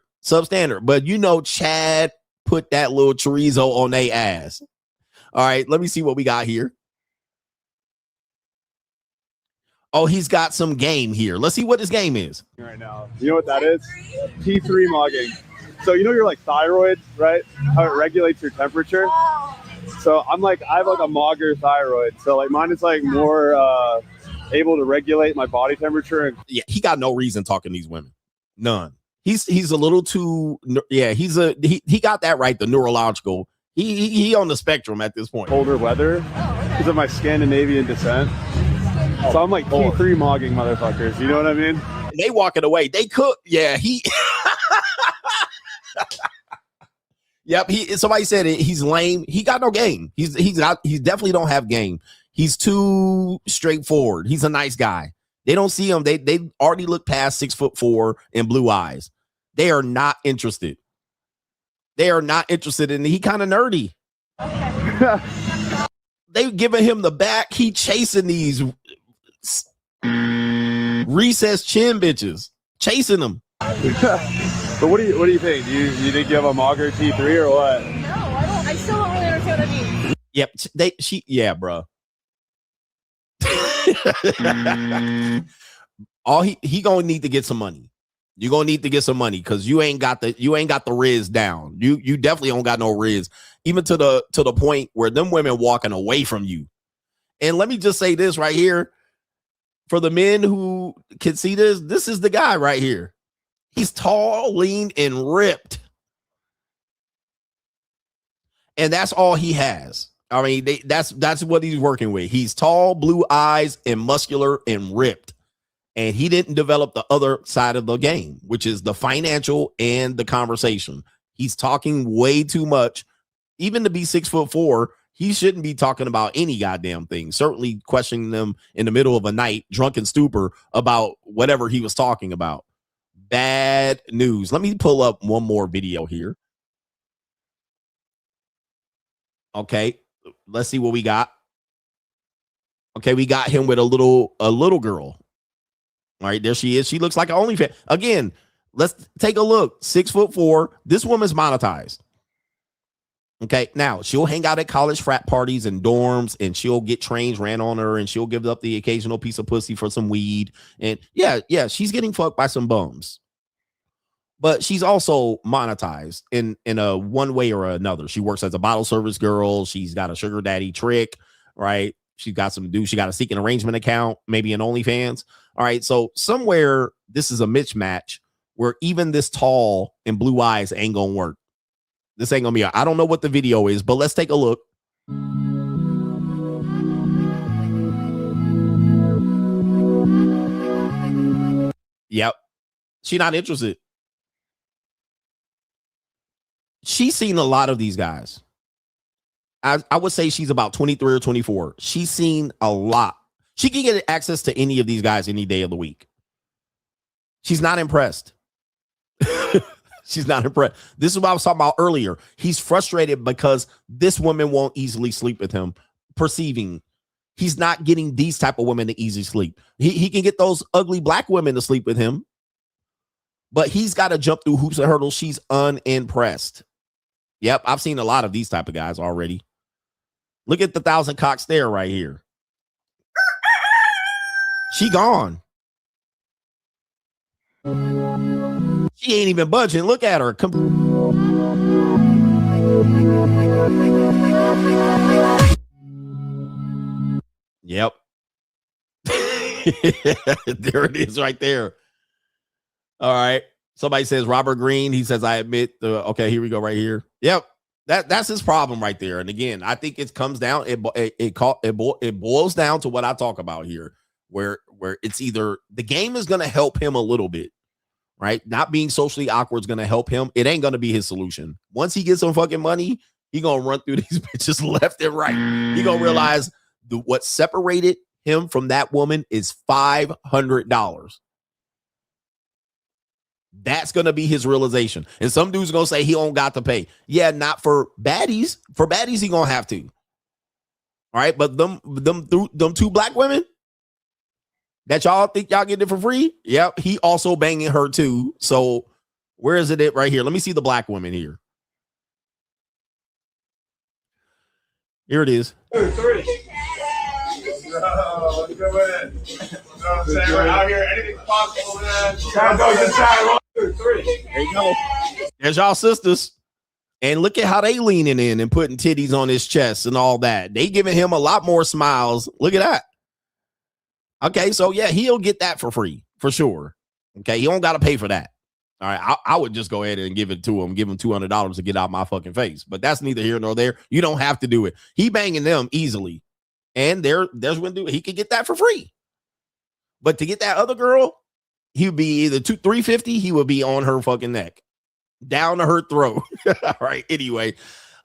But Chad put that little chorizo on their ass. All right, let me see what we got here. Oh, he's got some game here. Let's see what this game is. Right now. You know what that is? T3 mogging. So your like thyroid, right? How it regulates your temperature. So I have like a mogger thyroid. So like mine is like more able to regulate my body temperature. Yeah, he got no reason talking to these women. None. He's a little too, yeah, he got that right, the neurological. He on the spectrum at this point. Colder weather because of my Scandinavian descent. So I'm like T3 mogging motherfuckers. You know what I mean? They walking away. They cook. Yeah, Yep. Somebody said it. He's lame. He got no game. He definitely don't have game. He's too straightforward. He's a nice guy. They don't see him. They already look past 6'4" and blue eyes. They are not interested. He kind of nerdy. They giving him the back. He chasing these recessed chin bitches, chasing them. So what do you think? Do you think you have a Mogger T3 or what? No, I don't. I still don't really understand what I mean. Yep, yeah, bro. All he gonna need to get some money. You're gonna need to get some money because you ain't got the riz down. You definitely don't got no riz, even to the point where them women walking away from you. And let me just say this right here. For the men who can see this is the guy right here. He's tall, lean, and ripped. And that's all he has. I mean, that's what he's working with. He's tall, blue eyes, and muscular and ripped. And he didn't develop the other side of the game, which is the financial and the conversation. He's talking way too much. Even to be 6'4", he shouldn't be talking about any goddamn thing. Certainly questioning them in the middle of a night, drunken stupor, about whatever he was talking about. Bad news. Let me pull up one more video here. Okay, let's see what we got. Okay, we got him with a little girl. All right, there she is. She looks like an OnlyFans. Again, let's take a look. 6'4". This woman's monetized. Okay, now she'll hang out at college frat parties and dorms, and she'll get trains ran on her, and she'll give up the occasional piece of pussy for some weed. And yeah, she's getting fucked by some bums. But she's also monetized in a one way or another. She works as a bottle service girl. She's got a sugar daddy trick, right? She's got she got a seeking arrangement account, maybe an OnlyFans. All right, so somewhere this is a mismatch where even this tall and blue eyes ain't gonna work. This ain't gonna be. I don't know what the video is, but let's take a look. Yep, she's not interested. She's seen a lot of these guys. I would say she's about 23 or 24. She's seen a lot. She can get access to any of these guys any day of the week. She's not impressed. She's not impressed. This is what I was talking about earlier. He's frustrated because this woman won't easily sleep with him, perceiving he's not getting these type of women to easily sleep. He can get those ugly black women to sleep with him, but he's got to jump through hoops and hurdles. She's unimpressed. Yep, I've seen a lot of these type of guys already. Look at the 1,000 cock stare right here. She gone. She ain't even budging. Look at her. Yep. There it is right there. All right. Somebody says Robert Greene. He says, I admit. Okay, here we go right here. Yep. That's his problem right there. And again, I think it comes down, it boils down to what I talk about here, where it's either the game is going to help him a little bit, right? Not being socially awkward is going to help him. It ain't going to be his solution. Once he gets some fucking money, he going to run through these bitches left and right. He going to realize what separated him from that woman is $500. That's going to be his realization. And some dude's going to say he don't got to pay. Yeah, not for baddies. For baddies, he going to have to. All right, but them two black women that y'all think y'all get it for free, yep, he also banging her too. So where is it right here? Let me see the black women here. Here it is. 2, 3. No, we're out here. Anything's possible, man. There you go. There's y'all sisters. And look at how they leaning in and putting titties on his chest and all that. They giving him a lot more smiles. Look at that. Okay, so yeah, he'll get that for free, for sure. Okay, he don't got to pay for that. All right, I would just go ahead and give it to him, give him $200 to get out my fucking face. But that's neither here nor there. You don't have to do it. He banging them easily. And there's when he could get that for free. But to get that other girl, he would be either $350, he would be on her fucking neck, down to her throat. All right. Anyway,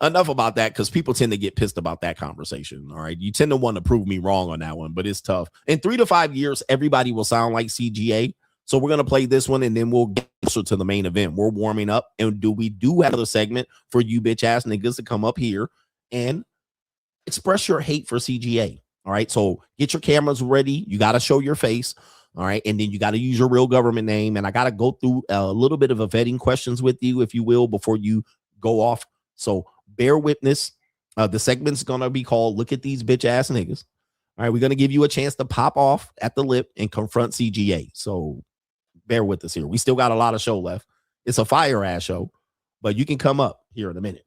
enough about that, because people tend to get pissed about that conversation. All right. You tend to want to prove me wrong on that one, but it's tough. In 3 to 5 years, everybody will sound like CGA. So we're going to play this one and then we'll get closer to the main event. We're warming up. And we do have another segment for you bitch ass niggas to come up here and express your hate for CGA. All right. So get your cameras ready. You got to show your face. All right. And then you got to use your real government name. And I got to go through a little bit of a vetting questions with you, if you will, before you go off. So bear witness. The segment's going to be called Look at These Bitch Ass Niggas. All right. We're going to give you a chance to pop off at the lip and confront CGA. So bear with us here. We still got a lot of show left. It's a fire ass show, but you can come up here in a minute.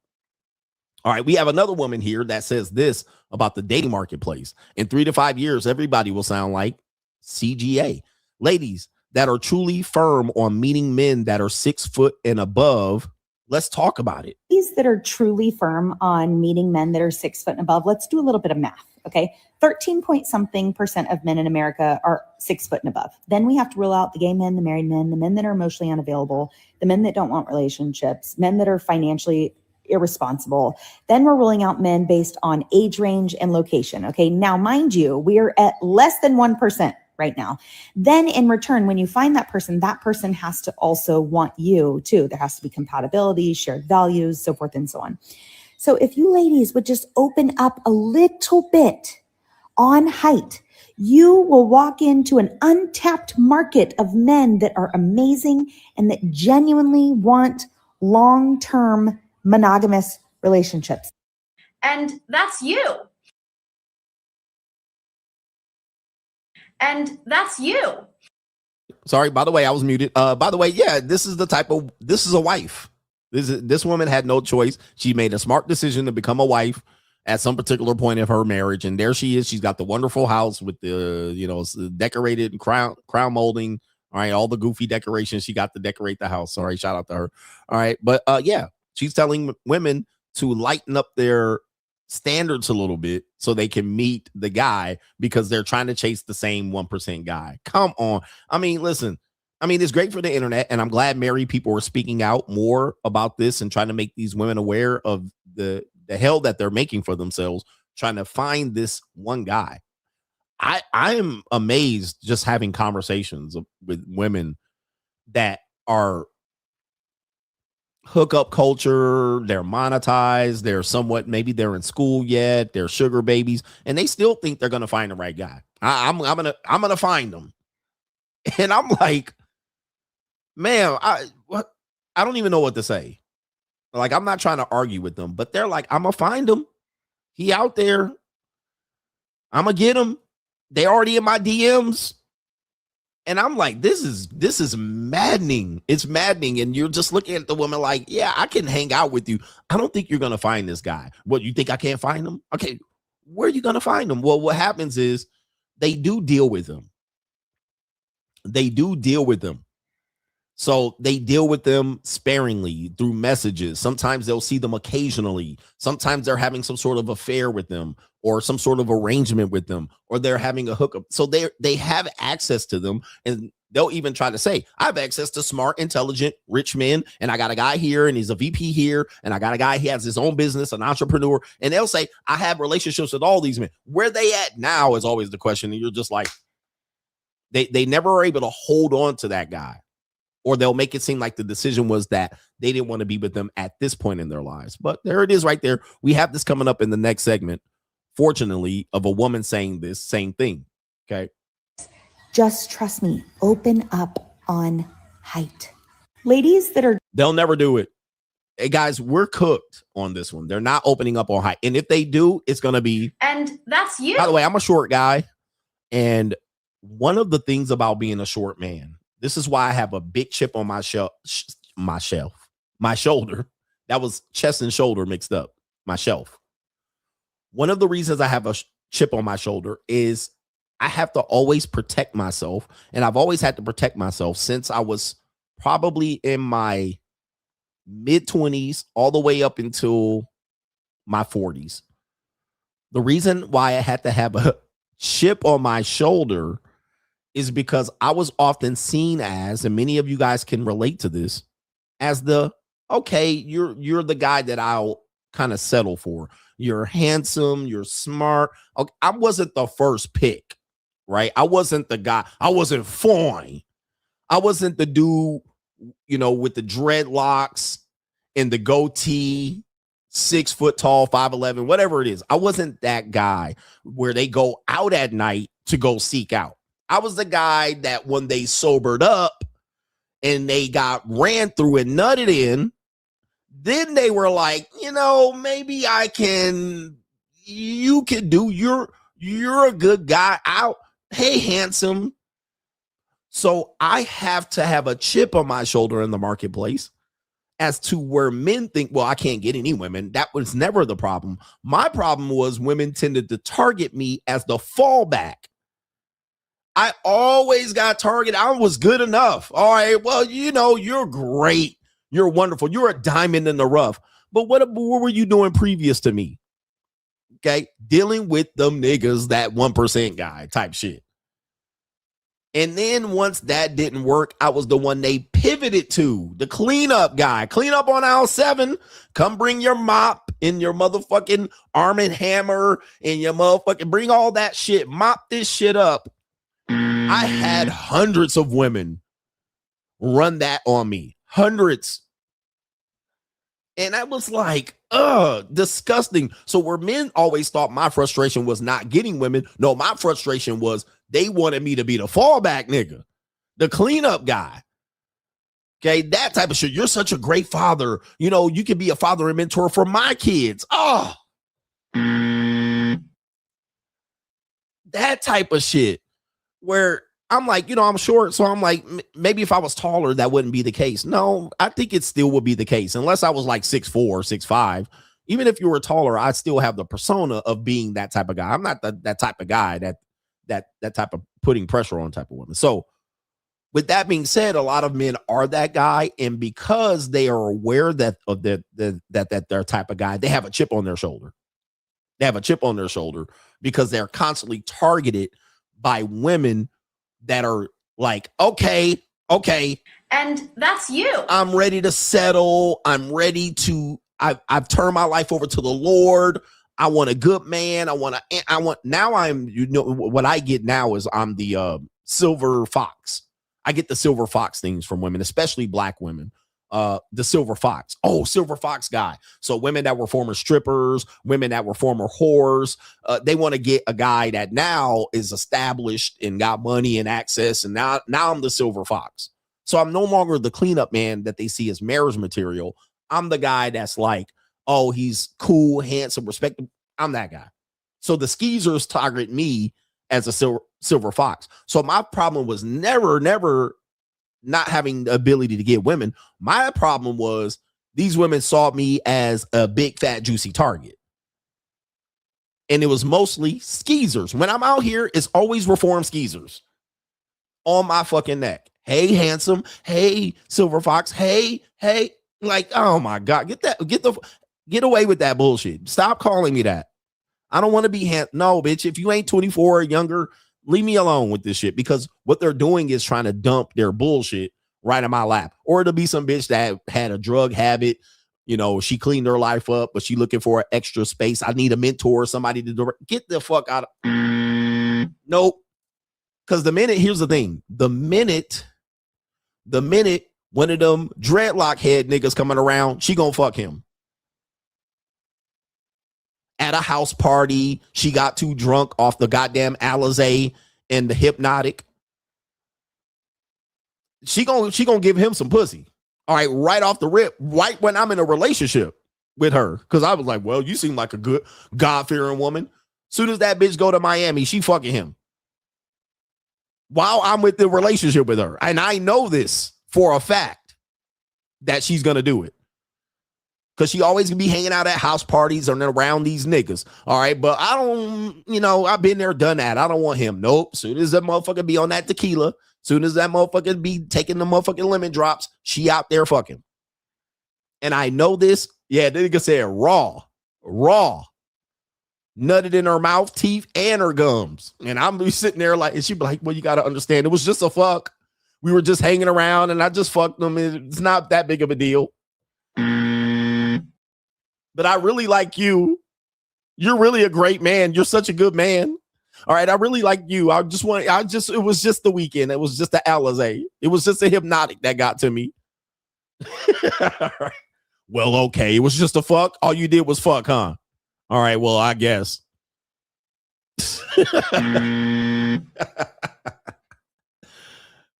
All right, we have another woman here that says this about the dating marketplace. In 3 to 5 years, everybody will sound like CGA. Ladies that are truly firm on meeting men that are 6 foot and above, let's talk about it. Ladies that are truly firm on meeting men that are 6 foot and above, let's do a little bit of math, okay? 13-point-something% of men in America are 6 foot and above. Then we have to rule out the gay men, the married men, the men that are emotionally unavailable, the men that don't want relationships, men that are financially irresponsible. Then we're ruling out men based on age range and location. Okay. Now, mind you, we are at less than 1% right now. Then in return, when you find that person has to also want you too. There has to be compatibility, shared values, so forth and so on. So if you ladies would just open up a little bit on height, you will walk into an untapped market of men that are amazing and that genuinely want long-term monogamous relationships. And that's you. And that's you. Sorry, by the way, I was muted. By the way, yeah, this is a wife. This woman had no choice. She made a smart decision to become a wife at some particular point of her marriage. And there she is. She's got the wonderful house with the, decorated crown molding. All right. All the goofy decorations. She got to decorate the house. Sorry. Shout out to her. All right. But yeah. She's telling women to lighten up their standards a little bit so they can meet the guy because they're trying to chase the same 1% guy. Come on. I mean, listen, it's great for the internet, and I'm glad married people are speaking out more about this and trying to make these women aware of the hell that they're making for themselves, trying to find this one guy. I am amazed just having conversations with women that are hookup culture, they're monetized, maybe they're in school yet, they're sugar babies, and they still think they're gonna find the right guy. I'm gonna find them. And I'm like, man, I don't even know what to say. Like, I'm not trying to argue with them, but they're like, I'm gonna find him. He out there. I'm gonna get him. They already in my DMs. And I'm like, this is maddening. It's maddening. And you're just looking at the woman like, yeah, I can hang out with you. I don't think you're going to find this guy. What, you think I can't find him? Okay, where are you going to find him? Well, what happens is they do deal with him. So they deal with them sparingly through messages. Sometimes they'll see them occasionally. Sometimes they're having some sort of affair with them or some sort of arrangement with them, or they're having a hookup. So they have access to them, and they'll even try to say, I have access to smart, intelligent, rich men, and I got a guy here, and he's a VP here, and I got a guy, he has his own business, an entrepreneur, and they'll say, I have relationships with all these men. Where they at now is always the question, and you're just like, they never are able to hold on to that guy. Or they'll make it seem like the decision was that they didn't want to be with them at this point in their lives. But there it is right there. We have this coming up in the next segment, fortunately, of a woman saying this same thing. Okay. Just trust me. Open up on height. Ladies that are... They'll never do it. Hey, guys, we're cooked on this one. They're not opening up on height. And if they do, it's going to be... And that's you. By the way, I'm a short guy. And one of the things about being a short man, this is why I have a big chip on my shoulder. That was chest and shoulder mixed up. My shelf. One of the reasons I have a chip on my shoulder is I have to always protect myself. And I've always had to protect myself since I was probably in my mid-20s all the way up until my 40s. The reason why I had to have a chip on my shoulder is because I was often seen as, and many of you guys can relate to this, as you're the guy that I'll kind of settle for. You're handsome, you're smart. Okay, I wasn't the first pick, right? I wasn't the guy. I wasn't fine. I wasn't the dude, with the dreadlocks and the goatee 6 foot tall, 5'11", whatever it is. I wasn't that guy where they go out at night to go seek out. I was the guy that when they sobered up and they got ran through and nutted in, then they were like, maybe you can do, you're a good guy out. Hey, handsome. So I have to have a chip on my shoulder in the marketplace as to where men think, well, I can't get any women. That was never the problem. My problem was women tended to target me as the fallback. I always got targeted. I was good enough. All right, well, you're great. You're wonderful. You're a diamond in the rough. But what were you doing previous to me? Okay, dealing with them niggas, that 1% guy type shit. And then once that didn't work, I was the one they pivoted to, the cleanup guy. Clean up on aisle 7. Come bring your mop and your motherfucking Arm & Hammer and your motherfucking bring all that shit. Mop this shit up. I had hundreds of women run that on me. Hundreds. And I was like, disgusting. So where men always thought my frustration was not getting women. No, my frustration was they wanted me to be the fallback nigga, the cleanup guy. Okay, that type of shit. You're such a great father. You can be a father and mentor for my kids. Oh, that type of shit where I'm like, I'm short. So I'm like, maybe if I was taller, that wouldn't be the case. No, I think it still would be the case. Unless I was like 6'4", 6'5". Even if you were taller, I still have the persona of being that type of guy. I'm not that type of guy that type of putting pressure on type of woman. So with that being said, a lot of men are that guy. And because they are aware that they're type of guy, they have a chip on their shoulder. They have a chip on their shoulder because they're constantly targeted by women that are like, okay. And that's you. I'm ready to settle. I'm ready to, I've turned my life over to the Lord. I want a good man. Now what I get now is I'm the silver fox. I get the silver fox things from women, especially black women. The silver fox. Oh, silver fox guy. So women that were former strippers, women that were former whores, they want to get a guy that now is established and got money and access. And now I'm the silver fox. So I'm no longer the cleanup man that they see as marriage material. I'm the guy that's like, oh, he's cool, handsome, respectable. I'm that guy. So the skeezers target me as a silver fox. So my problem was never not having the ability to get women. My problem was these women saw me as a big, fat, juicy target. And it was mostly skeezers. When I'm out here, it's always reformed skeezers on my fucking neck. Hey, handsome. Hey, silver fox. Hey. Like, oh my God, get away with that bullshit. Stop calling me that. I don't want to be no, bitch. If you ain't 24 or younger, leave me alone with this shit, because what they're doing is trying to dump their bullshit right in my lap. Or it'll be some bitch that had a drug habit. She cleaned her life up, but she looking for extra space. I need a mentor, somebody to get the fuck out of. Nope. Because here's the thing. The minute one of them dreadlock head niggas coming around, she gonna fuck him. At a house party, she got too drunk off the goddamn Alizé and the Hypnotic. She gonna give him some pussy. All right, right off the rip, right when I'm in a relationship with her. Because I was like, well, you seem like a good God-fearing woman. Soon as that bitch go to Miami, she fucking him. While I'm with the relationship with her. And I know this for a fact that she's gonna do it. Because she always gonna be hanging out at house parties or around these niggas. All right. But I don't, I've been there, done that. I don't want him. Nope. Soon as that motherfucker be on that tequila, soon as that motherfucker be taking the motherfucking lemon drops, she out there fucking. And I know this. Yeah, the nigga said raw. Nutted in her mouth, teeth, and her gums. And I'm be sitting there like, and she be like, well, you got to understand, it was just a fuck. We were just hanging around and I just fucked them. It's not that big of a deal. But I really like you. You're really a great man. You're such a good man. All right. I really like you. It was just the weekend. It was just the Alizé. It was just a Hypnotic that got to me. All right. Well, okay. It was just a fuck. All you did was fuck, huh? All right. Well, I guess.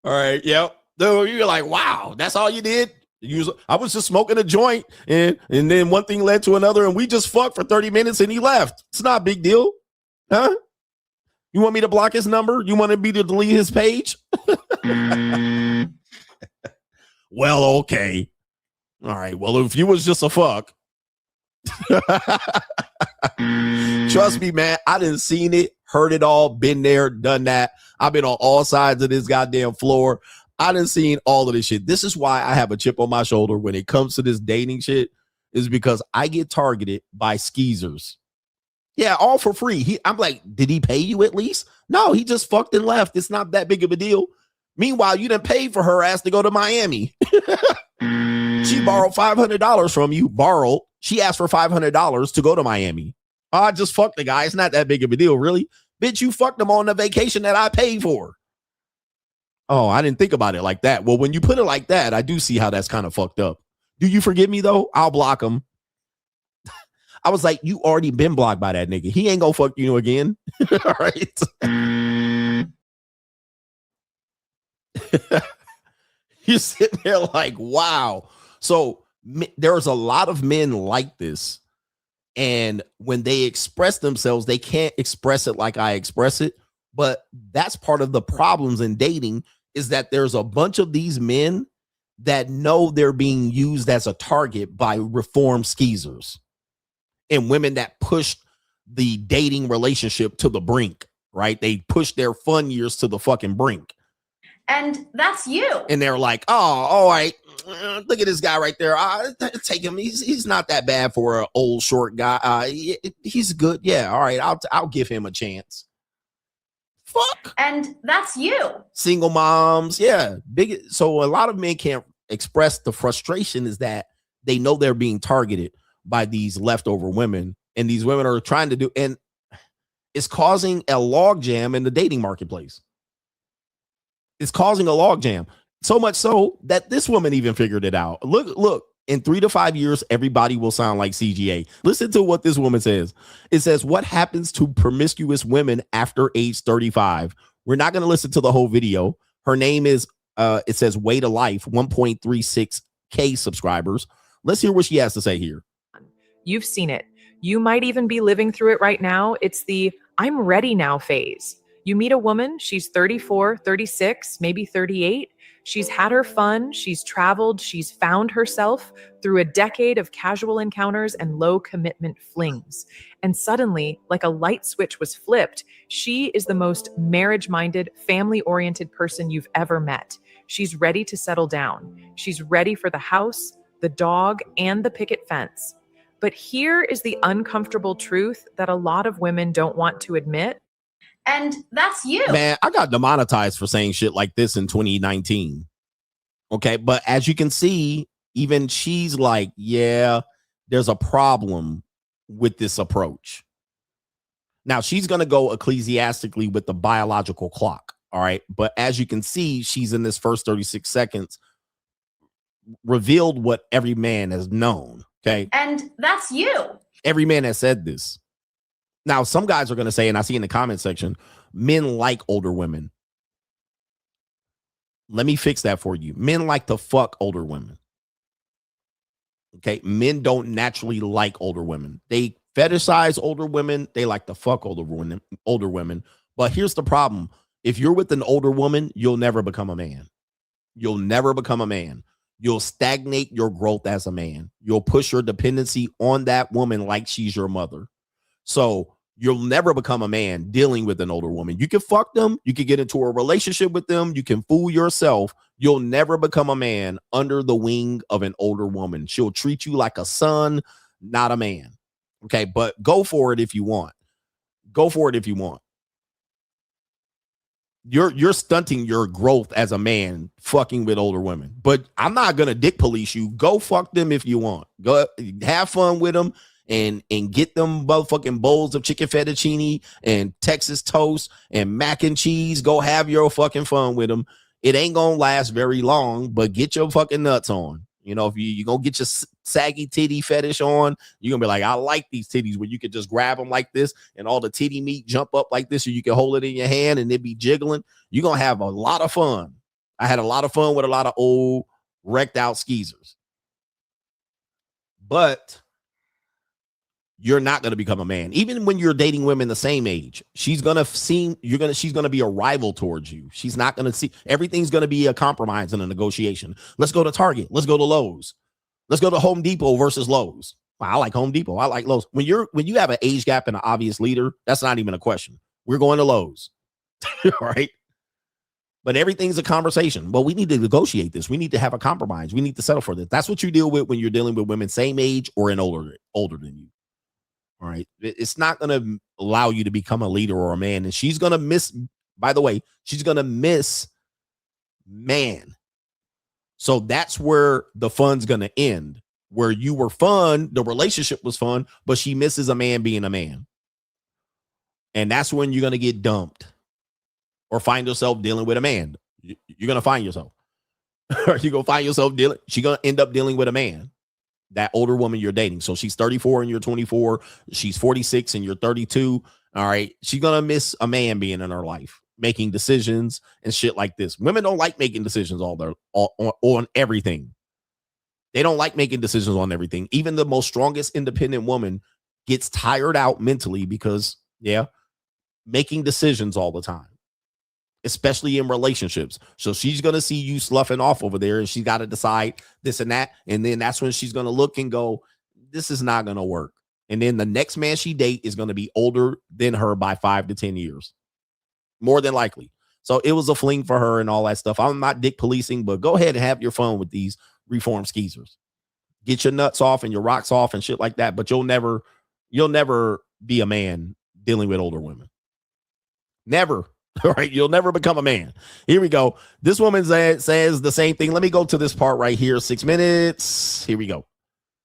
All right. Yep. So you're like, wow, that's all you did? I was just smoking a joint, and then one thing led to another, and we just fucked for 30 minutes and he left. It's not a big deal. Huh? You want me to block his number? You want me to delete his page? Well, okay. All right. Well, if you was just a fuck. Trust me, man. I done seen it, heard it all, been there, done that. I've been on all sides of this goddamn floor. I done seen all of this shit. This is why I have a chip on my shoulder when it comes to this dating shit, is because I get targeted by skeezers. Yeah, all for free. I'm like, did he pay you at least? No, he just fucked and left. It's not that big of a deal. Meanwhile, you done paid for her ass to go to Miami. She borrowed $500 from you. She asked for $500 to go to Miami. Oh, I just fucked the guy. It's not that big of a deal, really. Bitch, you fucked him on the vacation that I paid for. Oh, I didn't think about it like that. Well, when you put it like that, I do see how that's kind of fucked up. Do you forgive me, though? I'll block him. I was like, you already been blocked by that nigga. He ain't gonna fuck you again. All right. You're sitting there like, wow. So there's a lot of men like this. And when they express themselves, they can't express it like I express it. But that's part of the problems in dating, is that there's a bunch of these men that know they're being used as a target by reformed skeezers and women that push the dating relationship to the brink, right? They push their fun years to the fucking brink. And that's you. And they're like, oh, all right, look at this guy right there. Take him. He's not that bad for an old short guy. He's good. Yeah, all right, I'll give him a chance. Fuck. And that's you. Single moms, yeah. Big. So a lot of men can't express the frustration is that they know they're being targeted by these leftover women, and these women are trying to do, and it's causing a logjam in the dating marketplace. It's causing a logjam, so much so that this woman even figured it out. Look, in 3 to 5 years, everybody will sound like CGA. Listen to what this woman says. It says, what happens to promiscuous women after age 35? We're not going to listen to the whole video. Her name is, it says Way to Life, 1.36K subscribers. Let's hear what she has to say here. You've seen it. You might even be living through it right now. It's the I'm ready now phase. You meet a woman, she's 34, 36, maybe 38. She's had her fun. She's traveled. She's found herself through a decade of casual encounters and low commitment flings. And suddenly, like a light switch was flipped, she is the most marriage-minded, family-oriented person you've ever met. She's ready to settle down. She's ready for the house, the dog, and the picket fence. But here is the uncomfortable truth that a lot of women don't want to admit. And that's you. Man, I got demonetized for saying shit like this in 2019. Okay, but as you can see, even she's like, yeah, there's a problem with this approach. Now, she's going to go ecclesiastically with the biological clock. All right. But as you can see, she's in this first 36 seconds revealed what every man has known. Okay. And that's you. Every man has said this. Now, some guys are going to say, and I see in the comment section, men like older women. Let me fix that for you. Men like to fuck older women. Okay. Men don't naturally like older women. They fetishize older women. They like to fuck older women. But here's the problem. If you're with an older woman, you'll never become a man. You'll never become a man. You'll stagnate your growth as a man. You'll push your dependency on that woman like she's your mother. So you'll never become a man dealing with an older woman. You can fuck them. You can get into a relationship with them. You can fool yourself. You'll never become a man under the wing of an older woman. She'll treat you like a son, not a man. Okay, but go for it if you want. Go for it if you want. You're stunting your growth as a man fucking with older women. But I'm not going to dick police you. Go fuck them if you want. Go have fun with them and get them motherfucking bowls of chicken fettuccine and Texas toast and mac and cheese. Go have your fucking fun with them. It ain't going to last very long, but get your fucking nuts on. You know, if you gonna get your saggy titty fetish on, you're gonna be like, I like these titties where you could just grab them like this and all the titty meat jump up like this, or you can hold it in your hand and it be jiggling. You're gonna have a lot of fun. I had a lot of fun with a lot of old wrecked out skeezers. But you're not gonna become a man. Even when you're dating women the same age, she's gonna be a rival towards you. She's not gonna see, everything's gonna be a compromise and a negotiation. Let's go to Target, let's go to Lowe's, let's go to Home Depot versus Lowe's. I like Home Depot, I like Lowe's. When you have an age gap and an obvious leader, that's not even a question. We're going to Lowe's. All right. But everything's a conversation. Well, we need to negotiate this. We need to have a compromise. We need to settle for this. That's what you deal with when you're dealing with women same age or older than you. All right. It's not going to allow you to become a leader or a man. And she's going to miss, by the way, she's going to miss man. So that's where the fun's going to end. Where you were fun, the relationship was fun, but she misses a man being a man. And that's when you're going to get dumped or find yourself dealing with a man. You're going to find yourself. You're going to find yourself dealing. She's going to end up dealing with a man. That older woman you're dating. So she's 34 and you're 24. She's 46 and you're 32. All right. She's going to miss a man being in her life, making decisions and shit like this. Women don't like making decisions on everything. They don't like making decisions on everything. Even the most strongest independent woman gets tired out mentally because, making decisions all the time, especially in relationships. So she's going to see you sloughing off over there and she's got to decide this and that. And then that's when she's going to look and go, this is not going to work. And then the next man she date is going to be older than her by 5 to 10 years, more than likely. So it was a fling for her and all that stuff. I'm not dick policing, but go ahead and have your fun with these reformed skeezers. Get your nuts off and your rocks off and shit like that. But you'll never be a man dealing with older women. Never. All right, you'll never become a man. Here we go. This woman says the same thing. Let me go to this part right here. 6 minutes. Here we go.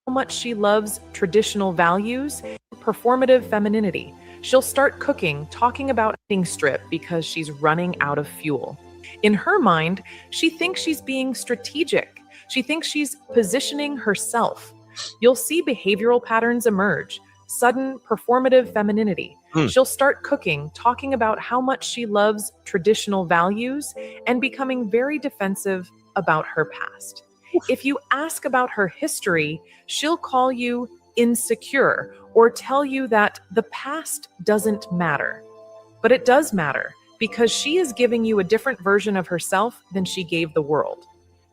How much she loves traditional values, performative femininity. She'll start cooking, talking about eating strip because she's running out of fuel. In her mind, she thinks she's being strategic. She thinks she's positioning herself. You'll see behavioral patterns emerge. Sudden performative femininity. She'll start cooking, talking about how much she loves traditional values and becoming very defensive about her past. If you ask about her history, she'll call you insecure or tell you that the past doesn't matter. But it does matter because she is giving you a different version of herself than she gave the world.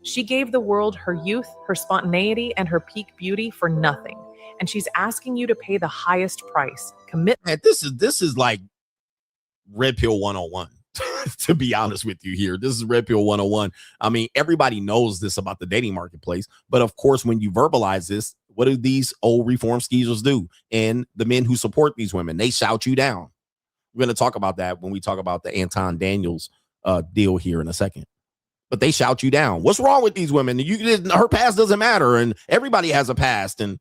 She gave the world her youth, her spontaneity, and her peak beauty for nothing. And she's asking you to pay the highest price. Commitment. This is like Red Pill 101. To be honest with you here, this is Red Pill 101. I mean, everybody knows this about the dating marketplace. But of course, when you verbalize this, what do these old reform skeezers do? And the men who support these women, they shout you down. We're going to talk about that when we talk about the Anton Daniels deal here in a second. But they shout you down. What's wrong with these women? Her past doesn't matter. And everybody has a past. And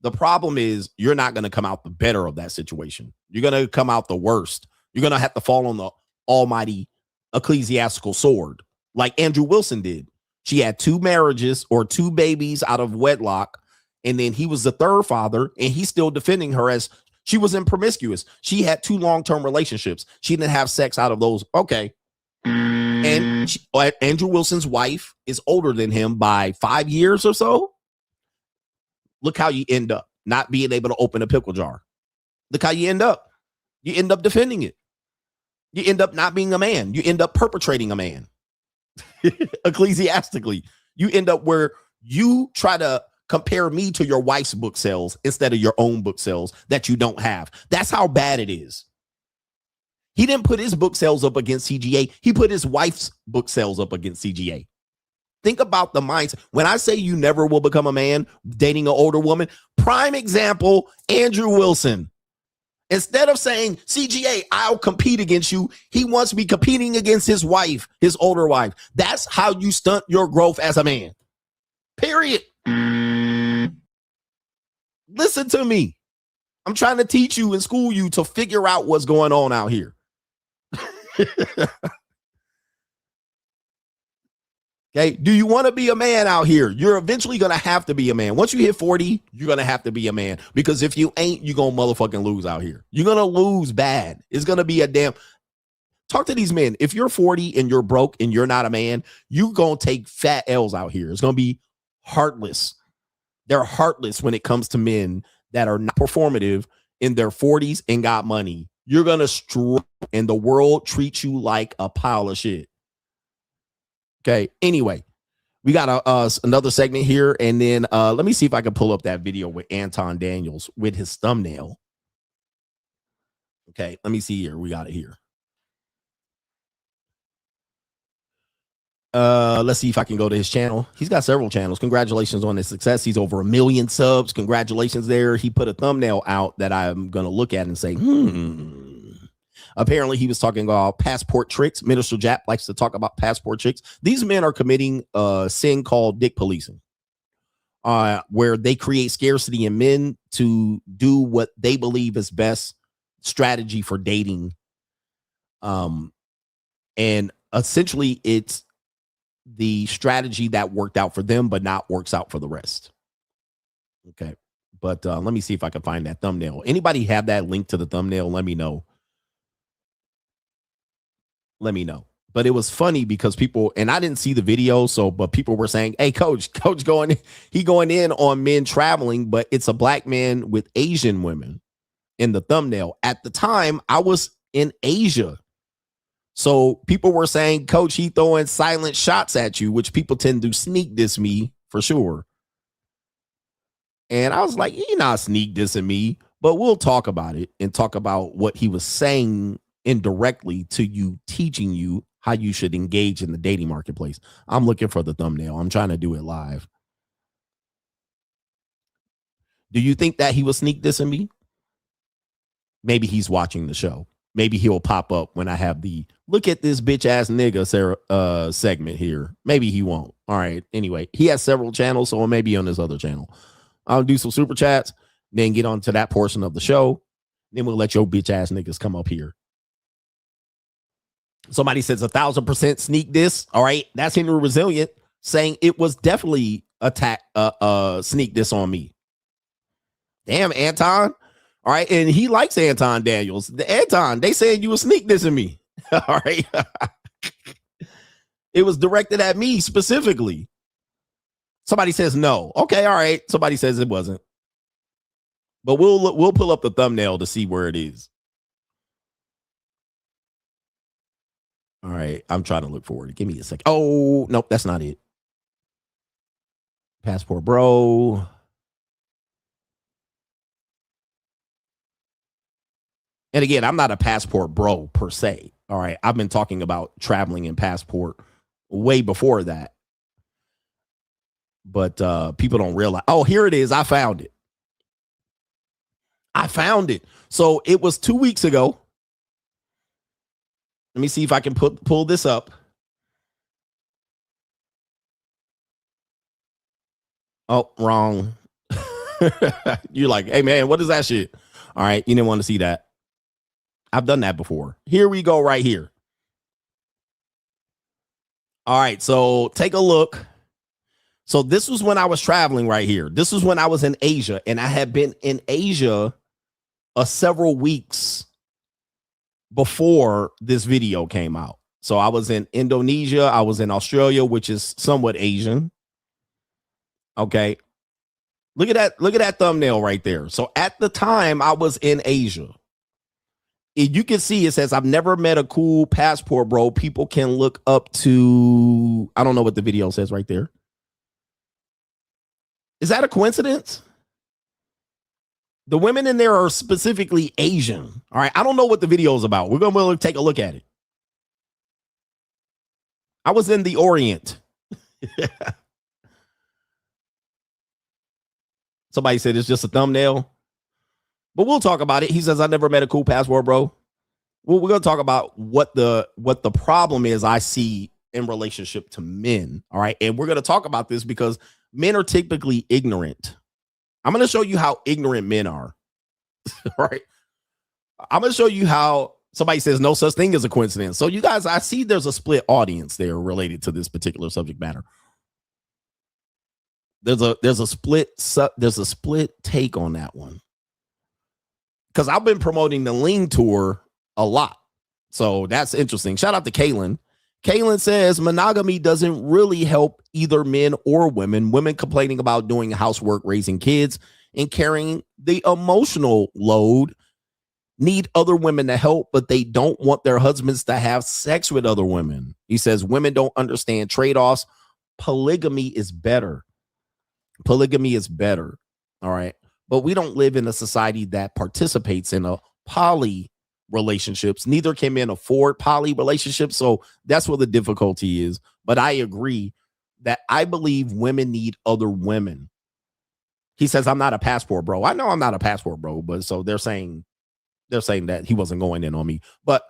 the problem is you're not going to come out the better of that situation. You're going to come out the worst. You're going to have to fall on the almighty ecclesiastical sword like Andrew Wilson did. She had 2 marriages or 2 babies out of wedlock. And then he was the third father and he's still defending her as she was in promiscuous. She had 2 long-term relationships. She didn't have sex out of those. Okay. And Andrew Wilson's wife is older than him by 5 years or so. Look how you end up not being able to open a pickle jar. Look how you end up. You end up defending it. You end up not being a man. You end up perpetrating a man. Ecclesiastically, you end up where you try to compare me to your wife's book sales instead of your own book sales that you don't have. That's how bad it is. He didn't put his book sales up against CGA. He put his wife's book sales up against CGA. Think about the mindset. When I say you never will become a man dating an older woman, prime example, Andrew Wilson. Instead of saying, CGA, I'll compete against you, he wants me competing against his wife, his older wife. That's how you stunt your growth as a man. Period. Listen to me. I'm trying to teach you and school you to figure out what's going on out here. Okay. Do you want to be a man out here? You're eventually going to have to be a man. Once you hit 40, you're going to have to be a man, because if you ain't, you're going to motherfucking lose out here. You're going to lose bad. It's going to be a damn. Talk to these men. If you're 40 and you're broke and you're not a man, you're going to take fat L's out here. It's going to be heartless. They're heartless when it comes to men that are not performative in their 40s and got money. You're going to struggle, and the world treats you like a pile of shit. Okay. Anyway, we got another segment here, and then let me see if I can pull up that video with Anton Daniels with his thumbnail. Okay, let me see here. We got it here. Let's see if I can go to his channel. He's got several channels. Congratulations on his success. He's over 1 million subs. Congratulations there. He put a thumbnail out that I'm going to look at and say, Apparently, he was talking about passport tricks. Minister Jap likes to talk about passport tricks. These men are committing a sin called dick policing, where they create scarcity in men to do what they believe is best strategy for dating. And essentially, it's the strategy that worked out for them, but not works out for the rest. Okay. But let me see if I can find that thumbnail. Anybody have that link to the thumbnail? Let me know. Let me know. But it was funny because people, and I didn't see the video, but people were saying, hey, coach going in on men traveling, but it's a black man with Asian women in the thumbnail. At the time, I was in Asia. So people were saying, coach, he throwing silent shots at you, which people tend to sneak diss me for sure. And I was like, you're not sneak dissing me, but we'll talk about it and talk about what he was saying indirectly to you, teaching you how you should engage in the dating marketplace. I'm looking for the thumbnail. I'm trying to do it live. Do you think that he was sneak dissing me? Maybe he's watching the show. Maybe he'll pop up when I have the look at this bitch ass nigga segment here. Maybe he won't. All right. Anyway, he has several channels, so it may be on this other channel. I'll do some super chats, then get on to that portion of the show. Then we'll let your bitch ass niggas come up here. Somebody says 1,000% sneak diss. All right. That's Henry Resilient saying it was definitely sneak diss on me. Damn, Anton. All right. And he likes Anton Daniels. Anton, they saying you were sneak dissing me. All right. It was directed at me specifically. Somebody says no. Okay. All right. Somebody says it wasn't. But we'll pull up the thumbnail to see where it is. All right. I'm trying to look for it. Give me a second. Oh, nope. That's not it. Passport bro. And again, I'm not a passport bro per se. All right. I've been talking about traveling in passport way before that. But people don't realize. Oh, here it is. I found it. So it was 2 weeks ago. Let me see if I can pull this up. Oh, wrong. You're like, hey, man, what is that shit? All right. You didn't want to see that. I've done that before. Here we go right here. All right. So take a look. So this was when I was traveling right here. This was when I was in Asia, and I had been in Asia several weeks before this video came out. So I was in Indonesia. I was in Australia, which is somewhat Asian. Okay. Look at that thumbnail right there. So at the time I was in Asia. You can see it says, I've never met a cool passport bro. People can look up to, I don't know what the video says right there. Is that a coincidence? The women in there are specifically Asian. All right. I don't know what the video is about. We're going to take a look at it. I was in the Orient. Somebody said it's just a thumbnail, but we'll talk about it. He says, I never met a cool passport bro. Well, we're going to talk about what the problem is I see in relationship to men. All right. And we're going to talk about this because men are typically ignorant. I'm going to show you how ignorant men are. Right. I'm going to show you how Somebody says no such thing as a coincidence. So you guys, I see there's a split audience there related to this particular subject matter. There's a split take on that one. Because I've been promoting the Lean Tour a lot. So that's interesting. Shout out to Kaylin. Kaylin says monogamy doesn't really help either men or women. Women complaining about doing housework, raising kids, and carrying the emotional load need other women to help, but they don't want their husbands to have sex with other women. He says women don't understand trade-offs. Polygamy is better. Polygamy is better. All right. But we don't live in a society that participates in a poly relationships. Neither can men afford poly relationships. So that's where the difficulty is. But I agree that I believe women need other women. He says, I'm not a passport bro. I know I'm not a passport bro, but so they're saying that he wasn't going in on me. But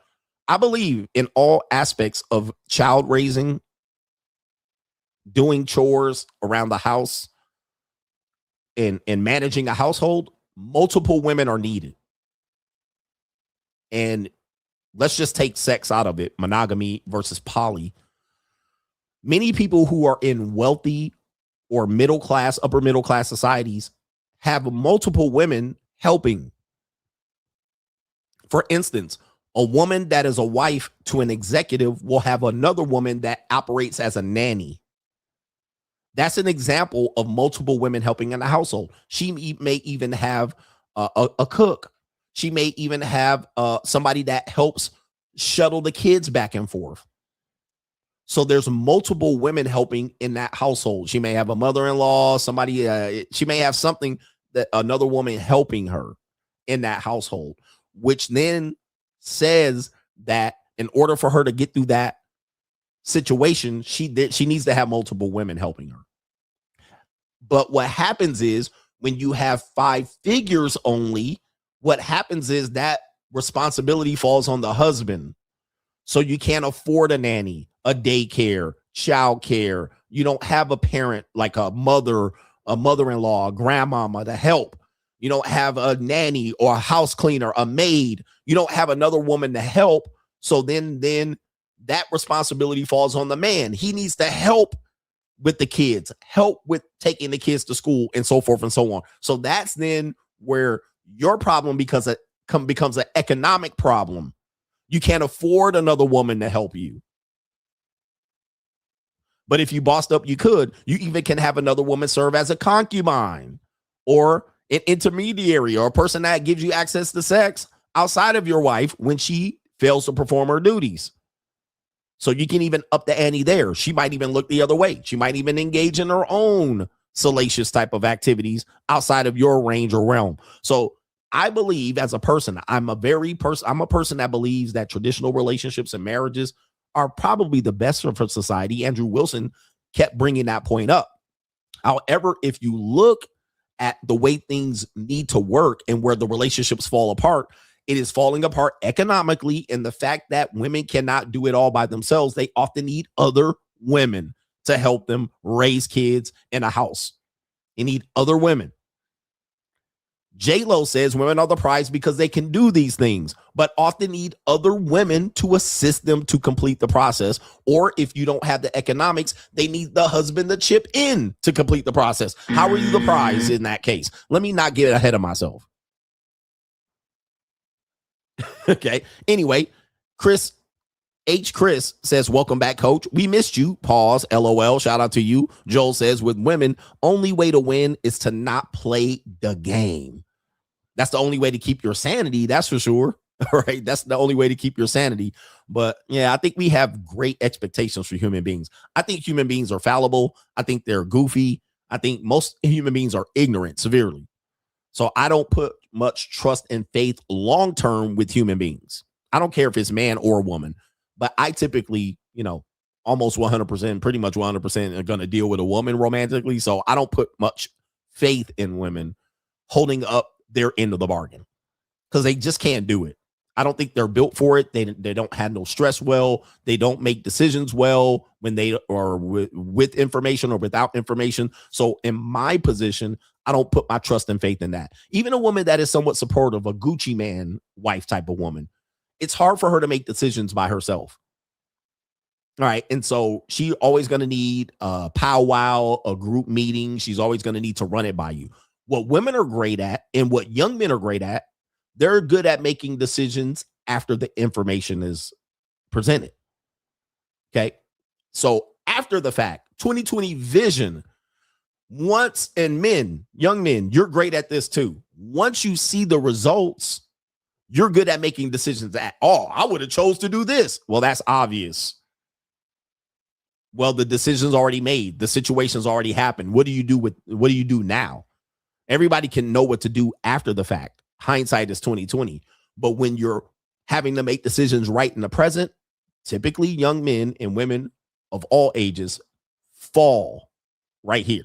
I believe in all aspects of child raising, doing chores around the house, and managing a household, multiple women are needed. And let's just take sex out of it, monogamy versus poly. Many people who are in wealthy or middle class, upper middle class societies have multiple women helping. For instance, a woman that is a wife to an executive will have another woman that operates as a nanny. That's an example of multiple women helping in the household. She may even have a cook. She may even have somebody that helps shuttle the kids back and forth. So there's multiple women helping in that household. She may have a mother-in-law, somebody, she may have something that another woman helping her in that household, which then says that in order for her to get through that situation, she needs to have multiple women helping her. But what happens is when you have 5 figures only, what happens is that responsibility falls on the husband. So you can't afford a nanny, a daycare, childcare. You don't have a parent like a mother-in-law, a grandmama to help. You don't have a nanny or a house cleaner, a maid. You don't have another woman to help. So then that responsibility falls on the man. He needs to help with the kids, help with taking the kids to school, and so forth and so on. So that's then where your problem becomes an economic problem. You can't afford another woman to help you. But if you bossed up, you could. You even can have another woman serve as a concubine or an intermediary or a person that gives you access to sex outside of your wife when she fails to perform her duties. So you can even up the ante there. She might even look the other way. She might even engage in her own salacious type of activities outside of your range or realm. So I believe as a person, I'm a person that believes that traditional relationships and marriages are probably the best for society. Andrew Wilson kept bringing that point up. However, if you look at the way things need to work and where the relationships fall apart, it is falling apart economically in the fact that women cannot do it all by themselves. They often need other women to help them raise kids in a house. They need other women. J.Lo says women are the prize because they can do these things, but often need other women to assist them to complete the process. Or if you don't have the economics, they need the husband to chip in to complete the process. How are you the prize in that case? Let me not get ahead of myself. Okay. Anyway, Chris says, welcome back, coach. We missed you. Pause. LOL. Shout out to you. Joel says, with women, only way to win is to not play the game. That's the only way to keep your sanity. That's for sure. All right. That's the only way to keep your sanity. But yeah, I think we have great expectations for human beings. I think human beings are fallible. I think they're goofy. I think most human beings are ignorant severely. So I don't put much trust and faith long-term with human beings. I don't care if it's man or woman, but I typically, almost 100%, pretty much 100% are going to deal with a woman romantically. So I don't put much faith in women holding up their end of the bargain because they just can't do it. I don't think they're built for it. They don't handle stress well. They don't make decisions well when they are with information or without information. So in my position, I don't put my trust and faith in that. Even a woman that is somewhat supportive, a Gucci man wife type of woman, it's hard for her to make decisions by herself. All right. And so she always going to need a powwow, a group meeting. She's always going to need to run it by you. What women are great at and what young men are great at, they're good at making decisions after the information is presented. Okay. So after the fact, 2020 vision, once, and men, young men, you're great at this too. Once you see the results, you're good at making decisions at, oh, I would have chose to do this. Well, that's obvious. Well, the decision's already made. The situation's already happened. What do you do now? Everybody can know what to do after the fact. Hindsight is 2020. But when you're having to make decisions right in the present, typically young men and women of all ages fall right here.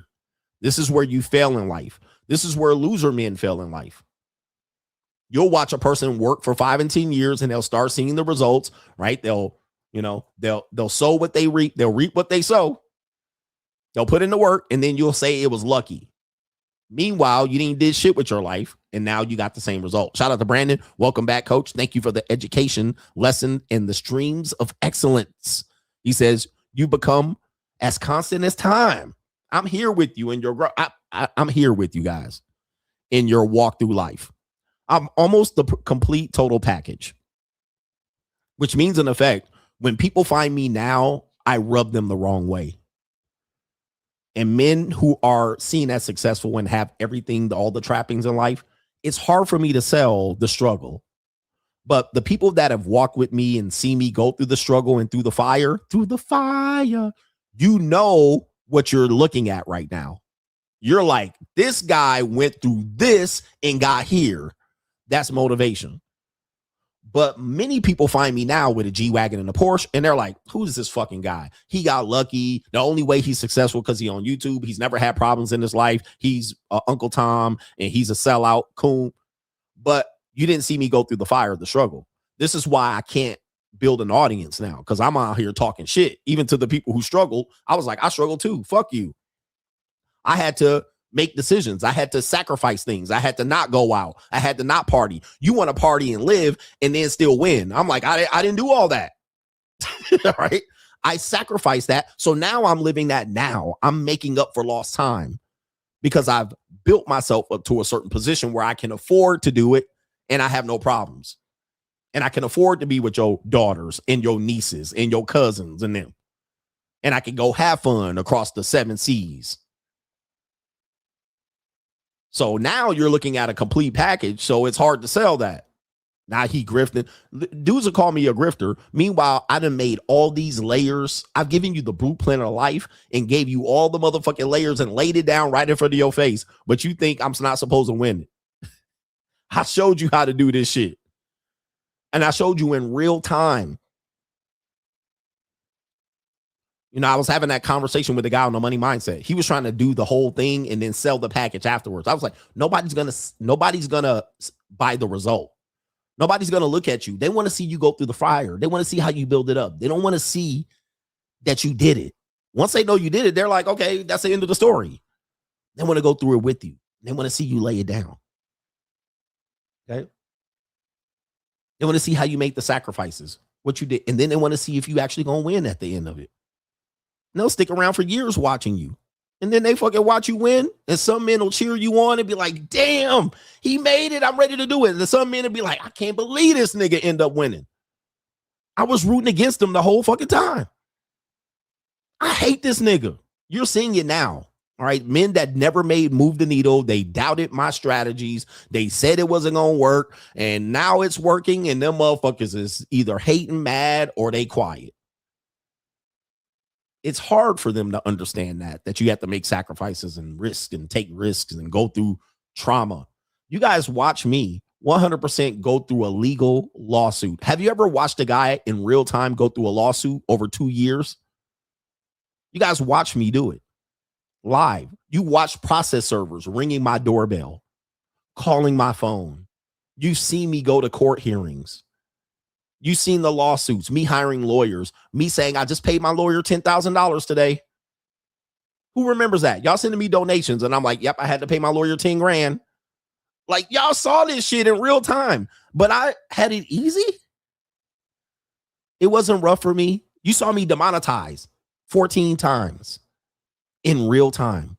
This is where you fail in life. This is where loser men fail in life. You'll watch a person work for 5 and 10 years and they'll start seeing the results, right? They'll sow what they reap. They'll reap what they sow. They'll put in the work, and then you'll say it was lucky. Meanwhile, you didn't did shit with your life, and now you got the same result. Shout out to Brandon. Welcome back, coach. Thank you for the education lesson and the streams of excellence. He says, you become as constant as time. I'm here with you in your growth. I'm here with you guys in your walk through life. I'm almost the complete total package, which means in effect, when people find me now, I rub them the wrong way. And men who are seen as successful and have everything, all the trappings in life, it's hard for me to sell the struggle. But the people that have walked with me and see me go through the struggle and through the fire, you know what you're looking at right now. You're like, this guy went through this and got here. That's motivation. But many people find me now with a G-Wagon and a Porsche, and they're like, who is this fucking guy? He got lucky. The only way he's successful because he's on YouTube. He's never had problems in his life. He's Uncle Tom, and he's a sellout coon. But you didn't see me go through the fire of the struggle. This is why I can't build an audience now, because I'm out here talking shit. Even to the people who struggle, I was like, I struggle too. Fuck you. I had to make decisions. I had to sacrifice things. I had to not go out. I had to not party. You want to party and live and then still win. I'm like, I didn't do all that. Right? I sacrificed that. So now I'm living that now. I'm making up for lost time because I've built myself up to a certain position where I can afford to do it and I have no problems. And I can afford to be with your daughters and your nieces and your cousins and them. And I can go have fun across the 7 seas. So now you're looking at a complete package. So it's hard to sell that. Now he grifting. Dudes will call me a grifter. Meanwhile, I done made all these layers. I've given you the blueprint of life and gave you all the motherfucking layers and laid it down right in front of your face. But you think I'm not supposed to win it. I showed you how to do this shit. And I showed you in real time. You know, I was having that conversation with the guy on the money mindset. He was trying to do the whole thing and then sell the package afterwards. I was like, nobody's gonna buy the result. Nobody's gonna look at you. They want to see you go through the fire. They want to see how you build it up. They don't want to see that you did it. Once they know you did it, they're like, okay, that's the end of the story. They want to go through it with you. They want to see you lay it down. Okay. They want to see how you make the sacrifices, what you did, and then they want to see if you actually gonna win at the end of it. And they'll stick around for years watching you. And then they fucking watch you win. And some men will cheer you on and be like, damn, he made it. I'm ready to do it. And some men will be like, I can't believe this nigga end up winning. I was rooting against him the whole fucking time. I hate this nigga. You're seeing it now. All right. Men that never moved the needle. They doubted my strategies. They said it wasn't going to work. And now it's working. And them motherfuckers is either hating mad or they quiet. It's hard for them to understand that you have to make sacrifices and risk and take risks and go through trauma. You guys watch me 100% go through a legal lawsuit. Have you ever watched a guy in real time go through a lawsuit over 2 years? You guys watch me do it live. You watch process servers ringing my doorbell, calling my phone. You see me go to court hearings. You've seen the lawsuits, me hiring lawyers, me saying I just paid my lawyer $10,000 today. Who remembers that? Y'all sending me donations and I'm like, yep, I had to pay my lawyer 10 grand. Like y'all saw this shit in real time, but I had it easy. It wasn't rough for me. You saw me demonetize 14 times in real time.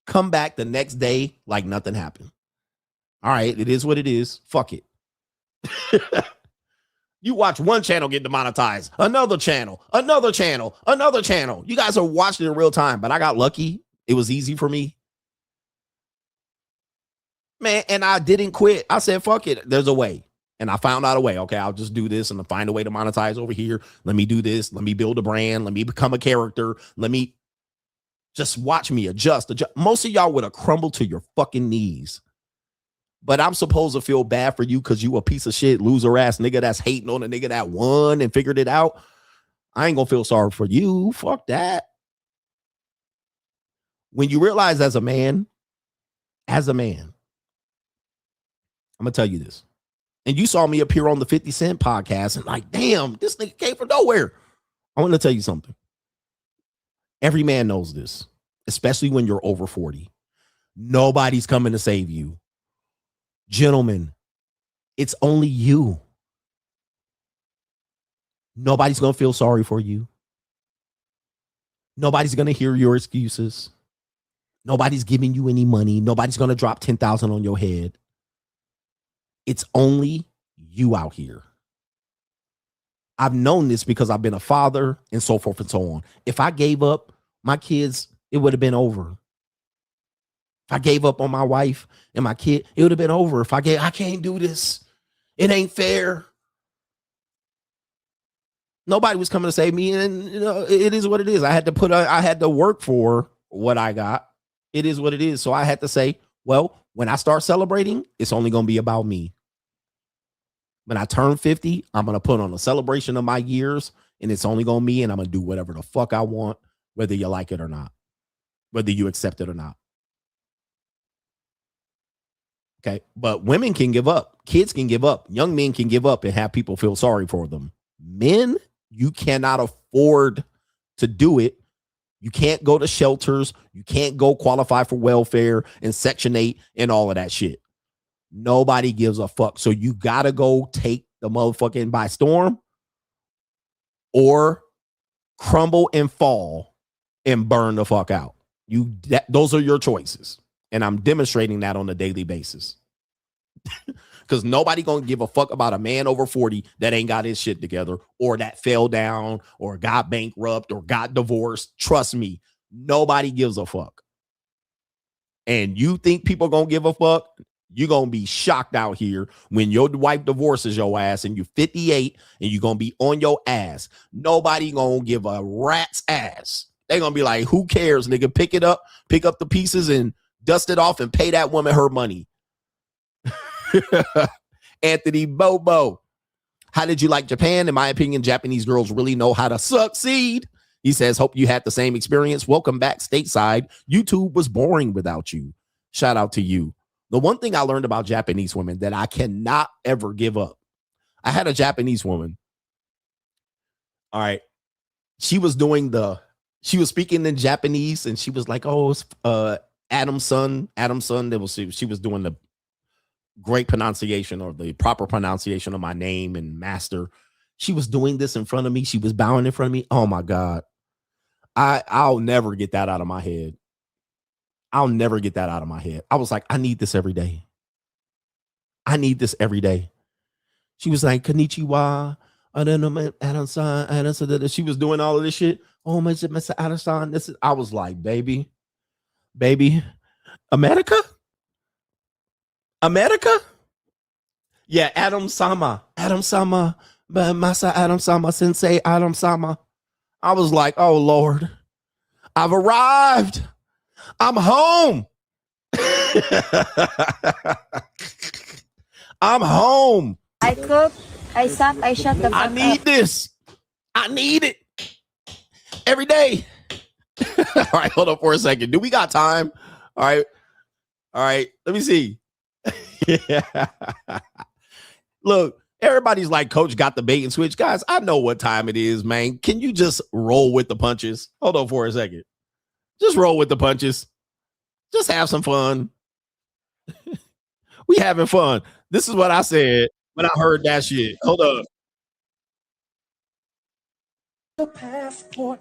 Come back the next day like nothing happened. All right, it is what it is. Fuck it. You watch one channel get demonetized, another channel, another channel, another channel. You guys are watching it in real time, but I got lucky. It was easy for me. Man, and I didn't quit. I said, fuck it. There's a way. And I found out a way. Okay, I'll just do this and find a way to monetize over here. Let me do this. Let me build a brand. Let me become a character. Let me just watch me adjust. Most of y'all would have crumbled to your fucking knees. But I'm supposed to feel bad for you because you a piece of shit, loser ass nigga that's hating on a nigga that won and figured it out. I ain't gonna feel sorry for you. Fuck that. When you realize as a man, I'm gonna tell you this. And you saw me appear on the 50 Cent podcast and like, damn, this nigga came from nowhere. I want to tell you something. Every man knows this, especially when you're over 40. Nobody's coming to save you. Gentlemen, it's only you. Nobody's going to feel sorry for you. Nobody's going to hear your excuses. Nobody's giving you any money. Nobody's going to drop 10,000 on your head. It's only you out here. I've known this because I've been a father and so forth and so on. If I gave up my kids, it would have been over. If I gave up on my wife and my kid, it would have been over. I can't do this. It ain't fair. Nobody was coming to save me, and you know, it is what it is. I had to work for what I got. It is what it is. So I had to say, well, when I start celebrating, it's only going to be about me. When I turn 50, I'm going to put on a celebration of my years, and it's only going to be me, and I'm going to do whatever the fuck I want, whether you like it or not, whether you accept it or not. Okay, but women can give up. Kids can give up. Young men can give up and have people feel sorry for them. Men, you cannot afford to do it. You can't go to shelters. You can't go qualify for welfare and Section 8 and all of that shit. Nobody gives a fuck. So you got to go take the motherfucking by storm or crumble and fall and burn the fuck out. Those are your choices. And I'm demonstrating that on a daily basis. Because nobody going to give a fuck about a man over 40 that ain't got his shit together or that fell down or got bankrupt or got divorced. Trust me, nobody gives a fuck. And you think people going to give a fuck? You're going to be shocked out here when your wife divorces your ass and you're 58 and you're going to be on your ass. Nobody going to give a rat's ass. They're going to be like, who cares, nigga? Pick up the pieces and dust it off and pay that woman her money. Anthony Bobo, how did you like Japan? In my opinion, Japanese girls really know how to succeed. He says, hope you had the same experience. Welcome back stateside. YouTube was boring without you. Shout out to you. The one thing I learned about Japanese women that I cannot ever give up. I had a Japanese woman. All right. She was speaking in Japanese and she was like, oh, it's Adam's son. She was doing the great pronunciation or the proper pronunciation of my name and master. She was doing this in front of me. She was bowing in front of me. Oh my God. I'll never get that out of my head. I'll never get that out of my head. I was like, I need this every day. I need this every day. She was like, Konnichiwa. She was doing all of this shit. Oh, Mr. Addison. This is, I was like, baby, America? Yeah, Adam Sama, Masa Adam Sama, Sensei Adam Sama. I was like, oh Lord, I've arrived. I'm home. I'm home. I cook, I sat, I shut the fuck I need up. this. I need it every day. All right, hold on for a second. Do we got time? All right. Let me see. Yeah. Look, everybody's like, Coach got the bait and switch. Guys, I know what time it is, man. Can you just roll with the punches? Hold on for a second. Just roll with the punches. Just have some fun. We having fun. This is what I said when I heard that shit. Hold up. The passport.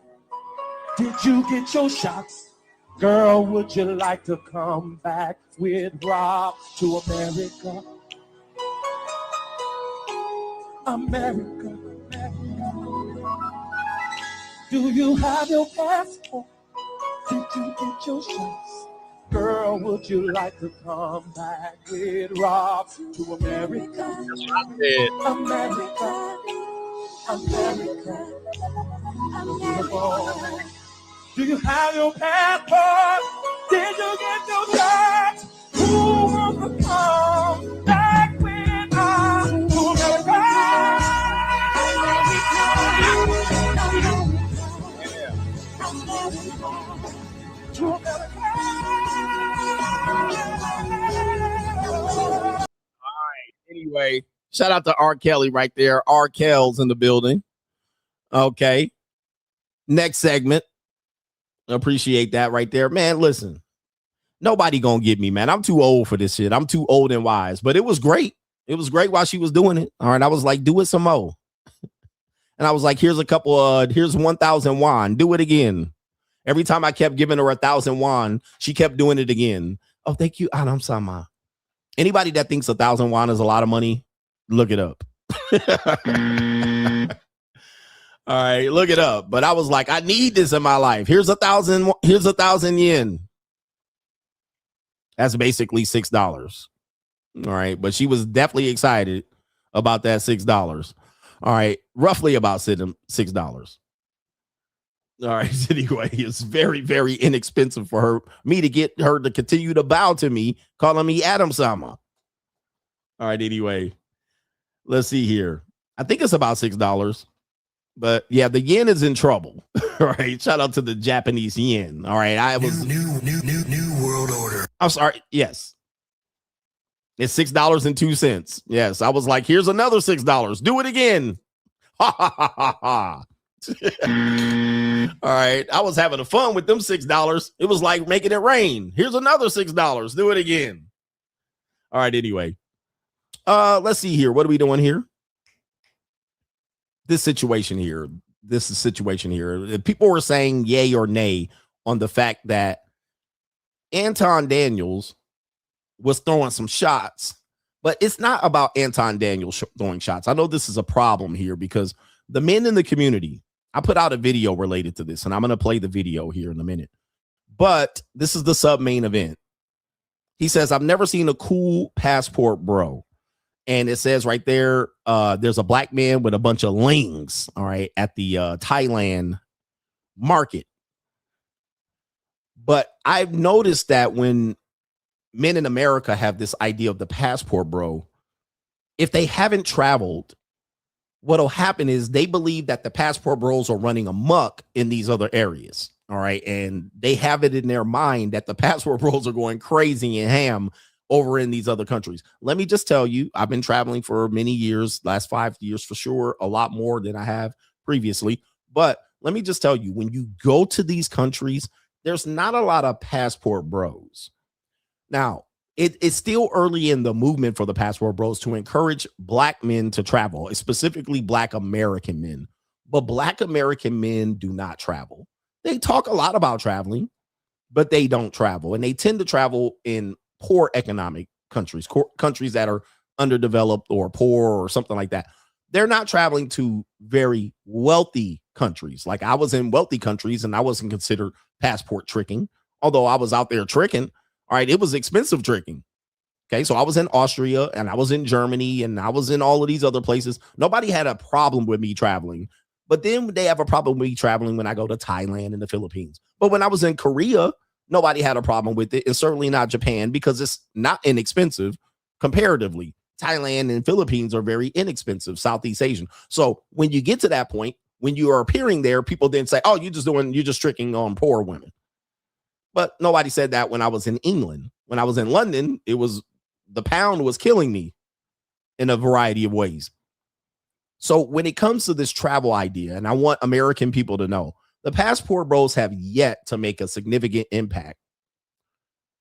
Did you get your shots? Girl, would you like to come back with Rob to America? America. Do you have your passport? Did you get your shots? Girl, would you like to come back with Rob to America? America. America. America. Do you have your passport? Did you get your shots? Who wants to come back with us to America? Anyway, shout out to R. Kelly right there. R. Kelly's in the building. Okay. Next segment. Appreciate that right there. Man, listen. Nobody gonna get me, man. I'm too old for this shit. I'm too old and wise. But it was great. It was great while she was doing it. All right. I was like, do it some more. And I was like, here's a couple here's 1,000 won. Do it again. Every time I kept giving her 1,000 won, she kept doing it again. Oh, thank you, Adam Sama. Anybody that thinks 1,000 won is a lot of money, look it up. All right, look it up. But I was like, I need this in my life. Here's 1,000. Here's 1,000 yen. That's basically $6. All right, but she was definitely excited about that $6. All right, roughly about $6. All right, anyway, it's very, very inexpensive for me to get her to continue to bow to me, calling me Adam Sama. All right, anyway, let's see here. I think it's about $6. But yeah, the yen is in trouble. All right. Shout out to the Japanese yen. All right. I was new world order. I'm sorry. Yes. It's $6.02. Yes. I was like, here's another $6. Do it again. Ha ha ha ha ha. All right. I was having a fun with them $6. It was like making it rain. Here's another $6. Do it again. All right. Anyway. Let's see here. What are we doing here? This situation here, people were saying yay or nay on the fact that Anton Daniels was throwing some shots, but it's not about Anton Daniels throwing shots. I know this is a problem here because the men in the community, I put out a video related to this, and I'm going to play the video here in a minute, but this is the sub main event. He says, I've never seen a cool passport, bro. And it says right there, there's a black man with a bunch of lings, all right, at the Thailand market. But I've noticed that when men in America have this idea of the passport, bro, if they haven't traveled, what'll happen is they believe that the passport bros are running amok in these other areas, all right? And they have it in their mind that the passport bros are going crazy and ham over in these other countries. Let me just tell you, I've been traveling for many years, last 5 years for sure, a lot more than I have previously. But let me just tell you, when you go to these countries, there's not a lot of passport bros. Now, it's still early in the movement for the passport bros to encourage black men to travel, specifically black American men. But black American men do not travel. They talk a lot about traveling, but they don't travel. And they tend to travel in poor economic countries, countries that are underdeveloped or poor or something like that. They're not traveling to very wealthy countries. Like I was in wealthy countries and I wasn't considered passport tricking, although I was out there tricking. All right. It was expensive tricking. Okay. So I was in Austria and I was in Germany and I was in all of these other places. Nobody had a problem with me traveling, but then they have a problem with me traveling when I go to Thailand and the Philippines. But when I was in Korea, nobody had a problem with it, and certainly not Japan because it's not inexpensive comparatively. Thailand and Philippines are very inexpensive, Southeast Asian. So when you get to that point, when you are appearing there, people then say, oh, you're just tricking on poor women. But nobody said that when I was in England. When I was in London, the pound was killing me in a variety of ways. So when it comes to this travel idea, and I want American people to know, the passport bros have yet to make a significant impact.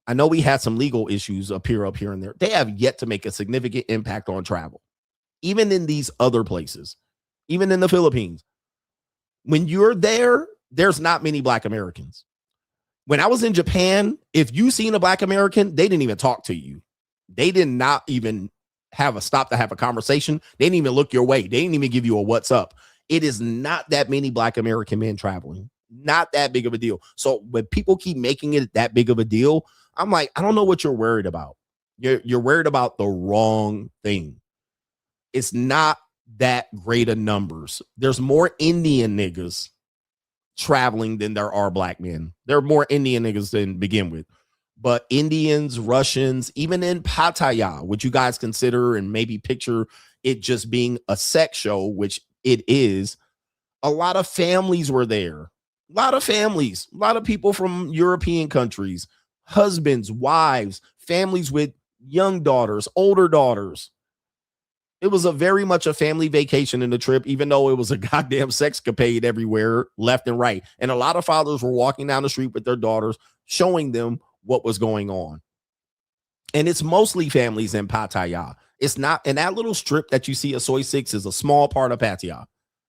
I know we had some legal issues up here and there. They have yet to make a significant impact on travel. Even in these other places, even in the Philippines, When you're there, there's not many Black Americans. When I was in Japan, if you seen a Black American, they didn't even talk to you. They did not even have a stop to have a conversation. They didn't even look your way. They didn't even give you a what's up. It is not that many Black American men traveling. Not that big of a deal. So when people keep making it that big of a deal, I'm like, I don't know what you're worried about. You're worried about the wrong thing. It's not that great of numbers. There's more Indian niggas traveling than there are Black men. There are more Indian niggas than begin with. But Indians, Russians, even in Pattaya, which you guys consider and maybe picture it just being a sex show, which it is, a lot of families were there. A lot of families, a lot of people from European countries, husbands, wives, families with young daughters, older daughters. It was a very much a family vacation in the trip, even though it was a goddamn sexcapade everywhere, left and right. And a lot of fathers were walking down the street with their daughters, showing them what was going on. And it's mostly families in Pattaya. It's not, and that little strip that you see at Soy 6 is a small part of Pattaya.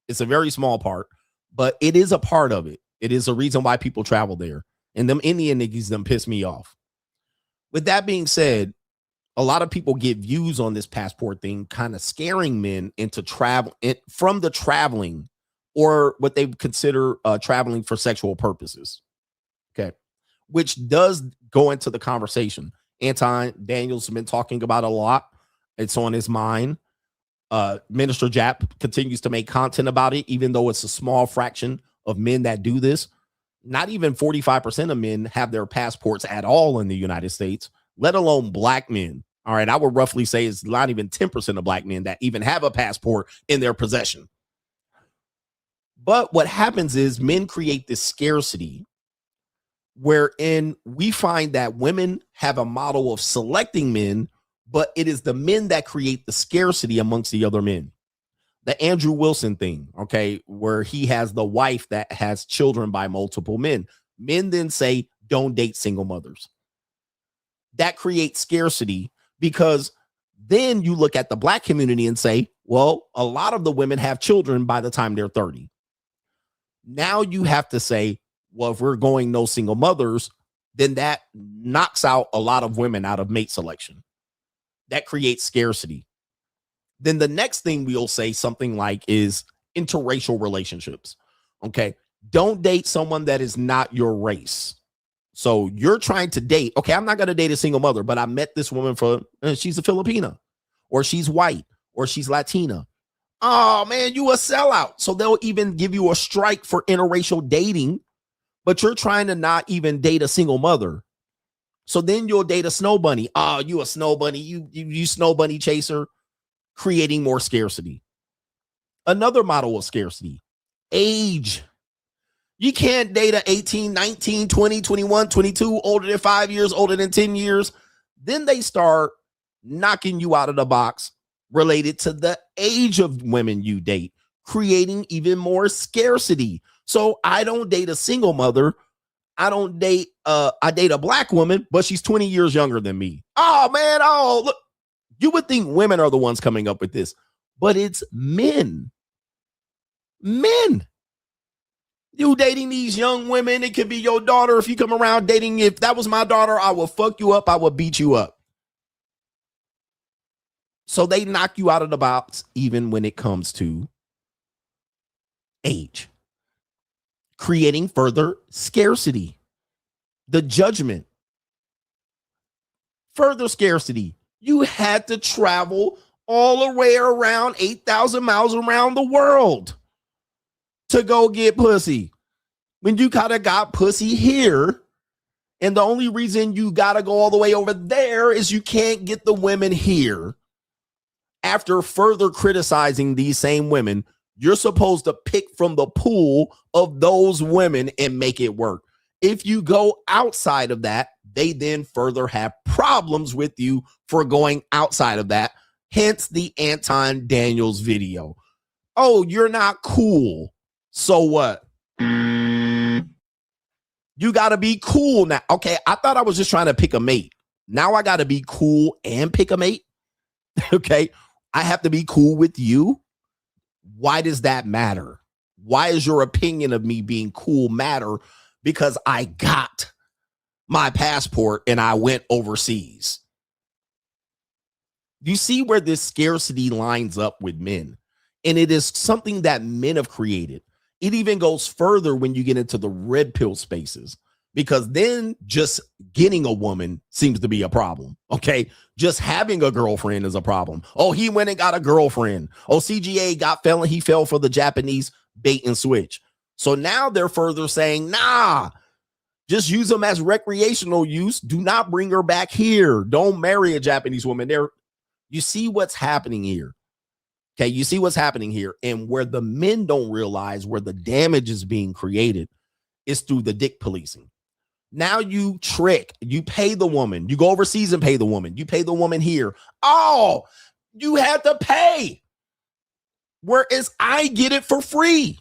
It's a very small part, but it is a part of it. It is a reason why people travel there. And them Indian niggas, them piss me off. With that being said, a lot of people get views on this passport thing, kind of scaring men into travel from the traveling or what they consider traveling for sexual purposes. Okay. Which does go into the conversation. Anton Daniels has been talking about a lot. It's on his mind. Minister Jap continues to make content about it, even though it's a small fraction of men that do this. Not even 45% of men have their passports at all in the United States, let alone Black men. All right, I would roughly say it's not even 10% of Black men that even have a passport in their possession. But what happens is men create this scarcity wherein we find that women have a model of selecting men, but it is the men that create the scarcity amongst the other men. The Andrew Wilson thing, okay, where he has the wife that has children by multiple men. Men then say, don't date single mothers. That creates scarcity because then you look at the Black community and say, well, a lot of the women have children by the time they're 30. Now you have to say, well, if we're going no single mothers, then that knocks out a lot of women out of mate selection. That creates scarcity. Then the next thing we'll say something like is interracial relationships. Okay. Don't date someone that is not your race. So you're trying to date. Okay. I'm not going to date a single mother, but I met this woman she's a Filipina, or she's white, or she's Latina. Oh man, you a sellout. So they'll even give you a strike for interracial dating, but you're trying to not even date a single mother. So then you'll date a snow bunny. Oh, you a snow bunny. You snow bunny chaser, creating more scarcity. Another model of scarcity, age. You can't date a 18, 19, 20, 21, 22, older than 5 years, older than 10 years. Then they start knocking you out of the box related to the age of women you date, creating even more scarcity. So I don't date a single mother. I date a Black woman, but she's 20 years younger than me. Oh man, oh look, you would think women are the ones coming up with this, but it's men. Men. You dating these young women, it could be your daughter. If you come around dating, if that was my daughter, I will fuck you up, I will beat you up. So they knock you out of the box even when it comes to age, creating further scarcity. The judgment, further scarcity. You had to travel all the way around 8,000 miles around the world to go get pussy. When you kind of got pussy here, and the only reason you got to go all the way over there is you can't get the women here. After further criticizing these same women, you're supposed to pick from the pool of those women and make it work. If you go outside of that, they then further have problems with you for going outside of that. Hence the Anton Daniels video. Oh, you're not cool. So what? You got to be cool now. Okay, I thought I was just trying to pick a mate. Now I got to be cool and pick a mate. Okay, I have to be cool with you. Why does that matter? Why is your opinion of me being cool matter? Because I got my passport and I went overseas. You see where this scarcity lines up with men, and it is something that men have created. It even goes further when you get into the red pill spaces, because then just getting a woman seems to be a problem. Okay. Just having a girlfriend is a problem. Oh, he went and got a girlfriend. Oh, CGA he fell for the Japanese bait and switch. So now they're further saying, nah, just use them as recreational use. Do not bring her back here. Don't marry a Japanese woman. You see what's happening here. Okay, you see what's happening here. And where the men don't realize where the damage is being created is through the dick policing. Now you pay the woman. You go overseas and pay the woman. You pay the woman here. Oh, you had to pay. Whereas I get it for free.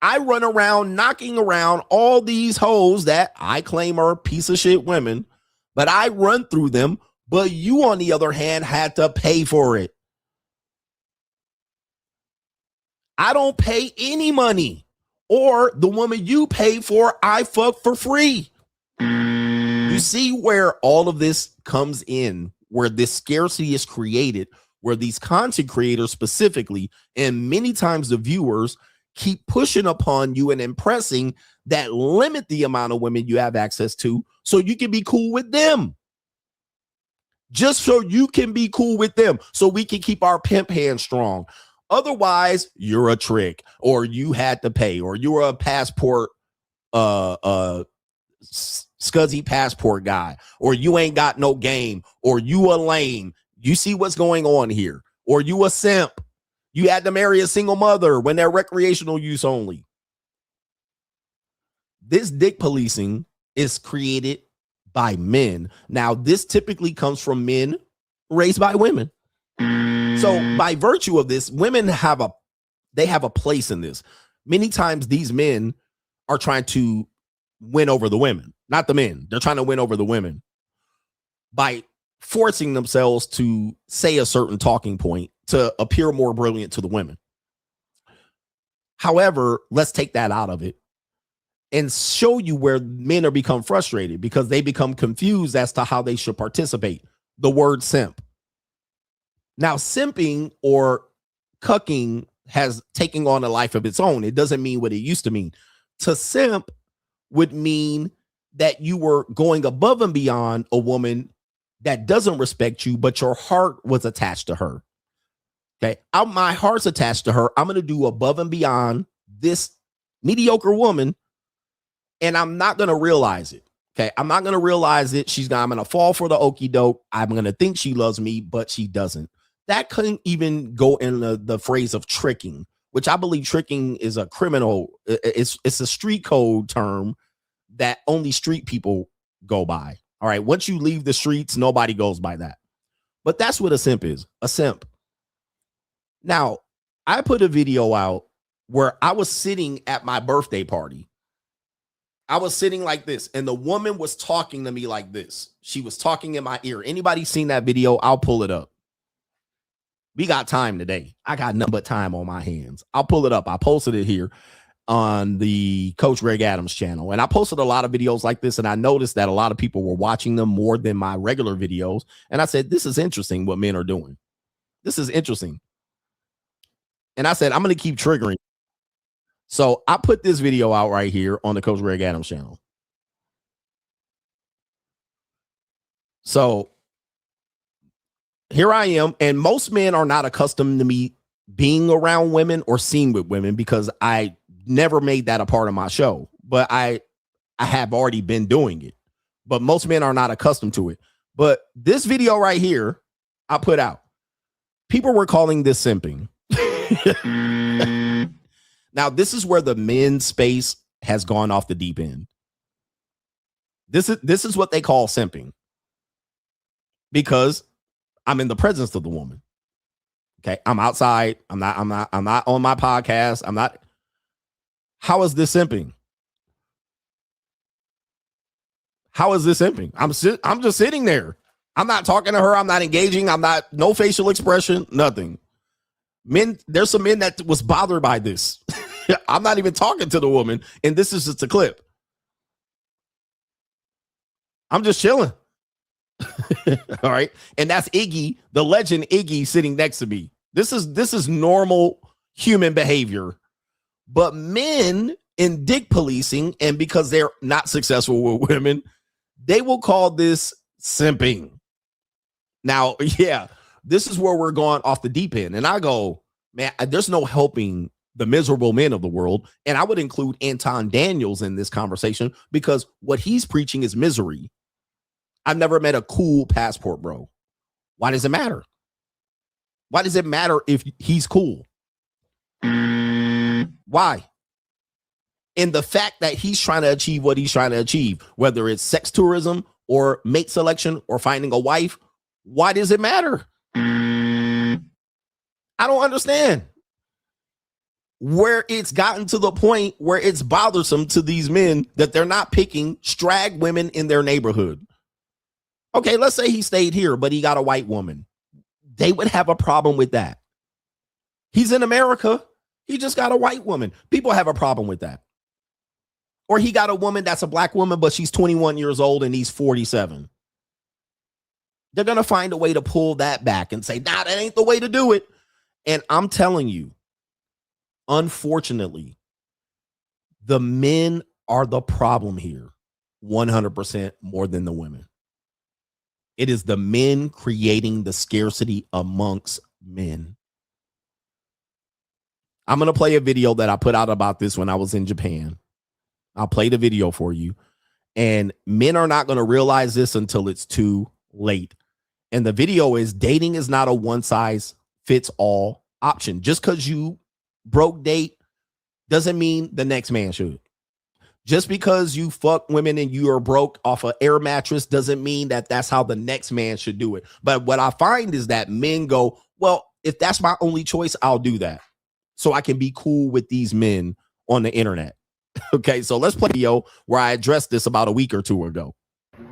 I run around knocking around all these hoes that I claim are piece of shit women, but I run through them. But you, on the other hand, had to pay for it. I don't pay any money, or the woman you pay for, I fuck for free. You see where all of this comes in, where this scarcity is created, where these content creators specifically, and many times the viewers, keep pushing upon you and impressing that limit the amount of women you have access to so you can be cool with them. Just so you can be cool with them, so we can keep our pimp hand strong. Otherwise, you're a trick, or you had to pay, or you're a passport, scuzzy passport guy, or you ain't got no game, or you a lame. You see what's going on here, or you a simp. You had to marry a single mother when they're recreational use only. This dick policing is created by men. Now, this typically comes from men raised by women. So by virtue of this, women have a place in this. Many times these men are trying to win over the women, not the men. They're trying to win over the women by forcing themselves to say a certain talking point to appear more brilliant to the women. However, let's take that out of it and show you where men are become frustrated because they become confused as to how they should participate. The word simp. Now, simping or cucking has taken on a life of its own. It doesn't mean what it used to mean. To simp would mean that you were going above and beyond a woman that doesn't respect you, but your heart was attached to her. Okay, my heart's attached to her. I'm going to do above and beyond this mediocre woman, and I'm not going to realize it. Okay, I'm not going to realize it. I'm going to fall for the okie doke. I'm going to think she loves me, but she doesn't. That couldn't even go in the phrase of tricking, which I believe tricking is a criminal. It's a street code term that only street people go by. All right, once you leave the streets, nobody goes by that. But that's what a simp is, a simp. Now, I put a video out where I was sitting at my birthday party. I was sitting like this, and the woman was talking to me like this. She was talking in my ear. Anybody seen that video? I'll pull it up. We got time today. I got nothing but time on my hands. I'll pull it up. I posted it here on the Coach Greg Adams channel. And I posted a lot of videos like this, and I noticed that a lot of people were watching them more than my regular videos. And I said, this is interesting what men are doing. This is interesting. And I said, I'm going to keep triggering. So I put this video out right here on the Coach Greg Adams channel. So here I am, and most men are not accustomed to me being around women or seen with women because I never made that a part of my show, but I have already been doing it. But most men are not accustomed to it. But this video right here, I put out. People were calling this simping. Now, this is where the men's space has gone off the deep end. This is what they call simping. Because I'm in the presence of the woman. Okay, I'm outside. I'm not on my podcast. I'm not. How is this simping? How is this simping? I'm just sitting there. I'm not talking to her. I'm not engaging. I'm not, no facial expression, nothing. Men, there's some men that was bothered by this. I'm not even talking to the woman, and this is just a clip. I'm just chilling. All right. And that's Iggy, the legend Iggy, sitting next to me. This is normal human behavior. But men in dick policing, and because they're not successful with women, they will call this simping. Now, yeah, this is where we're going off the deep end. And I go, man, there's no helping the miserable men of the world. And I would include Anton Daniels in this conversation because what he's preaching is misery. I've never met a cool passport bro. Why does it matter? Why does it matter if he's cool? Why? And the fact that he's trying to achieve what he's trying to achieve, whether it's sex tourism or mate selection or finding a wife, why does it matter? I don't understand where it's gotten to the point where it's bothersome to these men that they're not picking strag women in their neighborhood. Okay, let's say he stayed here, but he got a white woman. They would have a problem with that. He's in America. He just got a white woman. People have a problem with that. Or he got a woman that's a black woman, but she's 21 years old and he's 47. They're going to find a way to pull that back and say, nah, that ain't the way to do it. And I'm telling you, unfortunately, the men are the problem here 100% more than the women. It is the men creating the scarcity amongst men. I'm going to play a video that I put out about this when I was in Japan. I'll play the video for you. And men are not going to realize this until it's too late. And the video is dating is not a one size fits all option. Just because you broke date doesn't mean the next man should. Just because you fuck women and you are broke off an air mattress doesn't mean that that's how the next man should do it. But what I find is that men go, well, if that's my only choice, I'll do that. So I can be cool with these men on the internet. Okay, so let's play a video where I addressed this about a week or two ago.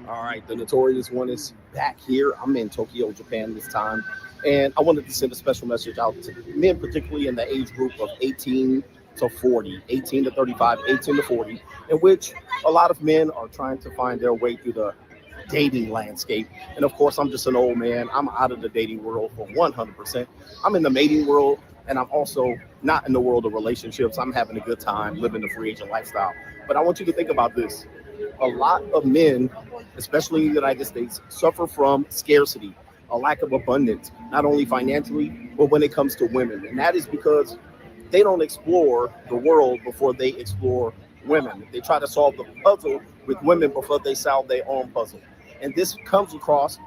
All right, the Notorious one is back here. I'm in Tokyo, Japan this time. And I wanted to send a special message out to men, particularly in the age group of 18 to 40, 18 to 35, 18 to 40, in which a lot of men are trying to find their way through the dating landscape. And of course, I'm just an old man. I'm out of the dating world for 100%. I'm in the mating world, and I'm also not in the world of relationships. I'm having a good time living the free agent lifestyle. But I want you to think about this. A lot of men, especially in the United States, suffer from scarcity, a lack of abundance, not only financially, but when it comes to women. And that is because they don't explore the world before they explore women. They try to solve the puzzle with women before they solve their own puzzle. And this comes across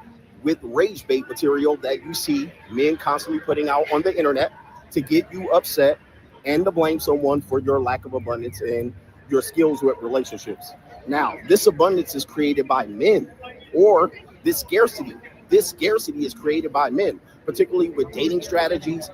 with rage bait material that you see men constantly putting out on the internet to get you upset and to blame someone for your lack of abundance and your skills with relationships. Now, this abundance is created by men, or this scarcity is created by men, particularly with dating strategies,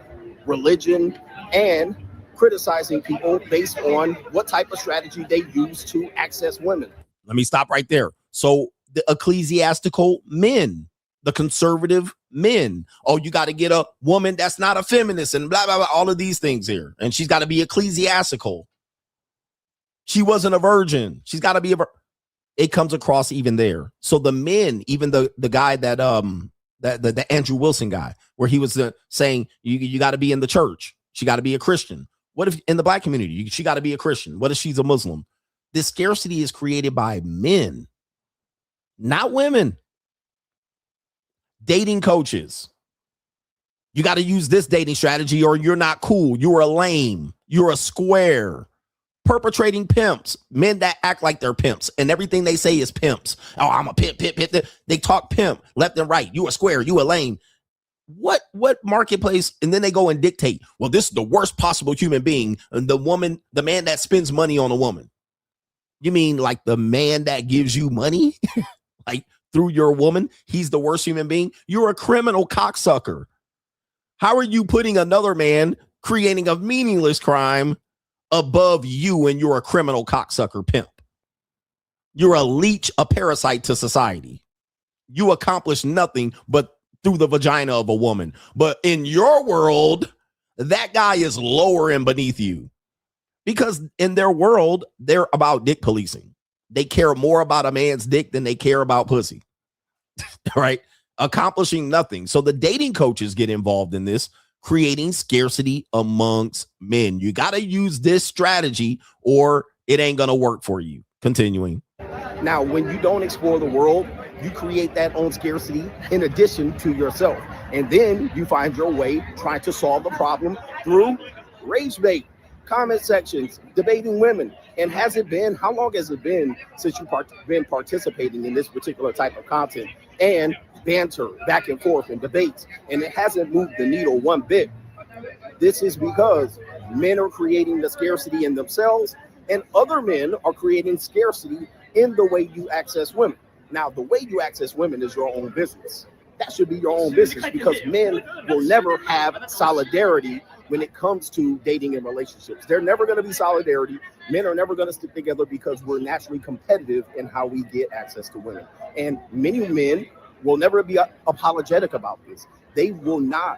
religion, and criticizing people based on what type of strategy they use to access women. Let me stop right there. So the ecclesiastical men, the conservative men, oh, you got to get a woman that's not a feminist and blah, blah, blah, all of these things here. And she's got to be ecclesiastical. She wasn't a virgin. She's got to be it comes across even there. So the men, even the guy that the Andrew Wilson guy, where he was saying you got to be in the church. She got to be a Christian. What if in the black community, she got to be a Christian? What if she's a Muslim? This scarcity is created by men, not women. Dating coaches. You got to use this dating strategy or you're not cool. You're a lame. You're a square. Perpetrating pimps, men that act like they're pimps and everything they say is pimps. Oh, I'm a pimp. They talk pimp left and right. You a square. You a lame. What marketplace? And then they go and dictate, well, this is the worst possible human being. And the man that spends money on a woman. You mean like the man that gives you money? Like through your woman, he's the worst human being? You're a criminal cocksucker. How are you putting another man creating a meaningless crime above you and you're a criminal cocksucker pimp? You're a leech, a parasite to society. You accomplish nothing but through the vagina of a woman. But in your world, that guy is lower and beneath you Because in their world, they're about dick policing. They care more about a man's dick than they care about pussy. Right? Accomplishing nothing. So the dating coaches get involved in this, creating scarcity amongst men. You got to use this strategy or it ain't going to work for you. Continuing. Now, when you don't explore the world, you create that own scarcity in addition to yourself. And then you find your way trying to solve the problem through rage bait, comment sections, debating women. And has it been, how long has it been since you've been participating in this particular type of content and banter back and forth and debates? And it hasn't moved the needle one bit. This is because men are creating the scarcity in themselves and other men are creating scarcity in the way you access women. Now, the way you access women is your own business. That should be your own business because men will never have solidarity when it comes to dating and relationships. They're never going to be solidarity. Men are never going to stick together because we're naturally competitive in how we get access to women. And many men will never be apologetic about this. They will not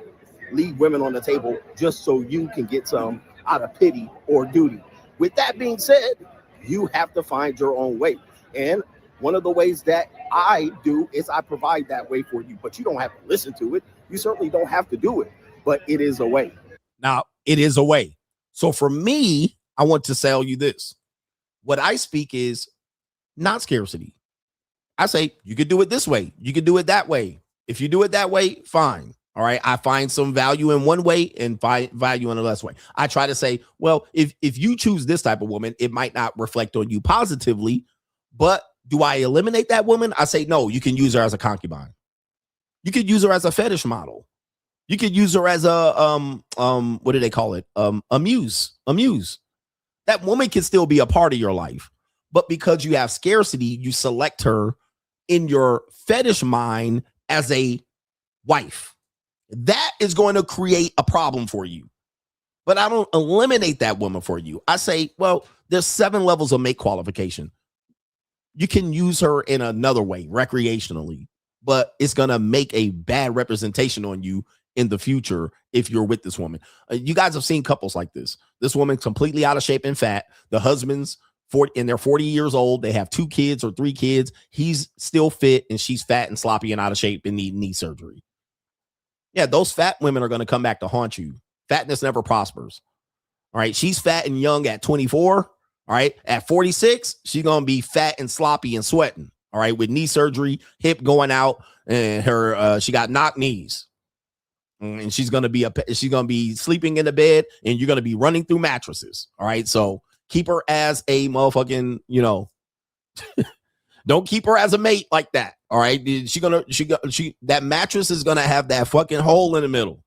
leave women on the table just so you can get some out of pity or duty. With that being said, you have to find your own way. And one of the ways that I do is I provide that way for you, but you don't have to listen to it. You certainly don't have to do it, but it is a way. Now, it is a way. So for me, I want to tell you this. What I speak is not scarcity. I say, you could do it this way. You could do it that way. If you do it that way, fine. All right. I find some value in one way and find value in a less way. I try to say, well, if you choose this type of woman, it might not reflect on you positively, but do I eliminate that woman? I say, no, you can use her as a concubine. You could use her as a fetish model. You could use her as a, what do they call it? A muse. That woman can still be a part of your life, but because you have scarcity, you select her in your fetish mind as a wife. That is going to create a problem for you. But I don't eliminate that woman for you. I say, well, there's 7 levels of mate qualification. You can use her in another way, recreationally, but it's going to make a bad representation on you in the future if you're with this woman. You guys have seen couples like this. This woman completely out of shape and fat. The husband's 40 and they're 40 years old. They have 2 kids or 3 kids. He's still fit and she's fat and sloppy and out of shape and need knee surgery. Yeah, those fat women are going to come back to haunt you. Fatness never prospers. All right. She's fat and young at 24. All right. At 46, she's going to be fat and sloppy and sweating. All right. With knee surgery, hip going out, and her, she got knocked knees. And she's going to be sleeping in the bed and you're going to be running through mattresses. All right. So keep her as a motherfucking, don't keep her as a mate like that. All right. That mattress is going to have that fucking hole in the middle.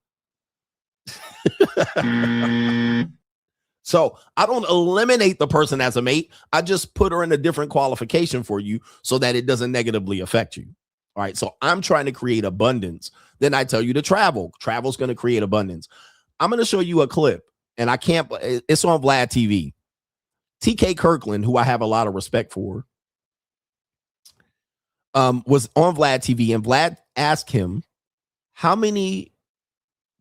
So I don't eliminate the person as a mate. I just put her in a different qualification for you so that it doesn't negatively affect you. All right. So I'm trying to create abundance. Then I tell you to travel. Travel's going to create abundance. I'm going to show you a clip and it's on Vlad TV. TK Kirkland, who I have a lot of respect for, was on Vlad TV, and Vlad asked him how many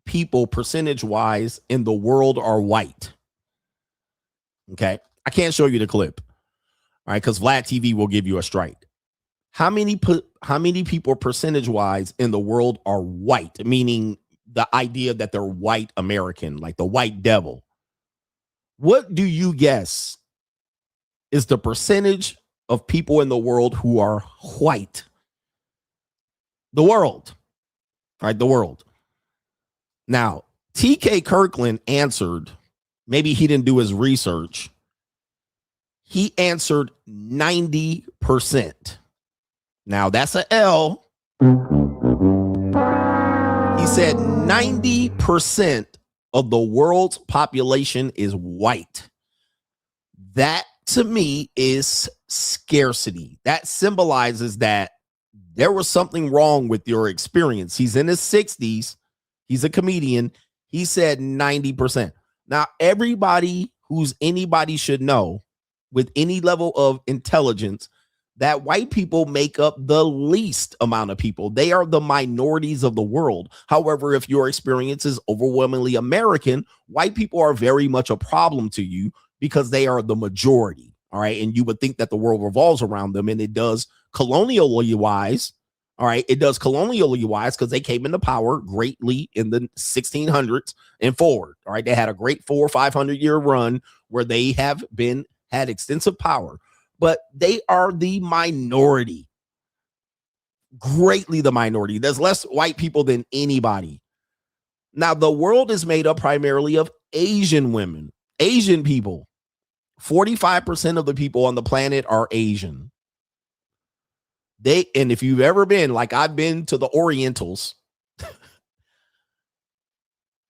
people percentage-wise in the world are white. Okay, I can't show you the clip, all right, because Vlad TV will give you a strike. How many people percentage-wise in the world are white, meaning the idea that they're white American, like the white devil? What do you guess is the percentage of people in the world who are white? The world. All right, the world. Now, TK Kirkland answered, maybe he didn't do his research. He answered 90%. Now, that's an L. He said 90% of the world's population is white. That, to me, is scarcity. That symbolizes that there was something wrong with your experience. He's in his 60s. He's a comedian. He said 90%. Now, everybody who's anybody should know with any level of intelligence that white people make up the least amount of people. They are the minorities of the world. However, if your experience is overwhelmingly American, white people are very much a problem to you because they are the majority. All right. And you would think that the world revolves around them, and it does colonially wise. All right. It does colonially wise because they came into power greatly in the 1600s and forward. All right. They had a great 400 or 500 year run where they had extensive power, but they are the minority, greatly the minority. There's less white people than anybody. Now, the world is made up primarily of Asian women, Asian people. 45% of the people on the planet are Asian. And if you've ever been, like I've been to the Orientals,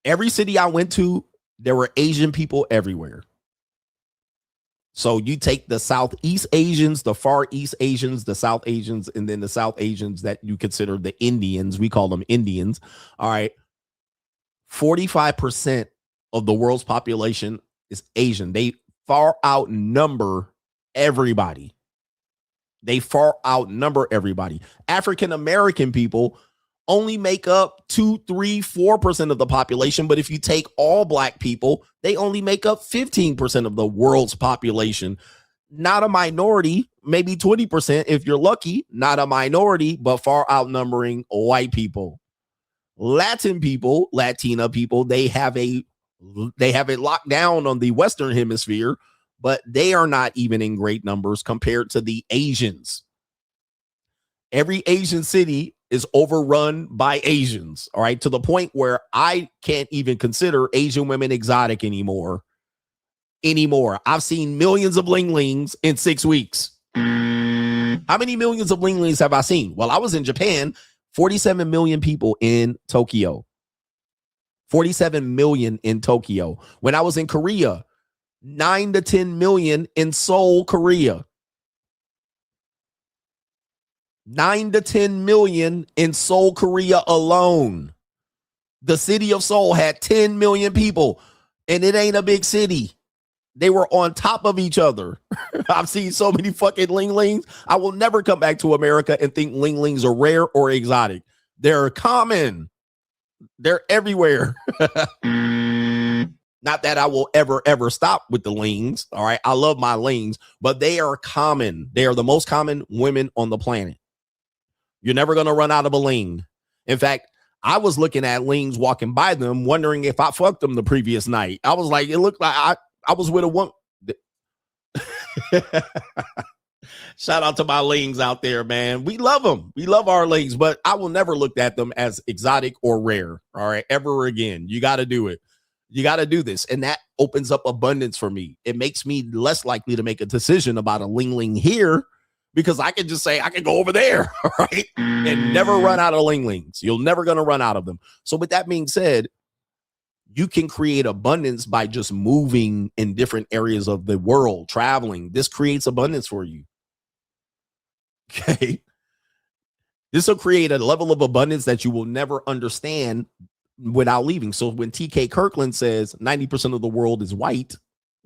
every city I went to, there were Asian people everywhere. So you take the Southeast Asians, the Far East Asians, the South Asians, and then the South Asians that you consider the Indians. We call them Indians. All right. 45% of the world's population is Asian. They far outnumber everybody. They far outnumber everybody. African American people only make up 2, 3, 4% of the population. But if you take all black people, they only make up 15% of the world's population. Not a minority, maybe 20% if you're lucky. Not a minority, but far outnumbering white people. Latin people, Latina people, they have it locked down on the Western Hemisphere, but they are not even in great numbers compared to the Asians. Every Asian city is overrun by Asians, all right, to the point where I can't even consider Asian women exotic anymore. I've seen millions of linglings in 6 weeks. How many millions of linglings have I seen? Well, I was in Japan, 47 million people in Tokyo. 47 million in Tokyo. When I was in Korea, 9 to 10 million in Seoul, Korea. 9 to 10 million in Seoul, Korea alone. The city of Seoul had 10 million people, and it ain't a big city. They were on top of each other. I've seen so many fucking linglings. I will never come back to America and think linglings are rare or exotic. They're common. They're everywhere. Not that I will ever stop with the lings. All right. I love my lings, but they are common. They are the most common women on the planet. You're never going to run out of a ling. In fact, I was looking at lings walking by them, wondering if I fucked them the previous night. I was like, it looked like I was with a woman. Shout out to my lings out there, man. We love them. We love our lings, but I will never look at them as exotic or rare. All right. Ever again. You got to do it. You got to do this. And that opens up abundance for me. It makes me less likely to make a decision about a ling here, because I can just say I can go over there, all right, and never run out of linglings. You're never going to run out of them. So with that being said, you can create abundance by just moving in different areas of the world, traveling. This creates abundance for you. Okay. This will create a level of abundance that you will never understand without leaving. So when TK Kirkland says 90% of the world is white,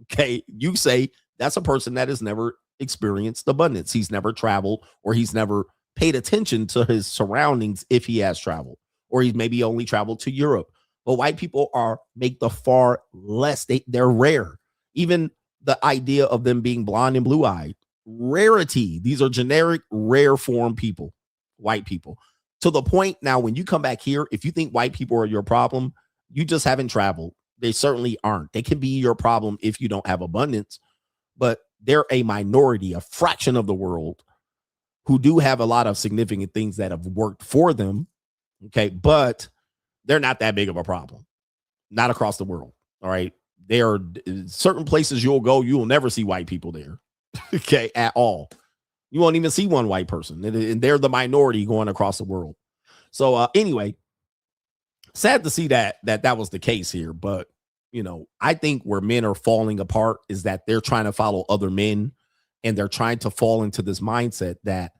okay, you say that's a person that has never experienced abundance. He's never traveled, or he's never paid attention to his surroundings if he has traveled, or he's maybe only traveled to Europe. But white people make the far less. They're rare. Even the idea of them being blonde and blue-eyed, rarity. These are generic, rare form people, white people. To the point now, when you come back here, if you think white people are your problem, you just haven't traveled. They certainly aren't. They can be your problem if you don't have abundance, but they're a minority, a fraction of the world who do have a lot of significant things that have worked for them. Okay. But they're not that big of a problem. Not across the world. All right. There are certain places you'll go, you will never see white people there. Okay. At all. You won't even see one white person, and they're the minority going across the world. So anyway, sad to see that was the case here. But, you know, I think where men are falling apart is that they're trying to follow other men, and they're trying to fall into this mindset that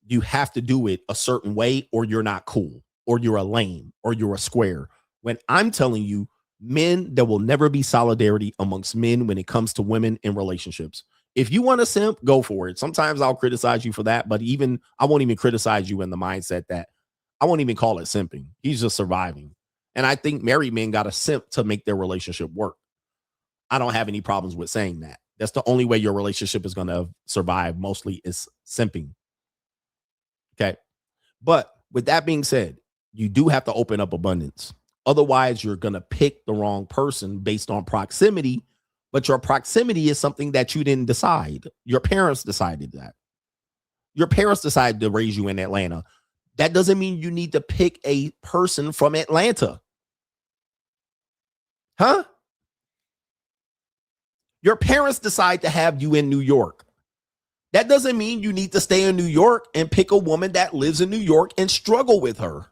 you have to do it a certain way or you're not cool, or you're a lame, or you're a square. When I'm telling you, men, there will never be solidarity amongst men when it comes to women in relationships. If you want to simp, go for it. Sometimes I'll criticize you for that, but I won't even criticize you in the mindset that I won't even call it simping. He's just surviving. And I think married men got to simp to make their relationship work. I don't have any problems with saying that. That's the only way your relationship is going to survive, mostly, is simping. Okay. But with that being said, you do have to open up abundance. Otherwise, you're going to pick the wrong person based on proximity, but your proximity is something that you didn't decide. Your parents decided that. Your parents decided to raise you in Atlanta. That doesn't mean you need to pick a person from Atlanta. Huh? Your parents decide to have you in New York. That doesn't mean you need to stay in New York and pick a woman that lives in New York and struggle with her.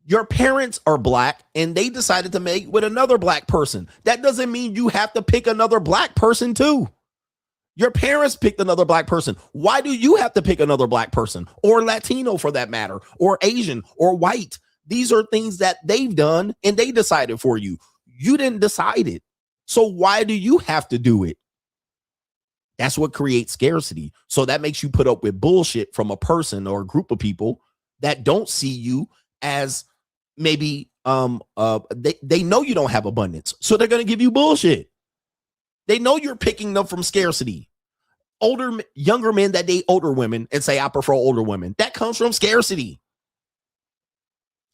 Your parents are black and they decided to mate with another black person. That doesn't mean you have to pick another black person too. Your parents picked another black person. Why do you have to pick another black person, or Latino for that matter, or Asian or white? These are things that they've done and they decided for you. You didn't decide it. So why do you have to do it? That's what creates scarcity. So that makes you put up with bullshit from a person or a group of people that don't see you as maybe they know you don't have abundance. So they're going to give you bullshit. They know you're picking them from scarcity. Younger men that date older women and say, I prefer older women. That comes from scarcity.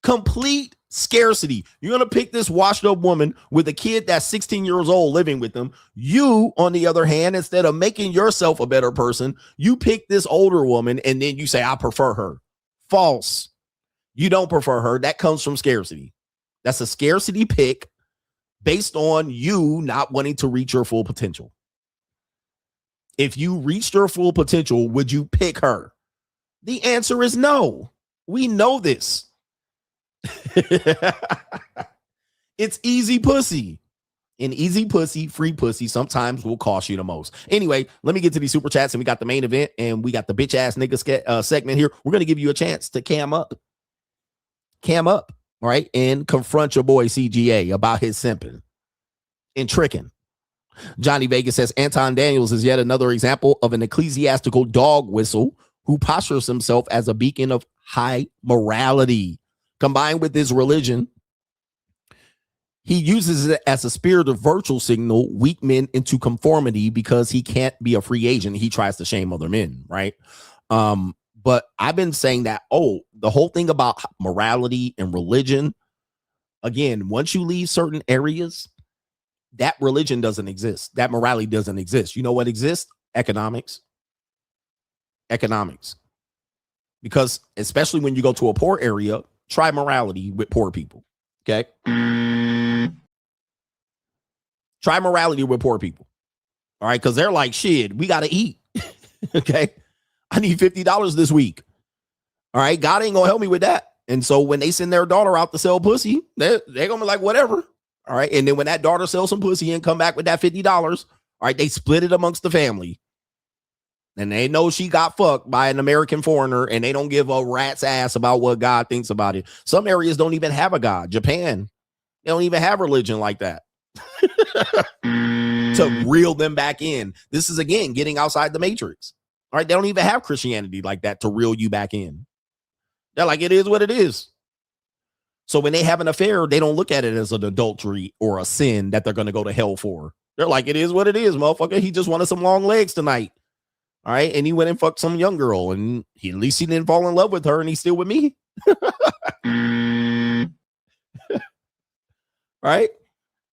Complete scarcity. You're going to pick this washed up woman with a kid that's 16 years old living with them. You, on the other hand, instead of making yourself a better person, you pick this older woman and then you say, I prefer her. False. You don't prefer her. That comes from scarcity. That's a scarcity pick based on you not wanting to reach your full potential. If you reached your full potential, would you pick her? The answer is no. We know this. It's easy pussy. And easy pussy, free pussy sometimes will cost you the most. Anyway, let me get to these super chats, and we got the main event and we got the bitch ass nigga segment here. We're going to give you a chance to cam up, all right, and confront your boy CGA about his simping and tricking. Johnny Vegas says Anton Daniels is yet another example of an ecclesiastical dog whistle who postures himself as a beacon of high morality. Combined with his religion, he uses it as a spirit of virtue signal weak men into conformity because he can't be a free agent. He tries to shame other men, right? But I've been saying that, the whole thing about morality and religion, again, once you leave certain areas, that religion doesn't exist. That morality doesn't exist. You know what exists? Economics. Because especially when you go to a poor area, try morality with poor people. Okay. Try morality with poor people. All right. Because they're like, shit, we got to eat. Okay. I need $50 this week. All right. God ain't going to help me with that. And so when they send their daughter out to sell pussy, they're going to be like, whatever. All right. And then when that daughter sells some pussy and come back with that $50, all right, they split it amongst the family. And they know she got fucked by an American foreigner, and they don't give a rat's ass about what God thinks about it. Some areas don't even have a God. Japan, they don't even have religion like that to reel them back in. This is, again, getting outside the matrix. All right. They don't even have Christianity like that to reel you back in. They're like, it is what it is. So when they have an affair, they don't look at it as an adultery or a sin that they're going to go to hell for. They're like, it is what it is, motherfucker. He just wanted some long legs tonight. All right. And he went and fucked some young girl, and at least he didn't fall in love with her, and he's still with me. Right.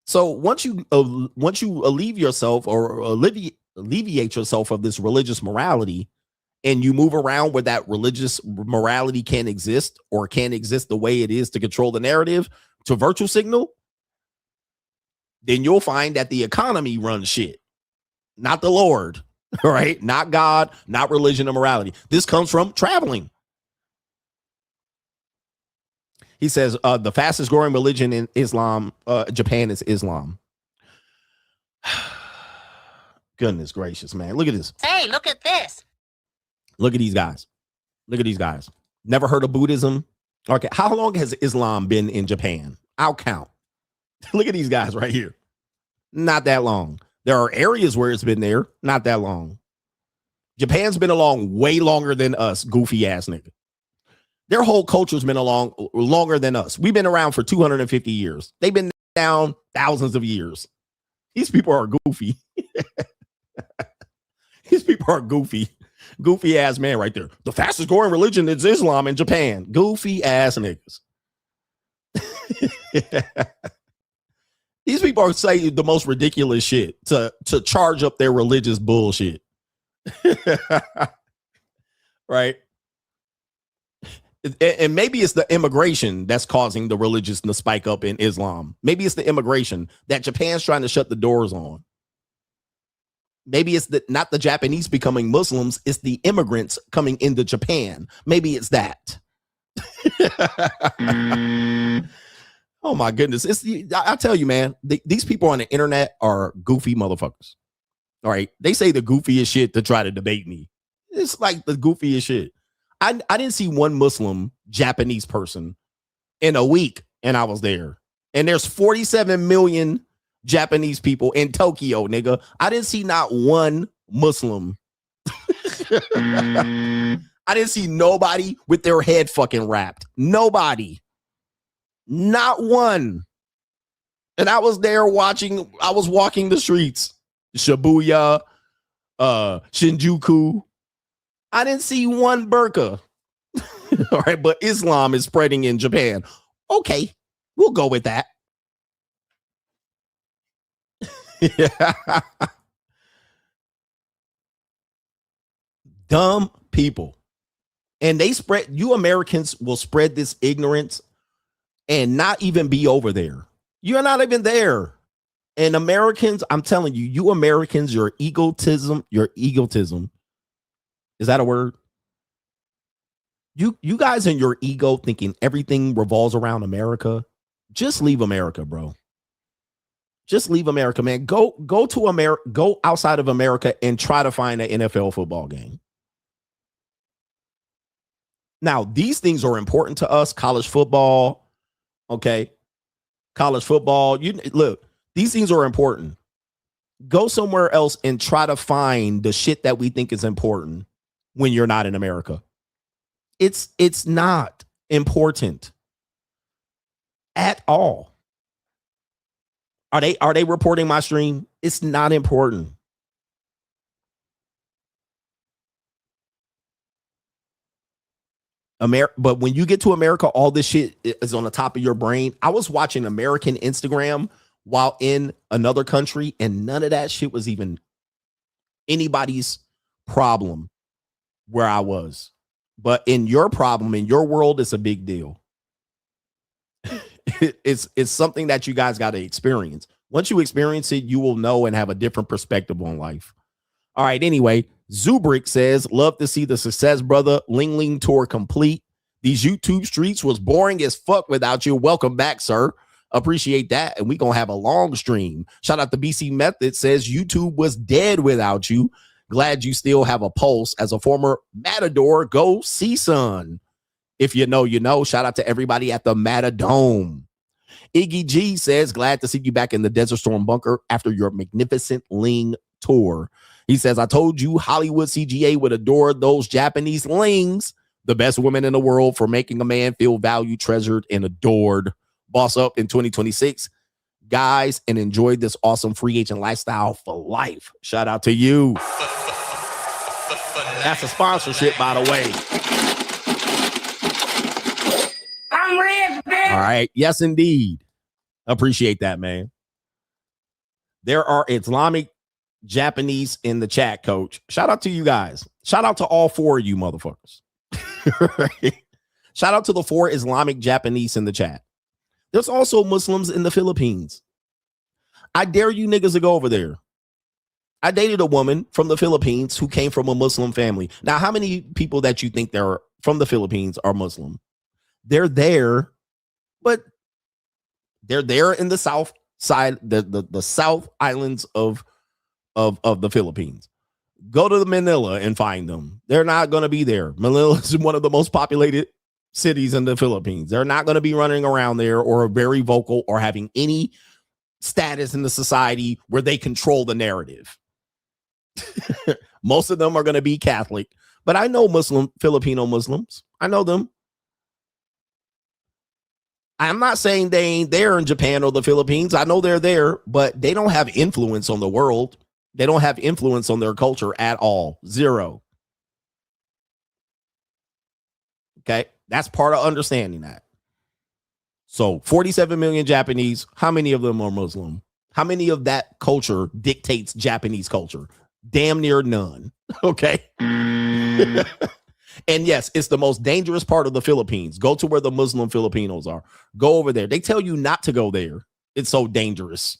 So once you alleviate yourself or alleviate yourself of this religious morality, and you move around where that religious morality can't exist or can't exist the way it is to control the narrative to virtue signal, then you'll find that the economy runs shit, not the Lord. All right. Not God, not religion or morality. This comes from traveling. He says the fastest growing religion in Japan is Islam. Goodness gracious, man. Look at this. Hey, look at this. Look at these guys. Never heard of Buddhism? Okay. How long has Islam been in Japan? I'll count. Look at these guys right here. Not that long. There are areas where it's been there. Not that long. Japan's been along way longer than us, goofy ass nigga. Their whole culture's been along longer than us. We've been around for 250 years. They've been down thousands of years. These people are goofy. These people are goofy. Goofy ass man right there. The fastest growing religion is Islam in Japan. Goofy ass niggas. These people are saying the most ridiculous shit to charge up their religious bullshit. Right? And maybe it's the immigration that's causing the religious to spike up in Islam. Maybe it's the immigration that Japan's trying to shut the doors on. Maybe it's not the Japanese becoming Muslims, it's the immigrants coming into Japan. Maybe it's that. Oh my goodness. I tell you, man, these people on the internet are goofy motherfuckers. All right. They say the goofiest shit to try to debate me. It's like the goofiest shit. I didn't see one Muslim Japanese person in a week, and I was there. And there's 47 million Japanese people in Tokyo, nigga. I didn't see not one Muslim. I didn't see nobody with their head fucking wrapped. Nobody. Not one. And I was there watching. I was walking the streets. Shibuya, Shinjuku. I didn't see one burqa. All right, but Islam is spreading in Japan. Okay, we'll go with that. Dumb people. And you Americans will spread this ignorance and not even be over there. You're not even there. And Americans, I'm telling you, you Americans, your egotism. Is that a word? You guys in your ego thinking everything revolves around America. Just leave America, bro. Just leave America, man. Go to America. Go outside of America and try to find an NFL football game. Now, these things are important to us. College football, okay? College football. Look, these things are important. Go somewhere else and try to find the shit that we think is important when you're not in America. It's not important at all. Are they reporting my stream? It's not important. But when you get to America, all this shit is on the top of your brain. I was watching American Instagram while in another country, and none of that shit was even anybody's problem where I was. But in your problem, in your world, it's a big deal. It's something that you guys got to experience. Once you experience it, you will know and have a different perspective on life. All right. Anyway, Zubrick says, love to see the Success Brother Ling Ling tour complete. These YouTube streets was boring as fuck without you. Welcome back, sir. Appreciate that. And we going to have a long stream. Shout out to BC Method, says YouTube was dead without you. Glad you still have a pulse. As a former Matador, go see son. If you know, you know. Shout out to everybody at the Matadome. Iggy G says, glad to see you back in the Desert Storm bunker after your magnificent Ling tour. He says, I told you Hollywood CGA would adore those Japanese Lings, the best women in the world, for making a man feel valued, treasured, and adored. Boss up in 2026. Guys, and enjoy this awesome free agent lifestyle for life. Shout out to you. That's a sponsorship, by the way. I'm rich, bitch. All right. Yes, indeed. Appreciate that, man. There are Islamic Japanese in the chat, coach. Shout out to you guys. Shout out to all four of you motherfuckers. Shout out to the 4 Islamic Japanese in the chat. There's also Muslims in the Philippines. I dare you niggas to go over there. I dated a woman from the Philippines who came from a Muslim family. Now, how many people that you think they're from the Philippines are Muslim? They're there, but they're there in the south side, the South Islands of the Philippines. Go to Manila and find them. They're not going to be there. Manila is one of the most populated cities in the Philippines. They're not going to be running around there or very vocal or having any status in the society where they control the narrative. Most of them are going to be Catholic, but I know Filipino Muslims. I know them. I'm not saying they ain't there in Japan or the Philippines. I know they're there, but they don't have influence on the world. They don't have influence on their culture at all. Zero. Okay. That's part of understanding that. So 47 million Japanese. How many of them are Muslim? How many of that culture dictates Japanese culture? Damn near none. Okay. And yes, it's the most dangerous part of the Philippines. Go to where the Muslim Filipinos are. Go over there. They tell you not to go there. It's so dangerous.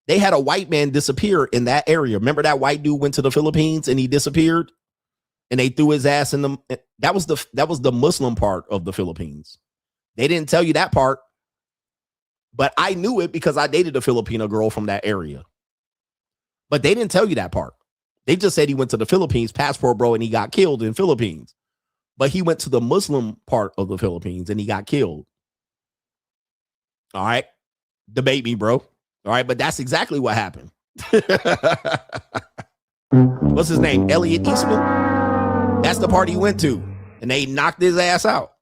They had a white man disappear in that area. Remember that white dude went to the Philippines and he disappeared? And they threw his ass in the... That was the Muslim part of the Philippines. They didn't tell you that part. But I knew it because I dated a Filipino girl from that area. But they didn't tell you that part. They just said he went to the Philippines, passport bro, and he got killed in Philippines. But he went to the Muslim part of the Philippines and he got killed. All right. Debate me, bro. All right. But that's exactly what happened. What's his name? Elliot Eastman. That's the party he went to. And they knocked his ass out.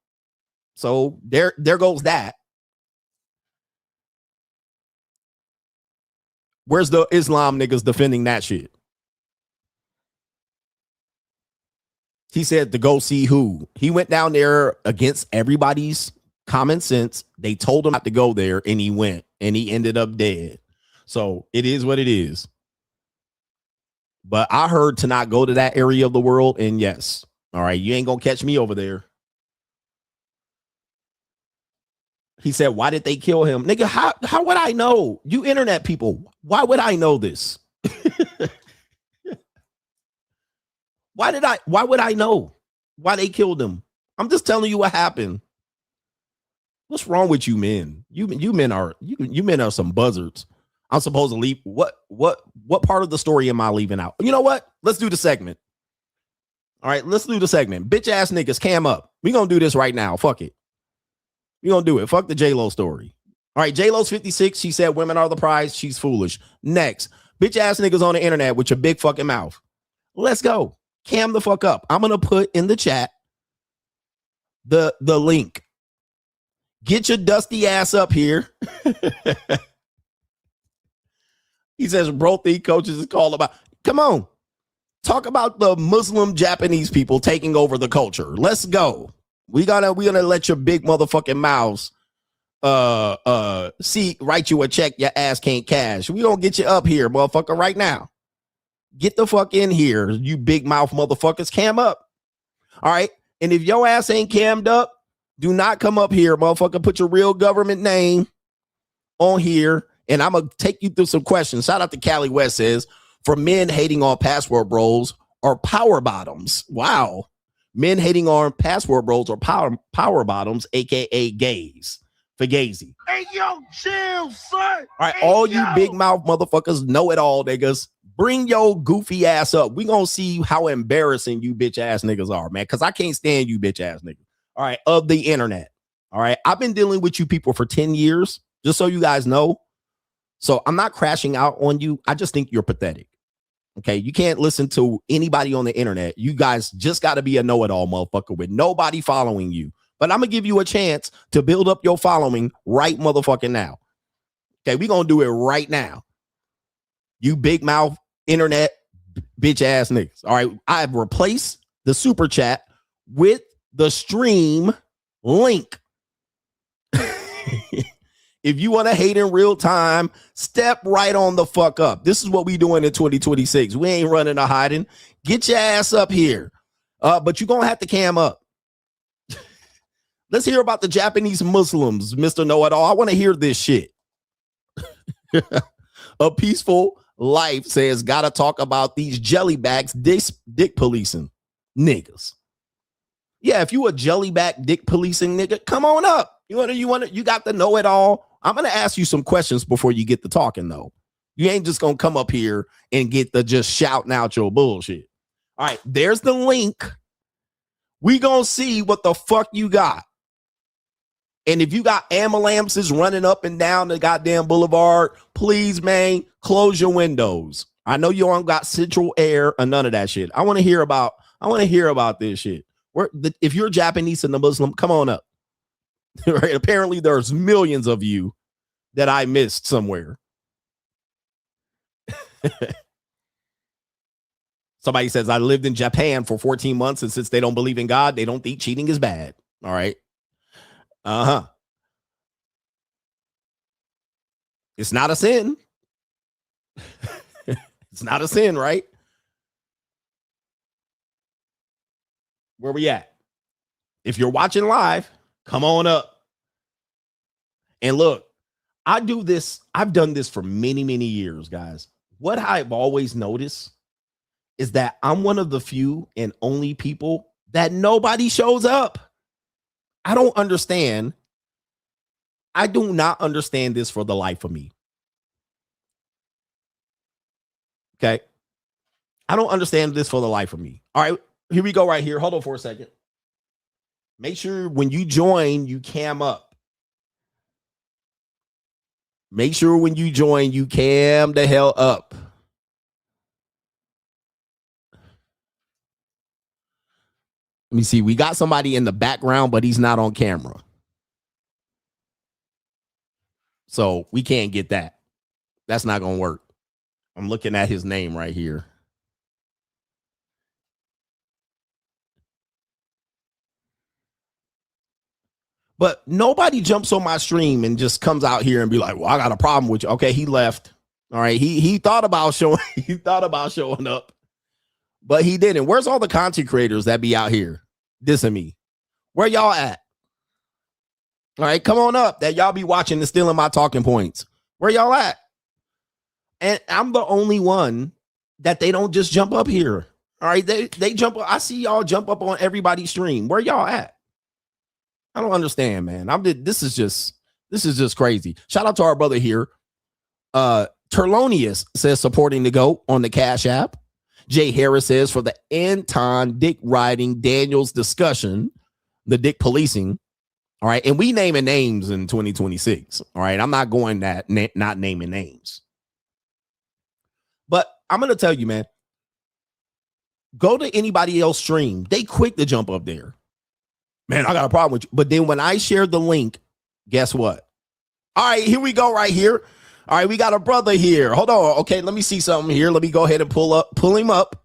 So there goes that. Where's the Islam niggas defending that shit? He said to go see who. He went down there against everybody's common sense. They told him not to go there, and he went, and he ended up dead. So it is what it is. But I heard to not go to that area of the world, and yes. All right, you ain't gonna catch me over there. He said, why did they kill him? Nigga, how would I know? You internet people, why would I know this? Why would I know why they killed him? I'm just telling you what happened. What's wrong with you men? You men are some buzzards. I'm supposed to leave. What part of the story am I leaving out? You know what? Let's do the segment. All right, let's do the segment. Bitch ass niggas, cam up. We gonna do this right now. Fuck it. We gonna do it. Fuck the J.Lo story. All right, J.Lo's 56. She said women are the prize. She's foolish. Next, bitch ass niggas on the internet with your big fucking mouth. Let's go. Cam the fuck up. I'm gonna put in the chat the link. Get your dusty ass up here. He says both the coaches is called about. Come on. Talk about the Muslim Japanese people taking over the culture. Let's go. We're gonna let your big motherfucking mouths write you a check your ass can't cash. We gonna get you up here, motherfucker, right now. Get the fuck in here, you big mouth motherfuckers. Cam up. All right. And if your ass ain't cammed up, do not come up here, motherfucker. Put your real government name on here. And I'm going to take you through some questions. Shout out to Cali West says, for men hating on password bros or power bottoms. Wow. Men hating on password bros or power bottoms, a.k.a. gays. Fugazi. Hey, yo, chill, son. All right. All you big mouth motherfuckers know it all, niggas. Bring your goofy ass up. We gonna see how embarrassing you bitch ass niggas are, man. Because I can't stand you bitch ass niggas. All right, of the internet. All right, I've been dealing with you people for 10 years, just so you guys know. So I'm not crashing out on you. I just think you're pathetic. Okay, you can't listen to anybody on the internet. You guys just got to be a know-it-all motherfucker with nobody following you. But I'm gonna give you a chance to build up your following right motherfucking now. Okay, we gonna do it right now. You big mouth internet bitch ass niggas. All right. I've replaced the super chat with the stream link. If you want to hate in real time, step right on the fuck up. This is what we doing in 2026. We ain't running or hiding. Get your ass up here. But you're going to have to cam up. Let's hear about the Japanese Muslims, Mr. Know-It-All. I want to hear this shit. A peaceful life says, gotta talk about these jellybacks dick policing niggas. Yeah, if you a jellyback dick policing nigga, come on up. You got the know it all. I'm gonna ask you some questions before you get to talking though. You ain't just gonna come up here and get the just shouting out your bullshit. All right, there's the link. We gonna see what the fuck you got. And if you got ambulances running up and down the goddamn boulevard, please, man, close your windows. I know you don't got central air or none of that shit. I want to hear about this shit. If you're Japanese and the Muslim, come on up. Right? Apparently, there's millions of you that I missed somewhere. Somebody says, I lived in Japan for 14 months, and since they don't believe in God, they don't think cheating is bad. All right. It's not a sin. It's not a sin, right? Where we at? If you're watching live, come on up. And look, I do this. I've done this for many, many years, guys. What I've always noticed is that I'm one of the few and only people that nobody shows up. I don't understand. I do not understand this for the life of me. Okay. I don't understand this for the life of me. All right. Here we go right here. Hold on for a second. Make sure when you join, you cam up. Make sure when you join, you cam the hell up. Let me see. We got somebody in the background, but he's not on camera. So we can't get that. That's not going to work. I'm looking at his name right here. But nobody jumps on my stream and just comes out here and be like, well, I got a problem with you. Okay, he left. All right. He thought about showing up, but he didn't. Where's all the content creators that be out here dissing me? Where y'all at? All right, come on up that y'all be watching and stealing my talking points. Where y'all at? And I'm the only one that they don't just jump up here. All right, they jump up. I see y'all jump up on everybody's stream. Where y'all at? I don't understand, man. This is just crazy. Shout out to our brother here. Terlonius says supporting the GOAT on the Cash App. Jay Harris says for the Anton dick riding Daniels discussion, the dick policing. All right. And we naming names in 2026. All right. I'm not going that not naming names. But I'm going to tell you, man, go to anybody else stream. They quick to jump up there. Man, I got a problem with you. But then when I shared the link, guess what? All right, here we go right here. All right, we got a brother here. Hold on. Okay, let me see something here. Let me go ahead and pull him up.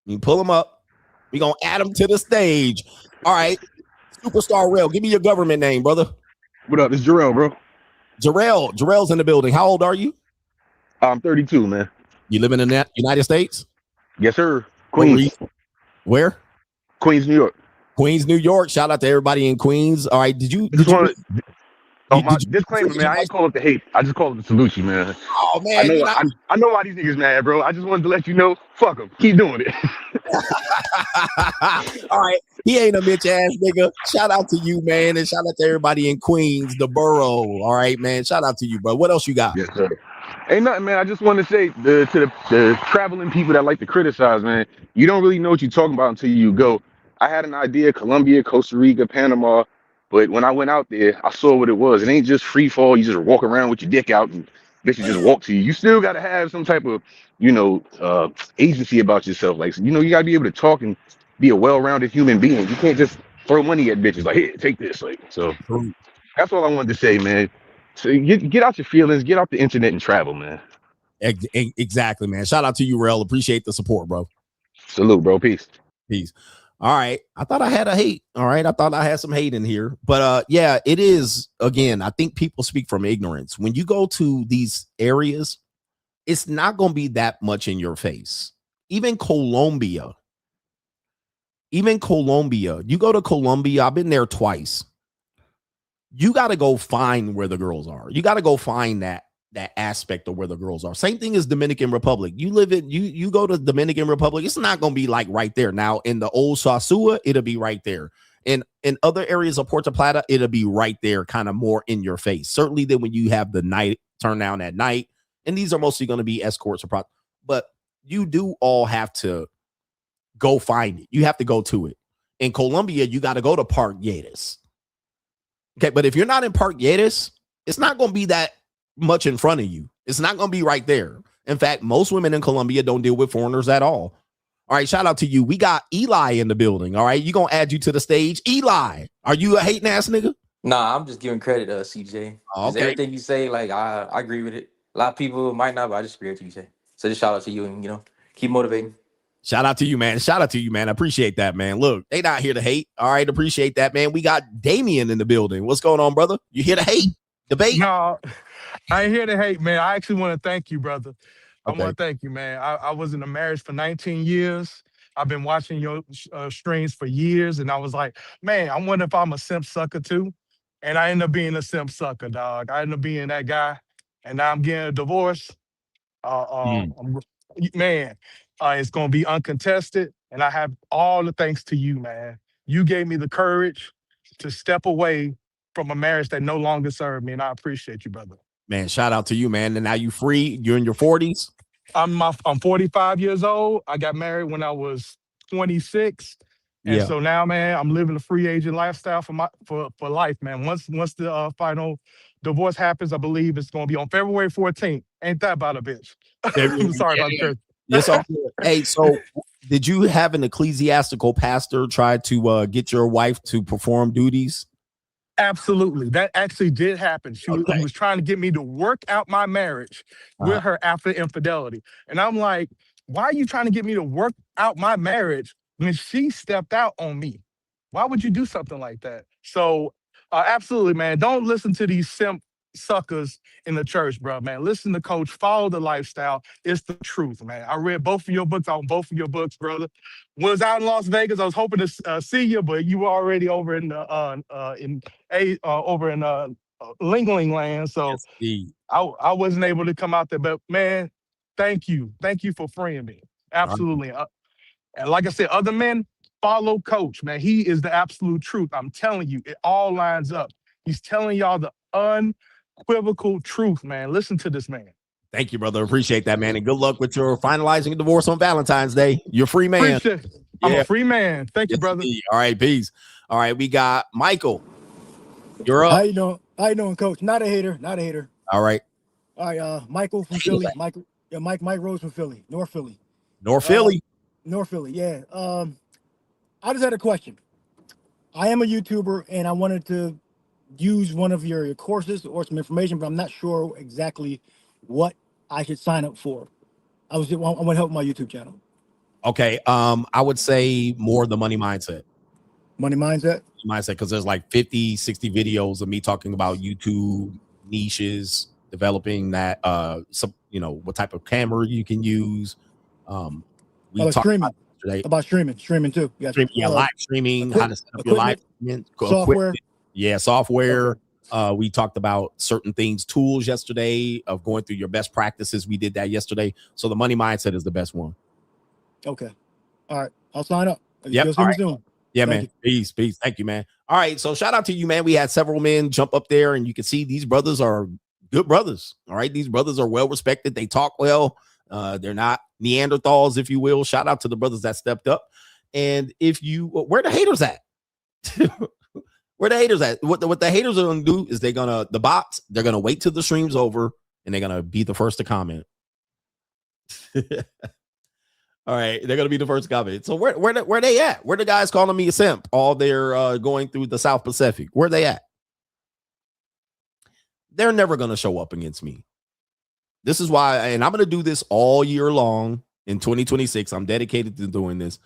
You pull him up. We're going to add him to the stage. All right. Superstar Rail, give me your government name, brother. What up? It's Jarrell, bro. Jarrell's in the building. How old are you? I'm 32, man. You live in the United States? Yes, sir. Queens. Where? Queens, New York. Queens, New York. Shout out to everybody in Queens. All right. Disclaimer, man. I ain't call it the hate. I just call it the solution, man. Oh, man. I know why these niggas mad, bro. I just wanted to let you know, fuck them. Keep doing it. All right. He ain't a bitch ass nigga. Shout out to you, man. And shout out to everybody in Queens, the borough. All right, man. Shout out to you, bro. What else you got? Yes, sir. Ain't nothing, man. I just want to say to the traveling people that like to criticize, man, you don't really know what you're talking about until you go. I had an idea, Colombia, Costa Rica, Panama, but when I went out there, I saw what it was. It ain't just free fall. You just walk around with your dick out and bitches just walk to you. You still got to have some type of, agency about yourself. Like, you got to be able to talk and be a well-rounded human being. You can't just throw money at bitches like, here, take this. Like, so that's all I wanted to say, man. So get out your feelings, get off the internet and travel, man. Exactly, man. Shout out to you, Rel. Appreciate the support, bro. Salute, bro. Peace. All right. I thought I had a hate. All right. I thought I had some hate in here. But yeah, it is. Again, I think people speak from ignorance. When you go to these areas, it's not going to be that much in your face. Even Colombia. You go to Colombia. I've been there twice. You got to go find where the girls are. You got to go find that aspect of where the girls are. Same thing as Dominican Republic. You go to Dominican Republic. It's not going to be like right there. Now in the old Sosua, it'll be right there. And in other areas of Puerto Plata, it'll be right there, kind of more in your face. Certainly then when you have the night turn down at night, and these are mostly going to be escorts or but you do all have to go find it. You have to go to it. In Colombia, you got to go to Park Lleras. Okay, but if you're not in Park Lleras, it's not going to be that much in front of you. It's not going to be right there. In fact, most women in Colombia don't deal with foreigners at all. All right, shout out to you. We got Eli in the building. All right, you gonna add you to the stage. Eli, are you a hating ass nigga? Nah, I'm just giving credit to CJ. Okay. Everything you say, like I agree with it. A lot of people might not, but I just agree with you say. So just shout out to you and keep motivating. Shout out to you, man. Shout out to you, man. I appreciate that, man. Look, they not here to hate. All right, appreciate that, man. We got Damien in the building. What's going on, brother? You here to hate? Debate? No, I ain't here to hate, man. I actually want to thank you, brother. Okay. I want to thank you, man. I was in a marriage for 19 years. I've been watching your streams for years, and I was like, man, I wonder if I'm a simp sucker too. And I ended up being a simp sucker, dog. I ended up being that guy, and now I'm getting a divorce. Man, it's gonna be uncontested, and I have all the thanks to you, man. You gave me the courage to step away from a marriage that no longer served me, and I appreciate you, brother. Man, shout out to you, man. And now you free. You're in your 40s. I'm 45 years old. I got married when I was 26. And so now, man, I'm living a free agent lifestyle for life, man. Once the final divorce happens, I believe it's gonna be on February 14th. Ain't that about a bitch? I'm sorry about the curse. Yes, hey, so did you have an ecclesiastical pastor try to get your wife to perform duties? Absolutely. That actually did happen. She was trying to get me to work out my marriage with her after infidelity. And I'm like, why are you trying to get me to work out my marriage when she stepped out on me? Why would you do something like that? So absolutely, man. Don't listen to these simp suckers in the church, bro, man. Listen to Coach. Follow the lifestyle. It's the truth, man. I read both of your books on both of your books, brother. Was out in Las Vegas. I was hoping to see you, but you were already over in Lingling land, so I wasn't able to come out there. But man, thank you for freeing me. Absolutely. And like I said, other men follow Coach, man. He is the absolute truth. I'm telling you, it all lines up. He's telling y'all the unequivocal truth, man. Listen to this man. Thank you, brother. Appreciate that, man. And good luck with your finalizing a divorce on Valentine's Day. You're a free man. I'm a free man. Thank you, brother. All right, peace. All right, we got Michael. You're up. How you doing? How you doing, Coach? Not a hater. Not a hater. All right. All right, Michael from Philly. Mike Rose from Philly. North Philly. North Philly. Yeah. I just had a question. I am a YouTuber and I wanted to use one of your courses or some information, but I'm not sure exactly what I should sign up for. I want to help my YouTube channel. Okay. I would say more the money mindset. Money mindset? Mindset, because there's like 50, 60 videos of me talking about YouTube niches, developing that, what type of camera you can use. We talked about streaming too. Live streaming, how to set up your live software. Software. We talked about certain things, tools yesterday of going through your best practices. We did that yesterday. So the money mindset is the best one. Okay. All right. I'll sign up. Yep. All right. Yeah, man. Peace. Thank you, man. All right. So shout out to you, man. We had several men jump up there and you can see these brothers are good brothers. All right. These brothers are well respected. They talk well. They're not Neanderthals, if you will. Shout out to the brothers that stepped up. And where the haters at? Where the haters at? What the haters are going to do is they're going to wait till the stream's over and they're going to be the first to comment. All right. They're going to be the first to comment. So where they at? Where the guys calling me a simp? All they're going through the South Pacific. Where they at? They're never going to show up against me. This is why, and I'm going to do this all year long in 2026. I'm dedicated to doing this.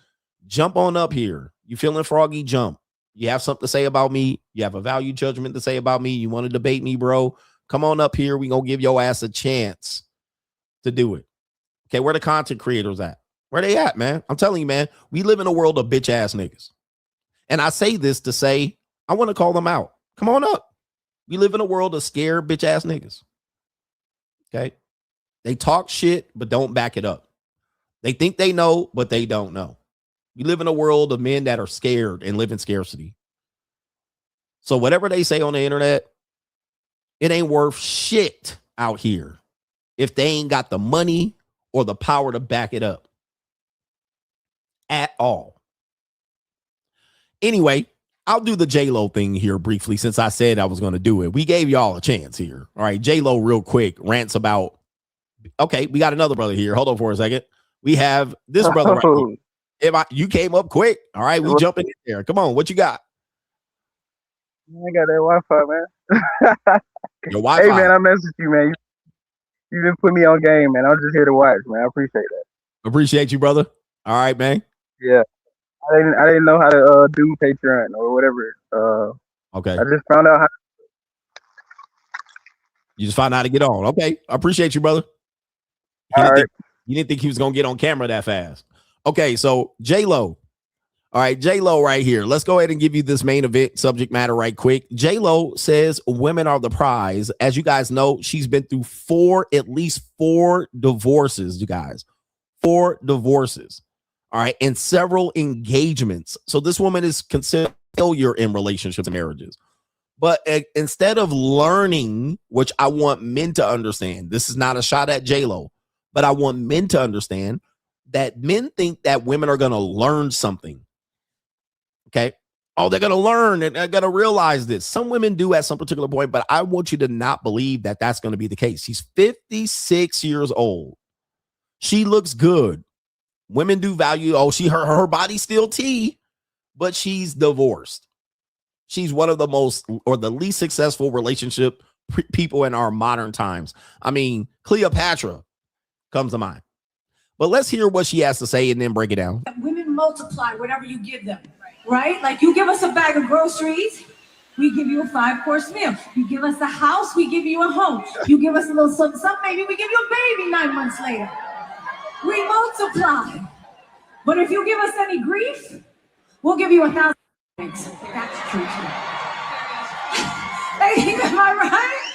Jump on up here. You feeling froggy? Jump. You have something to say about me. You have a value judgment to say about me. You want to debate me, bro? Come on up here. We're going to give your ass a chance to do it. Okay, where the content creators at? Where they at, man? I'm telling you, man, we live in a world of bitch ass niggas. And I say this to say, I want to call them out. Come on up. We live in a world of scared bitch ass niggas. Okay. They talk shit, but don't back it up. They think they know, but they don't know. We live in a world of men that are scared and live in scarcity. So whatever they say on the internet, it ain't worth shit out here if they ain't got the money or the power to back it up at all. Anyway, I'll do the J.Lo thing here briefly since I said I was going to do it. We gave y'all a chance here. All right, J.Lo real quick rants about, okay, we got another brother here. Hold on for a second. We have this brother right here. You came up quick. All right, we jumping in there. Come on, what you got? I got that Wi-Fi, man. Your Wi-Fi. Hey, man, I messaged you, man. You didn't put me on game, man. I was just here to watch, man. I appreciate that. Appreciate you, brother. All right, man. Yeah, I didn't know how to do Patreon or whatever. Okay. I just found out how. You just found out how to get on. Okay, I appreciate you, brother. You didn't think he was gonna get on camera that fast. Okay, so J.Lo. All right, J.Lo right here. Let's go ahead and give you this main event subject matter right quick. J.Lo says women are the prize. As you guys know, she's been through at least four divorces, you guys. 4 divorces. All right, and several engagements. So this woman is considered a failure in relationships and marriages. But instead of learning, which I want men to understand, this is not a shot at J.Lo, but I want men to understand that men think that women are going to learn something. Okay. Oh, they're going to learn and they're going to realize this. Some women do at some particular point, but I want you to not believe that that's going to be the case. She's 56 years old. She looks good. Women do value, her body's still T, but she's divorced. She's one of the most or the least successful relationship people in our modern times. I mean, Cleopatra comes to mind. But let's hear what she has to say and then break it down. Women multiply whatever you give them, right? Like you give us a bag of groceries, we give you a 5-course meal. You give us a house, we give you a home. You give us a little something, maybe we give you a baby 9 months later. We multiply. But if you give us any grief, we'll give you 1,000 things. That's true too. Hey, am I right?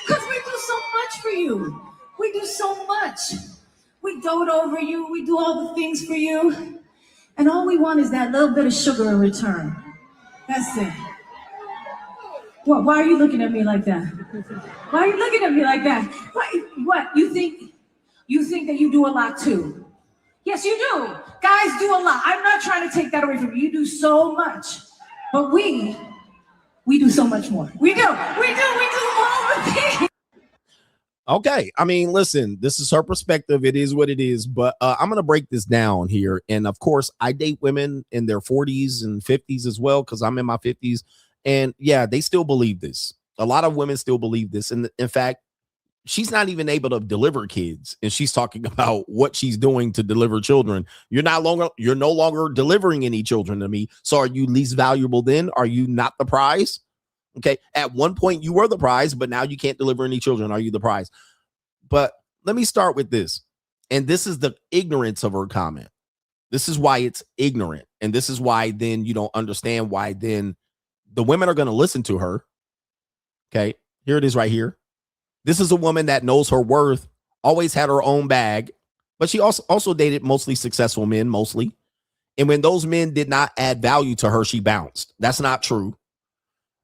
Because we do so much for you. We do so much. We dote over you. We do all the things for you. And all we want is that little bit of sugar in return. That's it. What? Why are you looking at me like that? Why are you looking at me like that? What? You think that you do a lot too? Yes, you do. Guys do a lot. I'm not trying to take that away from you. You do so much. But we do so much more. We do all the things. Okay. I mean, listen, this is her perspective. It is what it is. But I'm going to break this down here. And of course, I date women in their 40s and 50s as well, because I'm in my 50s. And yeah, they still believe this. A lot of women still believe this. And in fact, she's not even able to deliver kids. And she's talking about what she's doing to deliver children. You're no longer delivering any children to me. So are you least valuable then? Are you not the prize? Okay. At one point you were the prize, but now you can't deliver any children. Are you the prize? But let me start with this. And this is the ignorance of her comment. This is why it's ignorant. And this is why then you don't understand why then the women are going to listen to her. Okay. Here it is right here. This is a woman that knows her worth, always had her own bag, but she also dated mostly successful men, mostly. And when those men did not add value to her, she bounced. That's not true.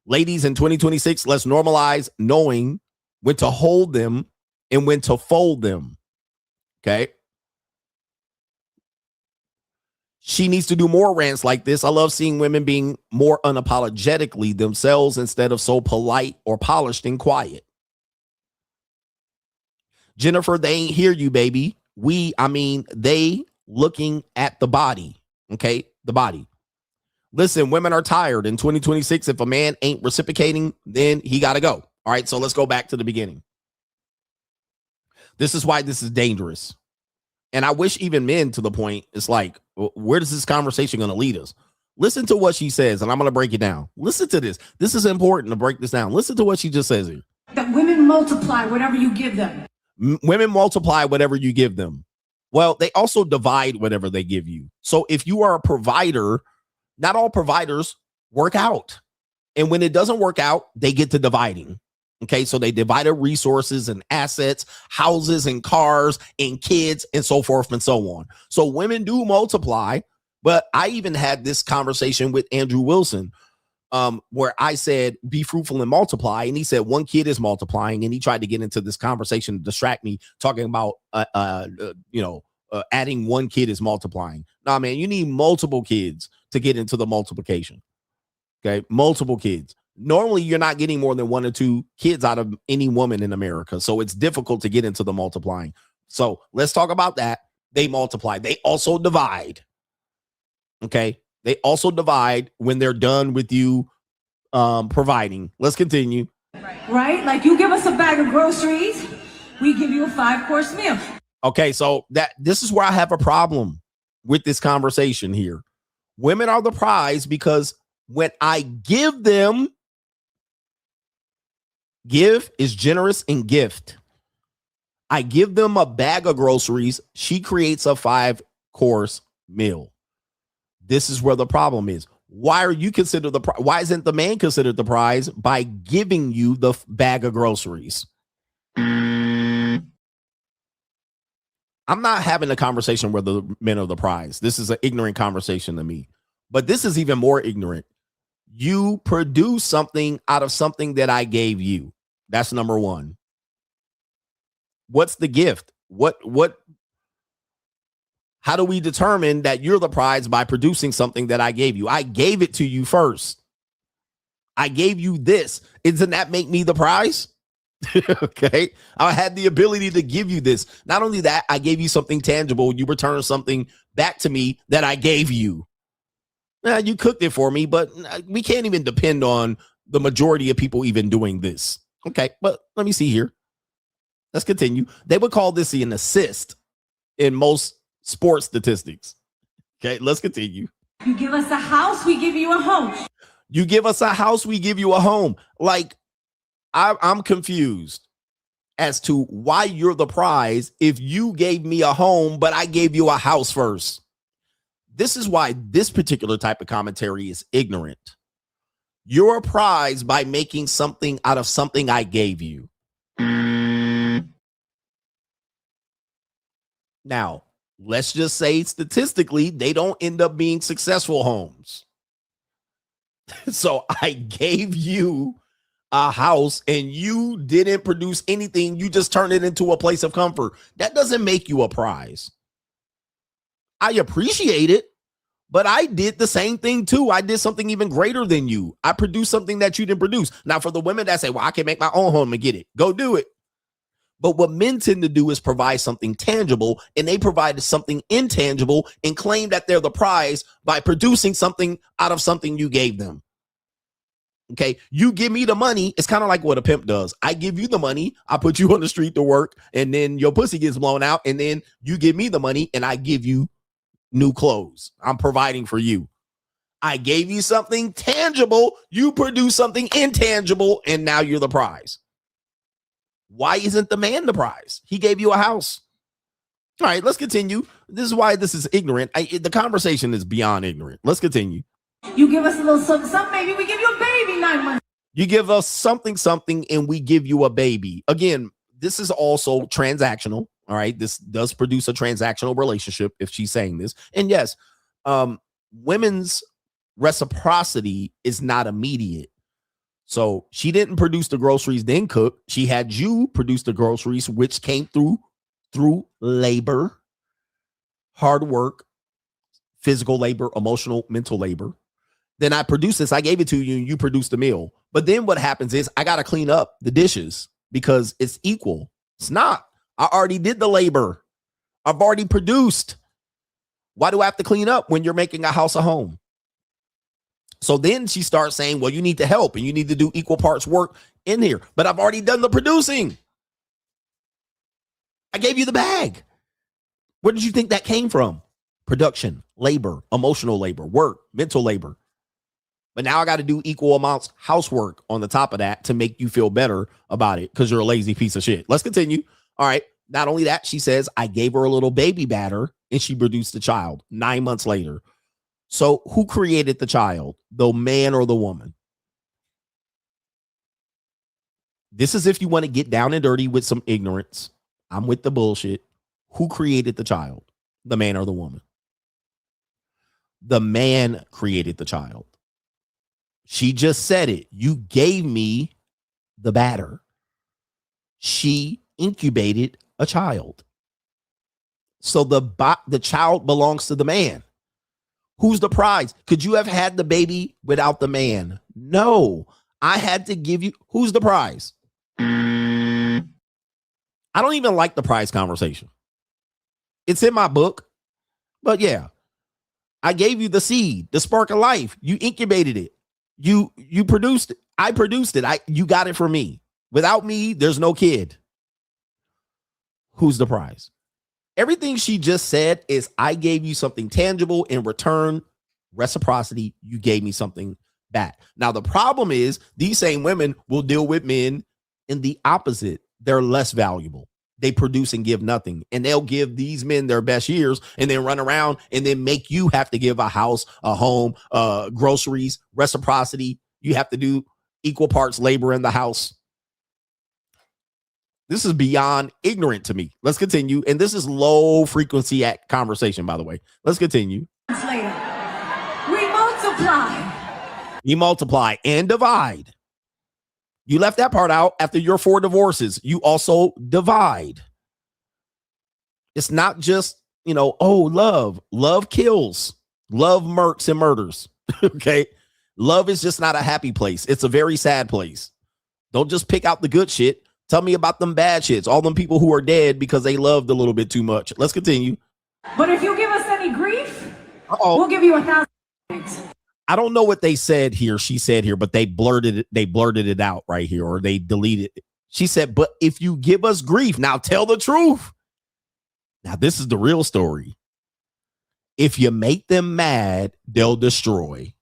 Ladies, in 2026, let's normalize knowing when to hold them and when to fold them. Okay. She needs to do more rants like this. I love seeing women being more unapologetically themselves instead of so polite or polished and quiet. Jennifer, they ain't hear you, baby. They looking at the body. Okay. The body. Listen, women are tired. In 2026, if a man ain't reciprocating, then he got to go. All right. So let's go back to the beginning. This is why this is dangerous. And I wish even men to the point, it's like, where is this conversation going to lead us? Listen to what she says, and I'm going to break it down. Listen to this. This is important to break this down. Listen to what she just says here. That women multiply whatever you give them. Women multiply whatever you give them. Well, they also divide whatever they give you. So if you are a provider, not all providers work out. And when it doesn't work out, they get to dividing. Okay, so they divided resources and assets, houses and cars and kids and so forth and so on. So women do multiply, but I even had this conversation with Andrew Wilson where I said, be fruitful and multiply. And he said, one kid is multiplying. And he tried to get into this conversation to distract me, talking about, adding one kid is multiplying. Nah, man, you need multiple kids to get into the multiplication. Okay, multiple kids. Normally, you're not getting more than 1 or 2 kids out of any woman in America. So it's difficult to get into the multiplying. So let's talk about that. They multiply. They also divide. Okay. They also divide when they're done with you providing. Let's continue. Right? Like you give us a bag of groceries, we give you a 5-course meal. Okay, so this is where I have a problem with this conversation here. Women are the prize because when I give them, give is generous and gift. I give them a bag of groceries. She creates a 5-course meal. This is where the problem is. Why are you considered the prize? Why isn't the man considered the prize by giving you the bag of groceries? I'm not having a conversation where the men are the prize. This is an ignorant conversation to me. But this is even more ignorant. You produce something out of something that I gave you. That's number one. What's the gift? How do we determine that you're the prize by producing something that I gave you? I gave it to you first. I gave you this. Doesn't that make me the prize? Okay. I had the ability to give you this. Not only that, I gave you something tangible. You returned something back to me that I gave you. Now, you cooked it for me, but we can't even depend on the majority of people even doing this. Okay. But let me see here. Let's continue. They would call this an assist in most sports statistics. Okay. Let's continue. You give us a house, we give you a home. You give us a house, we give you a home. Like, I'm confused as to why you're the prize if you gave me a home, but I gave you a house first. This is why this particular type of commentary is ignorant. You're a prize by making something out of something I gave you. Now, let's just say statistically, they don't end up being successful homes. So I gave you a house and you didn't produce anything. You just turned it into a place of comfort. That doesn't make you a prize. I appreciate it, but I did the same thing too. I did something even greater than you. I produced something that you didn't produce. Now, for the women that say, well, I can make my own home and get it, go do it. But what men tend to do is provide something tangible, and they provide something intangible and claim that they're the prize by producing something out of something you gave them. Okay, you give me the money. It's kind of like what a pimp does. I give you the money. I put you on the street to work, and then your pussy gets blown out, and then you give me the money, and I give you new clothes. I'm providing for you. I gave you something tangible. You produce something intangible, and now you're the prize. Why isn't the man the prize? He gave you a house. All right, let's continue. This is why this is ignorant. The conversation is beyond ignorant. Let's continue. You give us a little something, maybe we give you a baby 9 months. You give us something, and we give you a baby. Again, this is also transactional. All right. This does produce a transactional relationship if she's saying this. And yes, women's reciprocity is not immediate. So she didn't produce the groceries, then cook. She had you produce the groceries, which came through labor, hard work, physical labor, emotional, mental labor. Then I produced this. I gave it to you and you produced the meal. But then what happens is I got to clean up the dishes because it's equal. It's not. I already did the labor. I've already produced. Why do I have to clean up when you're making a house a home? So then she starts saying, well, you need to help and you need to do equal parts work in here. But I've already done the producing. I gave you the bag. Where did you think that came from? Production, labor, emotional labor, work, mental labor. But now I got to do equal amounts housework on the top of that to make you feel better about it because you're a lazy piece of shit. Let's continue. All right. Not only that, she says, I gave her a little baby batter and she produced a child 9 months later. So who created the child, the man or the woman? This is if you want to get down and dirty with some ignorance. I'm with the bullshit. Who created the child, the man or the woman? The man created the child. She just said it. You gave me the batter. She incubated a child. So the child belongs to the man. Who's the prize? Could you have had the baby without the man? No. I had to give you. Who's the prize? I don't even like the prize conversation. It's in my book. But yeah. I gave you the seed, the spark of life. You incubated it. You produced it. I produced it. You got it for me. Without me, there's no kid. Who's the prize? Everything she just said is I gave you something tangible in return, reciprocity. You gave me something back. Now, the problem is these same women will deal with men in the opposite. They're less valuable. They produce and give nothing. And they'll give these men their best years and then run around and then make you have to give a house, a home, groceries, reciprocity. You have to do equal parts labor in the house. This is beyond ignorant to me. Let's continue. And this is low frequency conversation, by the way. Let's continue. Later. We multiply. You multiply and divide. You left that part out after your 4 divorces. You also divide. It's not just, love. Love kills. Love murks and murders. Okay. Love is just not a happy place. It's a very sad place. Don't just pick out the good shit. Tell me about them bad shits. All them people who are dead because they loved a little bit too much. Let's continue. But if you give us any grief, we'll give you 1,000 points. I don't know what they said here. She said here, but they blurted it out right here, or they deleted it. She said, but if you give us grief, now tell the truth. Now, this is the real story. If you make them mad, they'll destroy.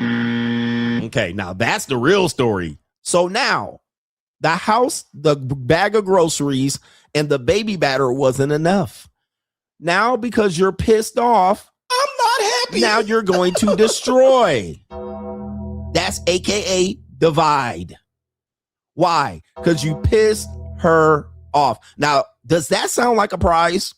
Okay, now that's the real story. So now the house, the bag of groceries, and the baby batter wasn't enough. Now, because you're pissed off, I'm not happy. Now you're going to destroy. That's AKA divide. Why? Because you pissed her off. Now, does that sound like a prize?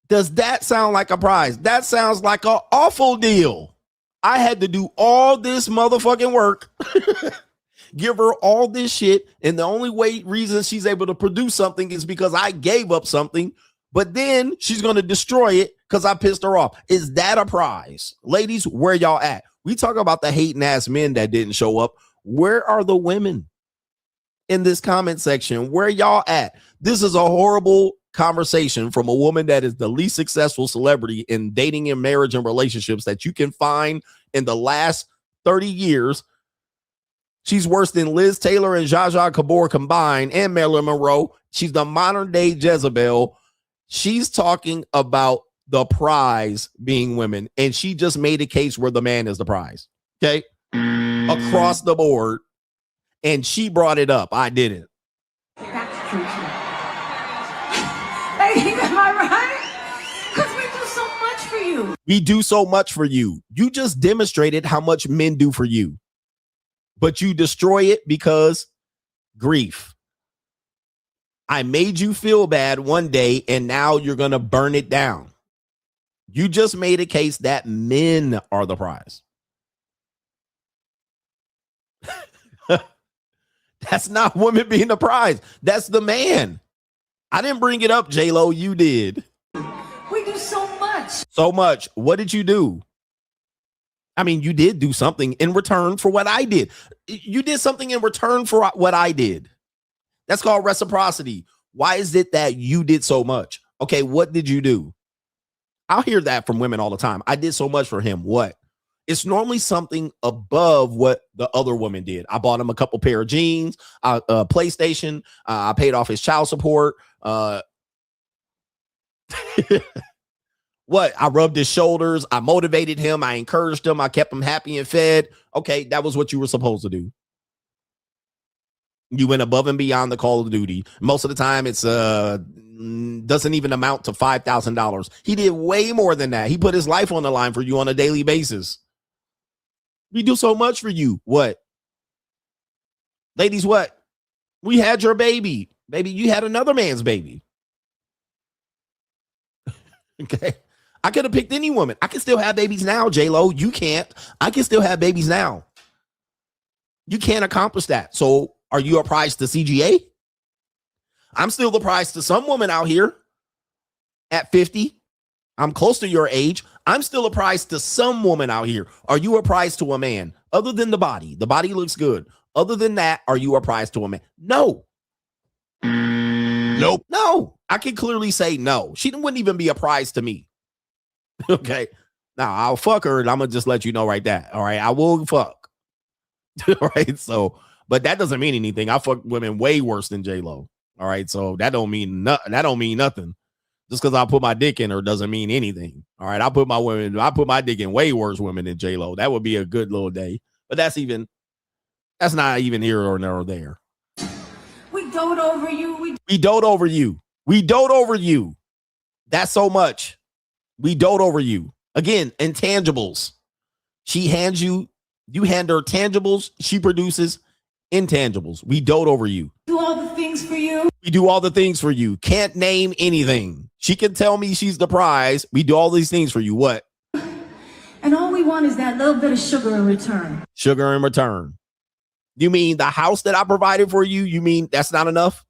Does that sound like a prize? That sounds like an awful deal. I had to do all this motherfucking work, give her all this shit, and the only reason she's able to produce something is because I gave up something, but then she's going to destroy it because I pissed her off. Is that a prize? Ladies, where y'all at? We talk about the hating ass men that didn't show up. Where are the women in this comment section? Where y'all at? This is a horrible conversation from a woman that is the least successful celebrity in dating and marriage and relationships that you can find in the last 30 years. She's worse than Liz Taylor and Zsa Zsa Gabor combined and Marilyn Monroe. She's the modern day Jezebel. She's talking about the prize being women, and she just made a case where the man is the prize. Okay. Across the board. And she brought it up. I didn't. That's true. Hey, am I right? Because we do so much for you. We do so much for you. You just demonstrated how much men do for you. But you destroy it because grief. I made you feel bad one day, and now you're going to burn it down. You just made a case that men are the prize. That's not women being the prize. That's the man. I didn't bring it up, J.Lo. You did. We do so much. So much. What did you do? I mean, you did do something in return for what I did. You did something in return for what I did. That's called reciprocity. Why is it that you did so much? Okay, what did you do? I'll hear that from women all the time. I did so much for him. What? It's normally something above what the other woman did. I bought him a couple pair of jeans, a PlayStation. I paid off his child support. What? I rubbed his shoulders. I motivated him. I encouraged him. I kept him happy and fed. Okay, that was what you were supposed to do. You went above and beyond the call of duty. Most of the time, it's doesn't even amount to $5,000. He did way more than that. He put his life on the line for you on a daily basis. We do so much for you. What? Ladies, what? We had your baby. Baby, you had another man's baby. Okay. I could have picked any woman. I can still have babies now, J.Lo. You can't. I can still have babies now. You can't accomplish that. So are you a prize to CGA? I'm still the prize to some woman out here at 50. I'm close to your age. I'm still a prize to some woman out here. Are you a prize to a man? Other than the body. The body looks good. Other than that, are you a prize to a man? No. Nope. No, I can clearly say no. She wouldn't even be a prize to me. Okay. Now I'll fuck her and I'm gonna just let you know right there. All right. I will fuck. All right. So, but that doesn't mean anything. I fuck women way worse than J.Lo. All right. So that don't mean nothing. That don't mean nothing. Just because I put my dick in her doesn't mean anything. All right. I put my dick in way worse women than J.Lo. That would be a good little day. But that's not even here or there. We dote over you. We dote over you. We dote over you. That's so much. We dote over you. Again, intangibles. You hand her tangibles. She produces intangibles. We dote over you. Do all the things for you. We do all the things for you. Can't name anything. She can tell me she's the prize. We do all these things for you. What? And all we want is that little bit of sugar in return. Sugar in return. You mean the house that I provided for you? You mean that's not enough?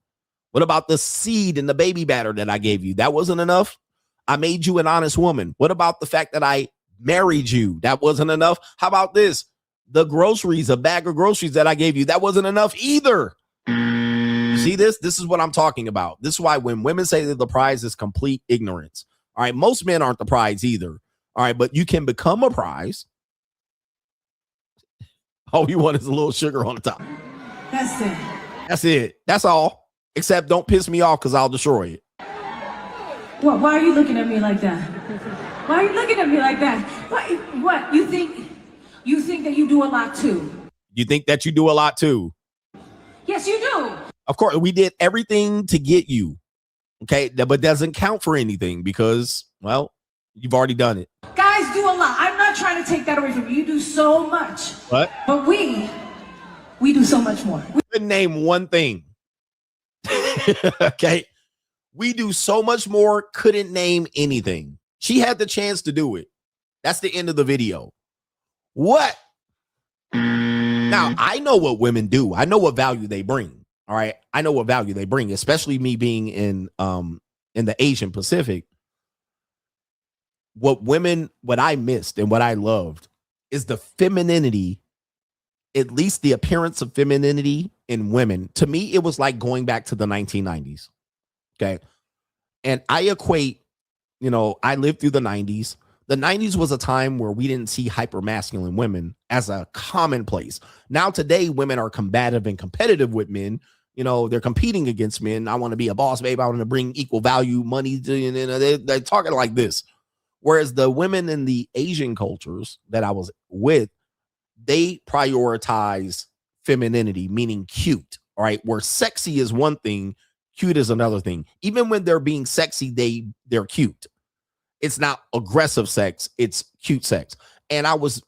What about the seed and the baby batter that I gave you? That wasn't enough? I made you an honest woman. What about the fact that I married you? That wasn't enough? How about this? The groceries, a bag of groceries that I gave you, that wasn't enough either. You see this? This is what I'm talking about. This is why when women say that the prize is complete ignorance. All right, most men aren't the prize either. All right, but you can become a prize. All you want is a little sugar on the top. That's it. That's it. That's all. Except don't piss me off because I'll destroy it. What? Why are you looking at me like that? Why are you looking at me like that? What? You think that you do a lot too? You think that you do a lot too? Yes, you do. Of course, we did everything to get you. Okay, but doesn't count for anything because, well, you've already done it. Guys do a lot. I'm not trying to take that away from you. You do so much. What? But we do so much more. We couldn't name one thing. Okay. We do so much more, couldn't name anything. She had the chance to do it. That's the end of the video. What? Now, I know what women do. I know what value they bring. All right. I know what value they bring, especially me being in the Asian Pacific. What I missed and what I loved is the femininity, at least the appearance of femininity in women. To me, it was like going back to the 1990s. Okay. And I equate, I lived through the 90s. The 90s was a time where we didn't see hyper-masculine women as a commonplace. Now today, women are combative and competitive with men. They're competing against men. I want to be a boss, babe. I want to bring equal value, money. They're talking like this. Whereas the women in the Asian cultures that I was with, they prioritize femininity, meaning cute. All right. Where sexy is one thing, cute is another thing. Even when they're being sexy, they're cute. It's not aggressive sex, it's cute sex. And I was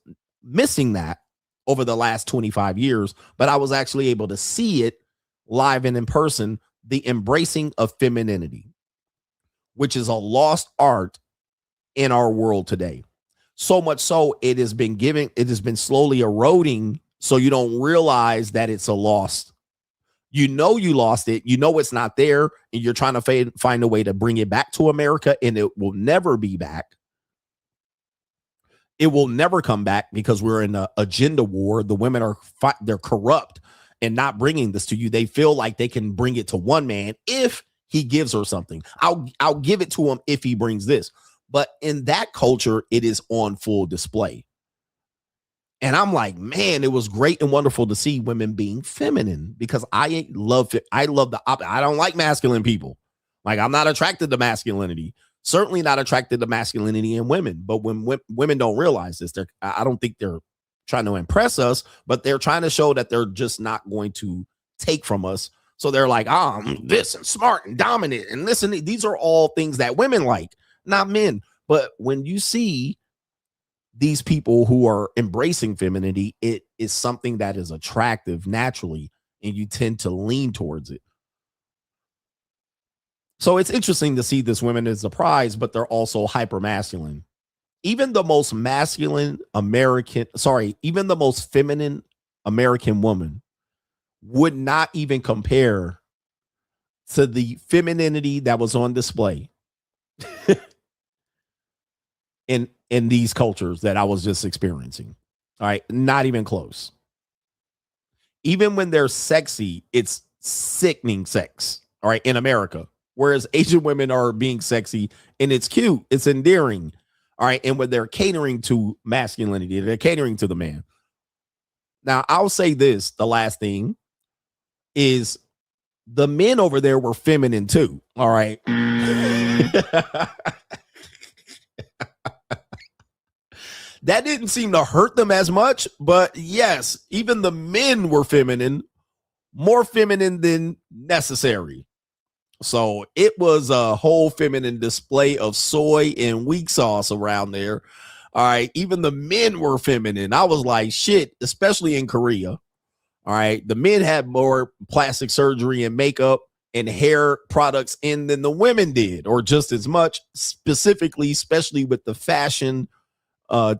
missing that over the last 25 years, but I was actually able to see it live and in person, the embracing of femininity, which is a lost art in our world today. So much so it has been slowly eroding, so you don't realize that it's a lost. You lost it. It's not there, and you're trying to find a way to bring it back to America, and it will never be back. It will never come back because we're in an agenda war. The women they're corrupt and not bringing this to you. They feel like they can bring it to one man if he gives her something. I'll give it to him if he brings this. But in that culture, it is on full display. And I'm like, man, it was great and wonderful to see women being feminine because I love the opposite. I don't like masculine people. Like, I'm not attracted to masculinity. Certainly not attracted to masculinity in women. But when women don't realize this, I don't think they're trying to impress us, but they're trying to show that they're just not going to take from us. So they're like, I'm this and smart and dominant and listen. These are all things that women like, not men. But when you see these people who are embracing femininity, it is something that is attractive naturally, and you tend to lean towards it. So it's interesting to see this women as a prize, but they're also hyper masculine. Even the most feminine American woman would not even compare to the femininity that was on display in these cultures that I was just experiencing. All right. Not even close. Even when they're sexy, it's sickening sex. All right. In America, whereas Asian women are being sexy and it's cute, it's endearing. All right, and when they're catering to masculinity, they're catering to the man. Now, I'll say this, the last thing is the men over there were feminine too. All right. That didn't seem to hurt them as much, but yes, even the men were feminine, more feminine than necessary. So it was a whole feminine display of soy and weak sauce around there. All right. Even the men were feminine. I was like, shit, especially in Korea. All right. The men had more plastic surgery and makeup and hair products in than the women did, or just as much, specifically, especially with the fashion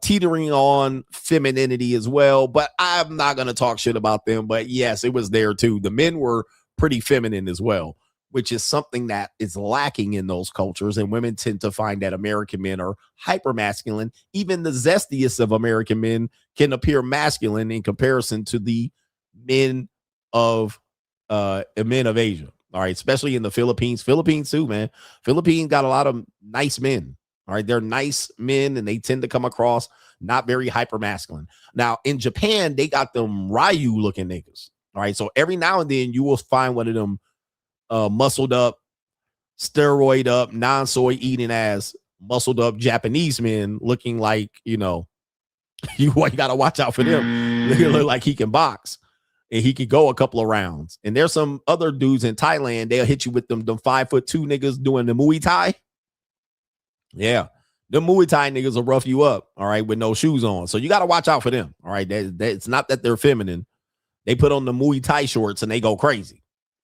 teetering on femininity as well. But I'm not going to talk shit about them. But yes, it was there too. The men were pretty feminine as well, which is something that is lacking in those cultures. And women tend to find that American men are hyper masculine. Even the zestiest of American men can appear masculine in comparison to the men of Asia. All right, especially in the Philippines. Philippines too, man. Philippines got a lot of nice men. All right, they're nice men and they tend to come across not very hyper masculine. Now in Japan, they got them Ryu looking niggas. All right, so every now and then you will find one of them muscled up, steroid up, non-soy eating ass, muscled up Japanese men looking like, you gotta watch out for them. They look like he can box and he could go a couple of rounds. And there's some other dudes in Thailand, they'll hit you with them 5'2" niggas doing the Muay Thai. Yeah, the Muay Thai niggas will rough you up, all right, with no shoes on. So you got to watch out for them, all right? It's not that they're feminine. They put on the Muay Thai shorts and they go crazy,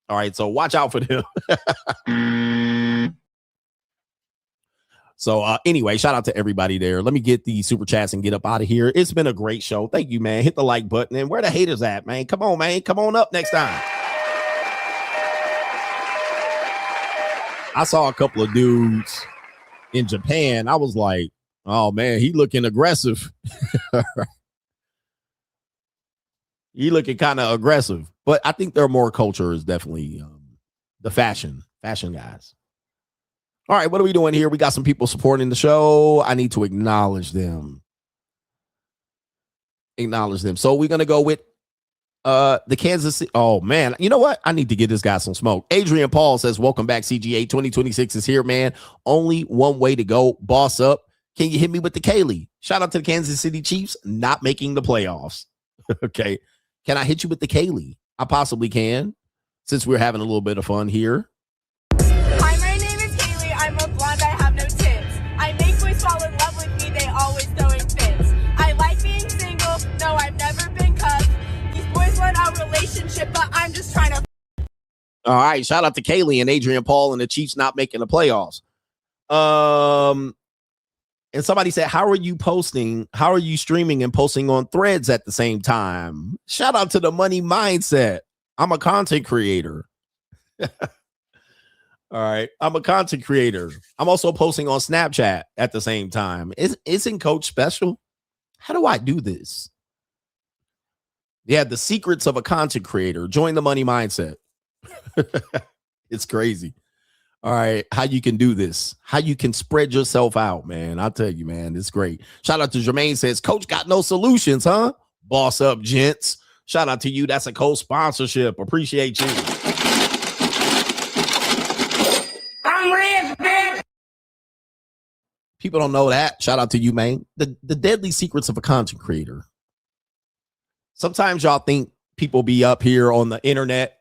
all right? So watch out for them. So anyway, shout out to everybody there. Let me get the super chats and get up out of here. It's been a great show. Thank you, man. Hit the like button. And where the haters at, man? Come on, man. Come on up next time. I saw a couple of dudes in Japan. I was like, oh man, he looking aggressive. He looking kind of aggressive, but I think their more culture is definitely the fashion guys. All right, what are we doing here? We got some people supporting the show. I need to acknowledge them. So we're gonna go with the Kansas City. Oh man, you know what? I need to get this guy some smoke. Adrian Paul says, welcome back, CGA. 2026 is here, man. Only one way to go. Boss up. Can you hit me with the Kaylee? Shout out to the Kansas City Chiefs not making the playoffs. Okay. Can I hit you with the Kaylee? I possibly can, since we're having a little bit of fun here. Hi, my name is Kaylee. I'm a blonde. I have no tips. I make boys fall in love with me. They always throwing fits. I like being single. No, I've never been cuffed. Boys want a relationship, but I'm just trying to. All right, shout out to Kaylee and Adrian Paul and the Chiefs not making the playoffs. And somebody said, how are you posting? How are you streaming and posting on Threads at the same time? Shout out to the money mindset. I'm a content creator. All right, I'm a content creator. I'm also posting on Snapchat at the same time. Isn't Coach special? How do I do this? Yeah, the secrets of a content creator. Join the money mindset. It's crazy. All right, how you can do this, how you can spread yourself out, man. I'll tell you, man, it's great. Shout out to Jermaine says, Coach got no solutions, huh? Boss up, gents. Shout out to you. That's a co-sponsorship. Appreciate you. I'm rich, bitch. People don't know that. Shout out to you, man. The deadly secrets of a content creator. Sometimes y'all think people be up here on the internet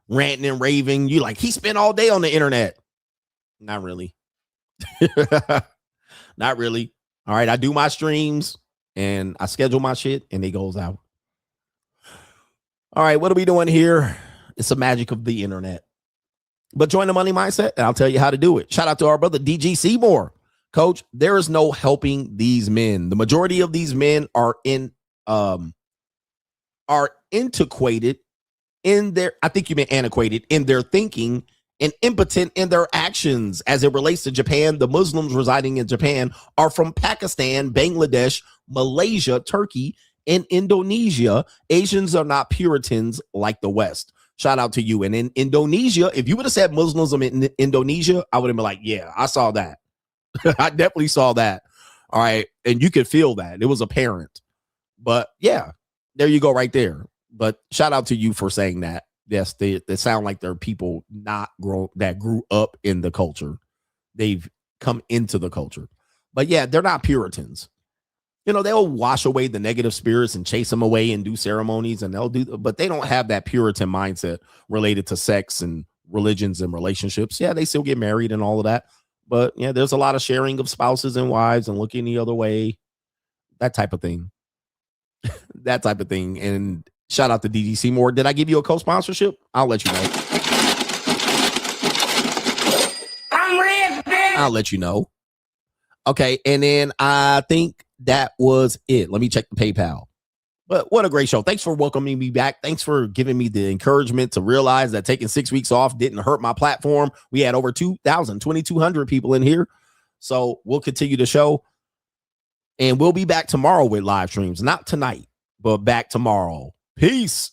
ranting and raving. You like, he spent all day on the internet. Not really. Not really. All right. I do my streams and I schedule my shit and it goes out. All right. What are we doing here? It's the magic of the internet. But join the money mindset and I'll tell you how to do it. Shout out to our brother DG Seymour. Coach, there is no helping these men. The majority of these men are antiquated in their, I think you meant antiquated in their thinking and impotent in their actions. As it relates to Japan, the Muslims residing in Japan are from Pakistan, Bangladesh, Malaysia, Turkey, and Indonesia. Asians are not Puritans like the West. Shout out to you. And in Indonesia, if you would have said Muslims in Indonesia, I would have been like, yeah, I saw that. I definitely saw that. All right. And you could feel that. It was apparent. But yeah, there you go right there. But shout out to you for saying that. Yes, they sound like they're people that grew up in the culture. They've come into the culture. But yeah, they're not Puritans. You know, they'll wash away the negative spirits and chase them away and do ceremonies, and but they don't have that Puritan mindset related to sex and religions and relationships. Yeah, they still get married and all of that. But yeah, there's a lot of sharing of spouses and wives and looking the other way. That type of thing. That type of thing. And shout out to DDC Moore. Did I give you a co-sponsorship? I'll let you know. I'm rich, bitch. I'll let you know. Okay, and then I think that was it. Let me check the PayPal. But what a great show. Thanks for welcoming me back. Thanks for giving me the encouragement to realize that taking 6 weeks off didn't hurt my platform. We had over 2,200 people in here. So we'll continue the show. And we'll be back tomorrow with live streams. Not tonight, but back tomorrow. Peace.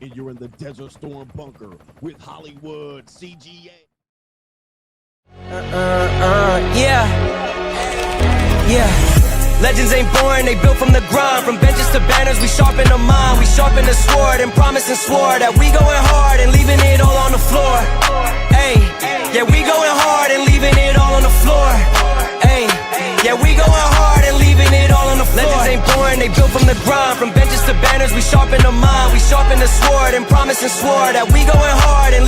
And you're in the Desert Storm bunker with Hollywood CGA. Yeah. Legends ain't born, they built from the grind. From benches to banners, we sharpen the mind. We sharpen the sword and promise and swore that we going hard and leaving it all on the floor. Hey, yeah, we going hard and leaving it all on the floor. Hey, yeah, we going hard and leaving it all on the floor. Legends ain't born, they built from the grind. From benches to banners, we sharpen the mind. We sharpen the sword and promise and swore that we going hard and